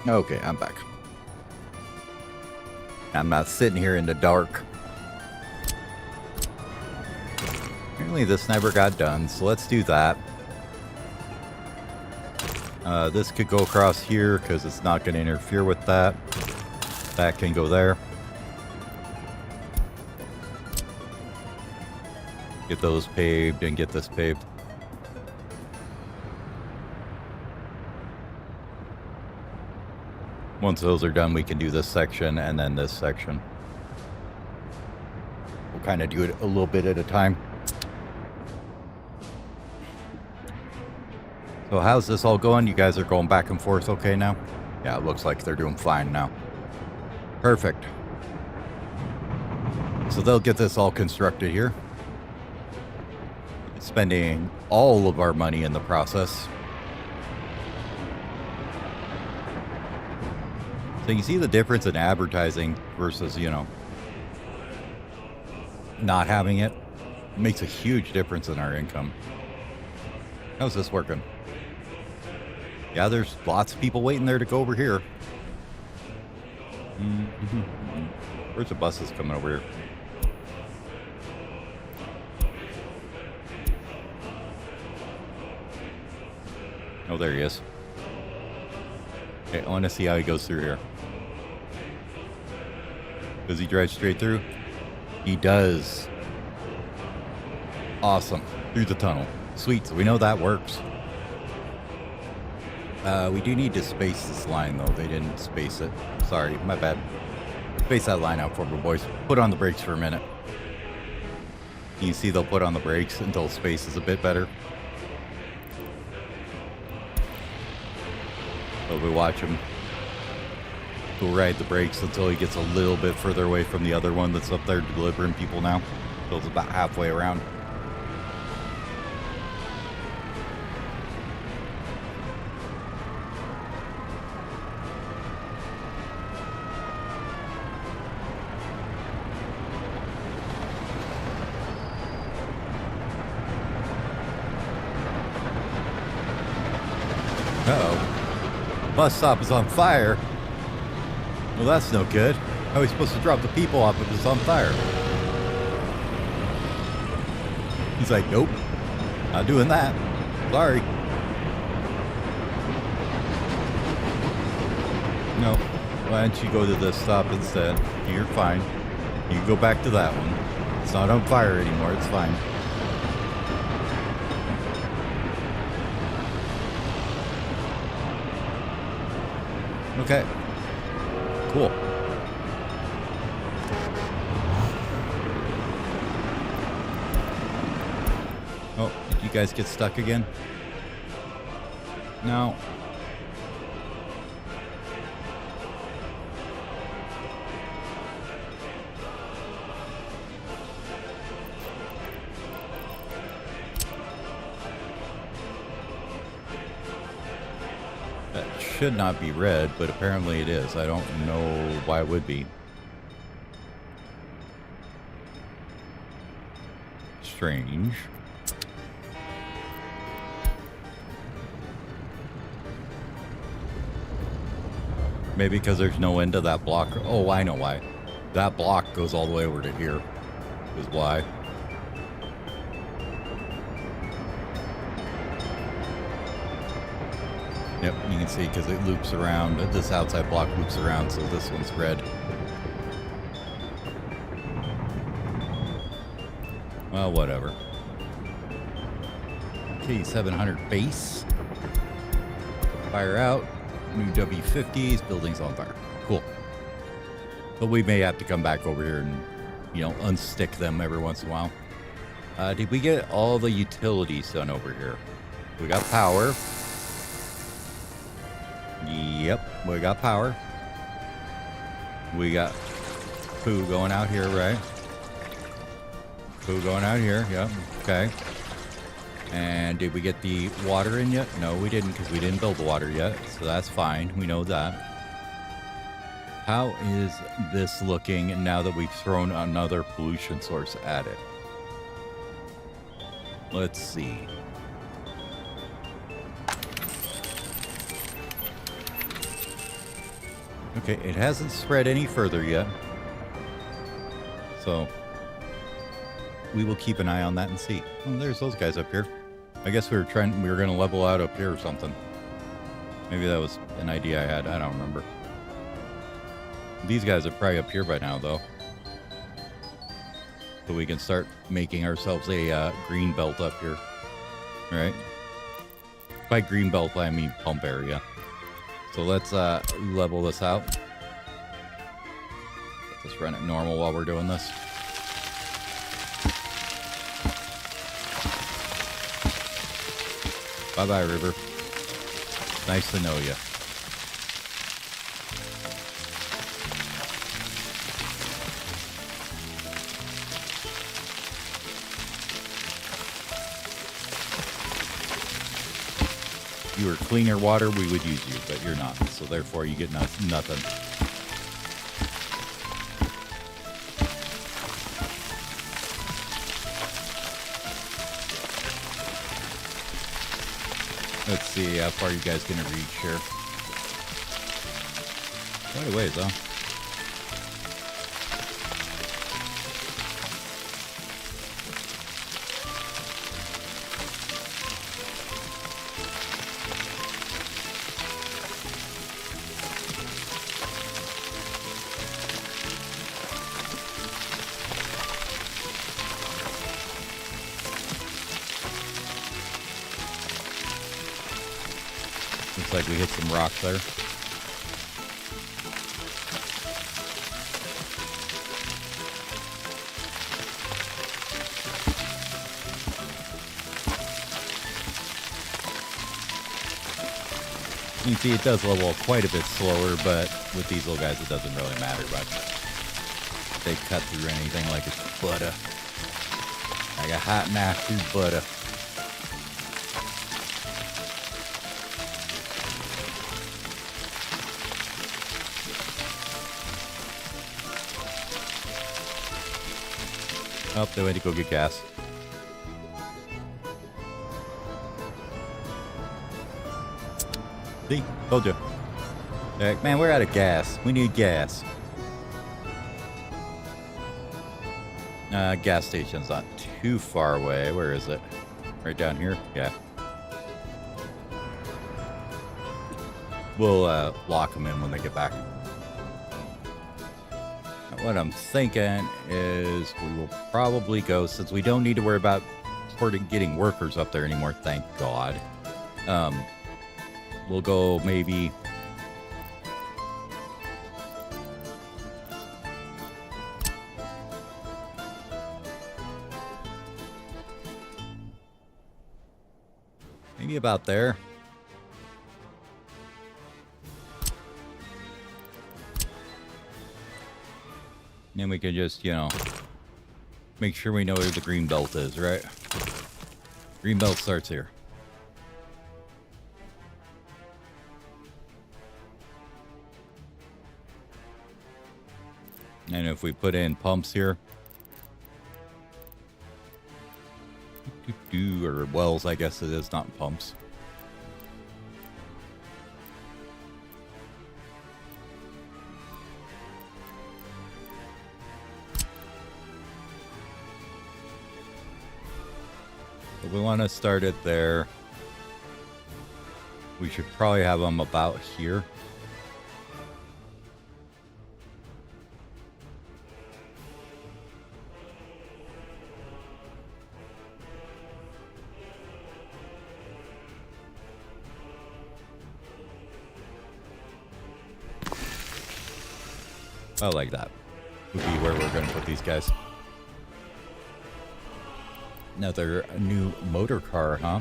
Okay, I'm back. I'm not sitting here in the dark. Apparently this never got done, so let's do that. This could go across here because it's not going to interfere with that. That can go there. Get those paved and get this paved. Once those are done, we can do this section and then this section. We'll kind of do it a little bit at a time. So how's this all going? You guys are going back and forth okay now? Yeah, it looks like they're doing fine now. Perfect. So they'll get this all constructed here. Spending all of our money in the process. So you see the difference in advertising versus, you know, not having it. It makes a huge difference in our income. How's this working? Yeah, there's lots of people waiting there to go over here. Where's the buses coming over here? Oh, there he is. Okay, I want to see how he goes through here. Does he drive straight through? He does. Awesome. Through the tunnel. Sweet, so we know that works. We do need to space this line, though. They didn't space it. Sorry, my bad. Space that line out for me, boys. Put on the brakes for a minute. You see they'll put on the brakes until space is a bit better. So we watch him go ride the brakes until he gets a little bit further away from the other one that's up there delivering people now. So it's about halfway around. Uh-oh. Bus stop is on fire. Well, that's no good. How are we supposed to drop the people off if it's on fire? He's like, nope, not doing that. Sorry. No. Why don't you go to this stop instead? You're fine. You can go back to that one. It's not on fire anymore. It's fine. Okay. Cool. Oh, did you guys get stuck again? No. That should not be red, but apparently it is. I don't know why it would be. Strange. Maybe because there's no end to that block. Oh, I know why. That block goes all the way over to here. Is why. Yep, you can see because it loops around. This outside block loops around, so this one's red. Well, whatever. K700 base. Fire out. New W50s. Buildings on fire. Cool. But we may have to come back over here and, you know, unstick them every once in a while. Did we get all the utilities done over here? We got power. Yep, we got power. We got poo going out here, right? Poo going out here, yep, okay. And did we get the water in yet? No, we didn't, because we didn't build the water yet, so that's fine. We know that. How is this looking now that we've thrown another pollution source at it? Let's see. Okay, it hasn't spread any further yet. So we will keep an eye on that and see. Oh, there's those guys up here. I guess we were going to level out up here or something. Maybe that was an idea I had. I don't remember. These guys are probably up here by now, though. So we can start making ourselves a green belt up here. All right? By green belt, I mean pump area. So let's level this out. Let's run it normal while we're doing this. Bye-bye, river. Nice to know you. If you were cleaner water, we would use you, but you're not. So therefore, you get nothing. Let's see how far you guys gonna reach here. Quite a ways, though. Looks like we hit some rocks there. You can see it does level quite a bit slower, but with these little guys it doesn't really matter much. They cut through anything like it's butter. Like a hot knife through butter. Oh, they went to go get gas. See? Told you. Like, man, we're out of gas. We need gas. Gas station's not too far away. Where is it? Right down here? Yeah. We'll lock them in when they get back. What I'm thinking is we will probably go, since we don't need to worry about getting workers up there anymore, thank God. We'll go maybe Maybe about there. And we can just, you know, make sure we know where the green belt is, right? Green belt starts here. And if we put in pumps here, or wells, I guess it is, not pumps. But we want to start it there. We should probably have them about here. I like that. Would be where we're going to put these guys. Another new motor car, huh?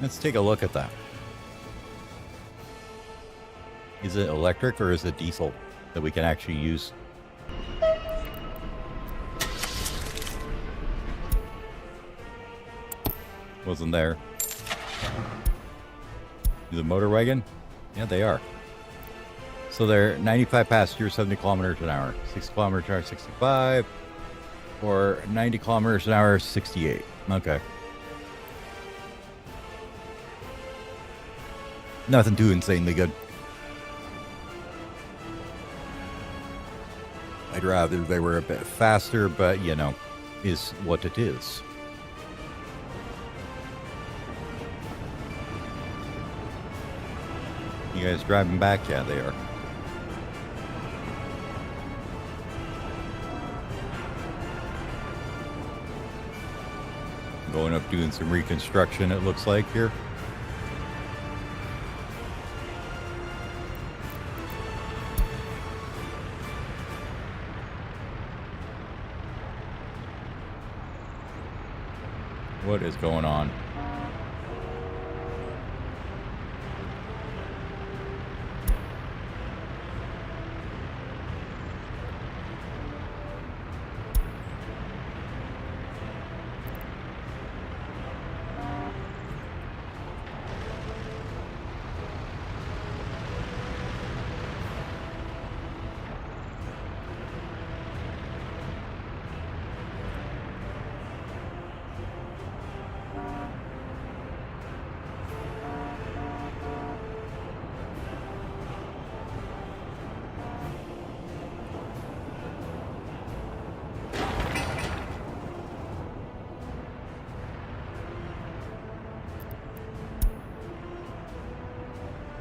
Let's take a look at that. Is it electric or is it diesel that we can actually use? Wasn't there. Is it motor wagon? Yeah, they are. So they're 95 passengers, 70 kilometers an hour. 60 kilometers an hour, 65. Or 90 kilometers an hour, 68. Okay. Nothing too insanely good. I'd rather they were a bit faster, but, you know, is what it is. You guys driving back? Yeah, they are. Going up doing some reconstruction, it looks like here. What is going on?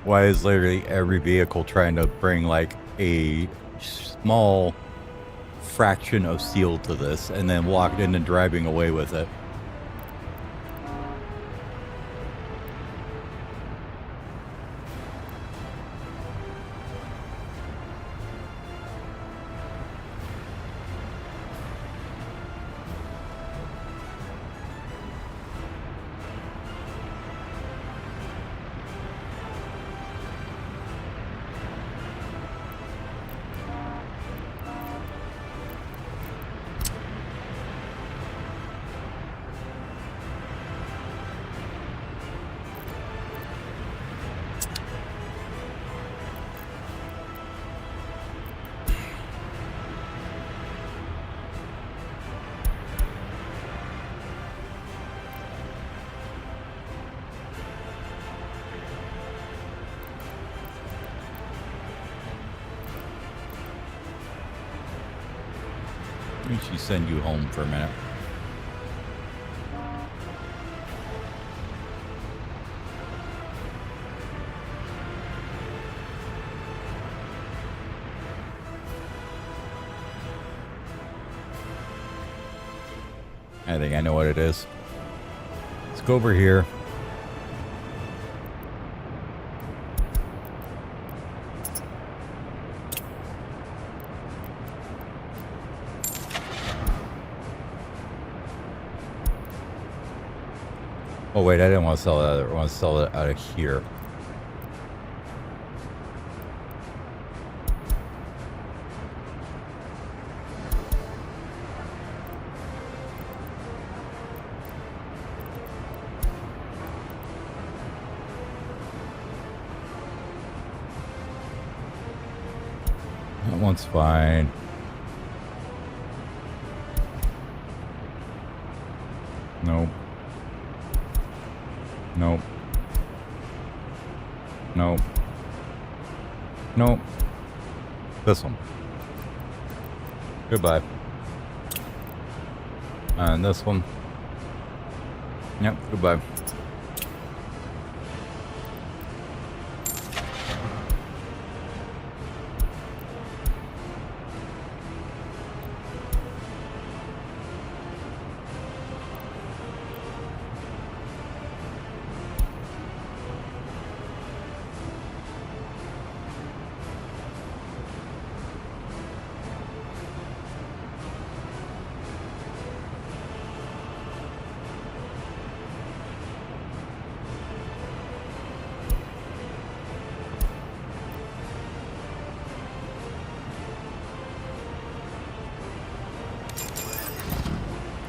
Why is literally every vehicle trying to bring like a small fraction of steel to this and then walk in and driving away with it? We should send you home for a minute. I think I know what it is. Let's go over here. Oh wait, I didn't want to sell it out of there. I want to sell it out of here. That one's fine. Nope. Nope. Nope. Nope. This one. Goodbye. And this one. Yep, goodbye.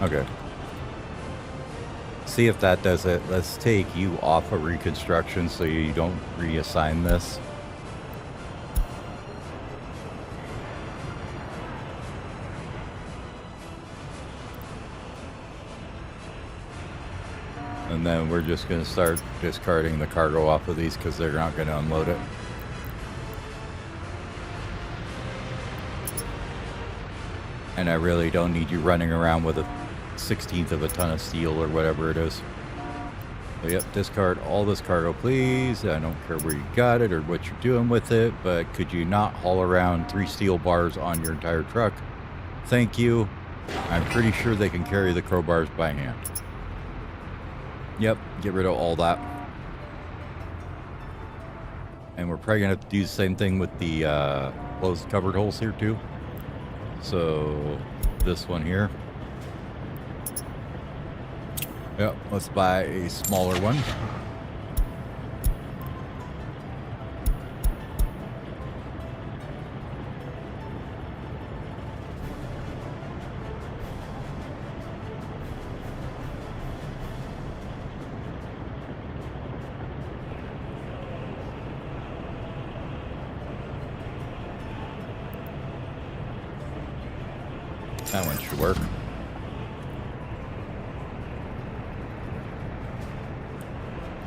Okay. See if that does it. Let's take you off of reconstruction so you don't reassign this. And then we're just going to start discarding the cargo off of these because they're not going to unload it. And I really don't need you running around with a 1/16 of a ton of steel or whatever it is. So yep, discard all this cargo, please. I don't care where you got it or what you're doing with it, but could you not haul around 3 steel bars on your entire truck? Thank you. I'm pretty sure they can carry the crowbars by hand. Yep, get rid of all that. And we're probably gonna have to do the same thing with the closed covered holes here too. So this one here. Yep, let's buy a smaller one. That one should work.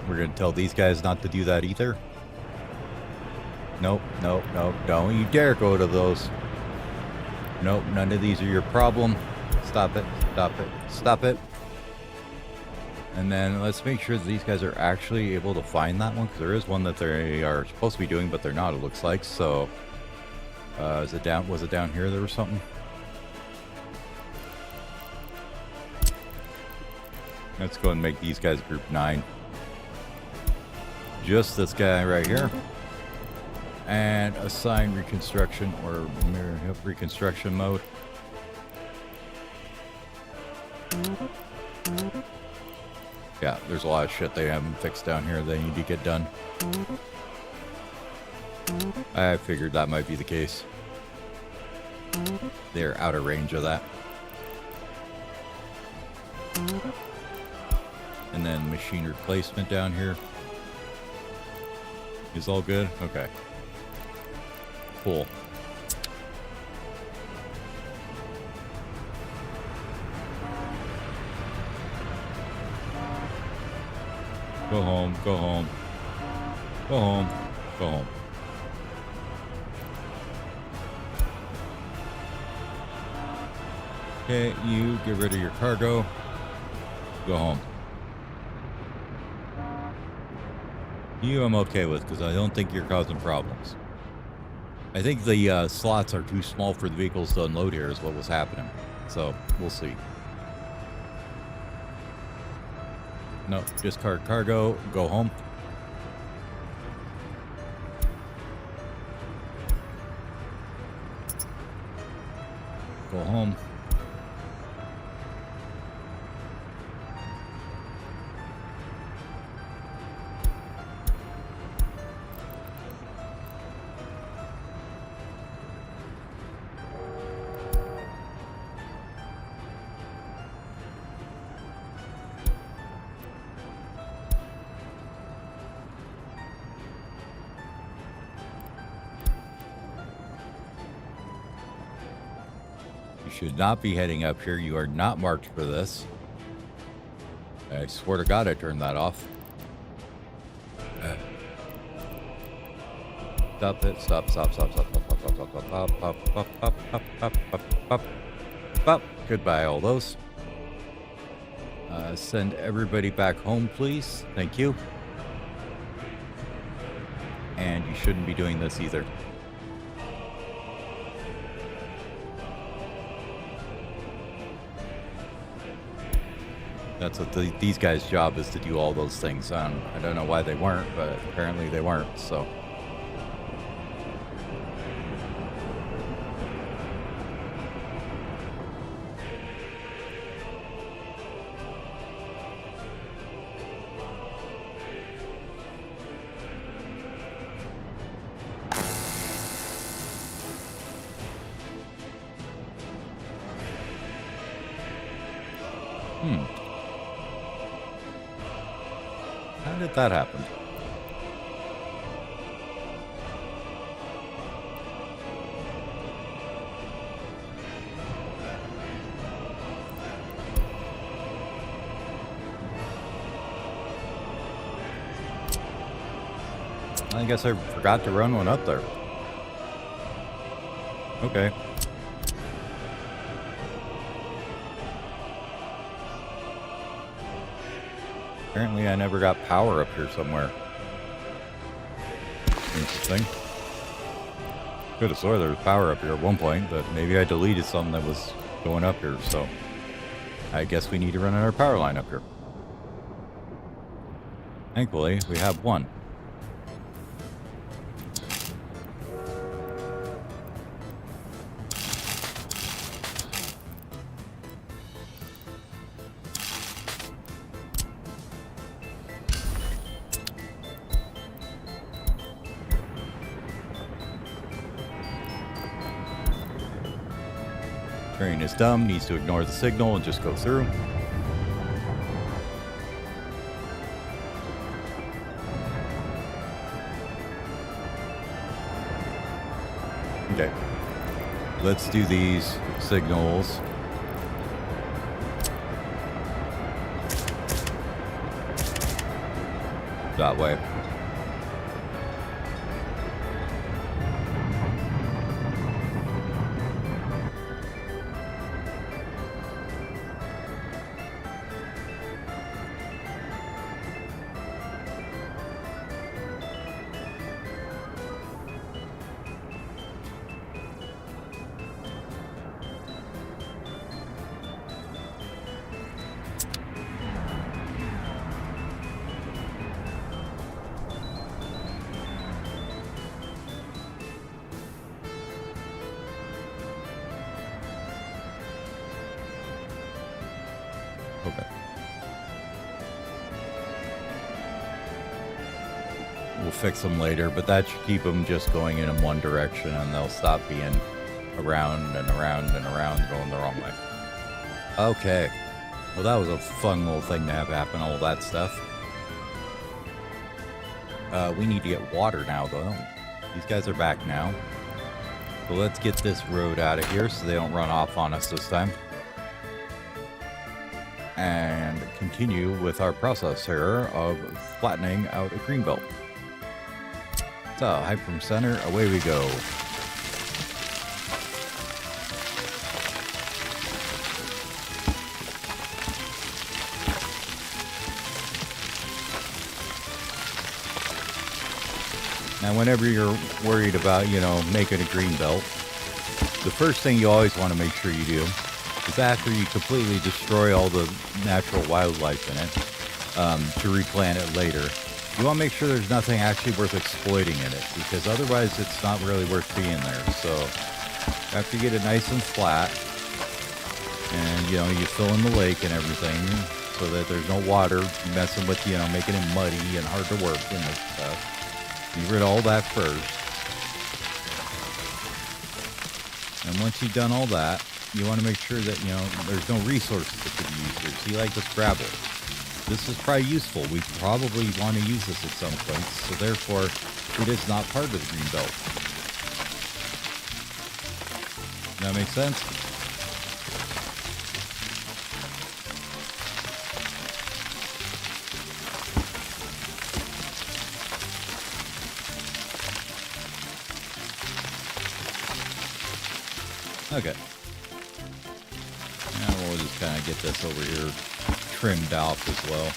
We're going to tell these guys not to do that either. Nope, nope, nope. Don't you dare go to those. Nope, none of these are your problem. Stop it, stop it, stop it. And then let's make sure that these guys are actually able to find that one, because there is one that they are supposed to be doing, but they're not, it looks like. So, is it down? Was it down here there was something? Let's go and make these guys group 9. Just this guy right here. And assign reconstruction or reconstruction mode. Yeah, there's a lot of shit they haven't fixed down here they need to get done. I figured that might be the case. They're out of range of that. And then machine replacement down here is all good. Okay. Cool. Go home, go home. Go home, go home. Okay, you get rid of your cargo. Go home. You I'm okay with, because I don't think you're causing problems. I think the slots are too small for the vehicles to unload here is what was happening. So, we'll see. No, discard cargo, go home. Go home. should not be heading up here. You are not marked for this. I swear to God I turned that off. Stop it. Stop. Goodbye, all those. Send everybody back home, please. Thank you. And you shouldn't be doing this either. That's what these guys' job is, to do all those things. I don't know why they weren't, but apparently they weren't, so. How did that happen? I guess I forgot to run one up there. Okay. Apparently I never got power up here somewhere. Interesting. Could have swore there was power up here at one point, but maybe I deleted something that was going up here, so I guess we need to run our power line up here. Thankfully, we have one. Train is dumb, needs to ignore the signal and just go through. Okay. Let's do these signals. That way. Okay. We'll fix them later, but that should keep them just going in one direction, and they'll stop being around and around and around, going the wrong way. Okay. Well, that was a fun little thing to have happen, all that stuff. We need to get water now, though. These guys are back now. So let's get this road out of here so they don't run off on us this time. And continue with our process here of flattening out a green belt. So, height from center, away we go. Now, whenever you're worried about, making a green belt, the first thing you always want to make sure you do is, after you completely destroy all the natural wildlife in it, to replant it later, you want to make sure there's nothing actually worth exploiting in it, because otherwise it's not really worth being there. So after you get it nice and flat, and you fill in the lake and everything so that there's no water messing with, making it muddy and hard to work and this stuff. You rid all that first. And once you've done all that, you want to make sure that, there's no resources that could be used here. See, like this gravel. This is probably useful. We probably want to use this at some point. So therefore, it is not part of the green belt. That makes sense? Okay. Now we'll just kind of get this over here trimmed off as well.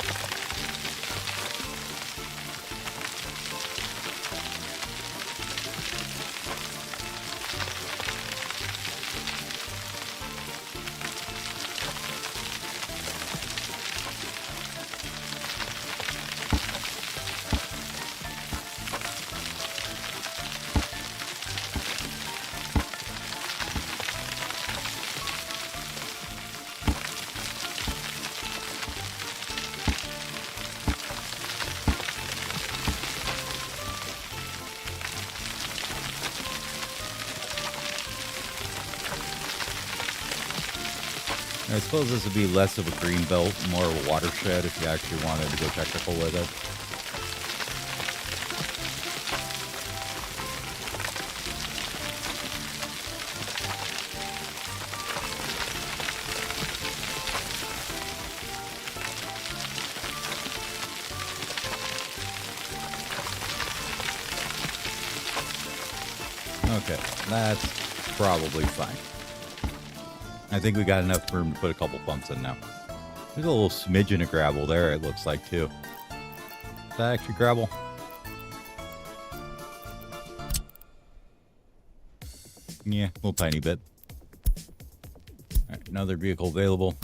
I suppose this would be less of a green belt, more of a watershed if you actually wanted to go technical with it. Okay, that's probably fine. I think we got enough room to put a couple pumps in now. There's a little smidgen of gravel there, it looks like, too. Is that actually gravel? Yeah, a little tiny bit. All right, another vehicle available.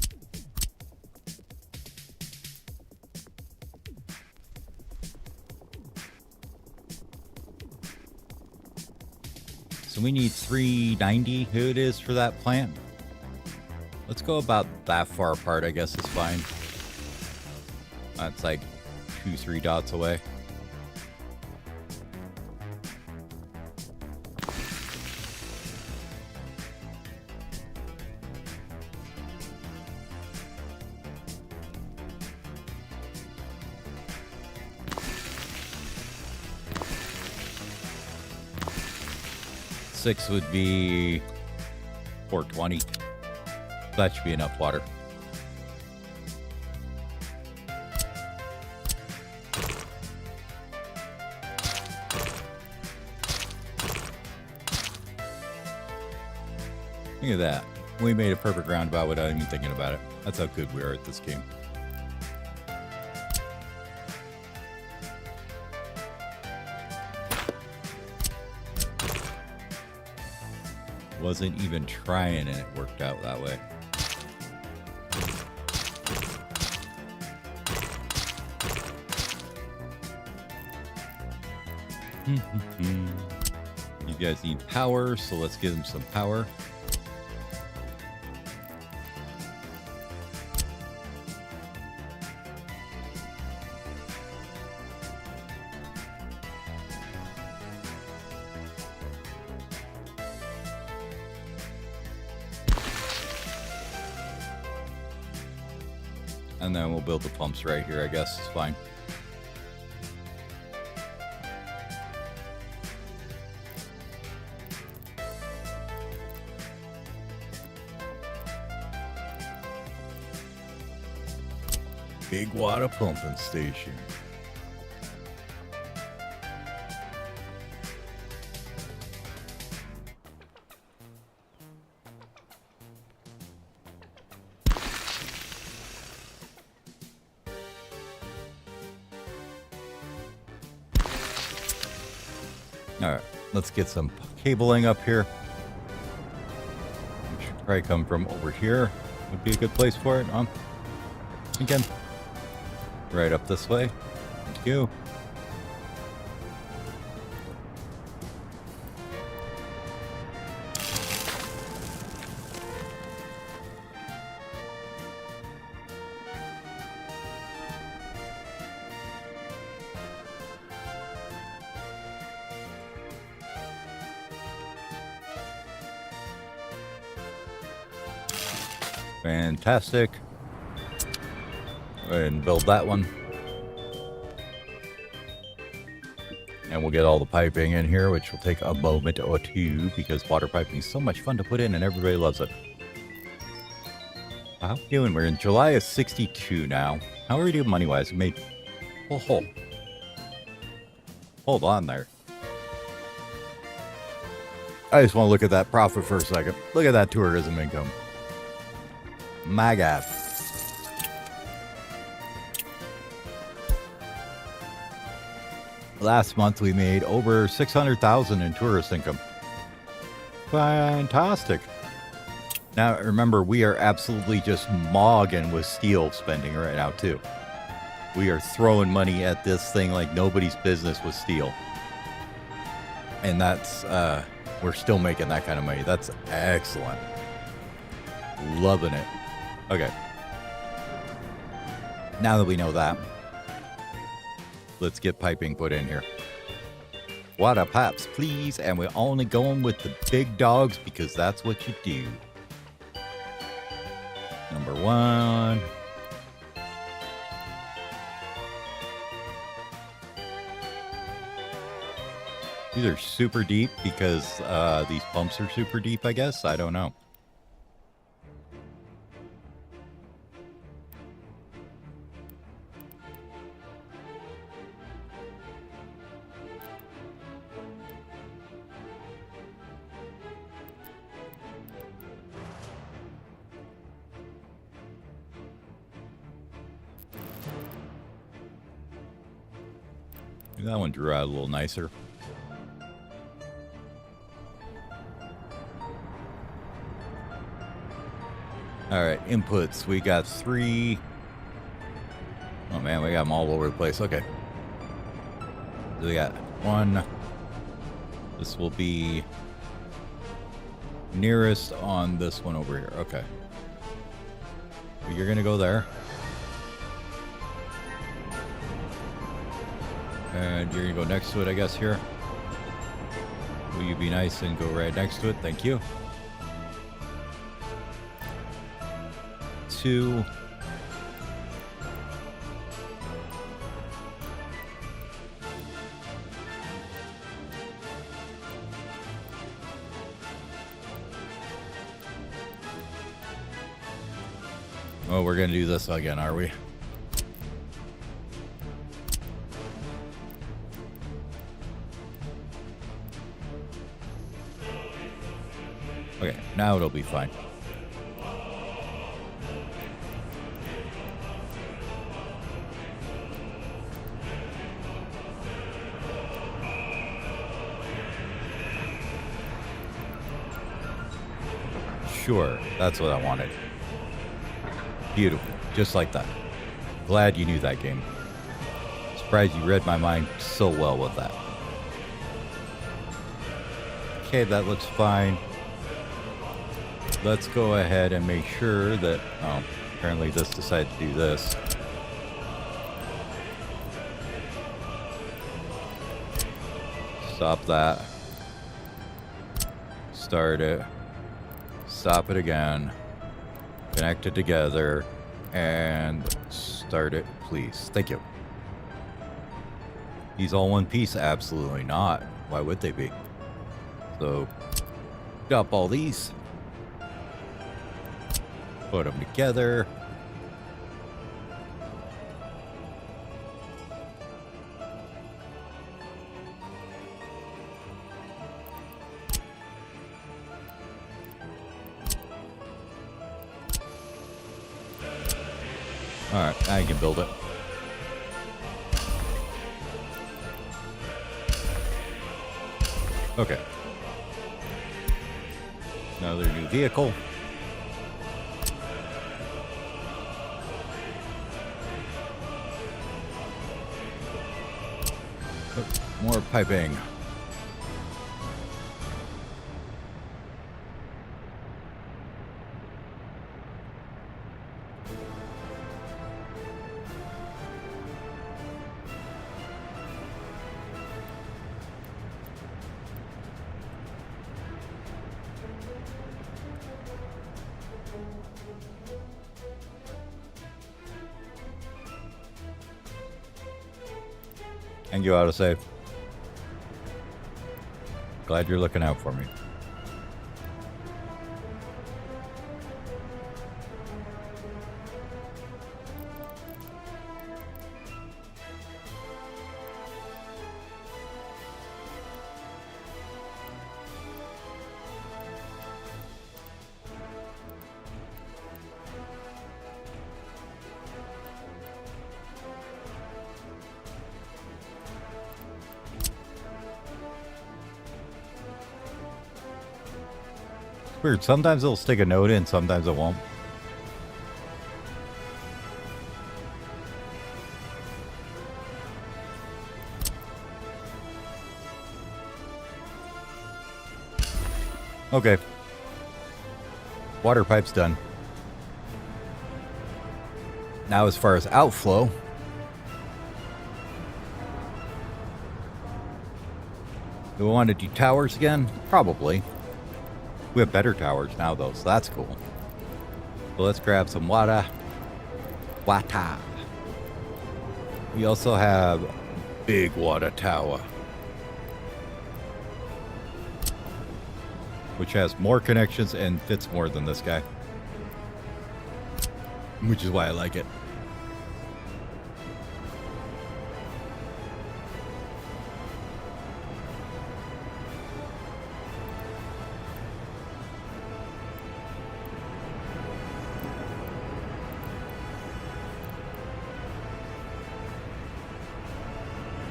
So we need 390 who it is for that plant. Let's go about that far apart, I guess is fine. That's like 2-3 dots away. Six would be 420. That should be enough water. Look at that. We made a perfect roundabout without even thinking about it. That's how good we are at this game. Wasn't even trying and it worked out that way. You guys need power, so let's give them some power. And then we'll build the pumps right here, I guess. It's fine. Big water pumping station. All right, let's get some cabling up here. It should probably come from over here. Would be a good place for it. Again, right up this way. Thank you. Fantastic. Go ahead and build that one. And we'll get all the piping in here, which will take a moment or two because water piping is so much fun to put in and everybody loves it. How are we doing? We're in July of 62 now. How are we doing money-wise? We made... Oh, hold on there. I just want to look at that profit for a second. Look at that tourism income. My God. Last month we made over 600,000 in tourist income. Fantastic. Now remember, we are absolutely just mogging with steel spending right now too. We are throwing money at this thing like nobody's business with steel. And that's we're still making that kind of money. That's excellent. Loving it. Okay. Now that we know that, let's get piping put in here. Water pipes, please. And we're only going with the big dogs because that's what you do. Number 1. These are super deep because these pumps are super deep, I guess. I don't know. That one drew out a little nicer. All right, inputs. We got 3. Oh man, we got them all over the place. Okay. So we got 1. This will be nearest on this one over here. Okay. You're going to go there. And you're going to go next to it, I guess, here. Will you be nice and go right next to it? Thank you. 2. Oh, we're going to do this again, are we? Okay, now it'll be fine. Sure, that's what I wanted. Beautiful, just like that. Glad you knew that game. Surprised you read my mind so well with that. Okay, that looks fine. Let's go ahead and make sure that... Oh, apparently this decided to do this. Stop that. Start it. Stop it again. Connect it together. And start it, please. Thank you. These all one piece? Absolutely not. Why would they be? So, drop all these. Put them together. Alright, now you can build it. Okay. Another new vehicle. More piping. Thank you, autosave. Glad you're looking out for me. Weird. Sometimes it'll stick a node in, sometimes it won't. Okay. Water pipe's done. Now as far as outflow, do we want to do towers again? Probably. We have better towers now though, so that's cool. So let's grab some water. Water. We also have big water tower, which has more connections and fits more than this guy. Which is why I like it.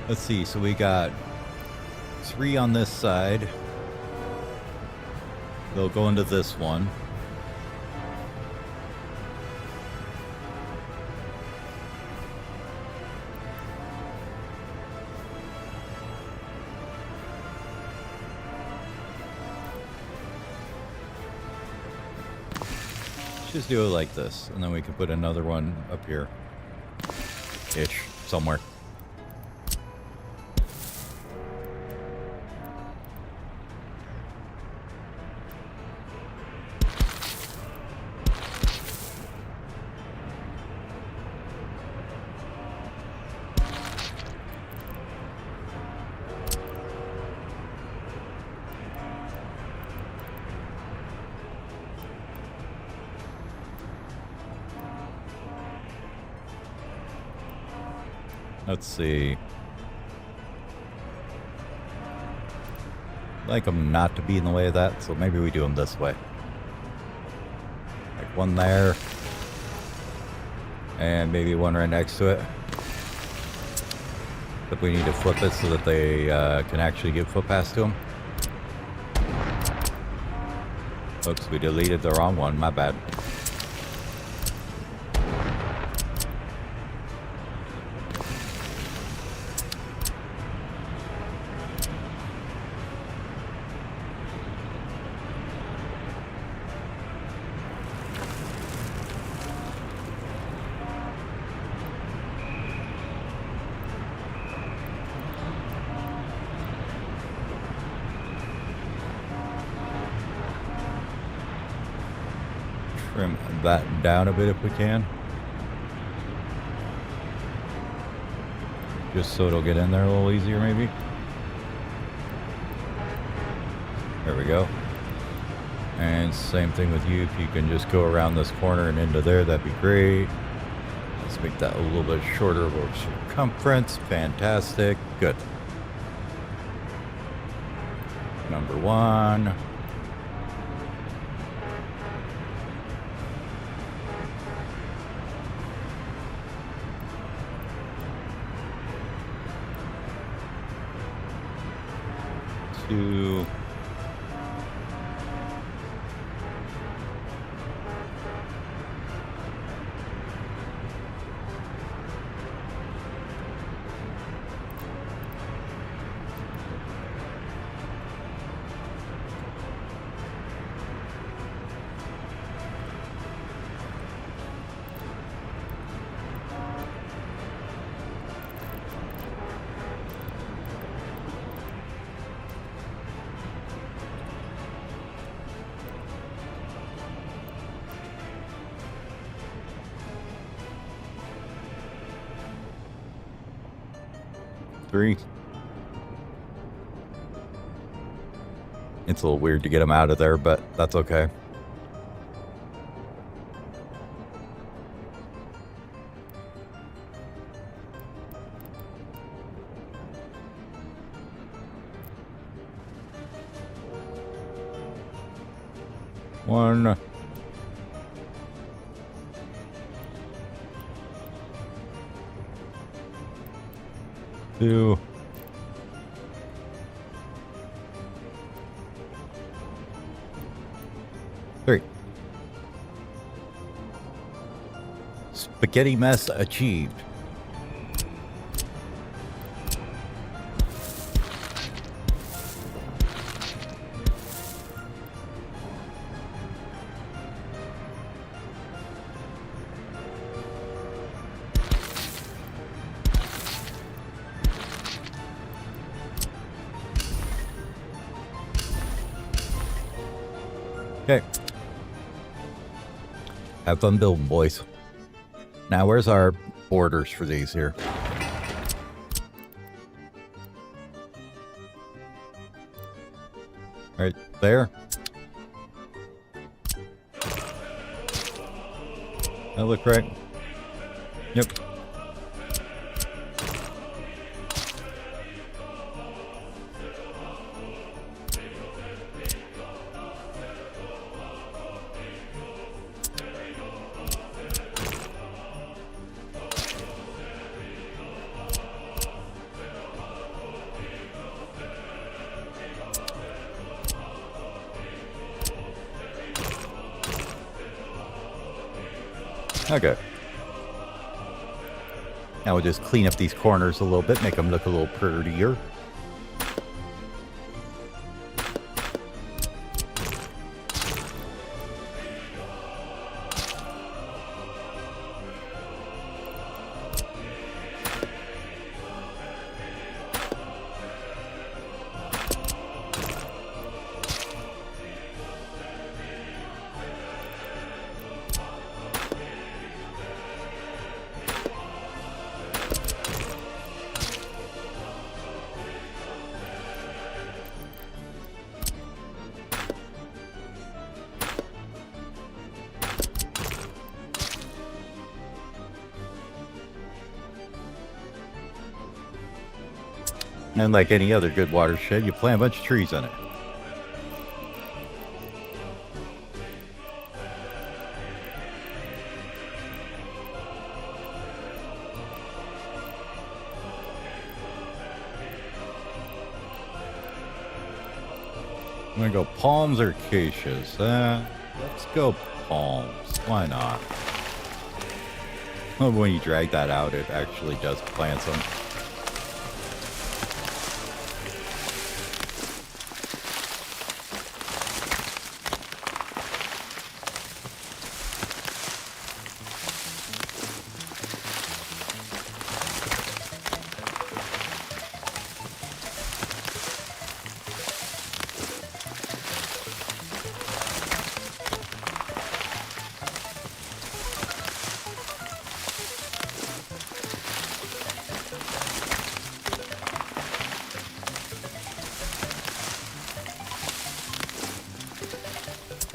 Let's see, so we got 3 on this side. They'll go into this one. Just do it like this, and then we can put another one up here. Ish, somewhere. Let's see. I'd like them not to be in the way of that, so maybe we do them this way. Like one there. And maybe one right next to it. But we need to flip it so that they can actually get foot pass to them. Oops, we deleted the wrong one, my bad. Trim that down a bit if we can. Just so it'll get in there a little easier maybe. There we go. And same thing with you. If you can just go around this corner and into there, that'd be great. Let's make that a little bit shorter of a circumference. Fantastic. Good. Number 1. Two. Three. It's a little weird to get them out of there, but that's okay. One. Two. spaghetti mess achieved. Okay. Have fun building, boys. Now, where's our borders for these here? Right there. That look right? Yep. Okay. Now we'll just clean up these corners a little bit, make them look a little prettier. And like any other good watershed, you plant a bunch of trees in it. I'm gonna go palms or acacias. Let's go palms. Why not? Well, when you drag that out, it actually does plant some.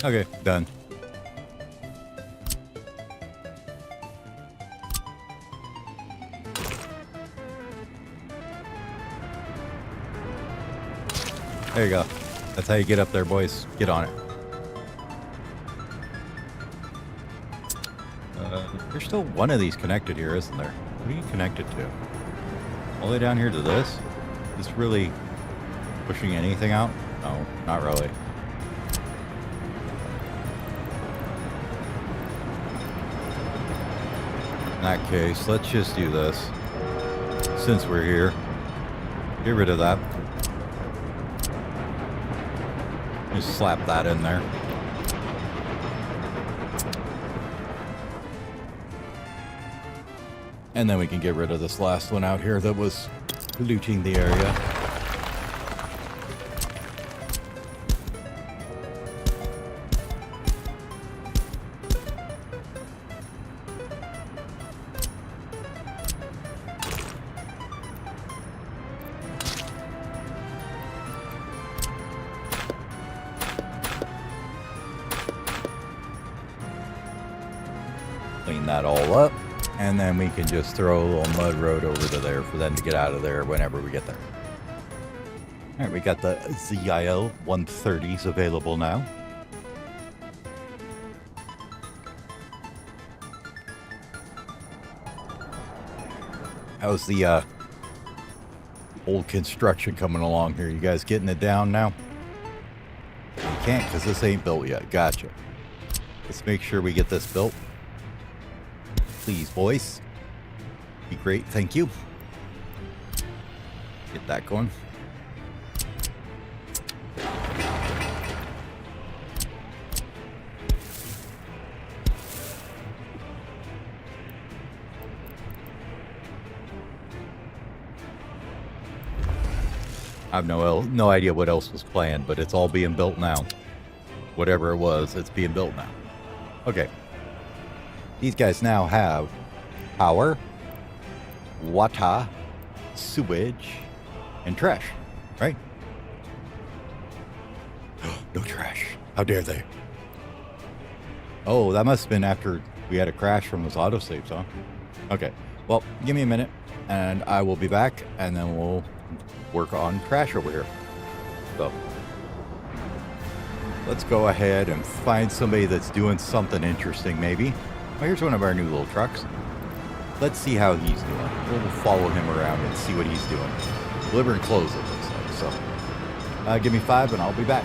Okay, done. There you go. That's how you get up there, boys. Get on it. There's still one of these connected here, isn't there? What are you connected to? All the way down here to this? Is this really pushing anything out? No, not really. In that case, let's just do this. Since we're here, get rid of that. Just slap that in there. And then we can get rid of this last one out here that was polluting the area. Clean that all up, and then we can just throw a little mud road over to there for them to get out of there whenever we get there. All right, we got the ZIL 130s available now. How's the old construction coming along here? You guys getting it down now? You can't because this ain't built yet. Gotcha. Let's make sure we get this built. please, boys. Be great, thank you. Get that going. I have no idea what else was planned, but it's all being built now. Whatever it was, it's being built now. Okay. These guys now have power, water, sewage, and trash, right? No trash. How dare they? Oh, that must have been after we had a crash from those autosaves, huh? Okay. Well, give me a minute, and I will be back, and then we'll work on trash over here. So let's go ahead and find somebody that's doing something interesting, maybe. Well, here's one of our new little trucks. Let's see how he's doing. We'll follow him around and see what he's doing. Delivering clothes, it looks like. So give me 5 and I'll be back.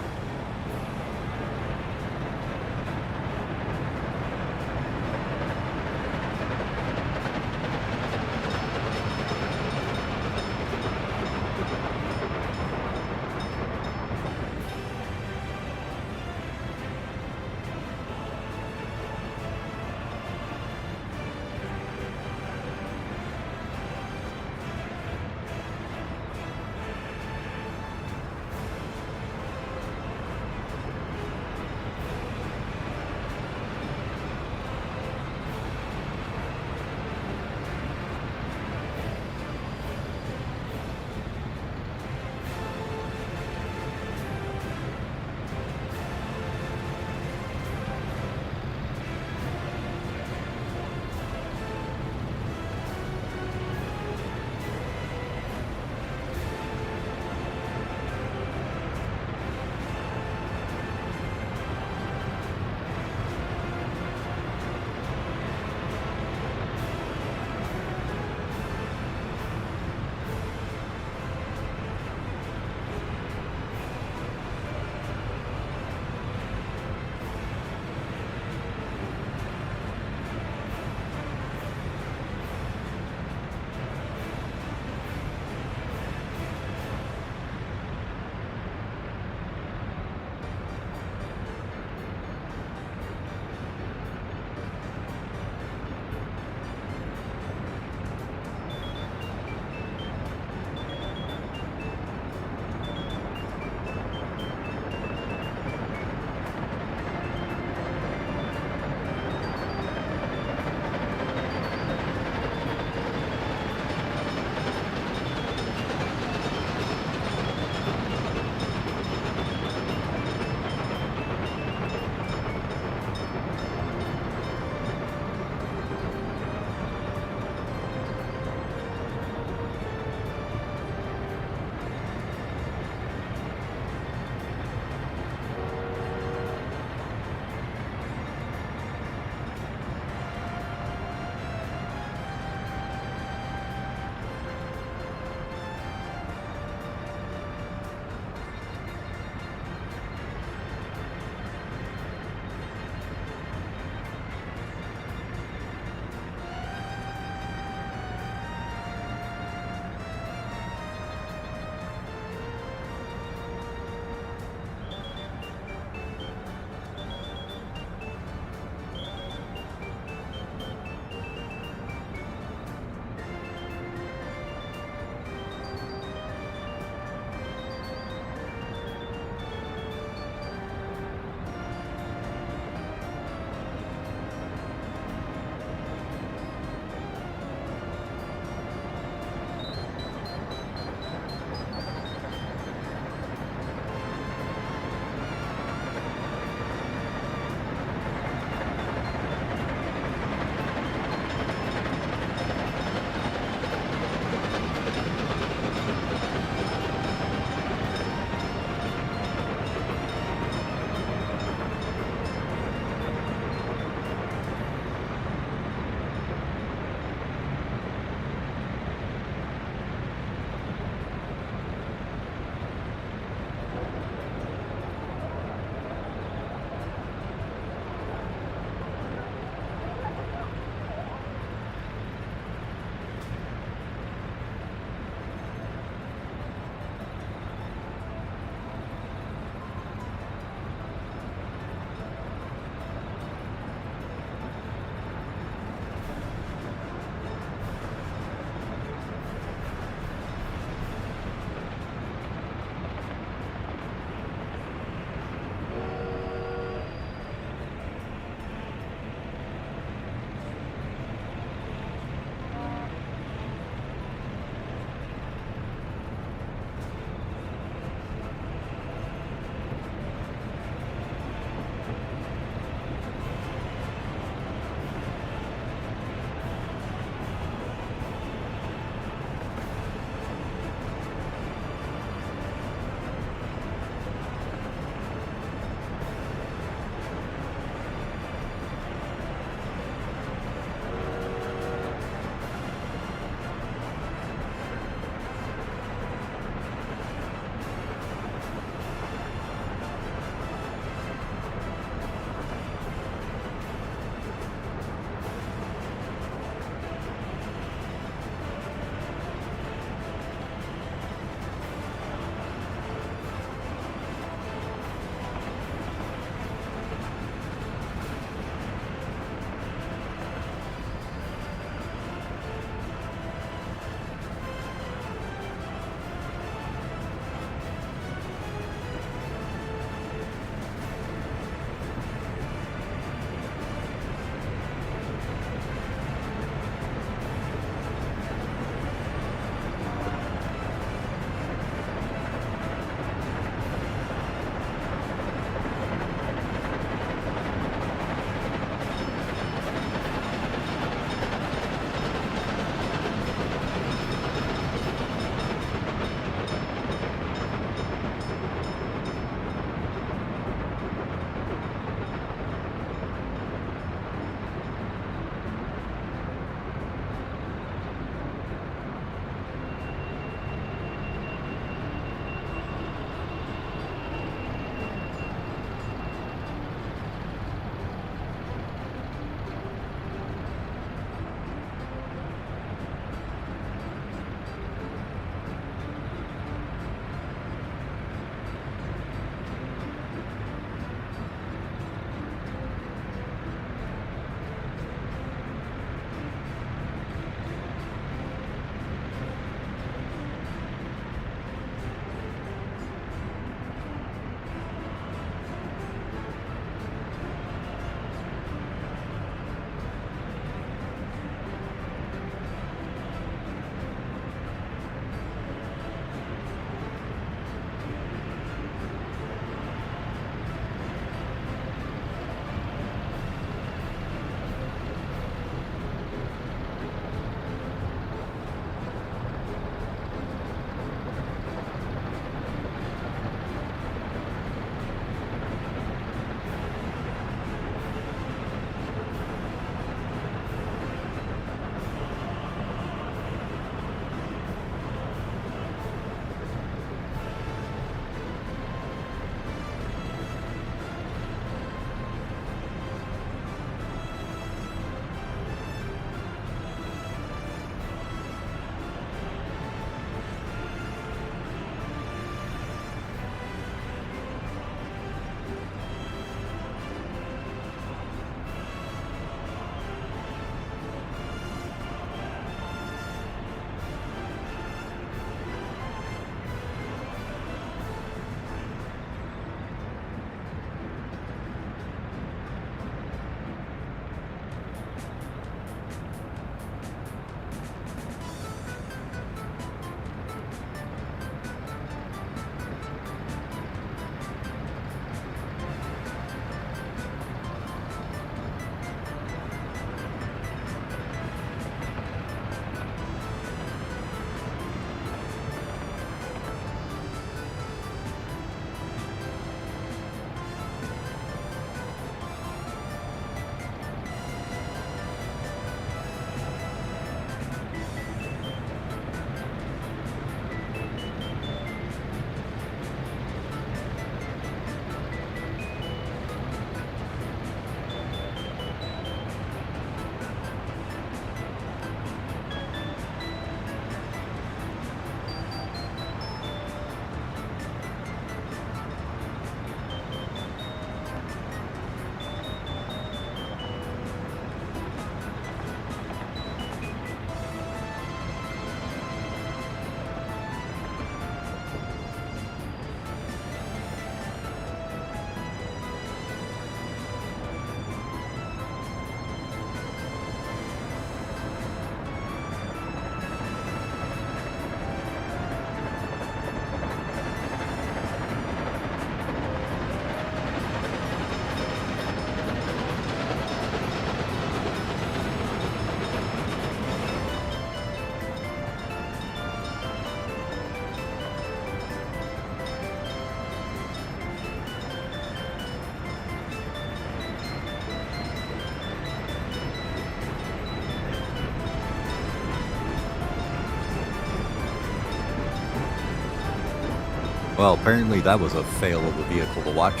Well, apparently that was a fail of a vehicle to watch.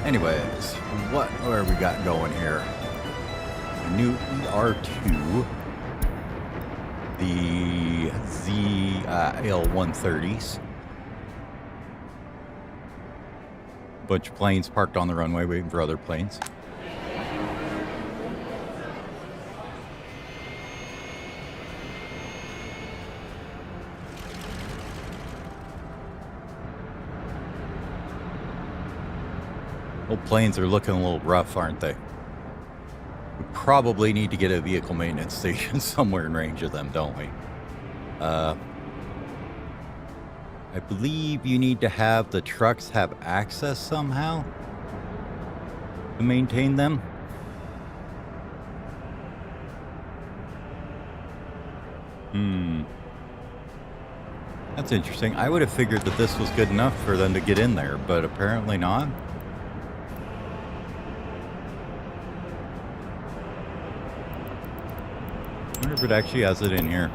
Anyways, what are we got going here? A new ER2. The ZL-130s. Bunch of planes parked on the runway waiting for other planes. Old planes are looking a little rough, aren't they? We probably need to get a vehicle maintenance station somewhere in range of them, don't we? I believe you need to have the trucks have access somehow to maintain them. That's interesting. I would have figured that this was good enough for them to get in there, but apparently not. I wonder if it actually has it in here.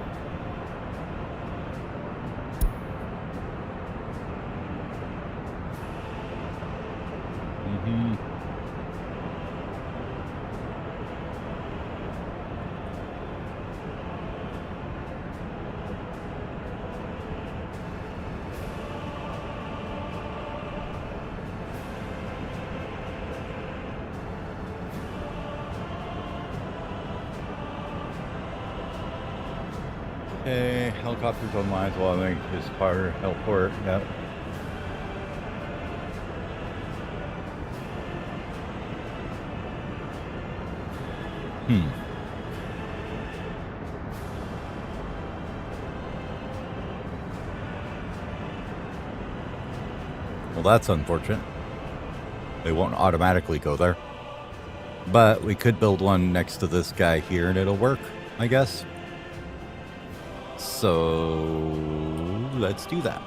Okay, helicopters online as well. I think this fire helport. Yep. Well, that's unfortunate. They won't automatically go there. But we could build one next to this guy here and it'll work, I guess. So let's do that.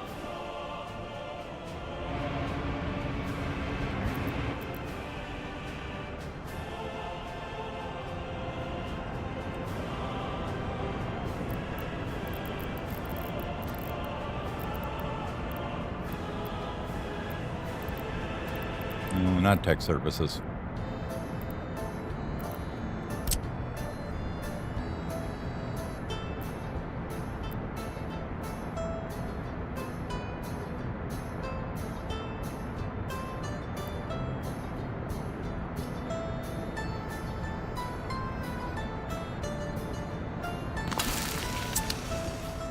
No, not tech services.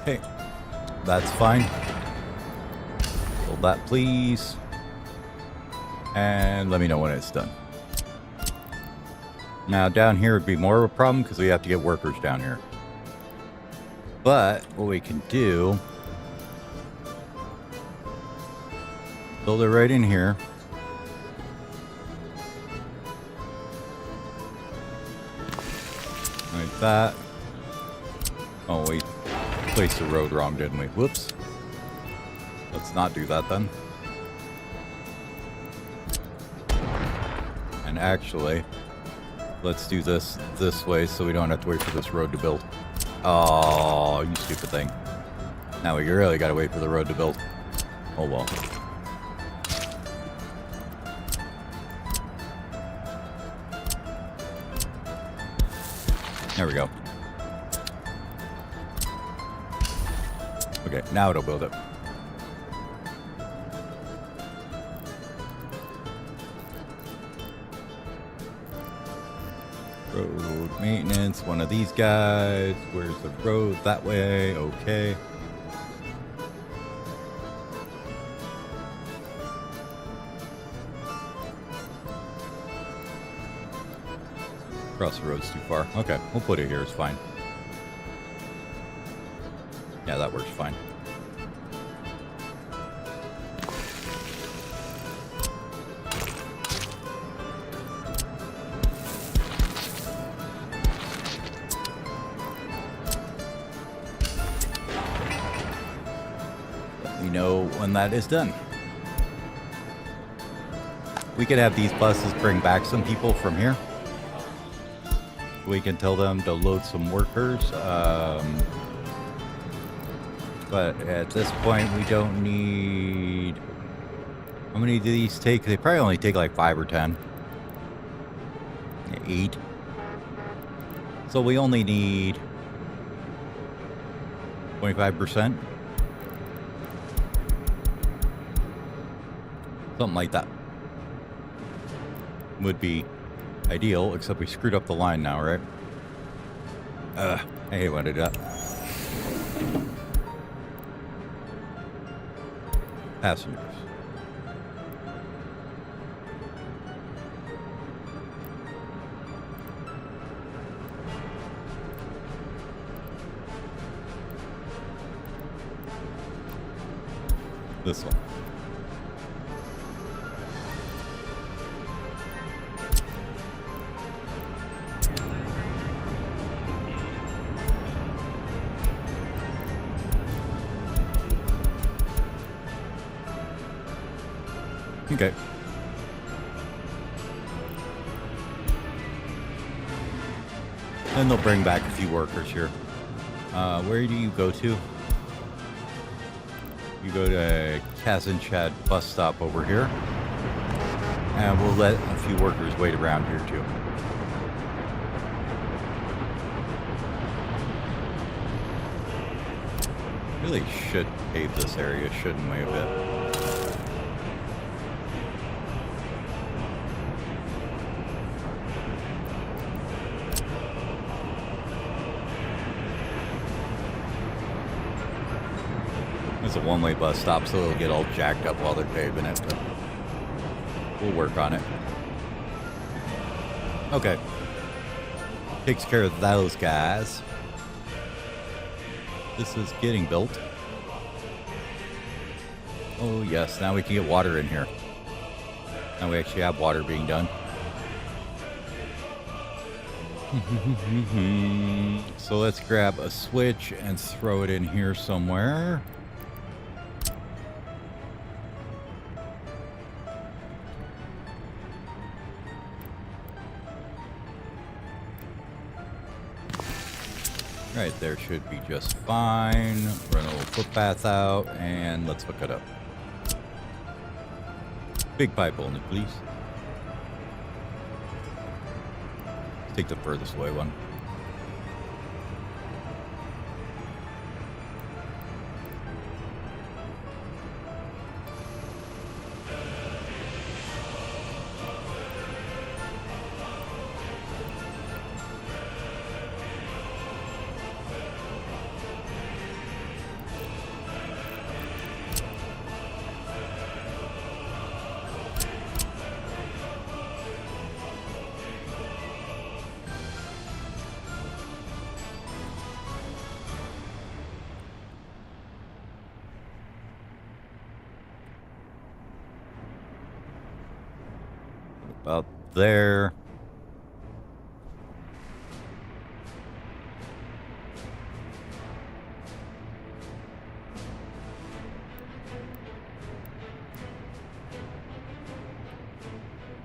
Okay, that's fine. Hold that, please. And let me know when it's done. Now, down here would be more of a problem because we have to get workers down here. But what we can do, build it right in here. Like that. Oh, we placed the road wrong, didn't we? Whoops. Let's not do that then. And actually, let's do this way so we don't have to wait for this road to build. Oh, you stupid thing. Now we really gotta wait for the road to build. Oh well. There we go. Okay, now it'll build it. Road maintenance, one of these guys. Where's the road? That way. Okay. Across the road's too far. Okay, we'll put it here. It's fine. Yeah, that works fine. Let me know when that is done. We could have these buses bring back some people from here. We can tell them to load some workers. But at this point, we don't need... How many do these take? They probably only take like 5 or 10. 8. So we only need 25%. Something like that. Would be ideal, except we screwed up the line now, right? I hate when I do that. Passengers. This one. Okay. Then they'll bring back a few workers here. Where do you go to? You go to Kazanchat bus stop over here. And we'll let a few workers wait around here too. Really should pave this area, shouldn't we, a bit? It's a one-way bus stop, so it'll get all jacked up while they're paving it. But we'll work on it. Okay. Takes care of those guys. This is getting built. Oh, yes. Now we can get water in here. Now we actually have water being done. So let's grab a switch and throw it in here somewhere. Right there should be just fine. Run a little footpath out and let's hook it up. Big pipe only, please. Take the furthest away one. About there.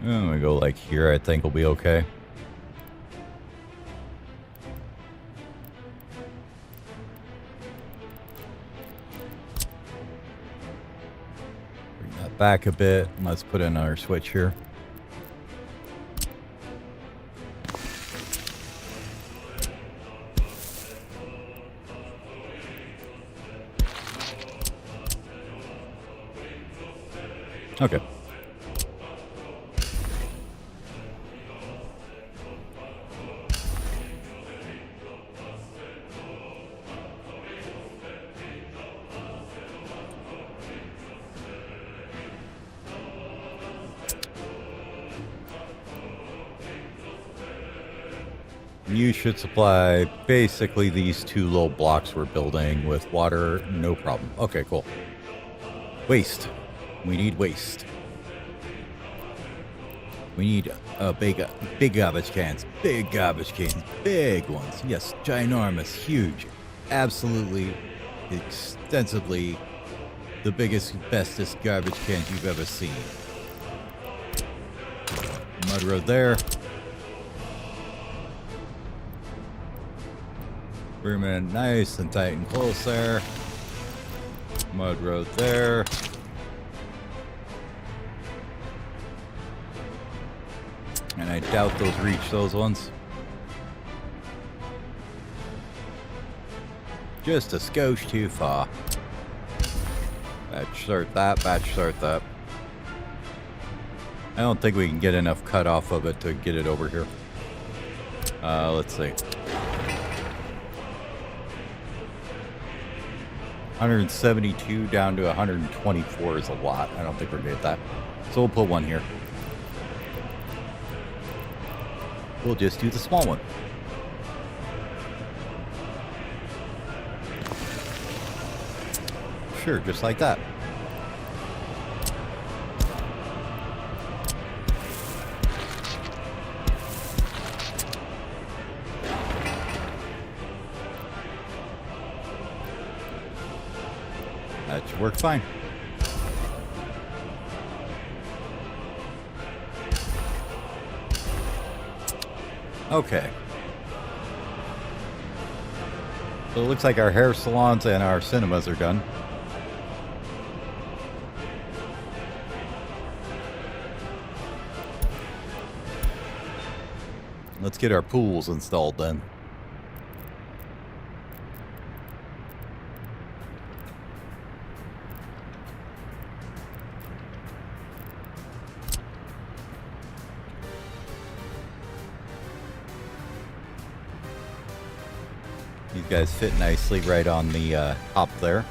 And we go like here, I think we'll be okay. Bring that back a bit. Let's put in our switch here. Okay. You should supply basically these two little blocks we're building with water, no problem. Okay, cool. Waste. We need waste. We need big garbage cans. Big garbage cans. Big ones. Yes, ginormous, huge. Absolutely, extensively the biggest, bestest garbage cans you've ever seen. Mud road there. Bring it nice and tight and close there. Mud road there. And I doubt those reach those ones. Just a skosh too far. Batch start that, batch start that. I don't think we can get enough cut off of it to get it over here. Let's see. 172 down to 124 is a lot. I don't think we're gonna get that. So we'll put one here. We'll just do the small one. Sure, just like that. That should work fine. Okay. So it looks like our hair salons and our cinemas are done. Let's get our pools installed then. These guys fit nicely right on the top there,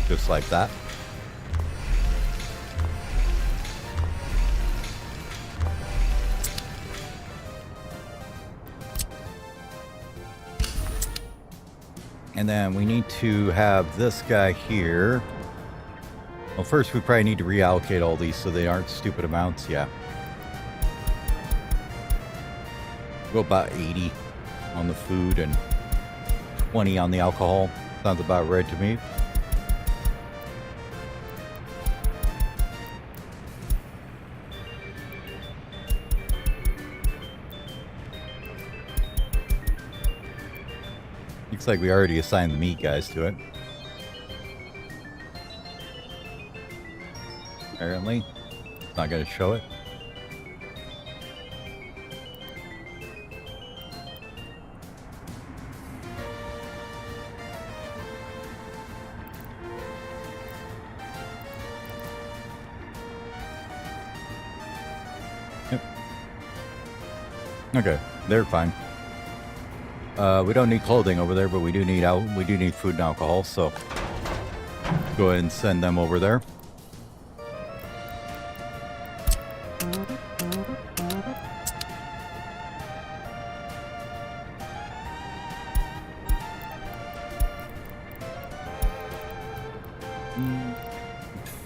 just like that. And then we need to have this guy here. Well, first we probably need to reallocate all these so they aren't stupid amounts. Yeah. Go about 80 on the food and 20 on the alcohol. Sounds about right to me. Looks like we already assigned the meat guys to it. Apparently. It's not going to show it. Yep. Okay, they're fine. We don't need clothing over there, but we do need food and alcohol, so go ahead and send them over there.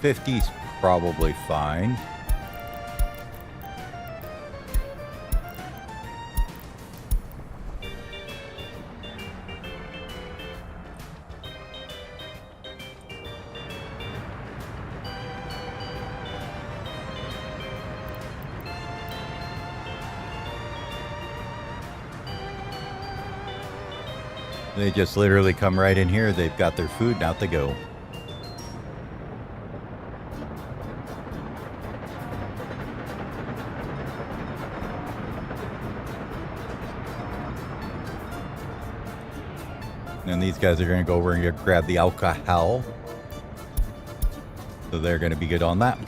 $50's probably fine. They just literally come right in here. They've got their food and out they go. And these guys are going to go over and grab the alcohol. So they're going to be good on that.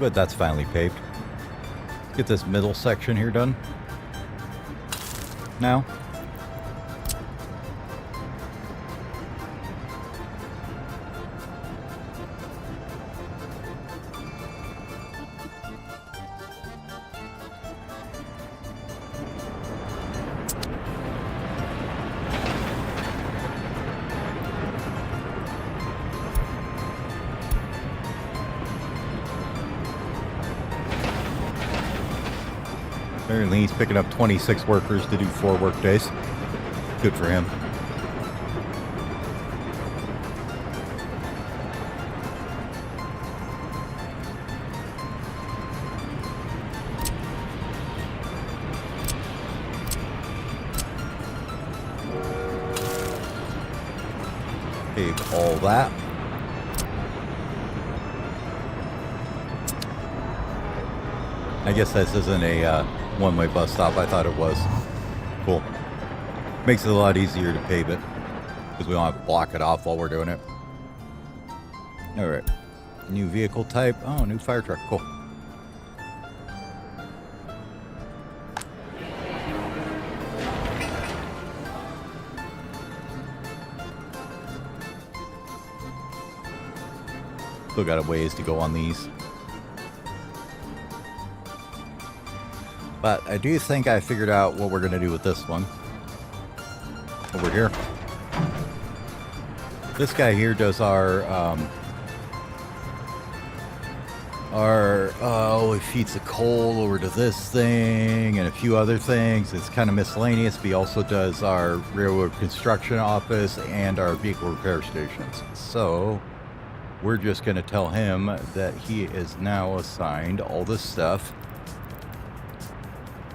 But that's finally paved. Let's get this middle section here done. Now. Apparently he's picking up 26 workers to do 4 work days. Good for him. Pave all that. I guess this isn't a one-way bus stop. I thought it was. Cool. Makes it a lot easier to pave it because we don't have to block it off while we're doing it. All right. New vehicle type. Oh, new fire truck. Cool. Still got a ways to go on these. But I do think I figured out what we're going to do with this one. Over here. This guy here does he feeds the coal over to this thing and a few other things. It's kind of miscellaneous, but he also does our railroad construction office and our vehicle repair stations. So we're just going to tell him that he is now assigned all this stuff.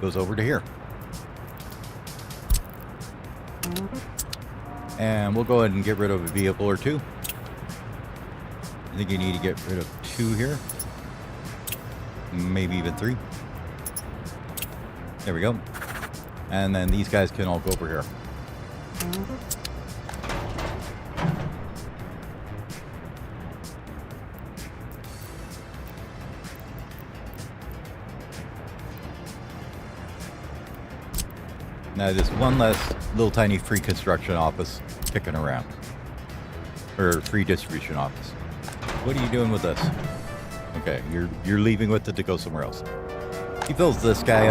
Goes over to here. And we'll go ahead and get rid of a vehicle or two. I think you need to get rid of 2 here. Maybe even 3. There we go. And then these guys can all go over here. Now there's one less little tiny free construction office kicking around. Or free distribution office. What are you doing with this? Okay, you're leaving with it to go somewhere else. He fills this guy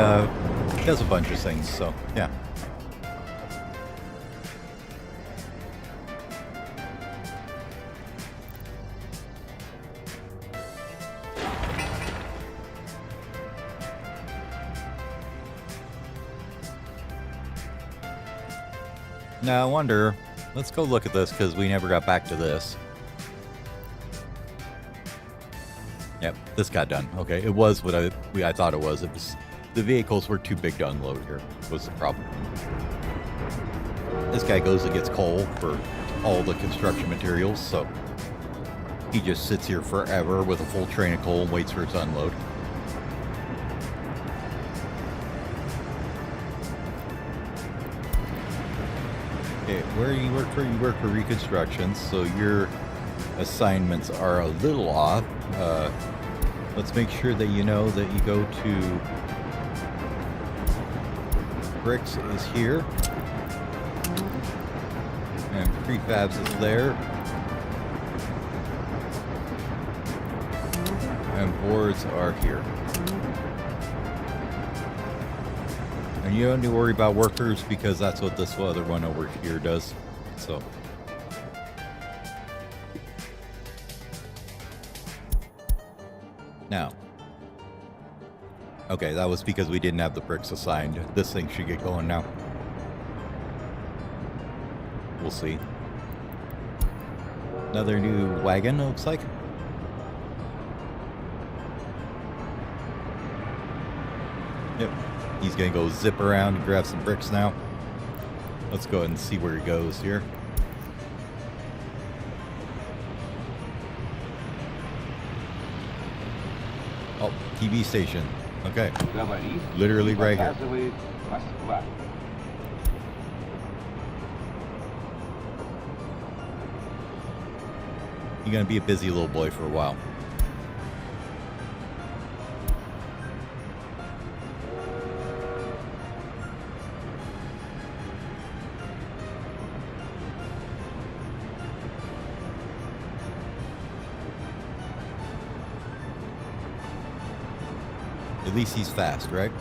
does a bunch of things, so yeah. Now I wonder, let's go look at this because we never got back to this. Yep, this got done. Okay, it was what I thought it was. It was the vehicles were too big to unload here. Was the problem. This guy goes and gets coal for all the construction materials, so he just sits here forever with a full train of coal and waits for it to unload. Okay, where you work for reconstruction, so your assignments are a little off. Let's make sure that you know that you go to bricks is here, and prefabs is there, and boards are here. And you don't need to worry about workers because that's what this other one over here does. So. Now. Okay, that was because we didn't have the bricks assigned. This thing should get going now. We'll see. Another new wagon, it looks like. Yep. He's gonna go zip around and grab some bricks now. Let's go ahead and see where he goes here. Oh, TV station. Okay. Literally right here. You're gonna be a busy little boy for a while. At least he's fast, right?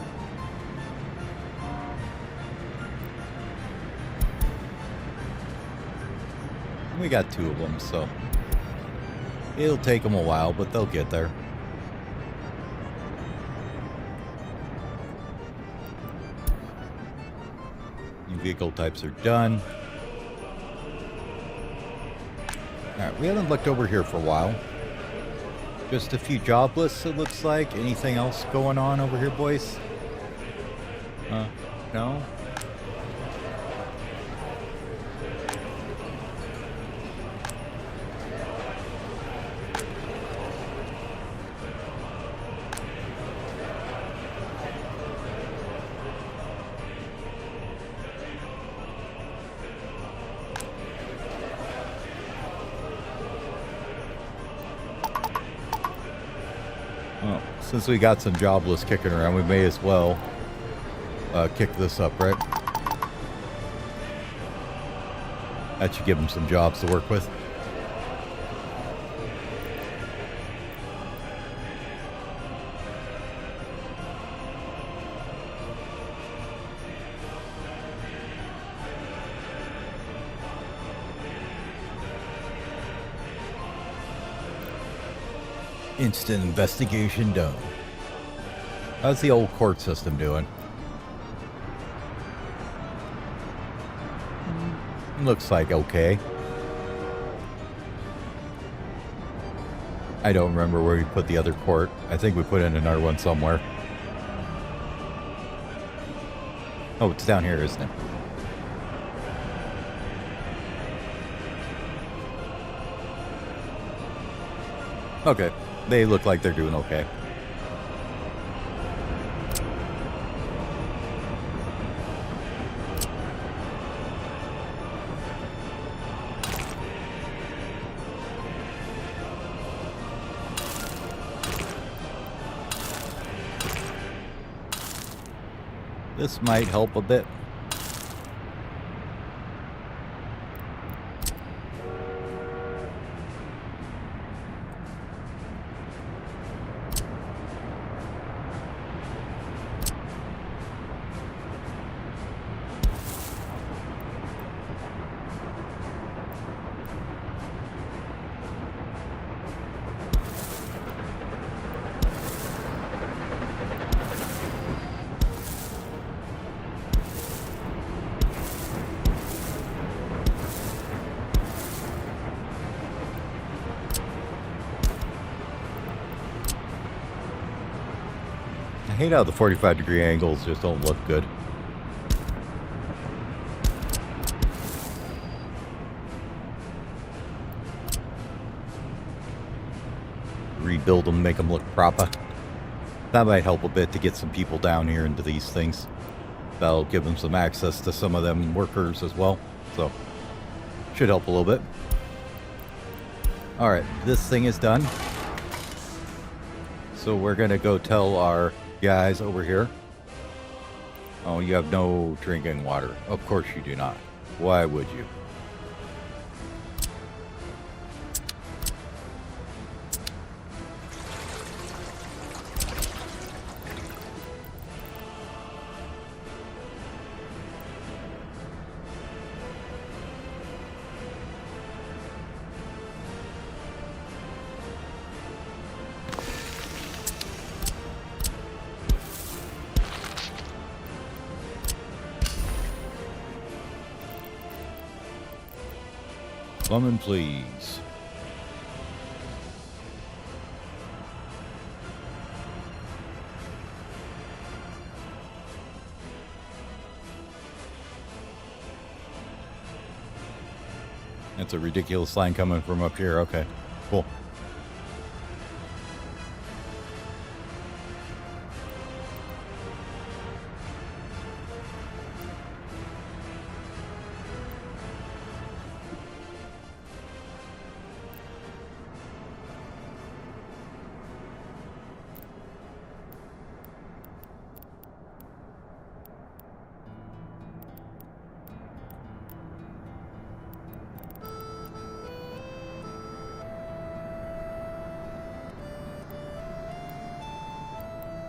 We got 2 of them, so it'll take them a while, but they'll get there. New vehicle types are done. Alright, we haven't looked over here for a while. Just a few job lists, it looks like. Anything else going on over here, boys? No? Since we got some jobless kicking around, we may as well kick this up, right? That should give them some jobs to work with. Instant investigation done. How's the old court system doing? Looks like okay. I don't remember where we put the other court. I think we put in another one somewhere. Oh, it's down here, isn't it? Okay. They look like they're doing okay. This might help a bit. I hate how the 45-degree angles just don't look good. Rebuild them, make them look proper. That might help a bit to get some people down here into these things. That'll give them some access to some of them workers as well. So, should help a little bit. Alright, this thing is done. So we're gonna go tell our guys over here. Oh, you have no drinking water. Of course you do not. Why would you? Lemon, please. That's a ridiculous line coming from up here. Okay, cool.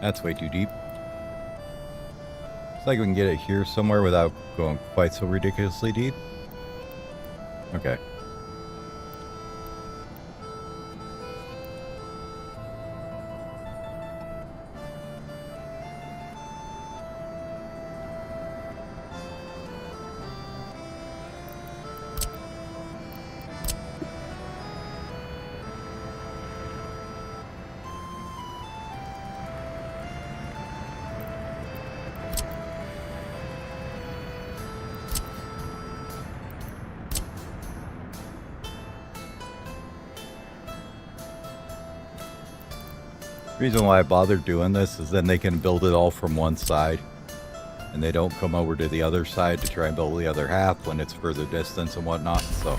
That's way too deep. It's like we can get it here somewhere without going quite so ridiculously deep. Okay. The reason why I bothered doing this is then they can build it all from one side and they don't come over to the other side to try and build the other half when it's further distance and whatnot, so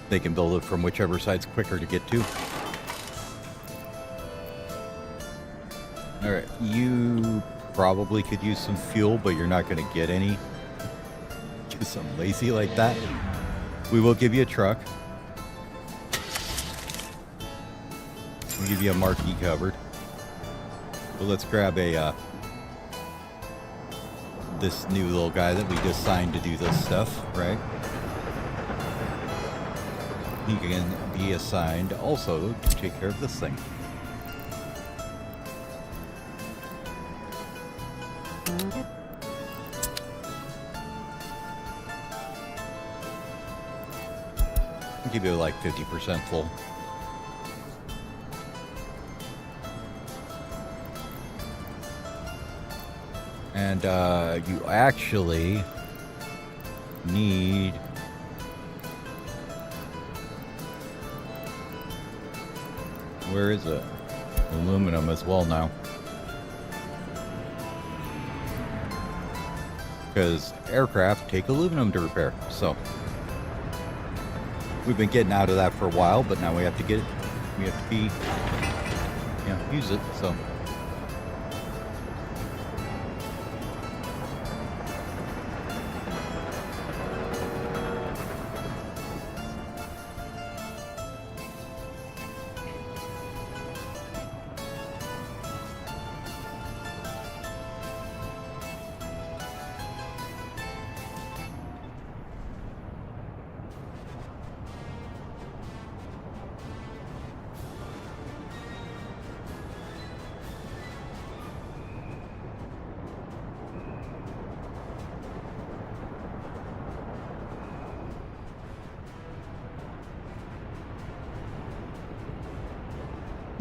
they can build it from whichever side's quicker to get to. All right, you probably could use some fuel, but you're not going to get any. Because I'm lazy like that. We will give you a truck. We'll give you a marquee covered. But let's grab a this new little guy that we just signed to do this stuff, right? He can be assigned also to take care of this thing. I'll give you like 50% full. And you actually need where is it? Aluminum as well now. Because aircraft take aluminum to repair. So we've been getting out of that for a while, but now we have to get it. We have to be, use it. So.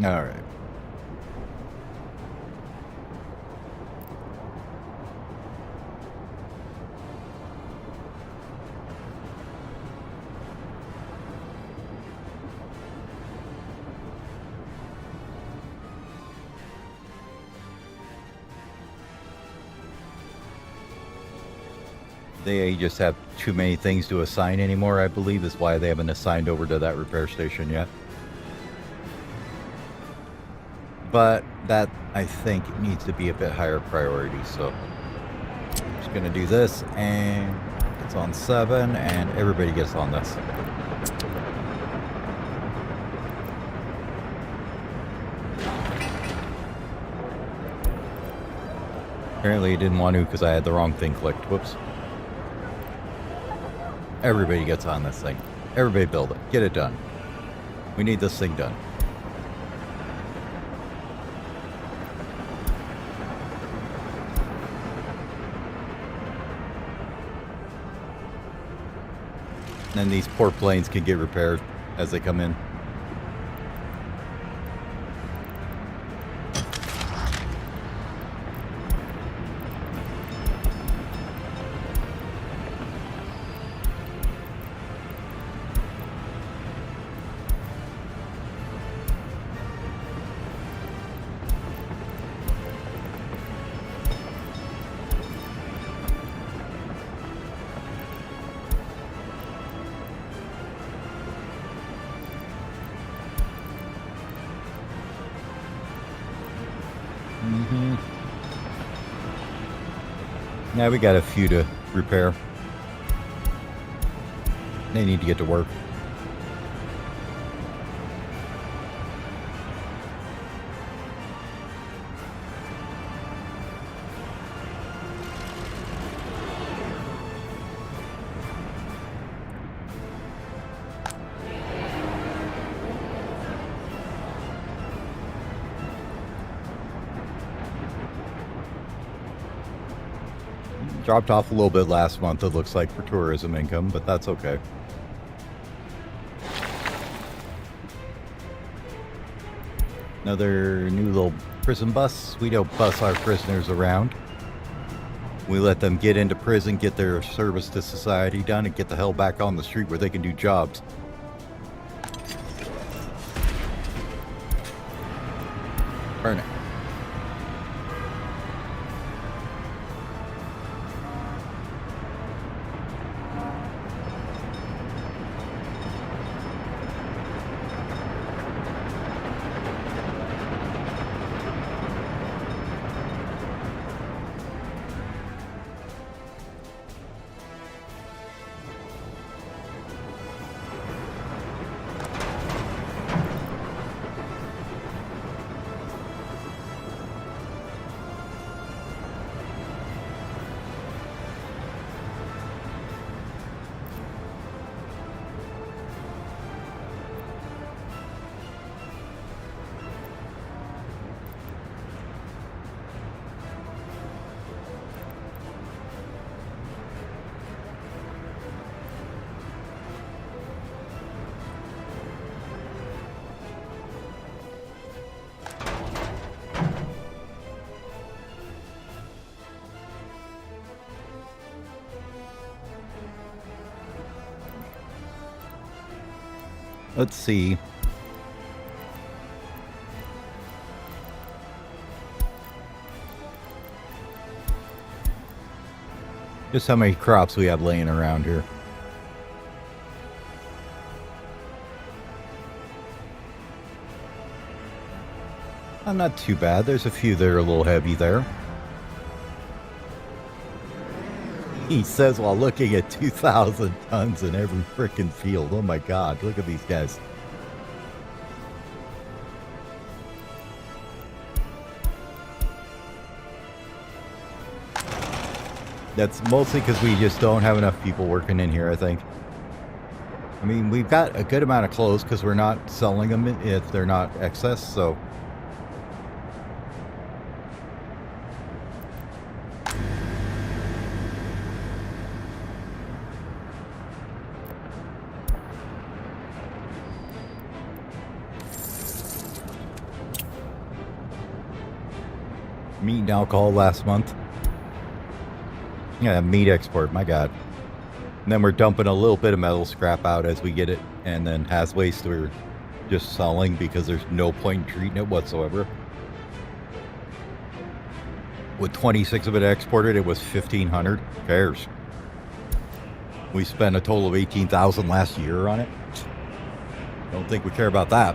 All right. They just have too many things to assign anymore, I believe, is why they haven't assigned over to that repair station yet. But that, I think, needs to be a bit higher priority. So I'm just going to do this, and it's on 7, and everybody gets on this. Apparently it didn't want to because I had the wrong thing clicked. Whoops. Everybody gets on this thing. Everybody build it. Get it done. We need this thing done. And these poor planes can get repaired as they come in. Now we got a few to repair. They need to get to work. Dropped off a little bit last month, it looks like, for tourism income, but that's okay. Another new little prison bus. We don't bus our prisoners around. We let them get into prison, get their service to society done, and get the hell back on the street where they can do jobs. Burn it. Let's see. Just how many crops we have laying around here. Not too bad. There's a few that are a little heavy there. He says while looking at 2,000 tons in every frickin' field. Oh my god, look at these guys. That's mostly because we just don't have enough people working in here, I think. I mean, we've got a good amount of clothes because we're not selling them if they're not excess, so... Meat and alcohol last month. Yeah, meat export, my god. And then we're dumping a little bit of metal scrap out as we get it. And then has waste we're just selling because there's no point in treating it whatsoever. With 26 of it exported, it was 1,500. Who cares? We spent a total of 18,000 last year on it. Don't think we care about that.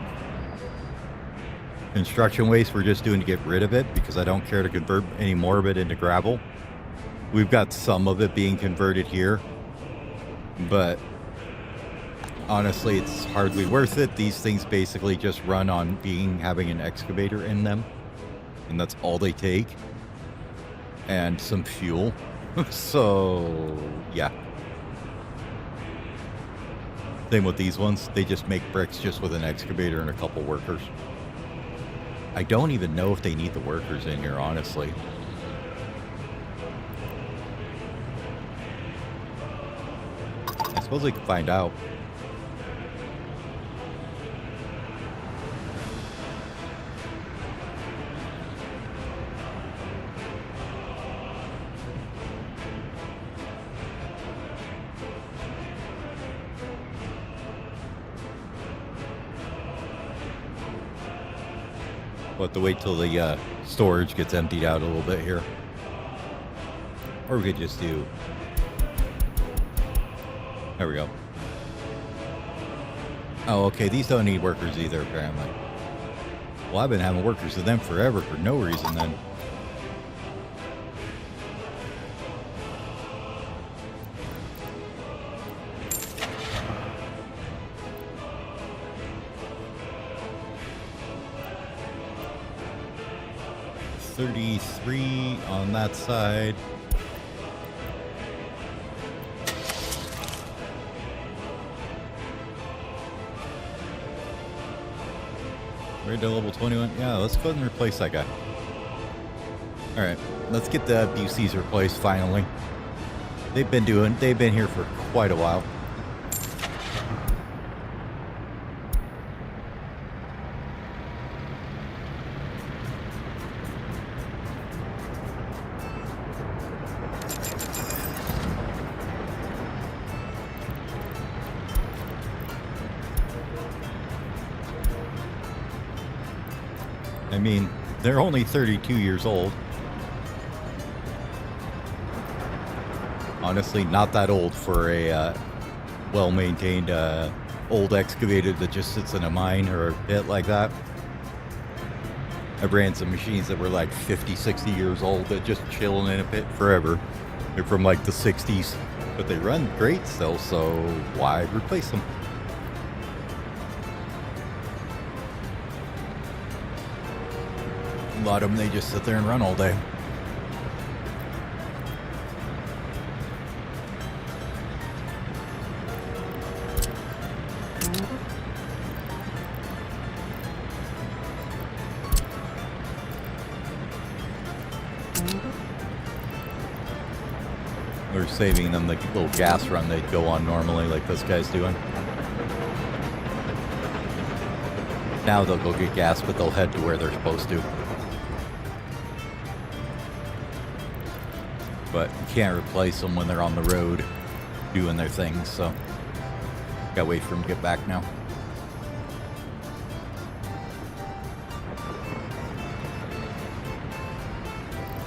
Construction waste we're just doing to get rid of it because I don't care to convert any more of it into gravel. We've got some of it being converted here, but honestly it's hardly worth it. These things basically just run on having an excavator in them, and that's all they take, and some fuel. So yeah, same with these ones. They just make bricks just with an excavator and a couple workers. I don't even know if they need the workers in here, honestly. I suppose we can find out. We'll have to wait till the storage gets emptied out a little bit here. Or we could just do... There we go. Oh, okay, these don't need workers either, apparently. Well, I've been having workers with them forever for no reason then. $33 on that side. Ready to level 21? Yeah, let's go ahead and replace that guy. Alright, let's get the BCs replaced finally. They've been here for quite a while. I mean, they're only 32 years old. Honestly, not that old for a well-maintained old excavator that just sits in a mine or a pit like that. I ran some machines that were like 50, 60 years old that just chilling in a pit forever. They're from like the 60s, but they run great still, so why replace them? A lot of them, they just sit there and run all day. We're saving them the little gas run they'd go on normally, like this guy's doing. Now they'll go get gas, but they'll head to where they're supposed to. But you can't replace them when they're on the road doing their things, so gotta wait for them to get back now.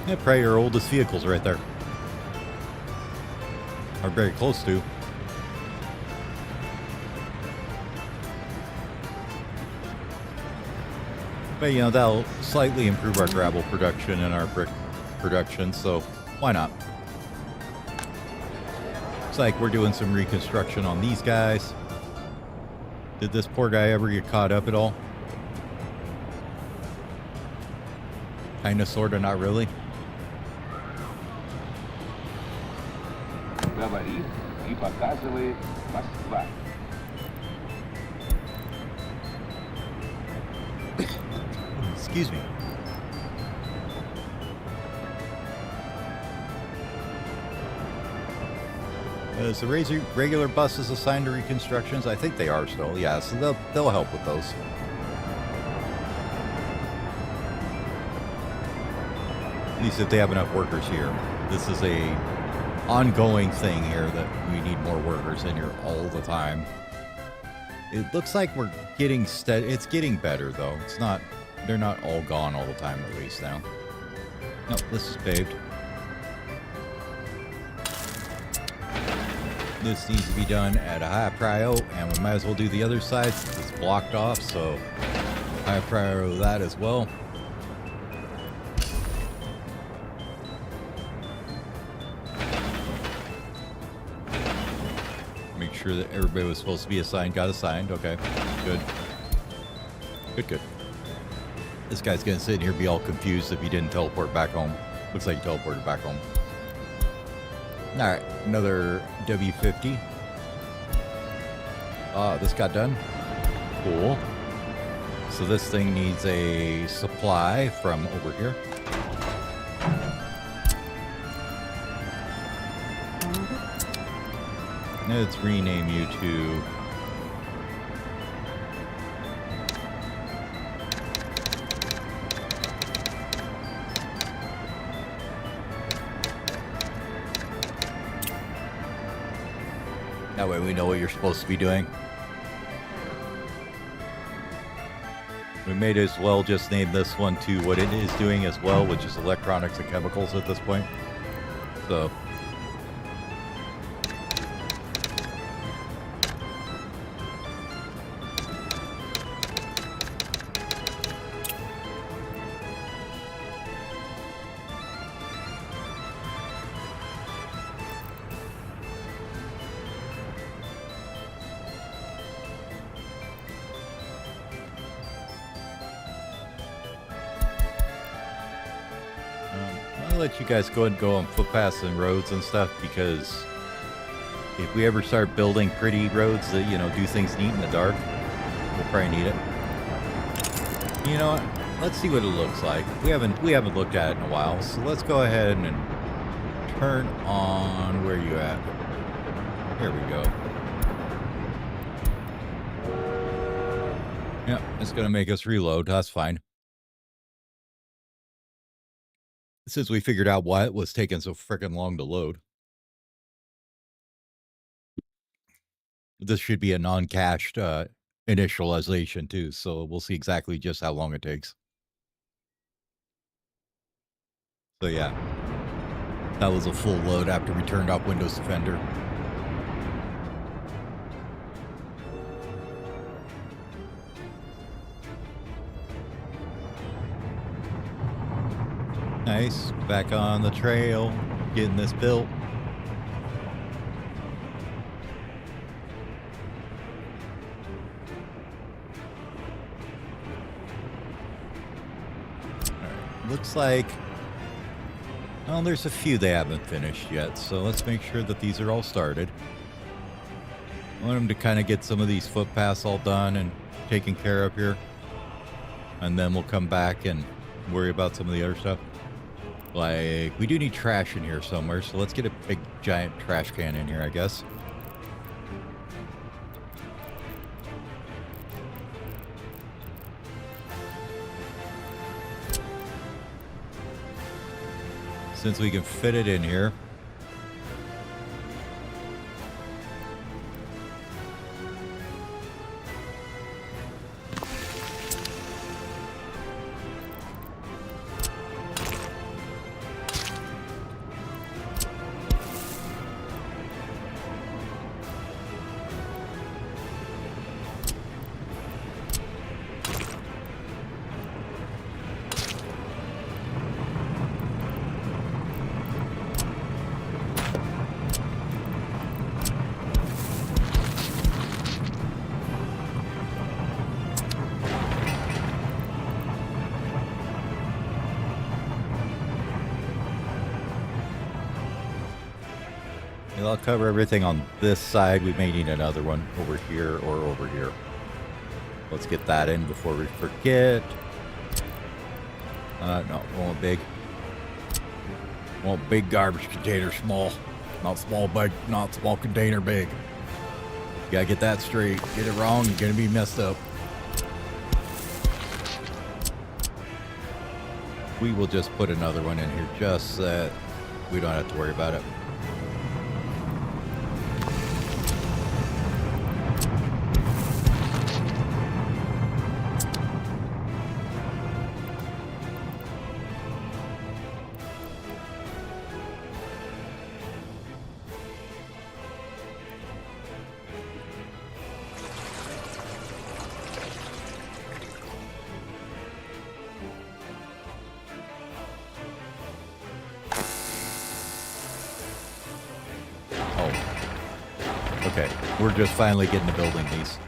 Yeah, probably your oldest vehicles right there. Or very close to. But, you know, that'll slightly improve our gravel production and our brick production, so why not? It's like we're doing some reconstruction on these guys. Did this poor guy ever get caught up at all? Kinda, sorta, not really. Говори и показывает Москва. Excuse me. Is the regular buses assigned to reconstructions? I think they are still. Yeah, so they'll help with those. At least if they have enough workers here. This is a ongoing thing here that we need more workers in here all the time. It looks like we're getting steady. It's getting better though. It's not. They're not all gone all the time at least now. Nope, this is paved. This needs to be done at a high prio, and we might as well do the other side since it's blocked off, so high prio that as well. Make sure that everybody was supposed to be assigned got assigned. Okay, good. Good. This guy's gonna sit in here and be all confused if he didn't teleport back home. Looks like he teleported back home. Alright, another W50. This got done. Cool. So this thing needs a supply from over here. Let's rename you to... That way we know what you're supposed to be doing. We may as well just name this one to what it is doing as well, which is electronics and chemicals at this point. So... I'll let you guys go and go on footpaths and roads and stuff, because if we ever start building pretty roads that, you know, do things neat in the dark, we'll probably need it. You know what? Let's see what it looks like. We haven't looked at it in a while, so let's go ahead and turn on... Where are you at? Here we go. Yep, it's gonna make us reload. That's fine. Since we figured out why it was taking so frickin' long to load. This should be a non-cached initialization too, so we'll see exactly just how long it takes. So yeah, that was a full load after we turned off Windows Defender. Nice, back on the trail, getting this built. Alright, looks like, well, there's a few they haven't finished yet, so let's make sure that these are all started. I want them to kind of get some of these footpaths all done and taken care of here. And then we'll come back and worry about some of the other stuff. Like, we do need trash in here somewhere, so let's get a big giant trash can in here, I guess. Since we can fit it in here. And I'll cover everything on this side. We may need another one over here or over here. Let's get that in before we forget. No, want big. Want big garbage container, small. Not small, big. Not small container, big. You gotta get that straight. Get it wrong, you're gonna be messed up. We will just put another one in here just so that we don't have to worry about it. Okay, we're just finally getting to building these.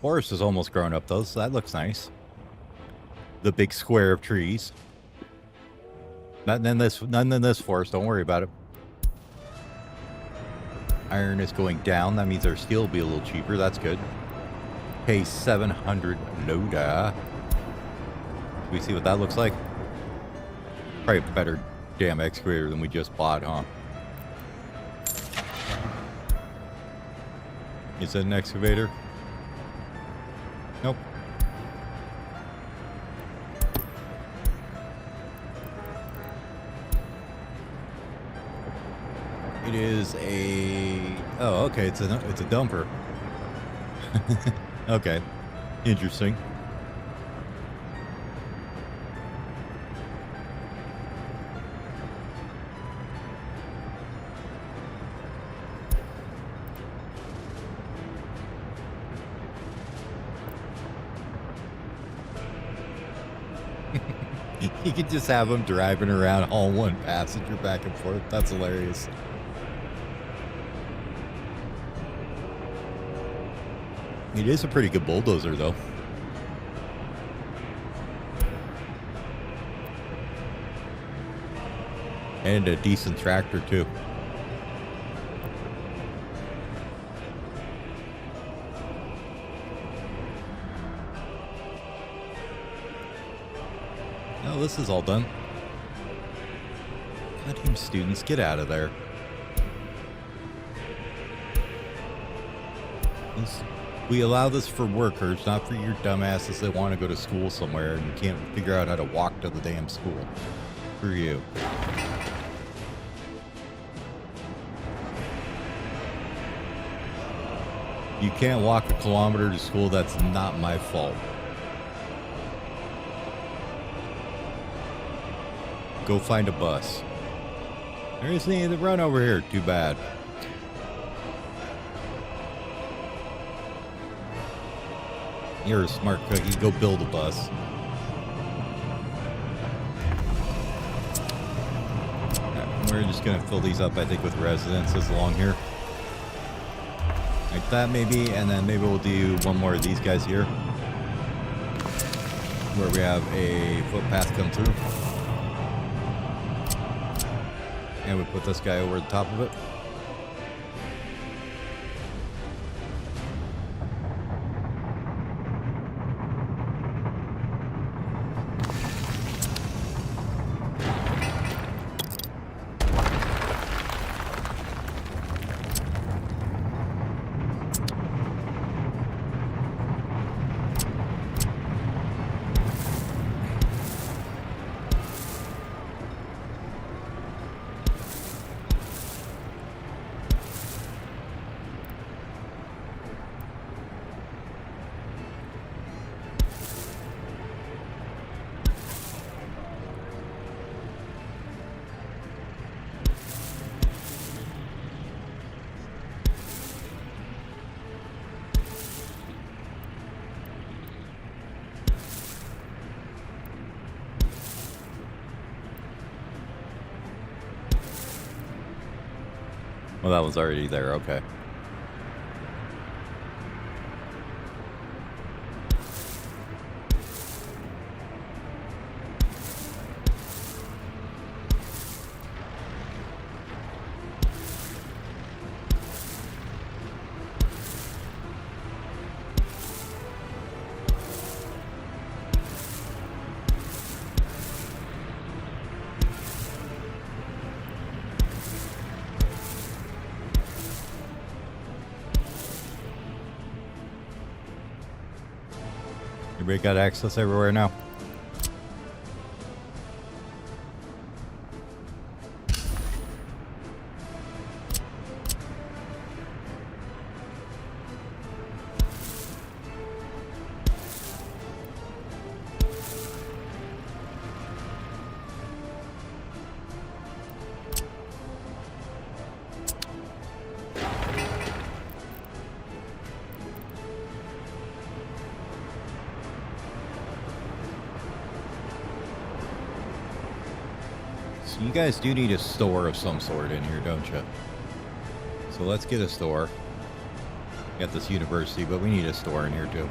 Forest is almost grown up though, so that looks nice. The big square of trees. None in this forest, don't worry about it. Iron is going down, that means our steel will be a little cheaper, that's good. Pay 700 loader. We see what that looks like? Probably a better damn excavator than we just bought, huh? Is that an excavator? Nope. It is a... Oh, okay. It's a dumper. Okay. Interesting. You could just have them driving around all one passenger back and forth. That's hilarious. It is a pretty good bulldozer, though. And a decent tractor, too. Oh, this is all done. Goddamn students, get out of there. We allow this for workers, not for your dumbasses that want to go to school somewhere and can't figure out how to walk to the damn school. For you. You can't walk a kilometer to school, that's not my fault. Go find a bus. There isn't any to run over here. Too bad. You're a smart cookie. Go build a bus. We're just going to fill these up, I think, with residences along here. Like that, maybe. And then maybe we'll do one more of these guys here. Where we have a footpath come through. And we put this guy over the top of it. Well, that was already there. Okay. Everybody got access everywhere now? So you guys do need a store of some sort in here, don't you? So let's get a store. Got this university, but we need a store in here too.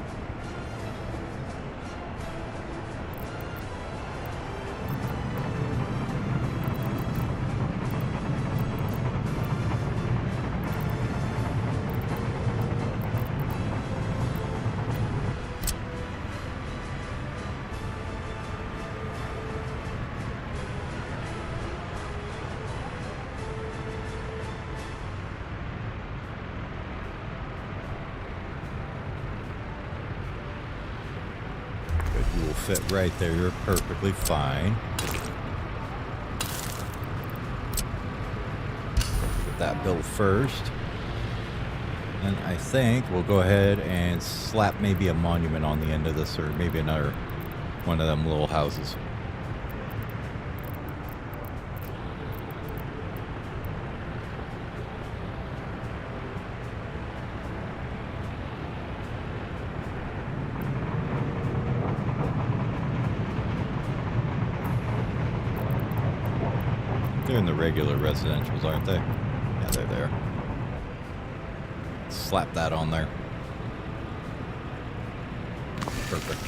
You will fit right there. You're perfectly fine. Get that built first. And I think we'll go ahead and slap maybe a monument on the end of this, or maybe another one of them little houses. They're in the regular residentials, aren't they? Yeah, they're there. Slap that on there. Perfect.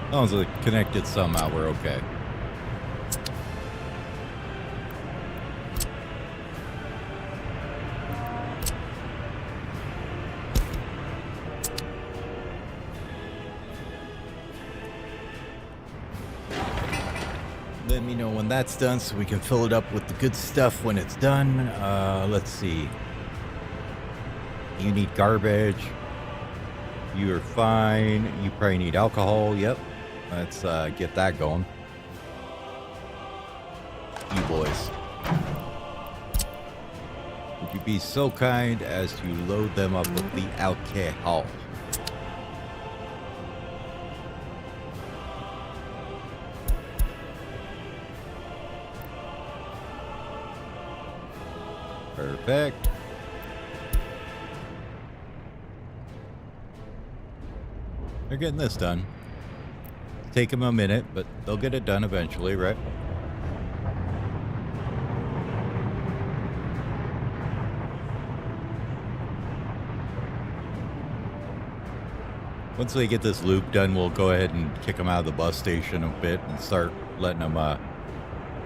As long as it's connected somehow, we're okay. Let me know when that's done so we can fill it up with the good stuff when it's done. Let's see. You need garbage. You are fine. You probably need alcohol. Yep. Let's get that going. You boys. Would you be so kind as to load them up with the alcohol? Perfect. They're getting this done. Take them a minute, but they'll get it done eventually, right? Once they get this loop done, we'll go ahead and kick them out of the bus station a bit and start letting them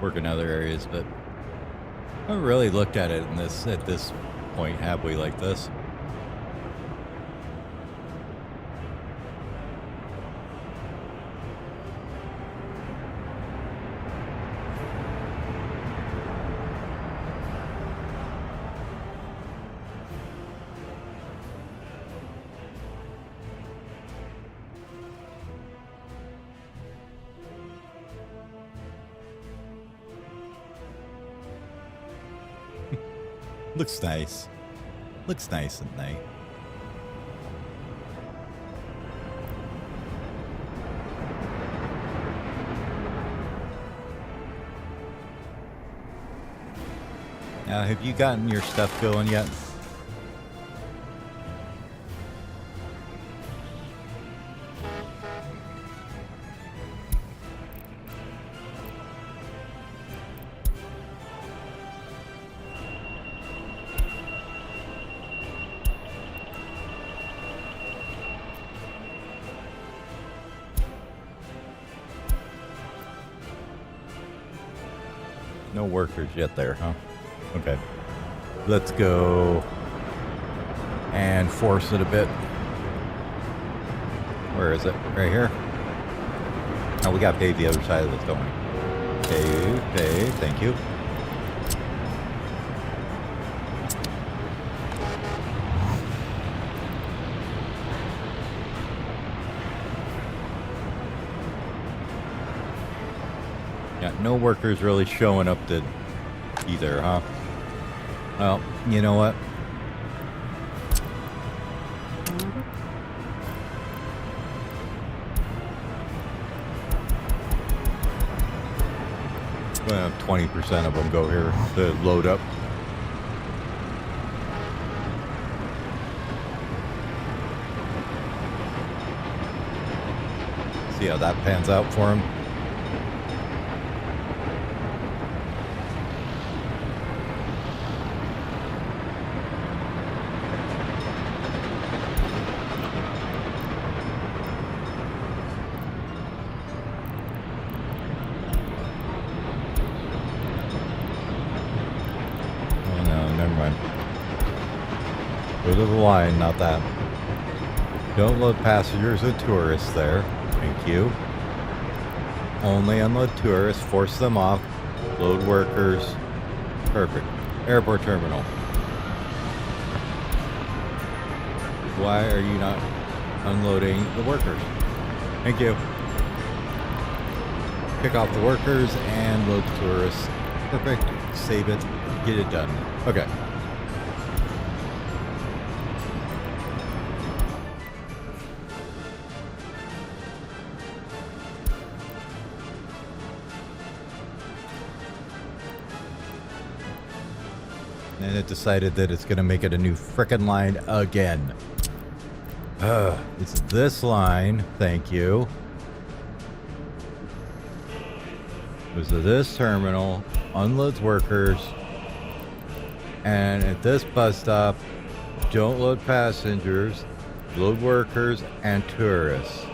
work in other areas. But I haven't really looked at it in this at this point, have we, like this? Looks nice. Looks nice at night. Now, have you gotten your stuff going yet? No workers yet there, huh? Okay. Let's go and force it a bit. Where is it? Right here? Oh, we got to pave the other side of this, don't we? Pave, thank you. Yeah, no workers really showing up to either, huh? Well, you know what? I'm gonna have 20% of them go here to load up. See how that pans out for him. Go to the line, not that. Don't load passengers and tourists there. Thank you. Only unload tourists, force them off. Load workers. Perfect. Airport terminal. Why are you not unloading the workers? Thank you. Pick off the workers and load the tourists. Perfect. Save it. Get it done. Okay. And it decided that it's going to make it a new frickin' line again. It's this line. Thank you. Goes to this terminal, unloads workers, and at this bus stop, don't load passengers, load workers and tourists.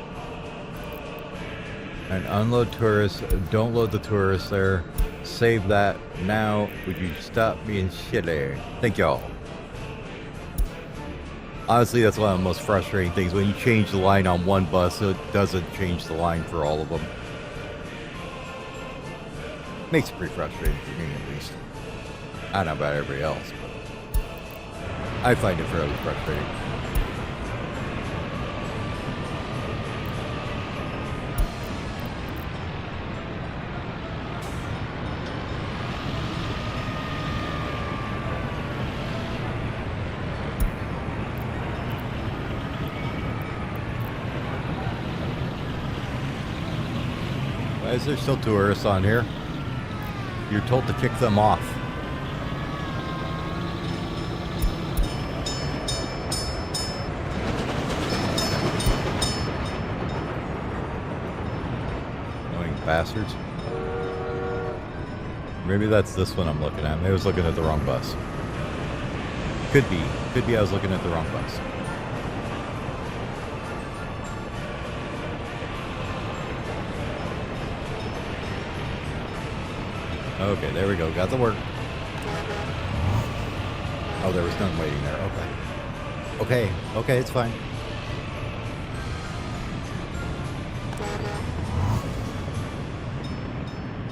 And unload tourists, don't load the tourists there. Save that now. Would you stop being shitty? Thank y'all. Honestly, that's one of the most frustrating things. When you change the line on one bus, it doesn't change the line for all of them. Makes it pretty frustrating for me, at least. I don't know about everybody else, but I find it fairly frustrating. Why is there still tourists on here? You're told to kick them off. Annoying bastards. Maybe that's this one I'm looking at. Maybe I was looking at the wrong bus. Could be. Could be I was looking at the wrong bus. Okay, there we go. Got the work. Oh, there was none waiting there. Okay. Okay, it's fine.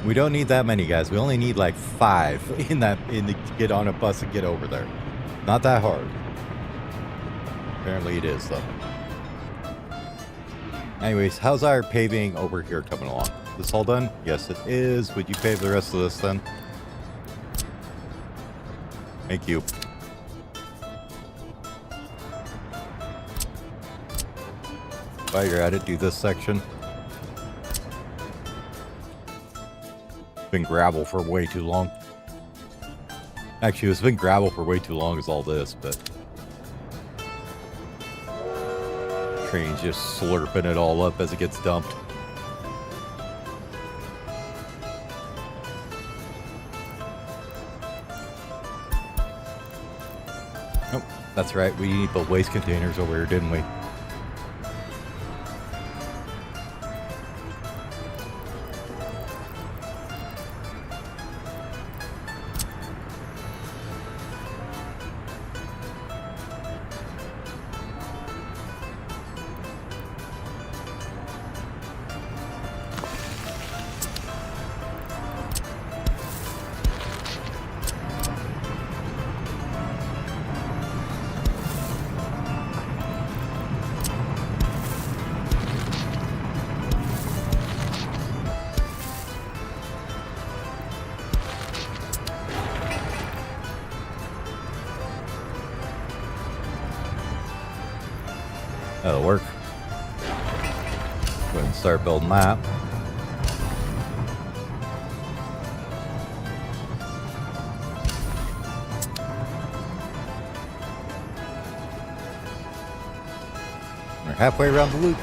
We don't need that many guys. We only need like 5 to get on a bus and get over there. Not that hard. Apparently it is though. Anyways, how's our paving over here coming along? This all done? Yes, it is. Would you pave the rest of this then? Thank you. While you're at it, do this section. Been gravel for way too long. Actually, it's been gravel for way too long as all this, but train's just slurping it all up as it gets dumped. Oh, that's right. We need the waste containers over here, didn't we? ahead and start building that. We're halfway around the loop.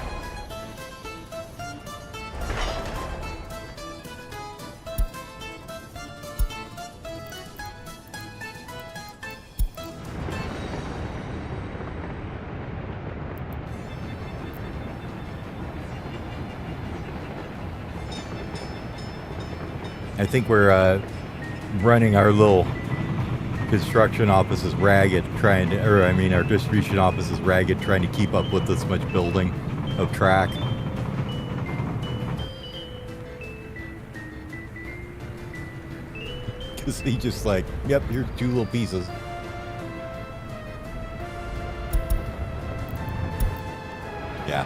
I think we're running our little construction offices ragged, trying to, or I mean, our distribution offices ragged, trying to keep up with this much building of track. Because he just like, yep, here's 2 little pieces. Yeah.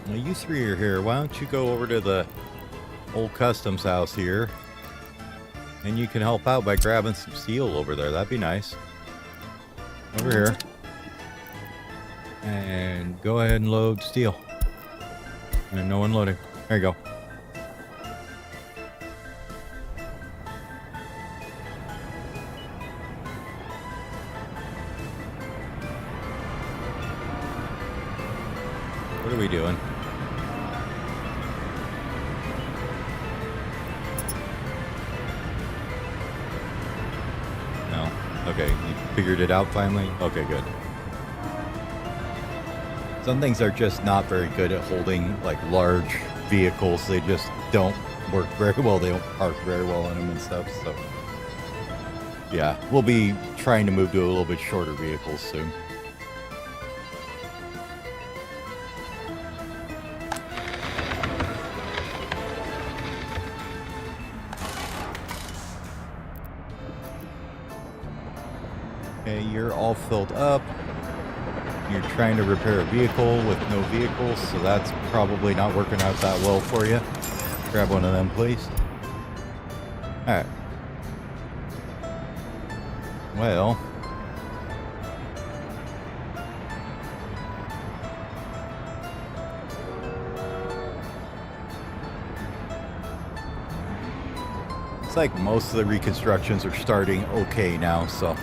Now you 3 are here. Why don't you go over to the old customs house here, and you can help out by grabbing some steel over there. That'd be nice. Over here. And go ahead and load steel. And no unloading. There you go. What are we doing? No. Okay, you figured it out finally? Okay, good. Some things are just not very good at holding like large vehicles. They just don't work very well. They don't park very well in them and stuff. So yeah, we'll be trying to move to a little bit shorter vehicles soon. Okay, you're all filled up. You're trying to repair a vehicle with no vehicles, so that's probably not working out that well for you. Grab one of them, please. Alright. Well. It's like most of the reconstructions are starting okay now, so.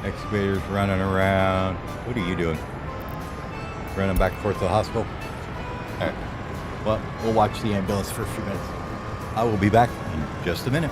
Excavators running around. What are you doing? Running back and forth to the hospital? Alright. Well, we'll watch the ambulance for a few minutes. I will be back in just a minute.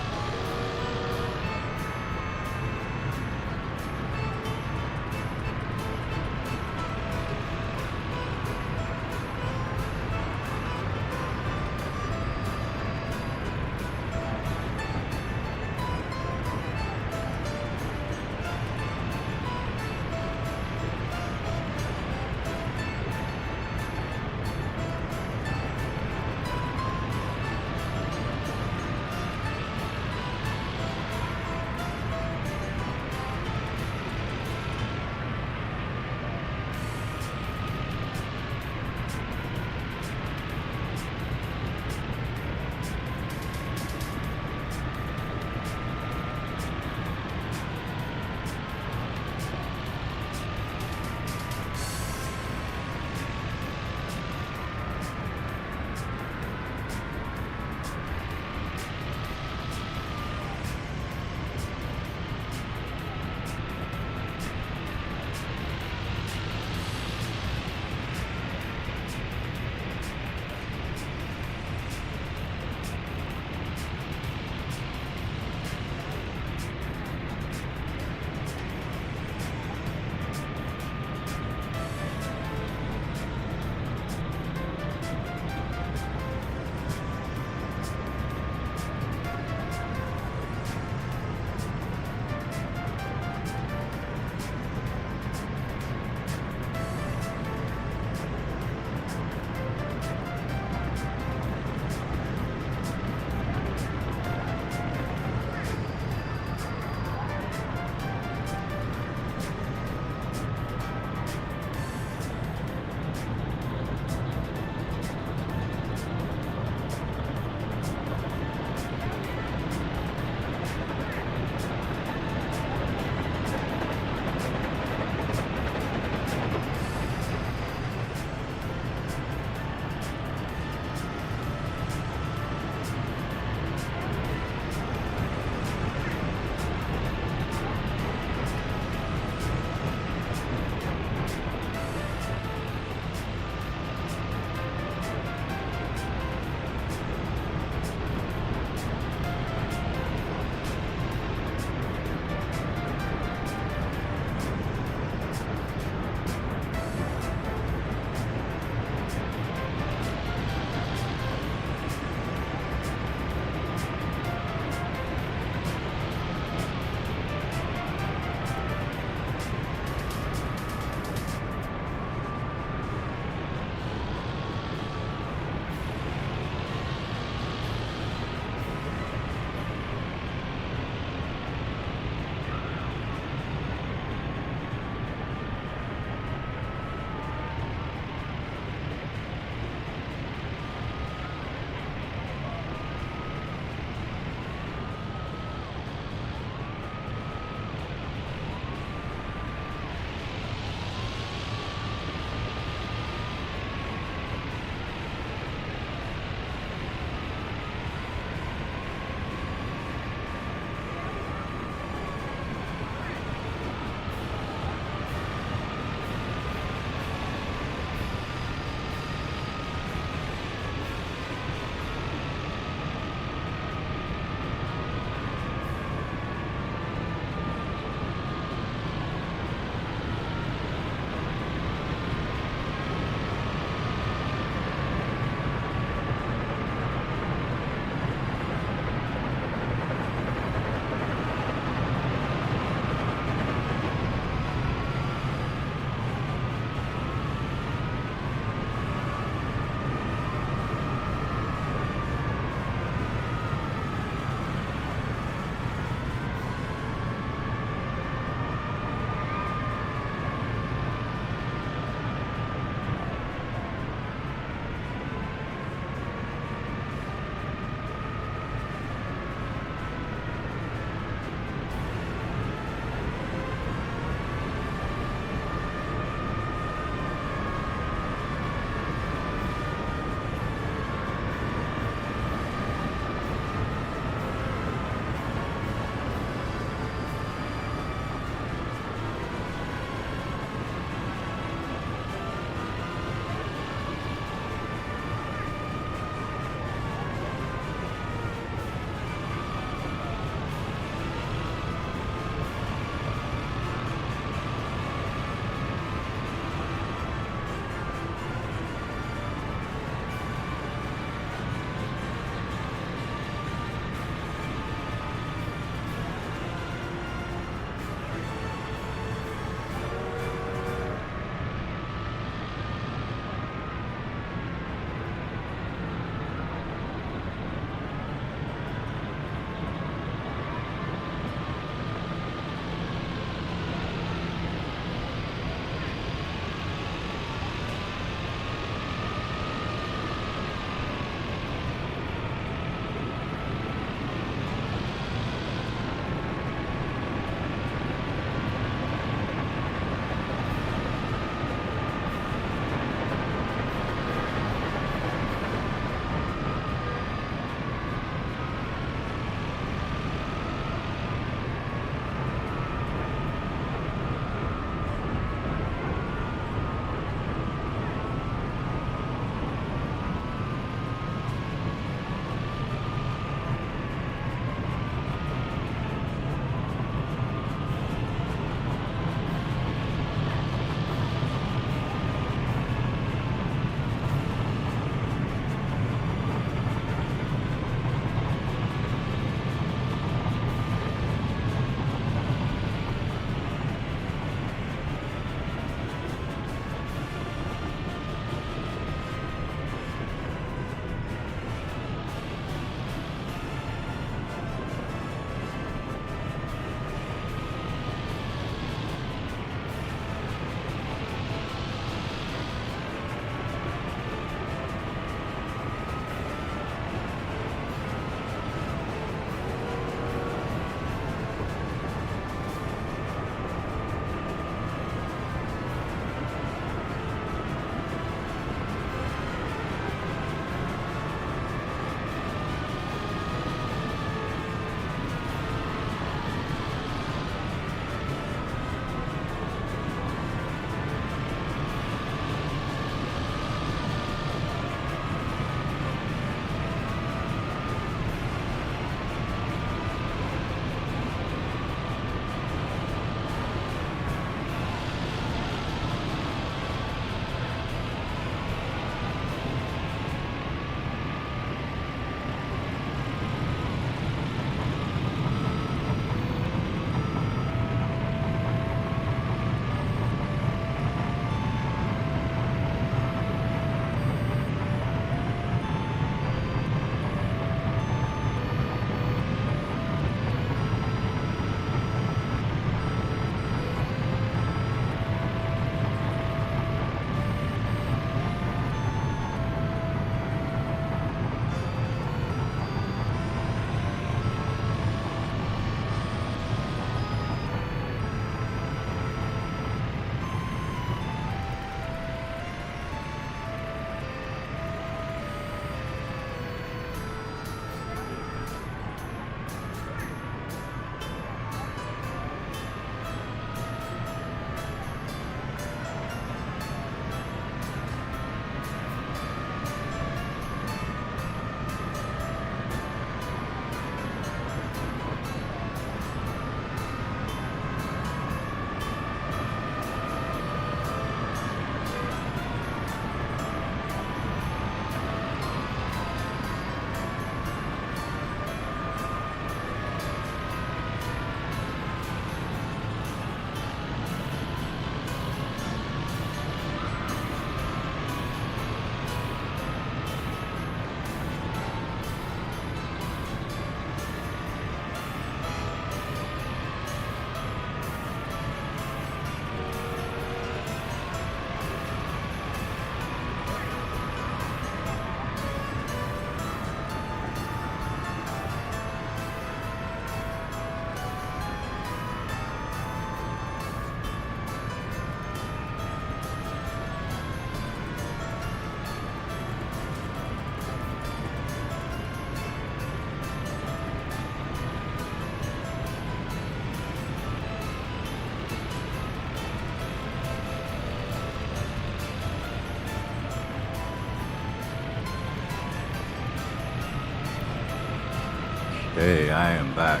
Hey, I am back.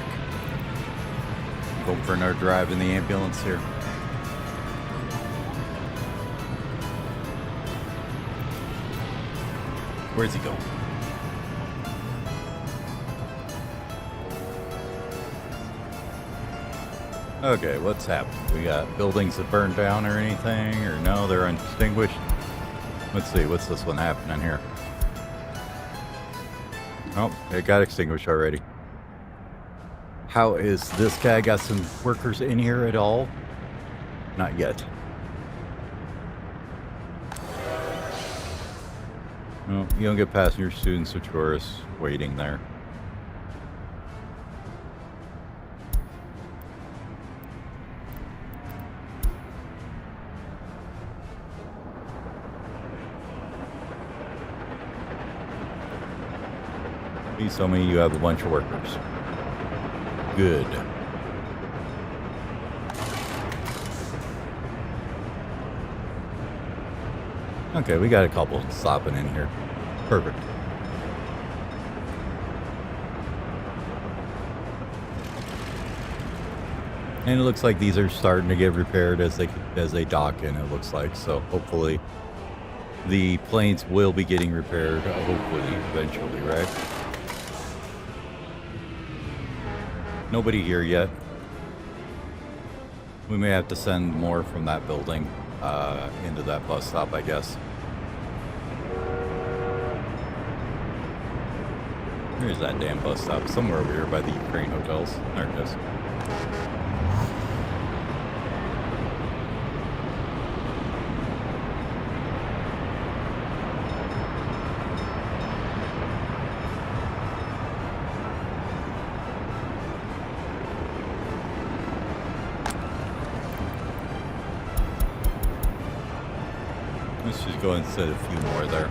Going for another drive in the ambulance here. Where's he going? Okay, what's happening? We got buildings that burned down or anything? Or no, they're undistinguished? Let's see, what's this one happening here? Oh, it got extinguished already. How is this guy got some workers in here at all? Not yet. No, you don't get passengers, students, or tourists waiting there. Please tell me you have a bunch of workers. Good. Okay, we got a couple stopping in here. Perfect. And it looks like these are starting to get repaired as they dock in, it looks like. So hopefully the planes will be getting repaired, hopefully, eventually, right? Nobody here yet. We may have to send more from that building into that bus stop, I guess. Where's that damn bus stop? Somewhere over here by the Ukraine hotels. There it is. Let's just go and set a few more there.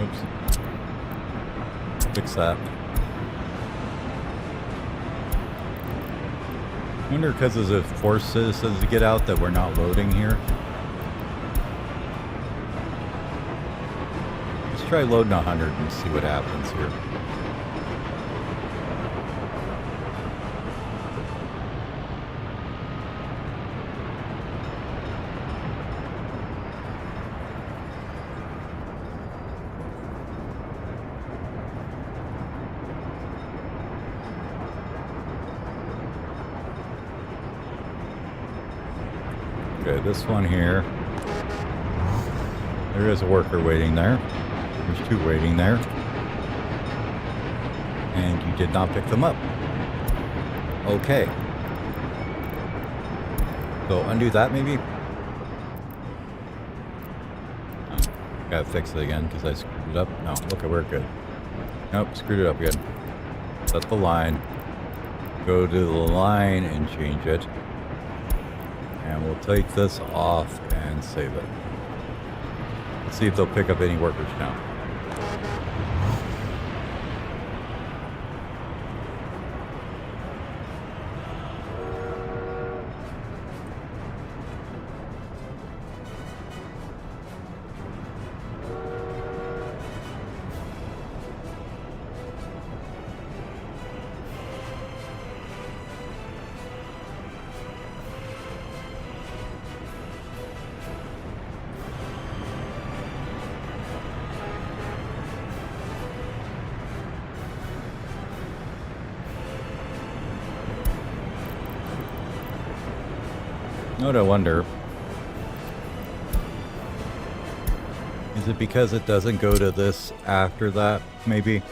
Oops. Fix that. I wonder because as a forced citizens to get out that we're not loading here. Let's try loading 100 and see what happens here. Okay, this one here. There is a worker waiting there. There's two waiting there. And you did not pick them up. Okay. So undo that maybe? Oh, gotta fix it again because I screwed it up. No, okay, we're good. Nope, screwed it up again. Set the line. Go to the line and change it. And we'll take this off and save it. Let's see if they'll pick up any workers now. What I wonder, is it because it doesn't go to this after that, maybe?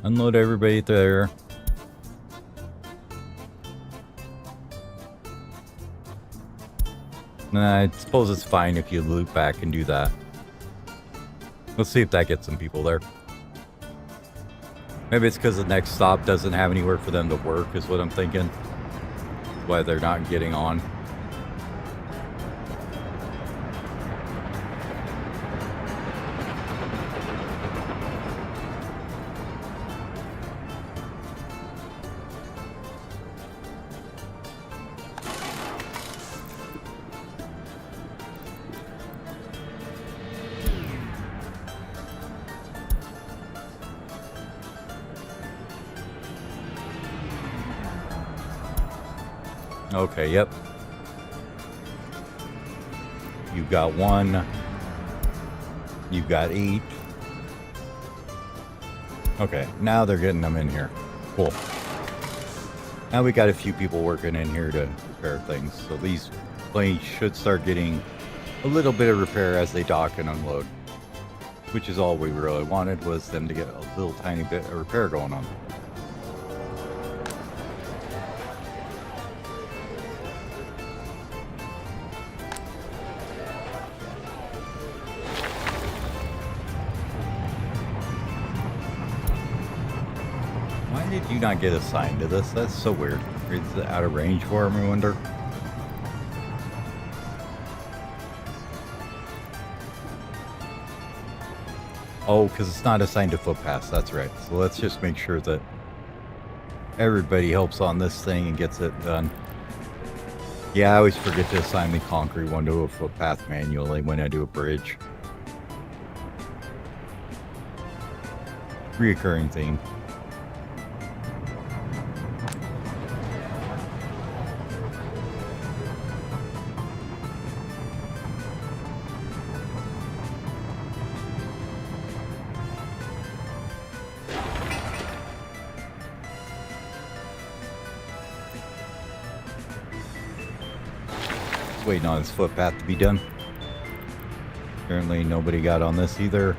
Unload everybody there. Nah, I suppose it's fine if you loop back and do that. Let's see if that gets some people there. Maybe it's because the next stop doesn't have anywhere for them to work, is what I'm thinking. Why they're not getting on. Okay, yep. You've got 1. You've got 8. Okay, now they're getting them in here. Cool. Now we got a few people working in here to repair things. So these planes should start getting a little bit of repair as they dock and unload. Which is all we really wanted, was them to get a little tiny bit of repair going on. Did you not get assigned to this? That's so weird. Is it out of range for him, I wonder? Oh, because it's not assigned to footpaths. That's right. So let's just make sure that everybody helps on this thing and gets it done. Yeah, I always forget to assign the concrete one to a footpath manually when I do a bridge. Reoccurring theme. Waiting on this footpath to be done. Apparently nobody got on this either.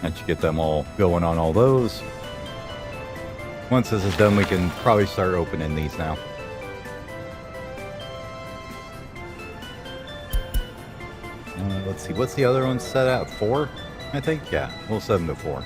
That should get them all going on all those. Once this is done, we can probably start opening these now. Let's see, what's the other one set at? 4? I think? Yeah, we'll set them to 4.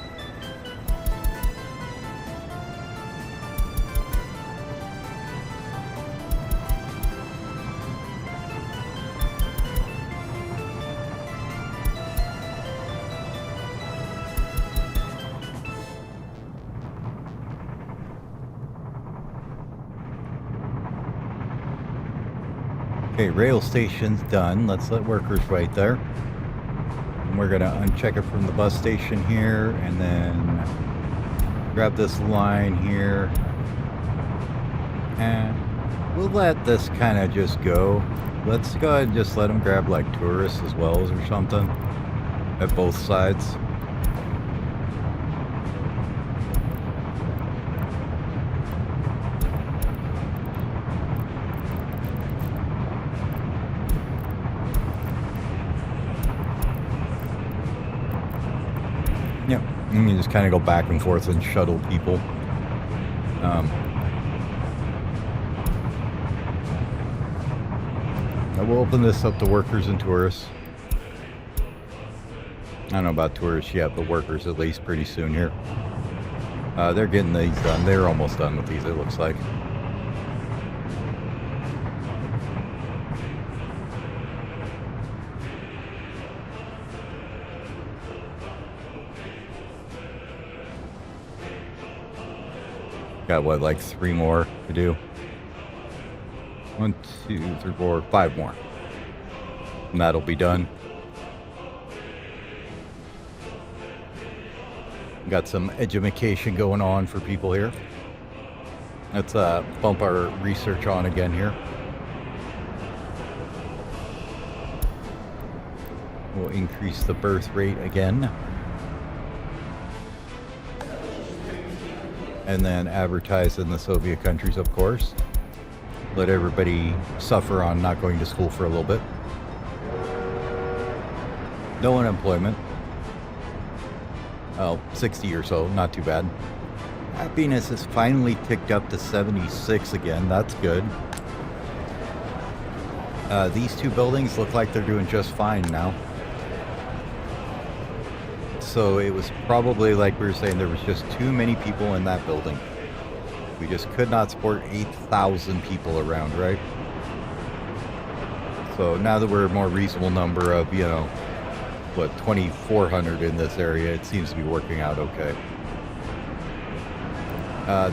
Okay, rail station's done. Let's let workers wait there. And we're gonna uncheck it from the bus station here, and then grab this line here. And we'll let this kind of just go. Let's go ahead and just let them grab like tourists as well as or something at both sides. Yep, and you just kind of go back and forth and shuttle people. I will open this up to workers and tourists. I don't know about tourists yet, but workers at least pretty soon here. They're getting these done. They're almost done with these, it looks like. Got what, like 3 more to do? 1, 2, 3, 4, 5 more. And that'll be done. Got some education going on for people here. Let's bump our research on again here. We'll increase the birth rate again. And then advertise in the Soviet countries, of course. Let everybody suffer on not going to school for a little bit. No unemployment. Oh, 60 or so, not too bad. Happiness has finally ticked up to 76 again. That's good. These 2 buildings look like they're doing just fine now. So it was probably, like we were saying, there was just too many people in that building. We just could not support 8,000 people around, right? So now that we're a more reasonable number of, you know, what, 2,400 in this area, it seems to be working out okay.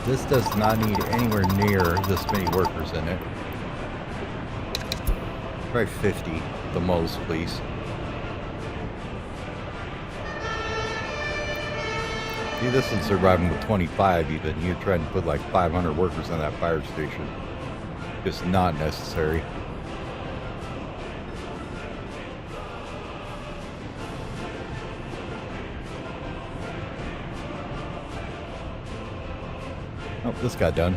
This does not need anywhere near this many workers in it. Try 50, the most, please. See, this is surviving with 25 even. You're trying to put like 500 workers in that fire station. Just not necessary. Oh, this got done.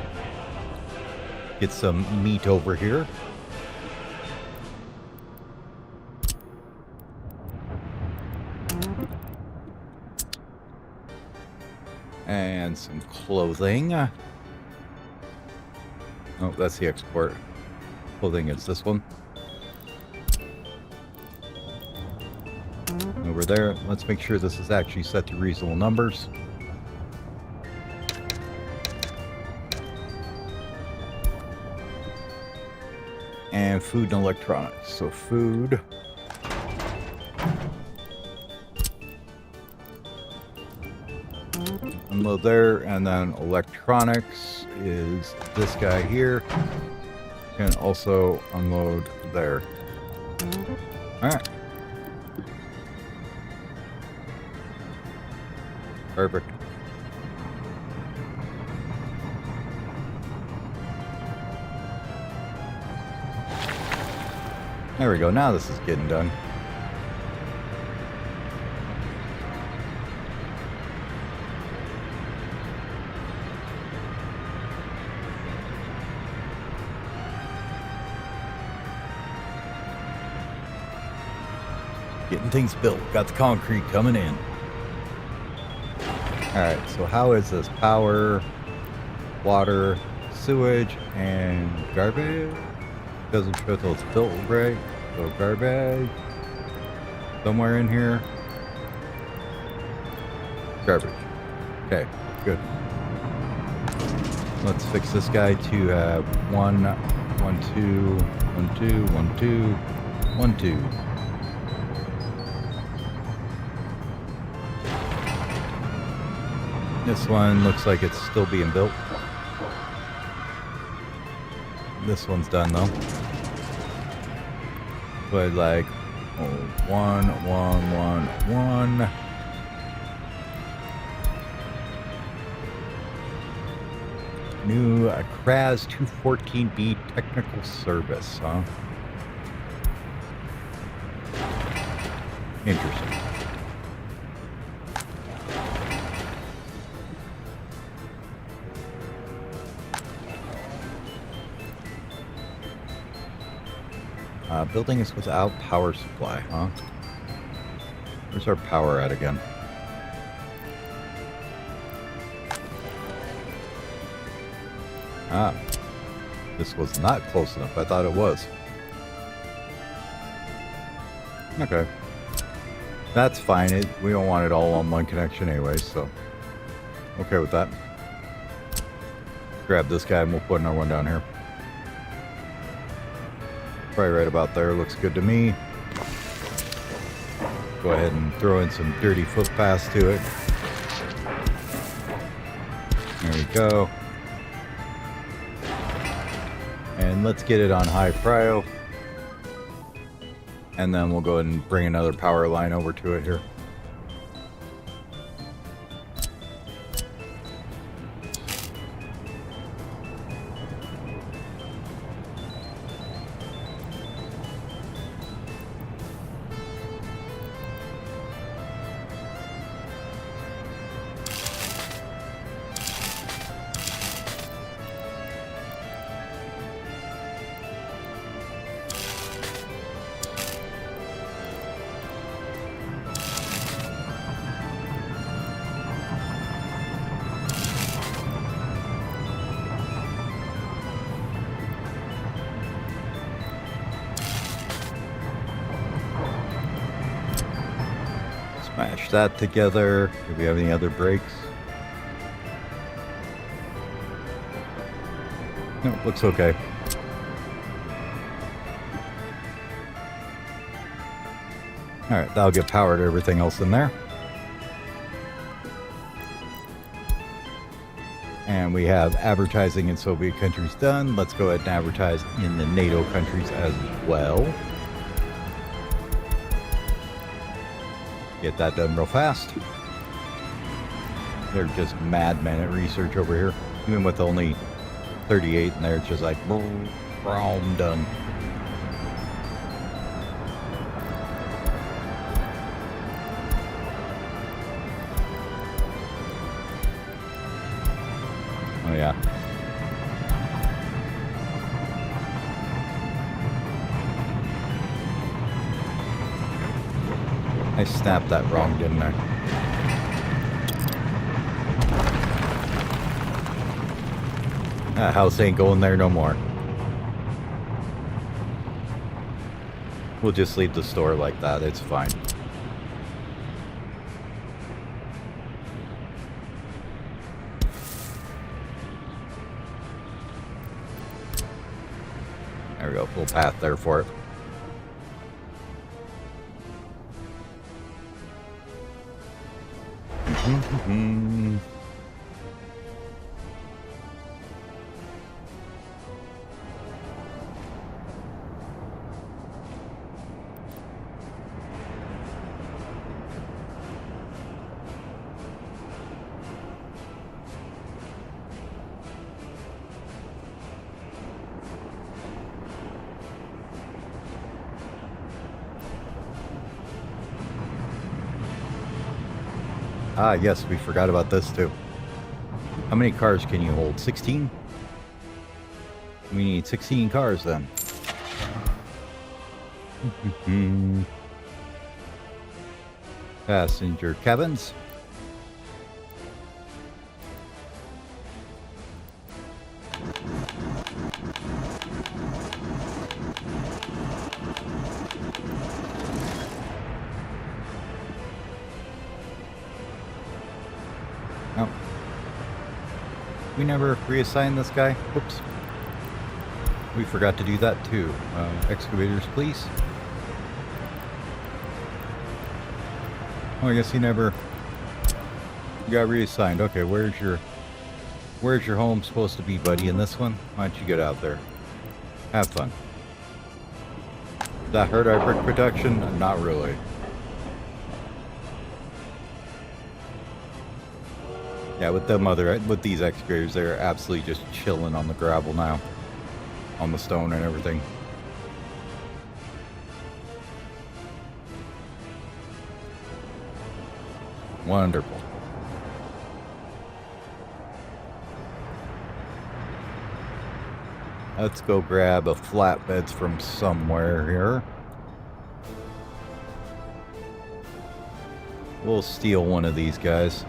Get some meat over here. And some clothing. Oh, that's the export. Clothing is this one. Over there. Let's make sure this is actually set to reasonable numbers. And food and electronics. So food. Unload there, and then electronics is this guy here. Can also unload there. Alright. Perfect. There we go. Now this is getting done. Getting things built. Got the concrete coming in. Alright, so how is this? Power, water, sewage, and garbage? Doesn't show till it's built, right? So garbage. Somewhere in here. Garbage. Okay, good. Let's fix this guy to 1, 1, 2, 1, 2, 1, 2, 1, 2. This one looks like it's still being built. This one's done though. But like 1, 1, 1, 1. New CRAS 214B technical service, huh? Interesting. Building is without power supply, huh? Where's our power at again? Ah, this was not close enough. I thought it was. Okay. That's fine. We don't want it all on one connection anyway, so okay with that. Grab this guy and we'll put another one down here. Probably right about there. Looks good to me. Go ahead and throw in some dirty footpaths to it. There we go. And let's get it on high prio. And then we'll go ahead and bring another power line over to it here. Smash that together. Do we have any other brakes? No, looks okay. Alright, that'll get power to everything else in there. And we have advertising in Soviet countries done. Let's go ahead and advertise in the NATO countries as well. Get that done real fast. They're just madmen at research over here. Even with only 38 in there, it's just like, boom, done. Oh yeah. I snapped that wrong, didn't I? That house ain't going there no more. We'll just leave the store like that, it's fine. There we go, full path there for it. Ah, yes, we forgot about this too. How many cars can you hold? 16? We need 16 cars then. Passenger cabins. Oh. We never reassigned this guy. Whoops. We forgot to do that too. Excavators, please. Oh, I guess he never got reassigned. Okay, where's your home supposed to be, buddy? In this one? Why don't you get out there? Have fun. Does that hurt our brick production? Not really. Yeah, with these excavators, they're absolutely just chilling on the gravel now, on the stone and everything. Wonderful. Let's go grab a flatbeds from somewhere here. We'll steal one of these guys.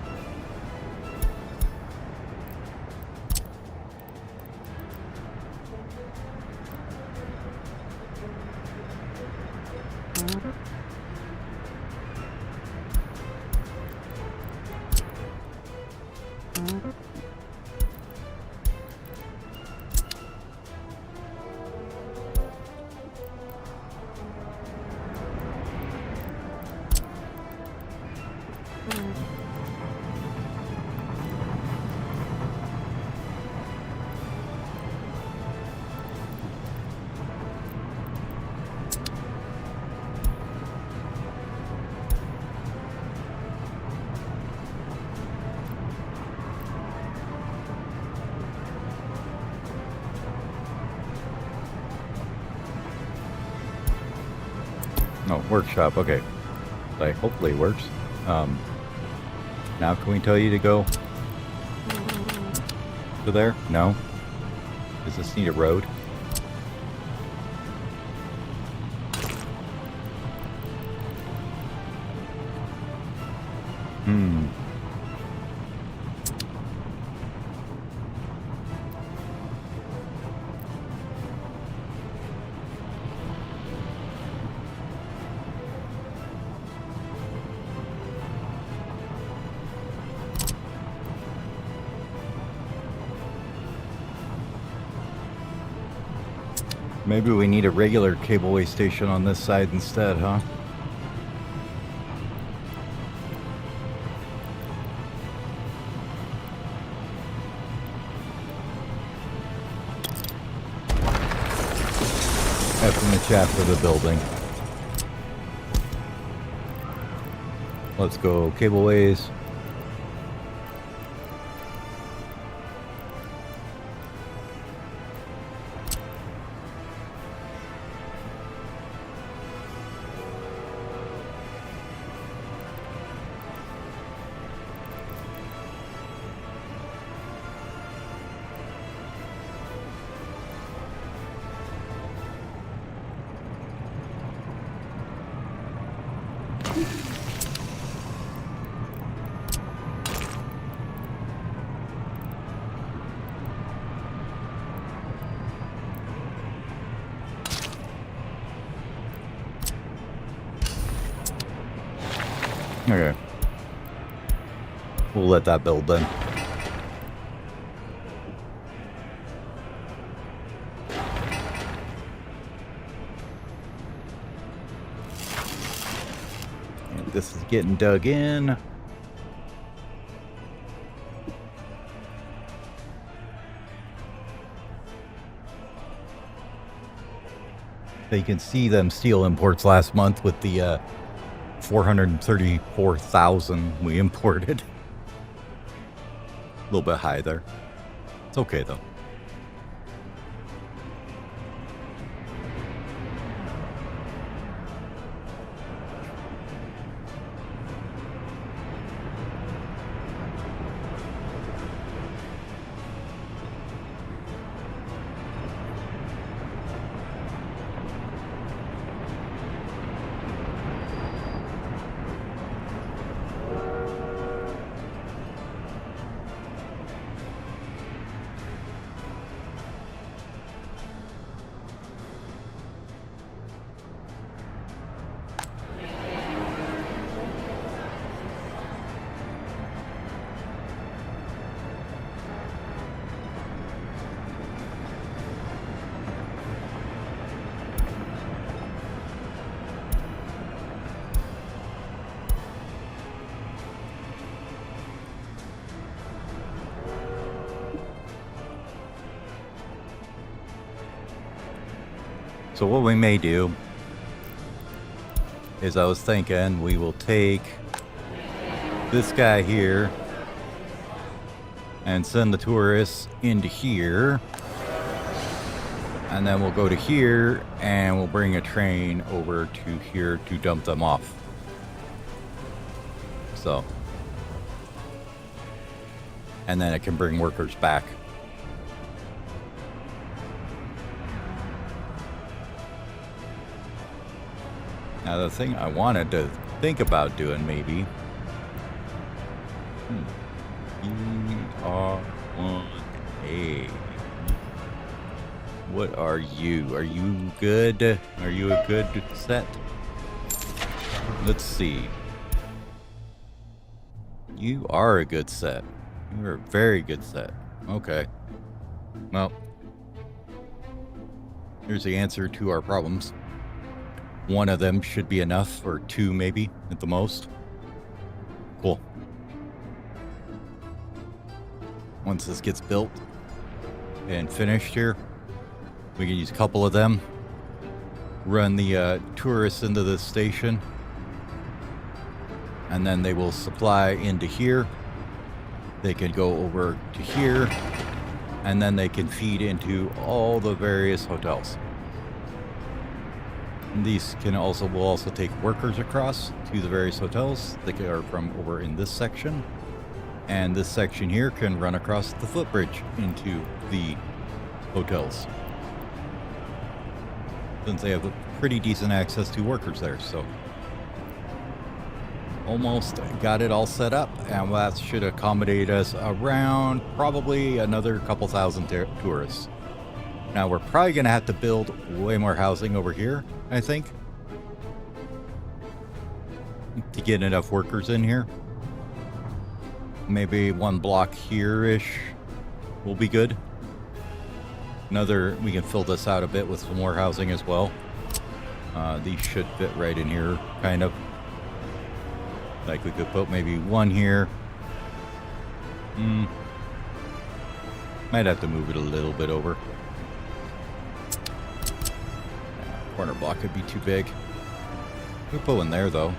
No, workshop. Okay. Like, hopefully it works. Now can we tell you to go to there? No. Does this need a road? Maybe we need a regular cableway station on this side instead, huh? F in the chat for the building. Let's go cableways. Okay. We'll let that build then. And this is getting dug in. So you can see them steel imports last month with the 434,000 we imported. A little bit high there. It's okay though. So what we may do is, I was thinking we will take this guy here and send the tourists into here, and then we'll go to here and we'll bring a train over to here to dump them off. So, and then it can bring workers back. Now the thing I wanted to think about doing maybe, E-R-1-A. What are you? Are you good? Are you a good set? Let's see. You are a good set. You're a very good set. Okay. Well, here's the answer to our problems. One of them should be enough, or two maybe at the most. Cool. Once this gets built and finished here, we can use a couple of them, run the tourists into this station, and then they will supply into here. They can go over to here, and then they can feed into all the various hotels. And these will also take workers across to the various hotels that are from over in this section. And this section here can run across the footbridge into the hotels, since they have a pretty decent access to workers there. So almost got it all set up, and that should accommodate us around probably another couple thousand tourists. Now we're probably going to have to build way more housing over here, I think, to get enough workers in here. Maybe one block here-ish will be good. We can fill this out a bit with some more housing as well. These should fit right in here, kind of. Like we could put maybe one here. Might have to move it a little bit over. Corner block could be too big. We'll put one there, though.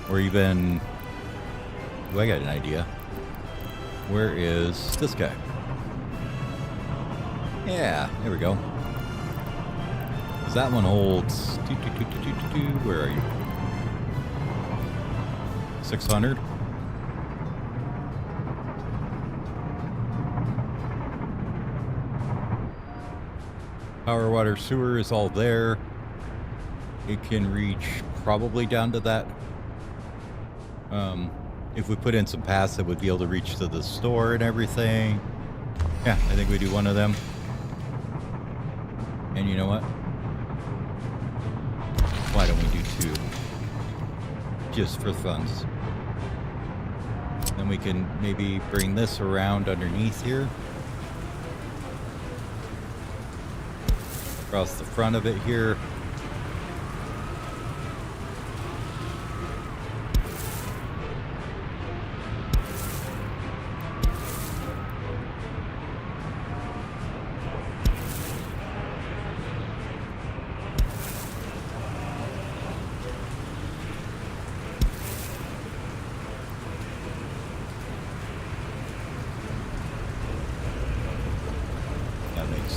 Or even... Oh, I got an idea. Where is this guy? Yeah, there we go. That one holds... Where are you? 600? Power, water, sewer is all there. It can reach probably down to that. If we put in some paths, it would be able to reach to the store and everything. Yeah, I think we do one of them. And you know what? Why don't we do two? Just for funds. Then we can maybe bring this around underneath here. Across the front of it here.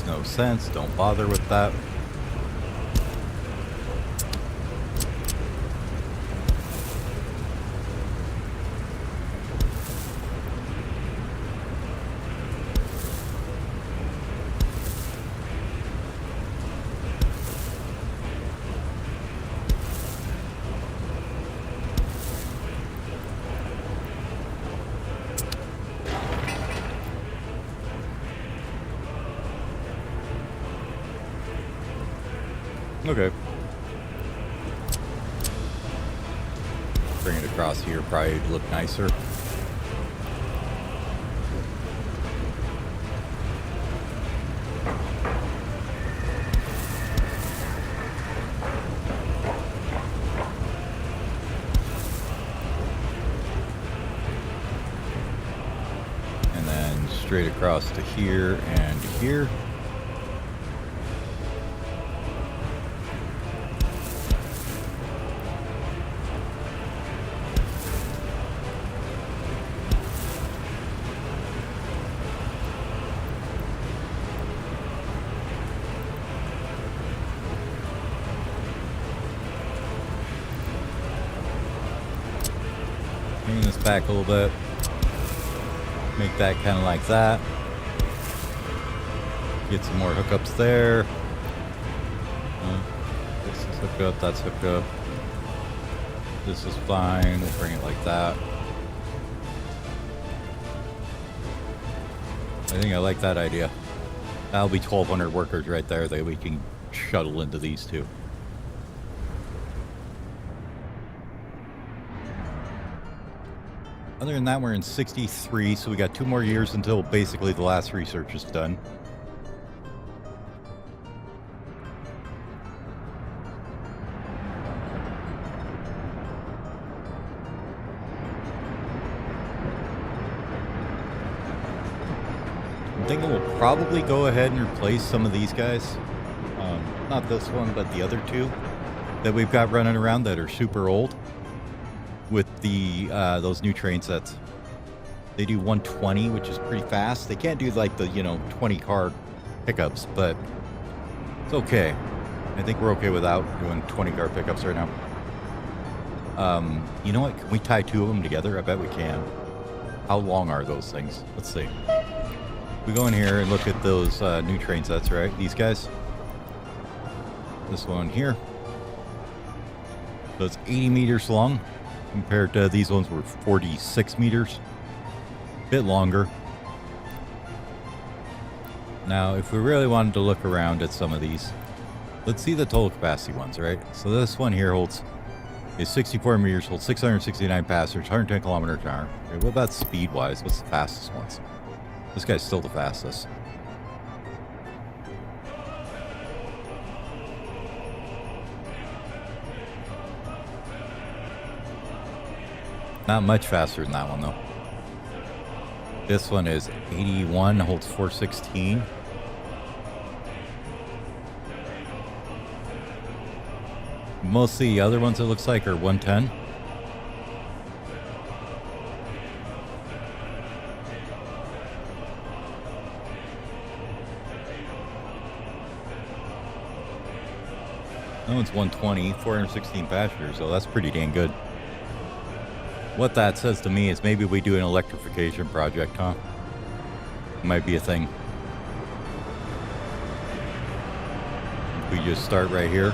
No sense, don't bother with that. Okay. Bring it across here, probably look nicer. And then straight across to here and here. Bring this back a little bit. Make that kind of like that. Get some more hookups there. This is hooked up, that's hooked up. This is fine. We'll bring it like that. I think I like that idea. That'll be 1,200 workers right there that we can shuttle into these two. Other than that, we're in 63, so we got 2 more years until basically the last research is done. I'm thinking we'll probably go ahead and replace some of these guys. Not this one, but the other two that we've got running around that are super old. With the those new train sets, they do 120, which is pretty fast. They can't do like the 20 car pickups, but It's okay. I think we're okay without doing 20 car pickups right now. You know what? Can we tie 2 of them together? I bet we can. How long are those things? Let's see. We go in here and look at those new train sets, right? These guys. This one here. So it's 80 meters long compared to these ones were 46 meters. Bit longer. Now, if we really wanted to look around at some of these, let's see the total capacity ones, right? So this one here is 64 meters, holds 669 passengers, 110 kilometers an hour. Okay, what about speed-wise? What's the fastest ones? This guy's still the fastest. Not much faster than that one, though. This one is 81, holds 416. Most of the other ones, it looks like, are 110. That one's 120, 416 passengers, so that's pretty dang good. What that says to me is maybe we do an electrification project, huh? Might be a thing. We just start right here.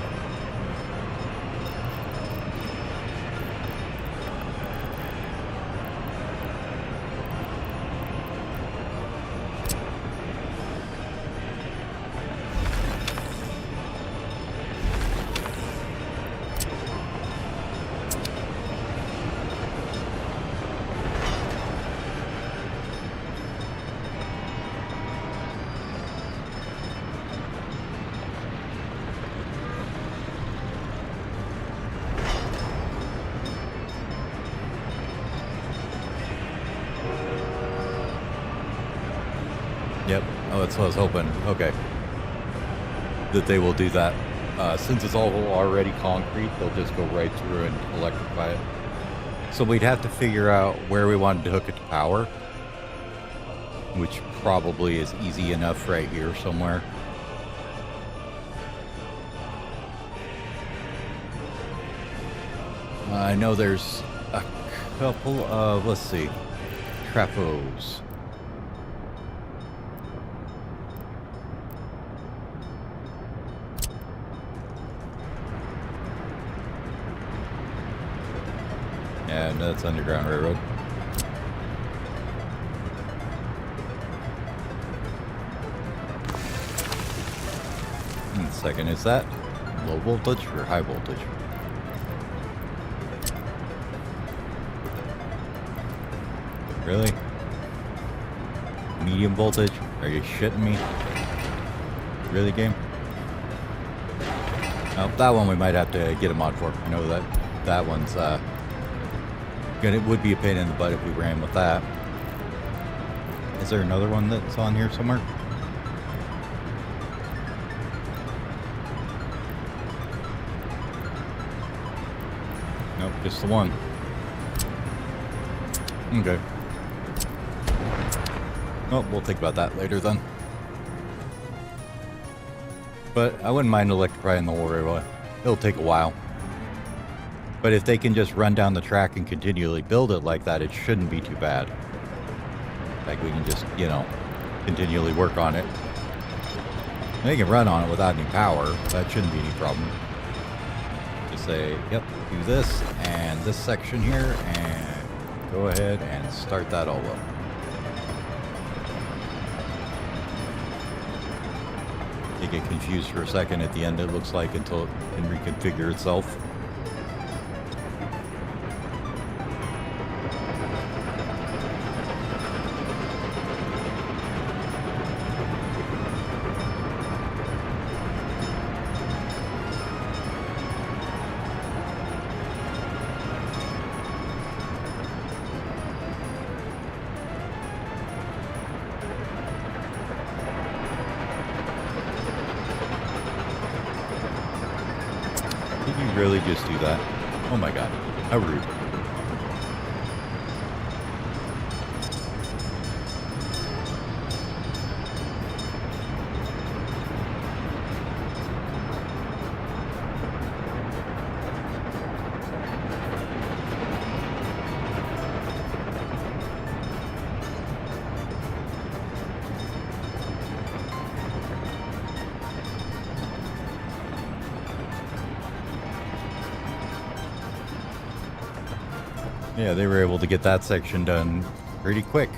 Yep. Oh, that's what I was hoping. Okay. That they will do that. Since it's all already concrete, they'll just go right through and electrify it. So we'd have to figure out where we wanted to hook it to power, which probably is easy enough right here somewhere. I know there's a couple of, let's see, trafos. And that's Underground Railroad. One second, is that low voltage or high voltage? Really? Medium voltage? Are you shitting me? Really, game? Oh, that one we might have to get a mod for. I know that one's it would be a pain in the butt if we ran with that. Is there another one that's on here somewhere? Nope, just the one. Okay. Oh, we'll think about that later then. But I wouldn't mind electrifying the whole railway. It'll take a while. But if they can just run down the track and continually build it like that, it shouldn't be too bad. Like we can just, continually work on it. They can run on it without any power. That shouldn't be any problem. Just say, yep, do this and this section here, and go ahead and start that all up. You get confused for a second at the end, it looks like, until it can reconfigure itself. Did you really just do that? Oh my god, how rude. Yeah, they were able to get that section done pretty quick.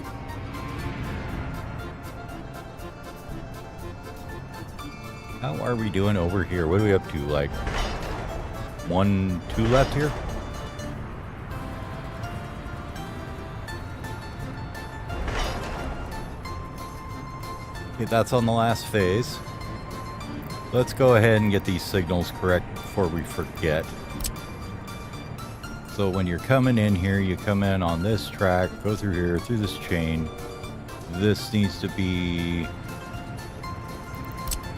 How are we doing over here? What are we up to? Like 1, 2 left here? Okay, that's on the last phase. Let's go ahead and get these signals correct before we forget. So when you're coming in here, you come in on this track, go through here, through this chain. This needs to be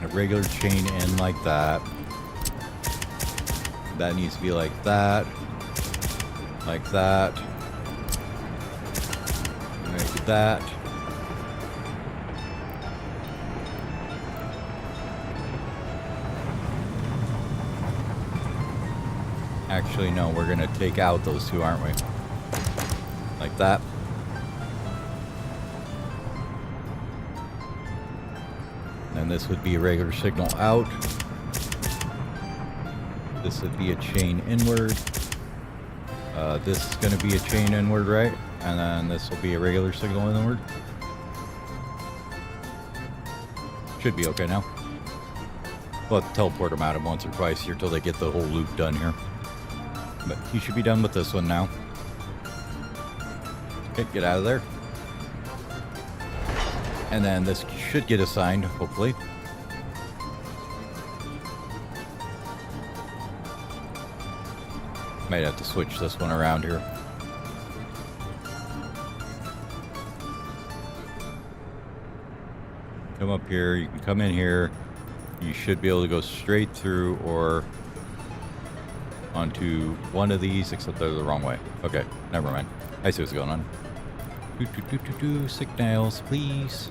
a regular chain in like that. That needs to be like that. Like that. Like that. Actually, no, we're gonna take out those two, aren't we? Like that. And this would be a regular signal out. This would be a chain inward. This is gonna be a chain inward, right? And then this will be a regular signal inward. Should be okay now. We'll have to teleport them out of once or twice here till they get the whole loop done here. But you should be done with this one now. Okay, get out of there. And then this should get assigned, hopefully. Might have to switch this one around here. Come up here, you can come in here. You should be able to go straight through or onto one of these, except they're the wrong way. Okay, never mind. I see what's going on. Signals, please.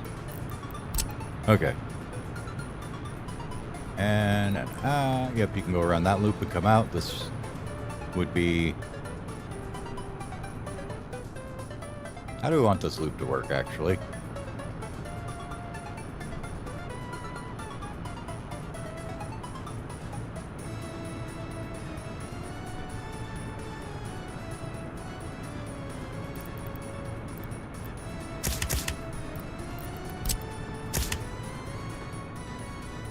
Okay. And, yep, you can go around that loop and come out. This would be... How do we want this loop to work, actually?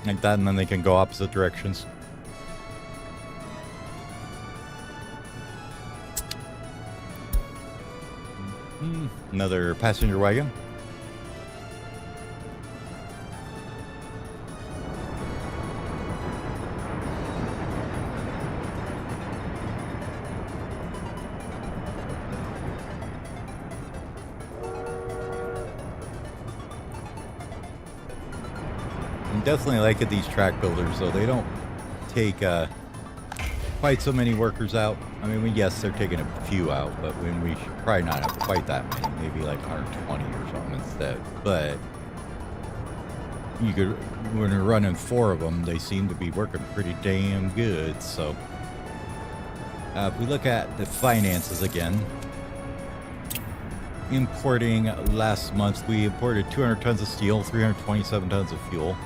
Like that, and then they can go opposite directions. Another passenger wagon. Definitely like it, these track builders, though. They don't take quite so many workers out. I mean, yes, they're taking a few out, but when we should probably not have quite that many. Maybe like 120 or something instead. But you could, when you're running 4 of them, they seem to be working pretty damn good. So if we look at the finances again, importing last month, we imported 200 tons of steel, 327 tons of fuel.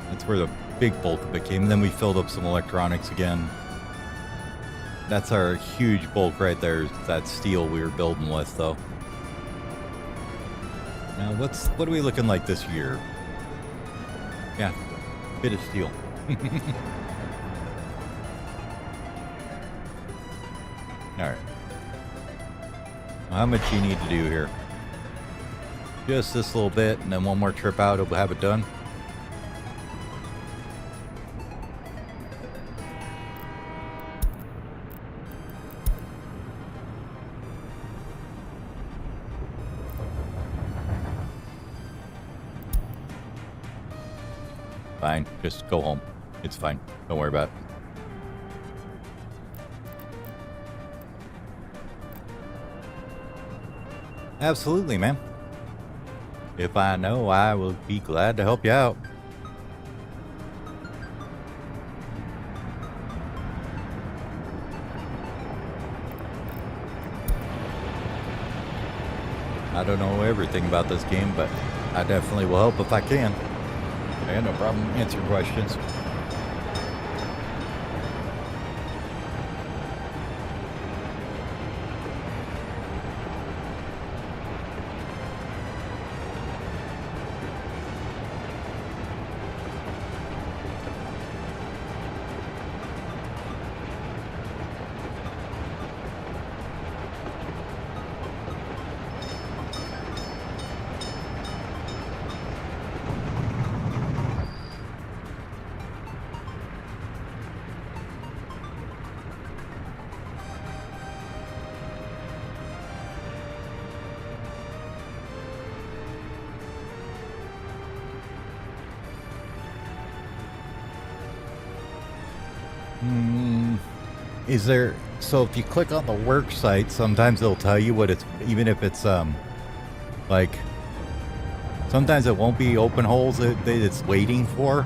That's where the big bulk of it came. Then we filled up some electronics again. That's our huge bulk right there, that steel we were building with, though. Now, what are we looking like this year? Yeah, bit of steel. All right. How much you need to do here? Just this little bit, and then one more trip out, we'll have it done. Fine, just go home. It's fine. Don't worry about it. Absolutely, man. If I know, I will be glad to help you out. I don't know everything about this game, but I definitely will help if I can. I got no problem answering questions. Is there... So if you click on the work site, sometimes they'll tell you what it's... Even if it's, like... Sometimes it won't be open holes that it's waiting for.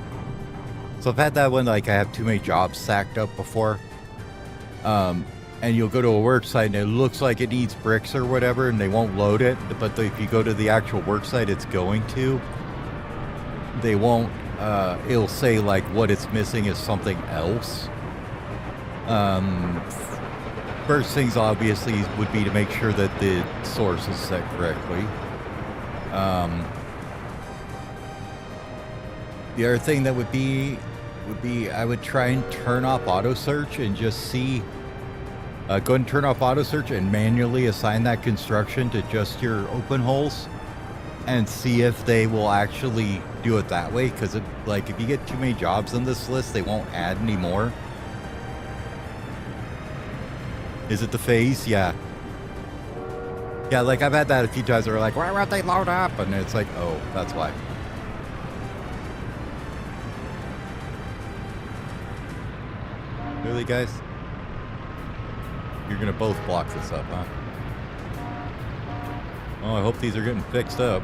So I've had that when, like, I have too many jobs stacked up before. And you'll go to a work site and it looks like it needs bricks or whatever and they won't load it. But if you go to the actual work site it's going to, they won't, it'll say like what it's missing is something else. First things obviously would be to make sure that the source is set correctly. The other thing that would be I would try and turn off auto search and just see. Go ahead and turn off auto search and manually assign that construction to just your open holes and see if they will actually do it that way. Because like if you get too many jobs on this list, they won't add any more. Is it the phase? Yeah. Yeah, like I've had that a few times where like, why won't they load up? And it's like, oh, that's why. Really, guys? You're gonna both block this up, huh? Oh, I hope these are getting fixed up.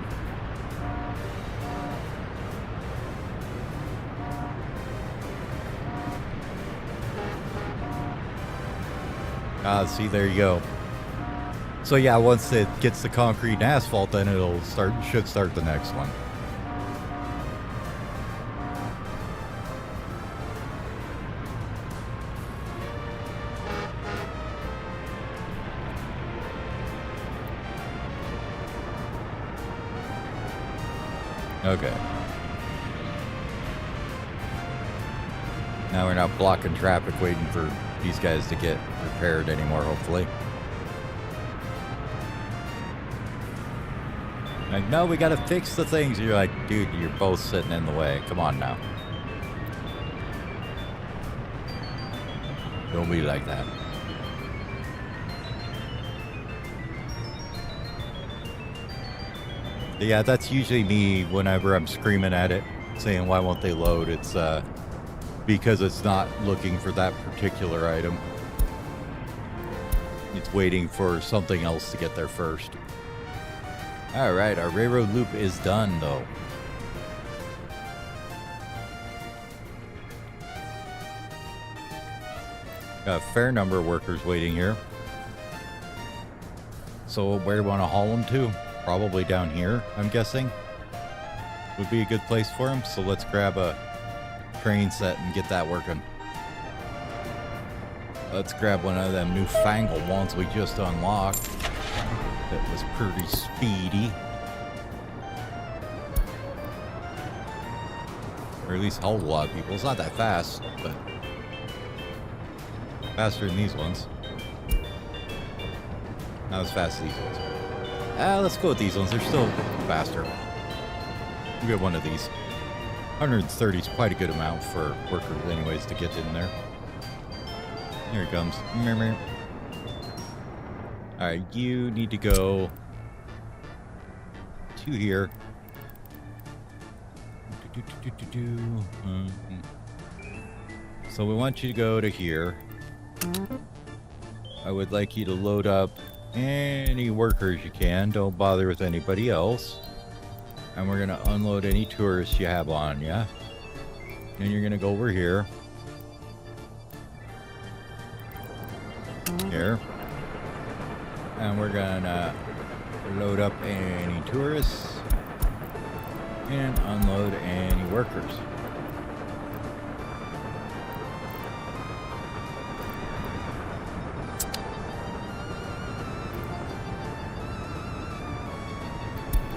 See, there you go. So yeah, once it gets the concrete and asphalt, then it'll should start the next one. Okay. Now we're not blocking traffic waiting for these guys to get repaired anymore, hopefully. Like, no, we gotta fix the things. You're like, dude, you're both sitting in the way. Come on now. Don't be like that. Yeah, that's usually me whenever I'm screaming at it, saying, why won't they load? It's because it's not looking for that particular item. It's waiting for something else to get there first. Alright, our railroad loop is done, though. Got a fair number of workers waiting here. So where do we want to haul them to? Probably down here, I'm guessing. Would be a good place for them. So let's grab a train set and get that working. Let's grab one of them newfangled ones we just unlocked. That was pretty speedy. Or at least hauled a lot of people. It's not that fast, but faster than these ones. Not as fast as these ones. Let's go with these ones. They're still faster. We'll get one of these. 130 is quite a good amount for workers anyways to get in there. Here he comes. Alright, you need to go to here. So we want you to go to here. I would like you to load up any workers you can. Don't bother with anybody else. And we're gonna unload any tourists you have on ya. And you're gonna go over here. Here. And we're gonna load up any tourists and unload any workers.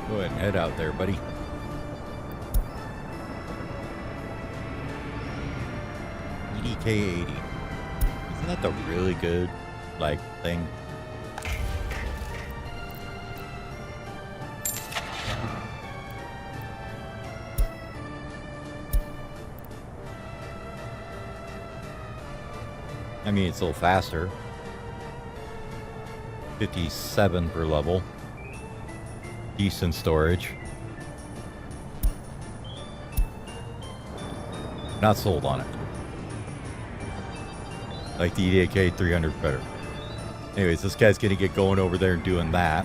Go ahead and head out there, buddy. EDK 80. Isn't that the really good, like, thing? I mean, it's a little faster. 57 per level. Decent storage. Not sold on it. Like the EDK 300 better. Anyways, this guy's going to get going over there and doing that.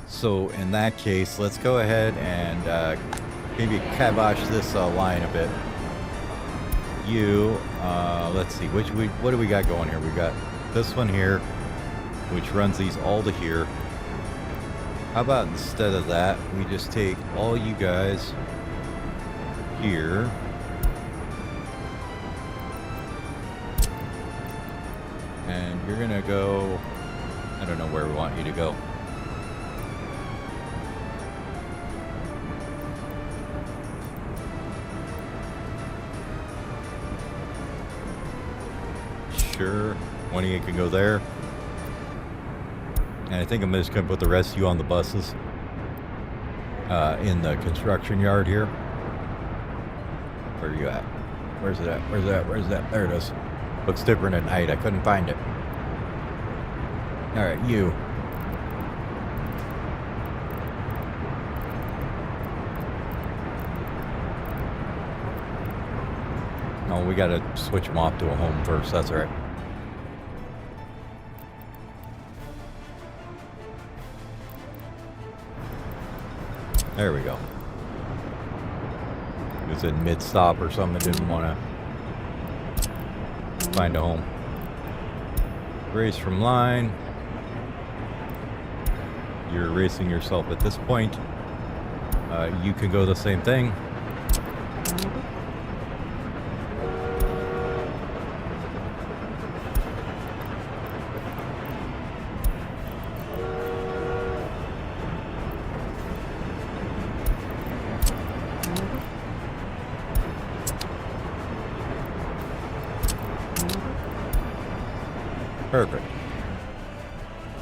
So in that case, let's go ahead and maybe kibosh this line a bit. Let's see, what do we got going here? We got this one here, which runs these all to here. How about instead of that, we just take all you guys here. And you're gonna go, I don't know where we want you to go. Sure, one of you can go there. And I think I'm just gonna put the rest of you on the buses in the construction yard here. Where are you at? Where's it at? Where's that? Where's that? There it is. Looks different at night. I couldn't find it. All right, you. No, we gotta switch them off to a home first. That's all right. There we go. It was in mid-stop or something. Didn't want to find a home. Race from line. You're racing yourself at this point. You can go the same thing. Perfect.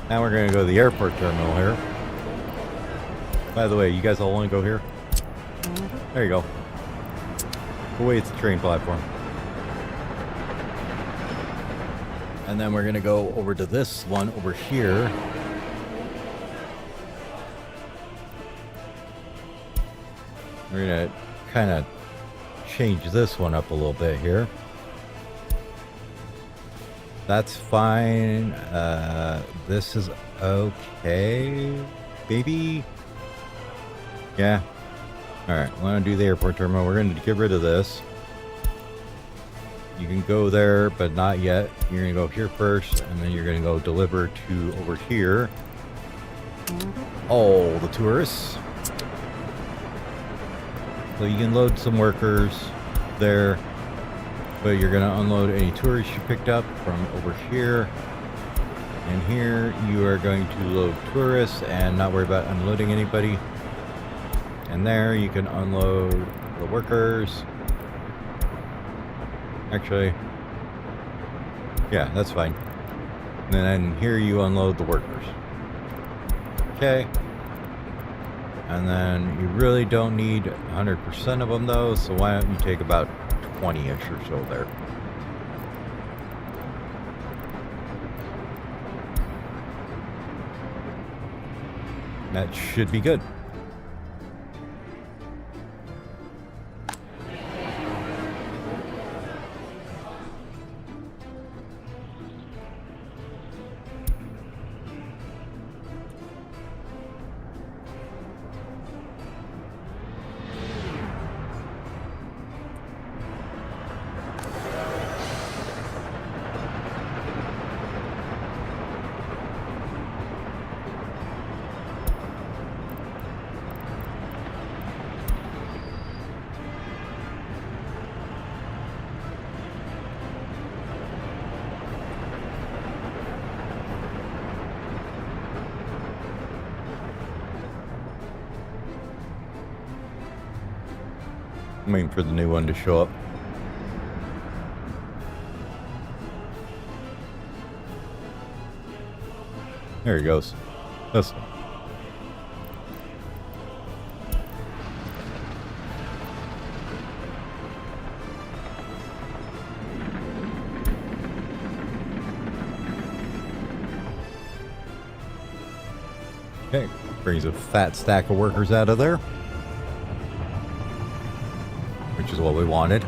Now we're going to go to the airport terminal here. By the way, you guys all want to go here? There you go. Away it's the train platform. And then we're going to go over to this one over here. We're going to kind of change this one up a little bit here. That's fine. This is okay, baby. Yeah. All right. We're gonna do the airport terminal. We're gonna get rid of this. You can go there, but not yet. You're gonna go here first, and then you're gonna go deliver to over here. All the tourists. So you can load some workers there. But you're going to unload any tourists you picked up from over here. And here you are going to load tourists and not worry about unloading anybody. And there you can unload the workers. Actually, yeah, that's fine. And then here you unload the workers. Okay. And then you really don't need 100% of them though, so why don't you take about 20-ish or so there. That should be good. I'm waiting for the new one to show up. There he goes. This one. Okay, brings a fat stack of workers out of there, which is what we wanted.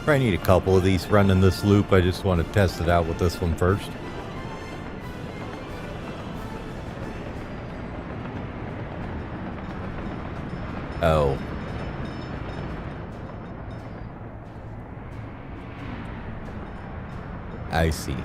Probably need a couple of these running this loop. I just want to test it out with this one first. Oh. I see.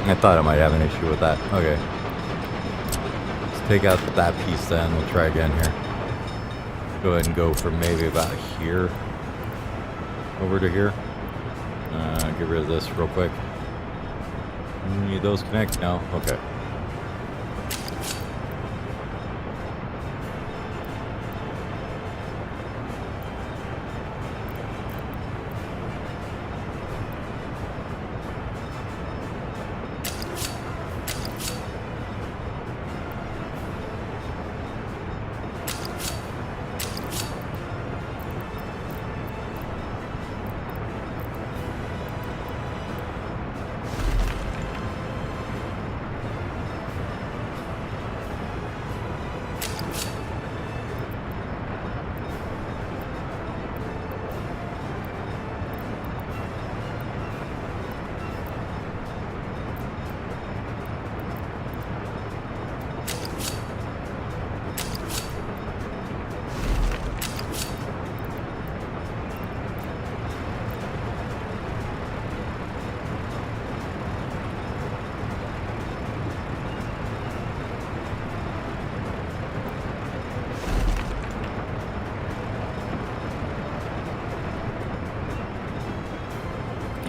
I thought I might have an issue with that. Okay. Let's take out that piece then. We'll try again here. Go ahead and go from maybe about here over to here. Get rid of this real quick. Need those connect? No? Okay.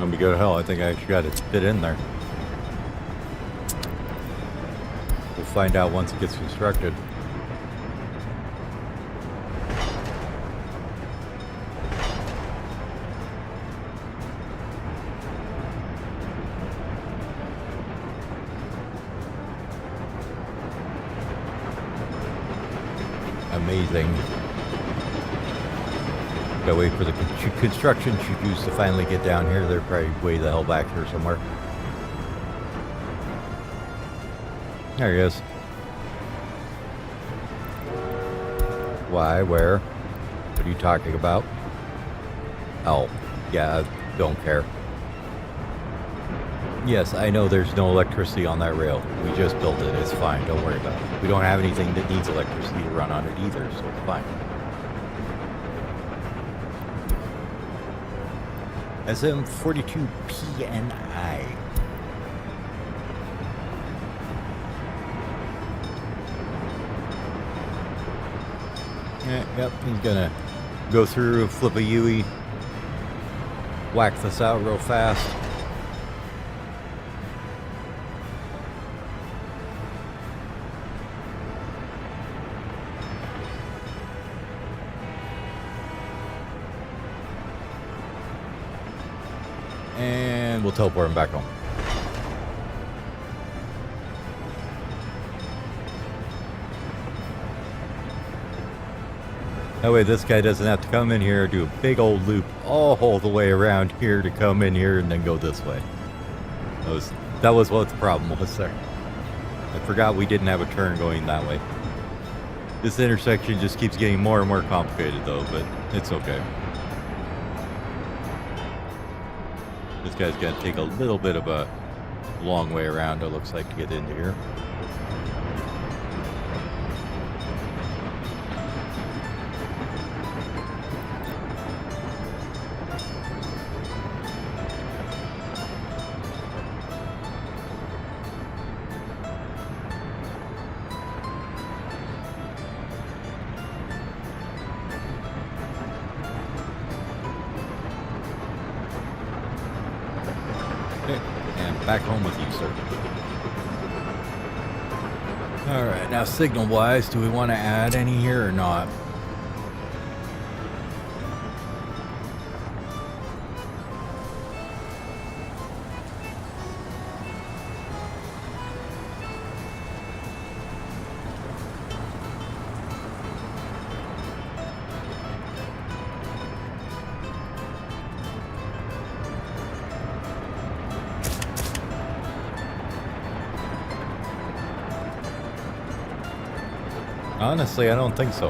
Gonna be good hell. I think I actually got it fit in there. We'll find out once it gets constructed. Amazing. Gotta wait for the construction crews to finally get down here. They're probably way the hell back here somewhere. There he is. Why? Where? What are you talking about? Oh, yeah, I don't care. Yes, I know there's no electricity on that rail. We just built it. It's fine. Don't worry about it. We don't have anything that needs electricity to run on it either, so it's fine. SM42PNI. Yep, he's gonna go through, flip a UE, whack this out real fast. And we'll teleport him back home. That way this guy doesn't have to come in here, do a big old loop all the way around here to come in here and then go this way. That was That was what the problem was there. I forgot we didn't have a turn going that way. This intersection just keeps getting more and more complicated though, but it's okay. This guy's got to take a little bit of a long way around, it looks like, to get into here. And back home with you, sir. Alright, now signal-wise, do we want to add any here or not? Honestly, I don't think so.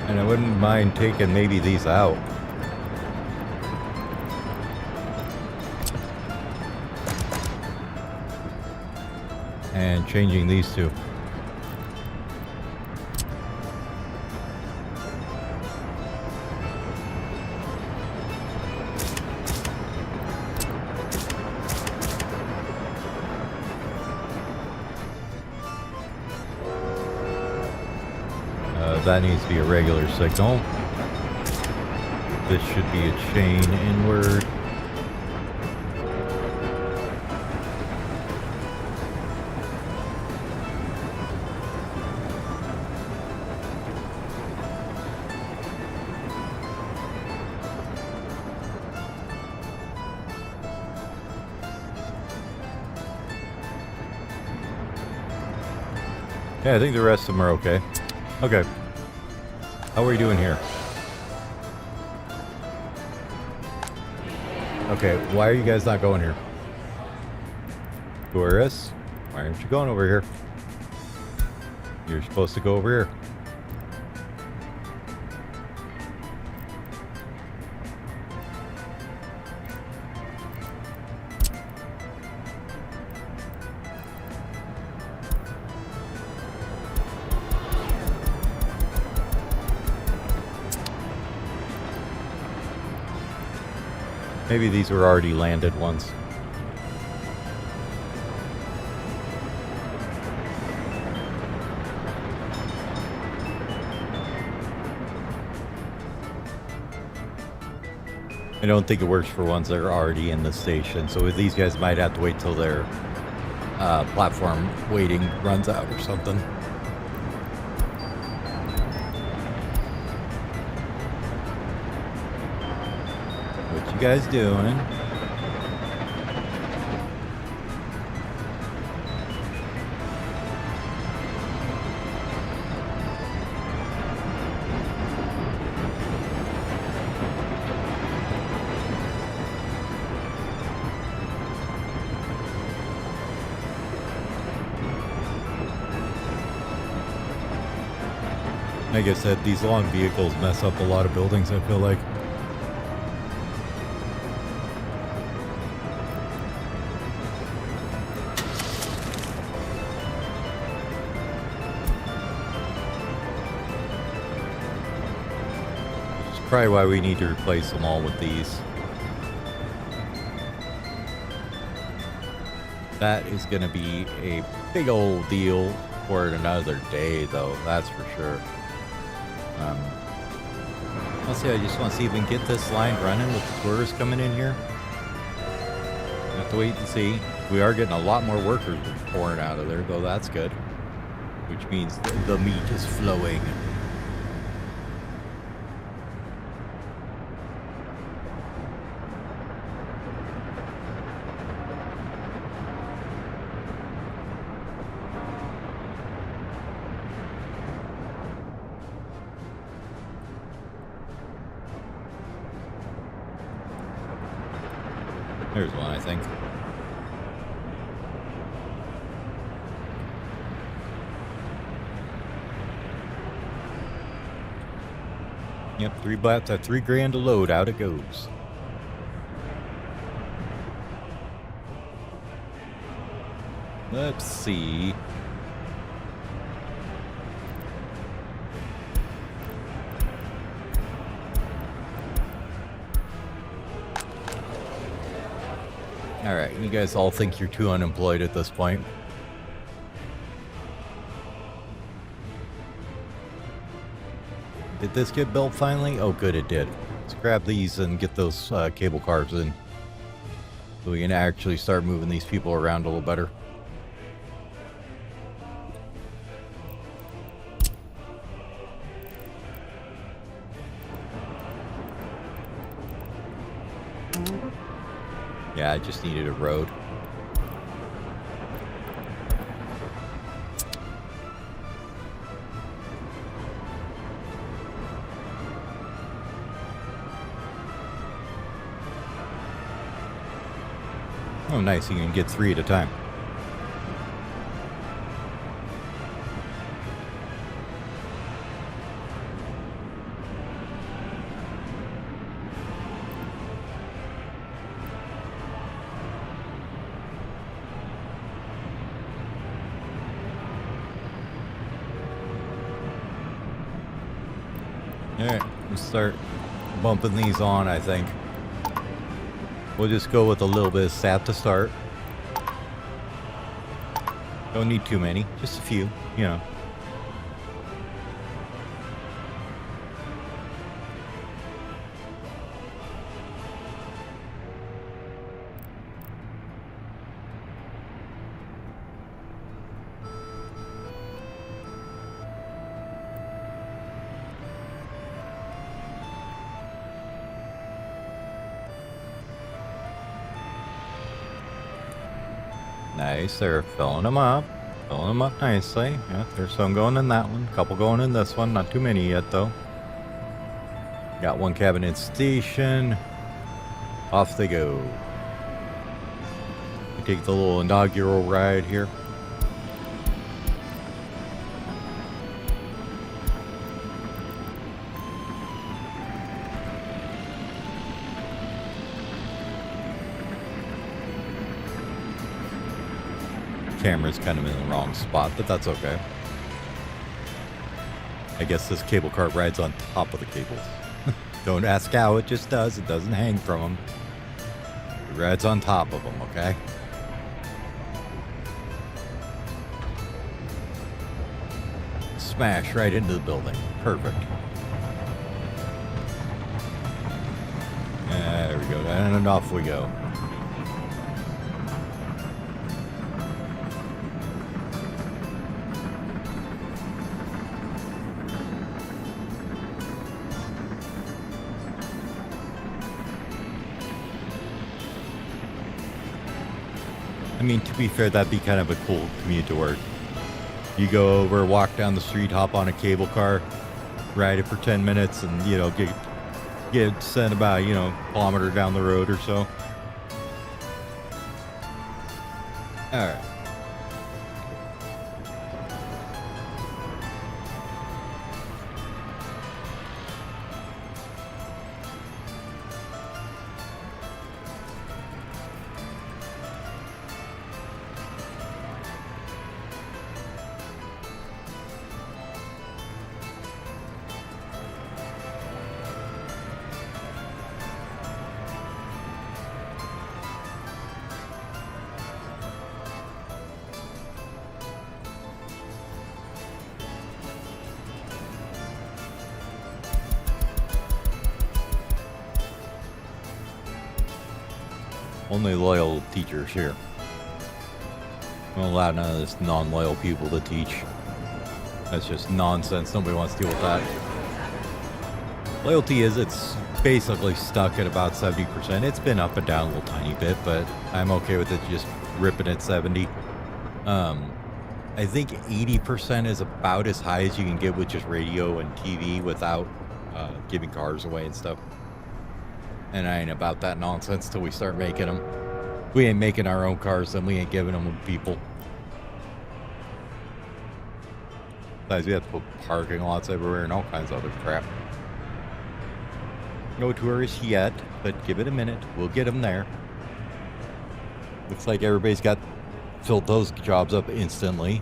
And I wouldn't mind taking maybe these out. And changing these two. That needs to be a regular signal. This should be a chain inward. Yeah, I think the rest of them are okay. Okay. How are we doing here? Okay, why are you guys not going here? Tourists, why aren't you going over here? You're supposed to go over here. Maybe these were already landed ones. I don't think it works for ones that are already in the station, so these guys might have to wait till their platform waiting runs out or something. What you guys doing? Like I said, these long vehicles mess up a lot of buildings, I feel like. Which is probably why we need to replace them all with these. That is going to be a big old deal for another day, though, that's for sure. I'll see, I just want to see if we can get this line running with the tourists coming in here. Have to wait and see. We are getting a lot more workers pouring out of there, though that's good. Which means the meat is flowing. There's one, I think. Yep, 3 bats at 3 grand a load. Out it goes. Let's see. All right, you guys all think you're too unemployed at this point. Did this get built finally? Oh, good, it did. Let's grab these and get those cable cars in, so we can actually start moving these people around a little better. Yeah, I just needed a road. Oh, nice. You can get 3 at a time. Alright, let's start bumping these on, I think. We'll just go with a little bit of sap to start. Don't need too many, just a few, you know. Nice, they're filling them up. Filling them up nicely. Yeah, there's some going in that one. A couple going in this one. Not too many yet, though. Got one cabinet station. Off they go. We take the little inaugural ride here. Camera's kind of in the wrong spot, but that's okay. I guess this cable car rides on top of the cables. Don't ask how, it just does. It doesn't hang from them. It rides on top of them, okay? Smash right into the building. Perfect. There we go. And off we go. I mean, to be fair, that'd be kind of a cool commute to work. You go over, walk down the street, hop on a cable car, ride it for 10 minutes, and, you know, get sent about, you know, a kilometer down the road or so. All right. Only loyal teachers here. We don't allow none of this non-loyal people to teach. That's just nonsense. Nobody wants to deal with that. Loyalty it's basically stuck at about 70%. It's been up and down a little tiny bit, but I'm okay with it just ripping at 70. I think 80% is about as high as you can get with just radio and TV without giving cars away and stuff. And I ain't about that nonsense till we start making them. We ain't making our own cars, then we ain't giving them to people. Besides, we have to put parking lots everywhere and all kinds of other crap. No tourists yet, but give it a minute. We'll get them there. Looks like everybody's got filled those jobs up instantly.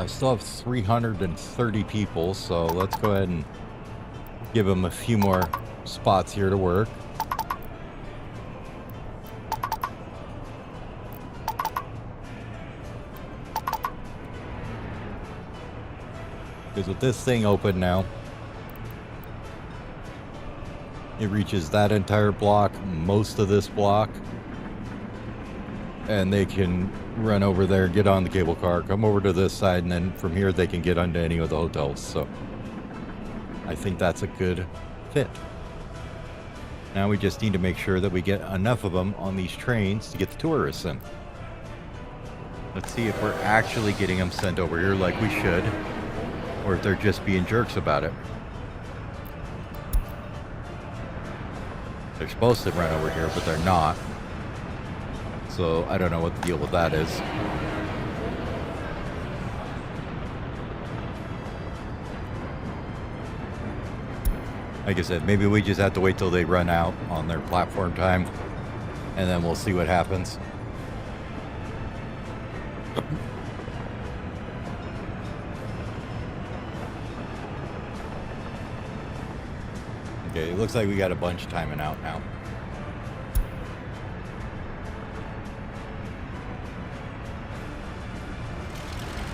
Still have 330 people, so let's go ahead and give them a few more spots here to work. Because with this thing open now, it reaches that entire block, most of this block, and they can run over there, get on the cable car, come over to this side, and then from here they can get onto any of the hotels. So I think that's a good fit. Now we just need to make sure that we get enough of them on these trains to get the tourists in. Let's see if we're actually getting them sent over here like we should, or if they're just being jerks about it. They're supposed to run over here, but they're not. So I don't know what the deal with that is. Like I said, maybe we just have to wait till they run out on their platform time, and then we'll see what happens. Okay, it looks like we got a bunch timing out now.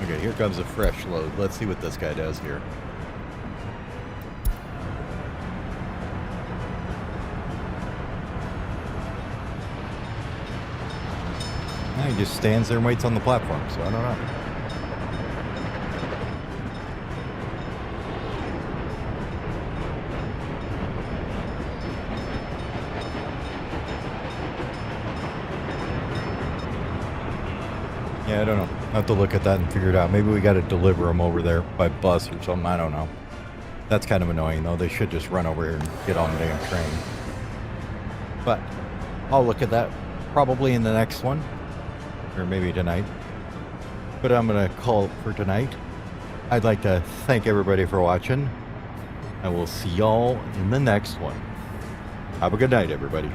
Okay, here comes a fresh load. Let's see what this guy does here. No, he just stands there and waits on the platform, so I don't know. Yeah, I don't know. I'll have to look at that and figure it out. Maybe we got to deliver them over there by bus or something. I don't know. That's kind of annoying, though. They should just run over here and get on the damn train. But I'll look at that probably in the next one. Or maybe tonight. But I'm going to call it for tonight. I'd like to thank everybody for watching. And we'll see y'all in the next one. Have a good night, everybody.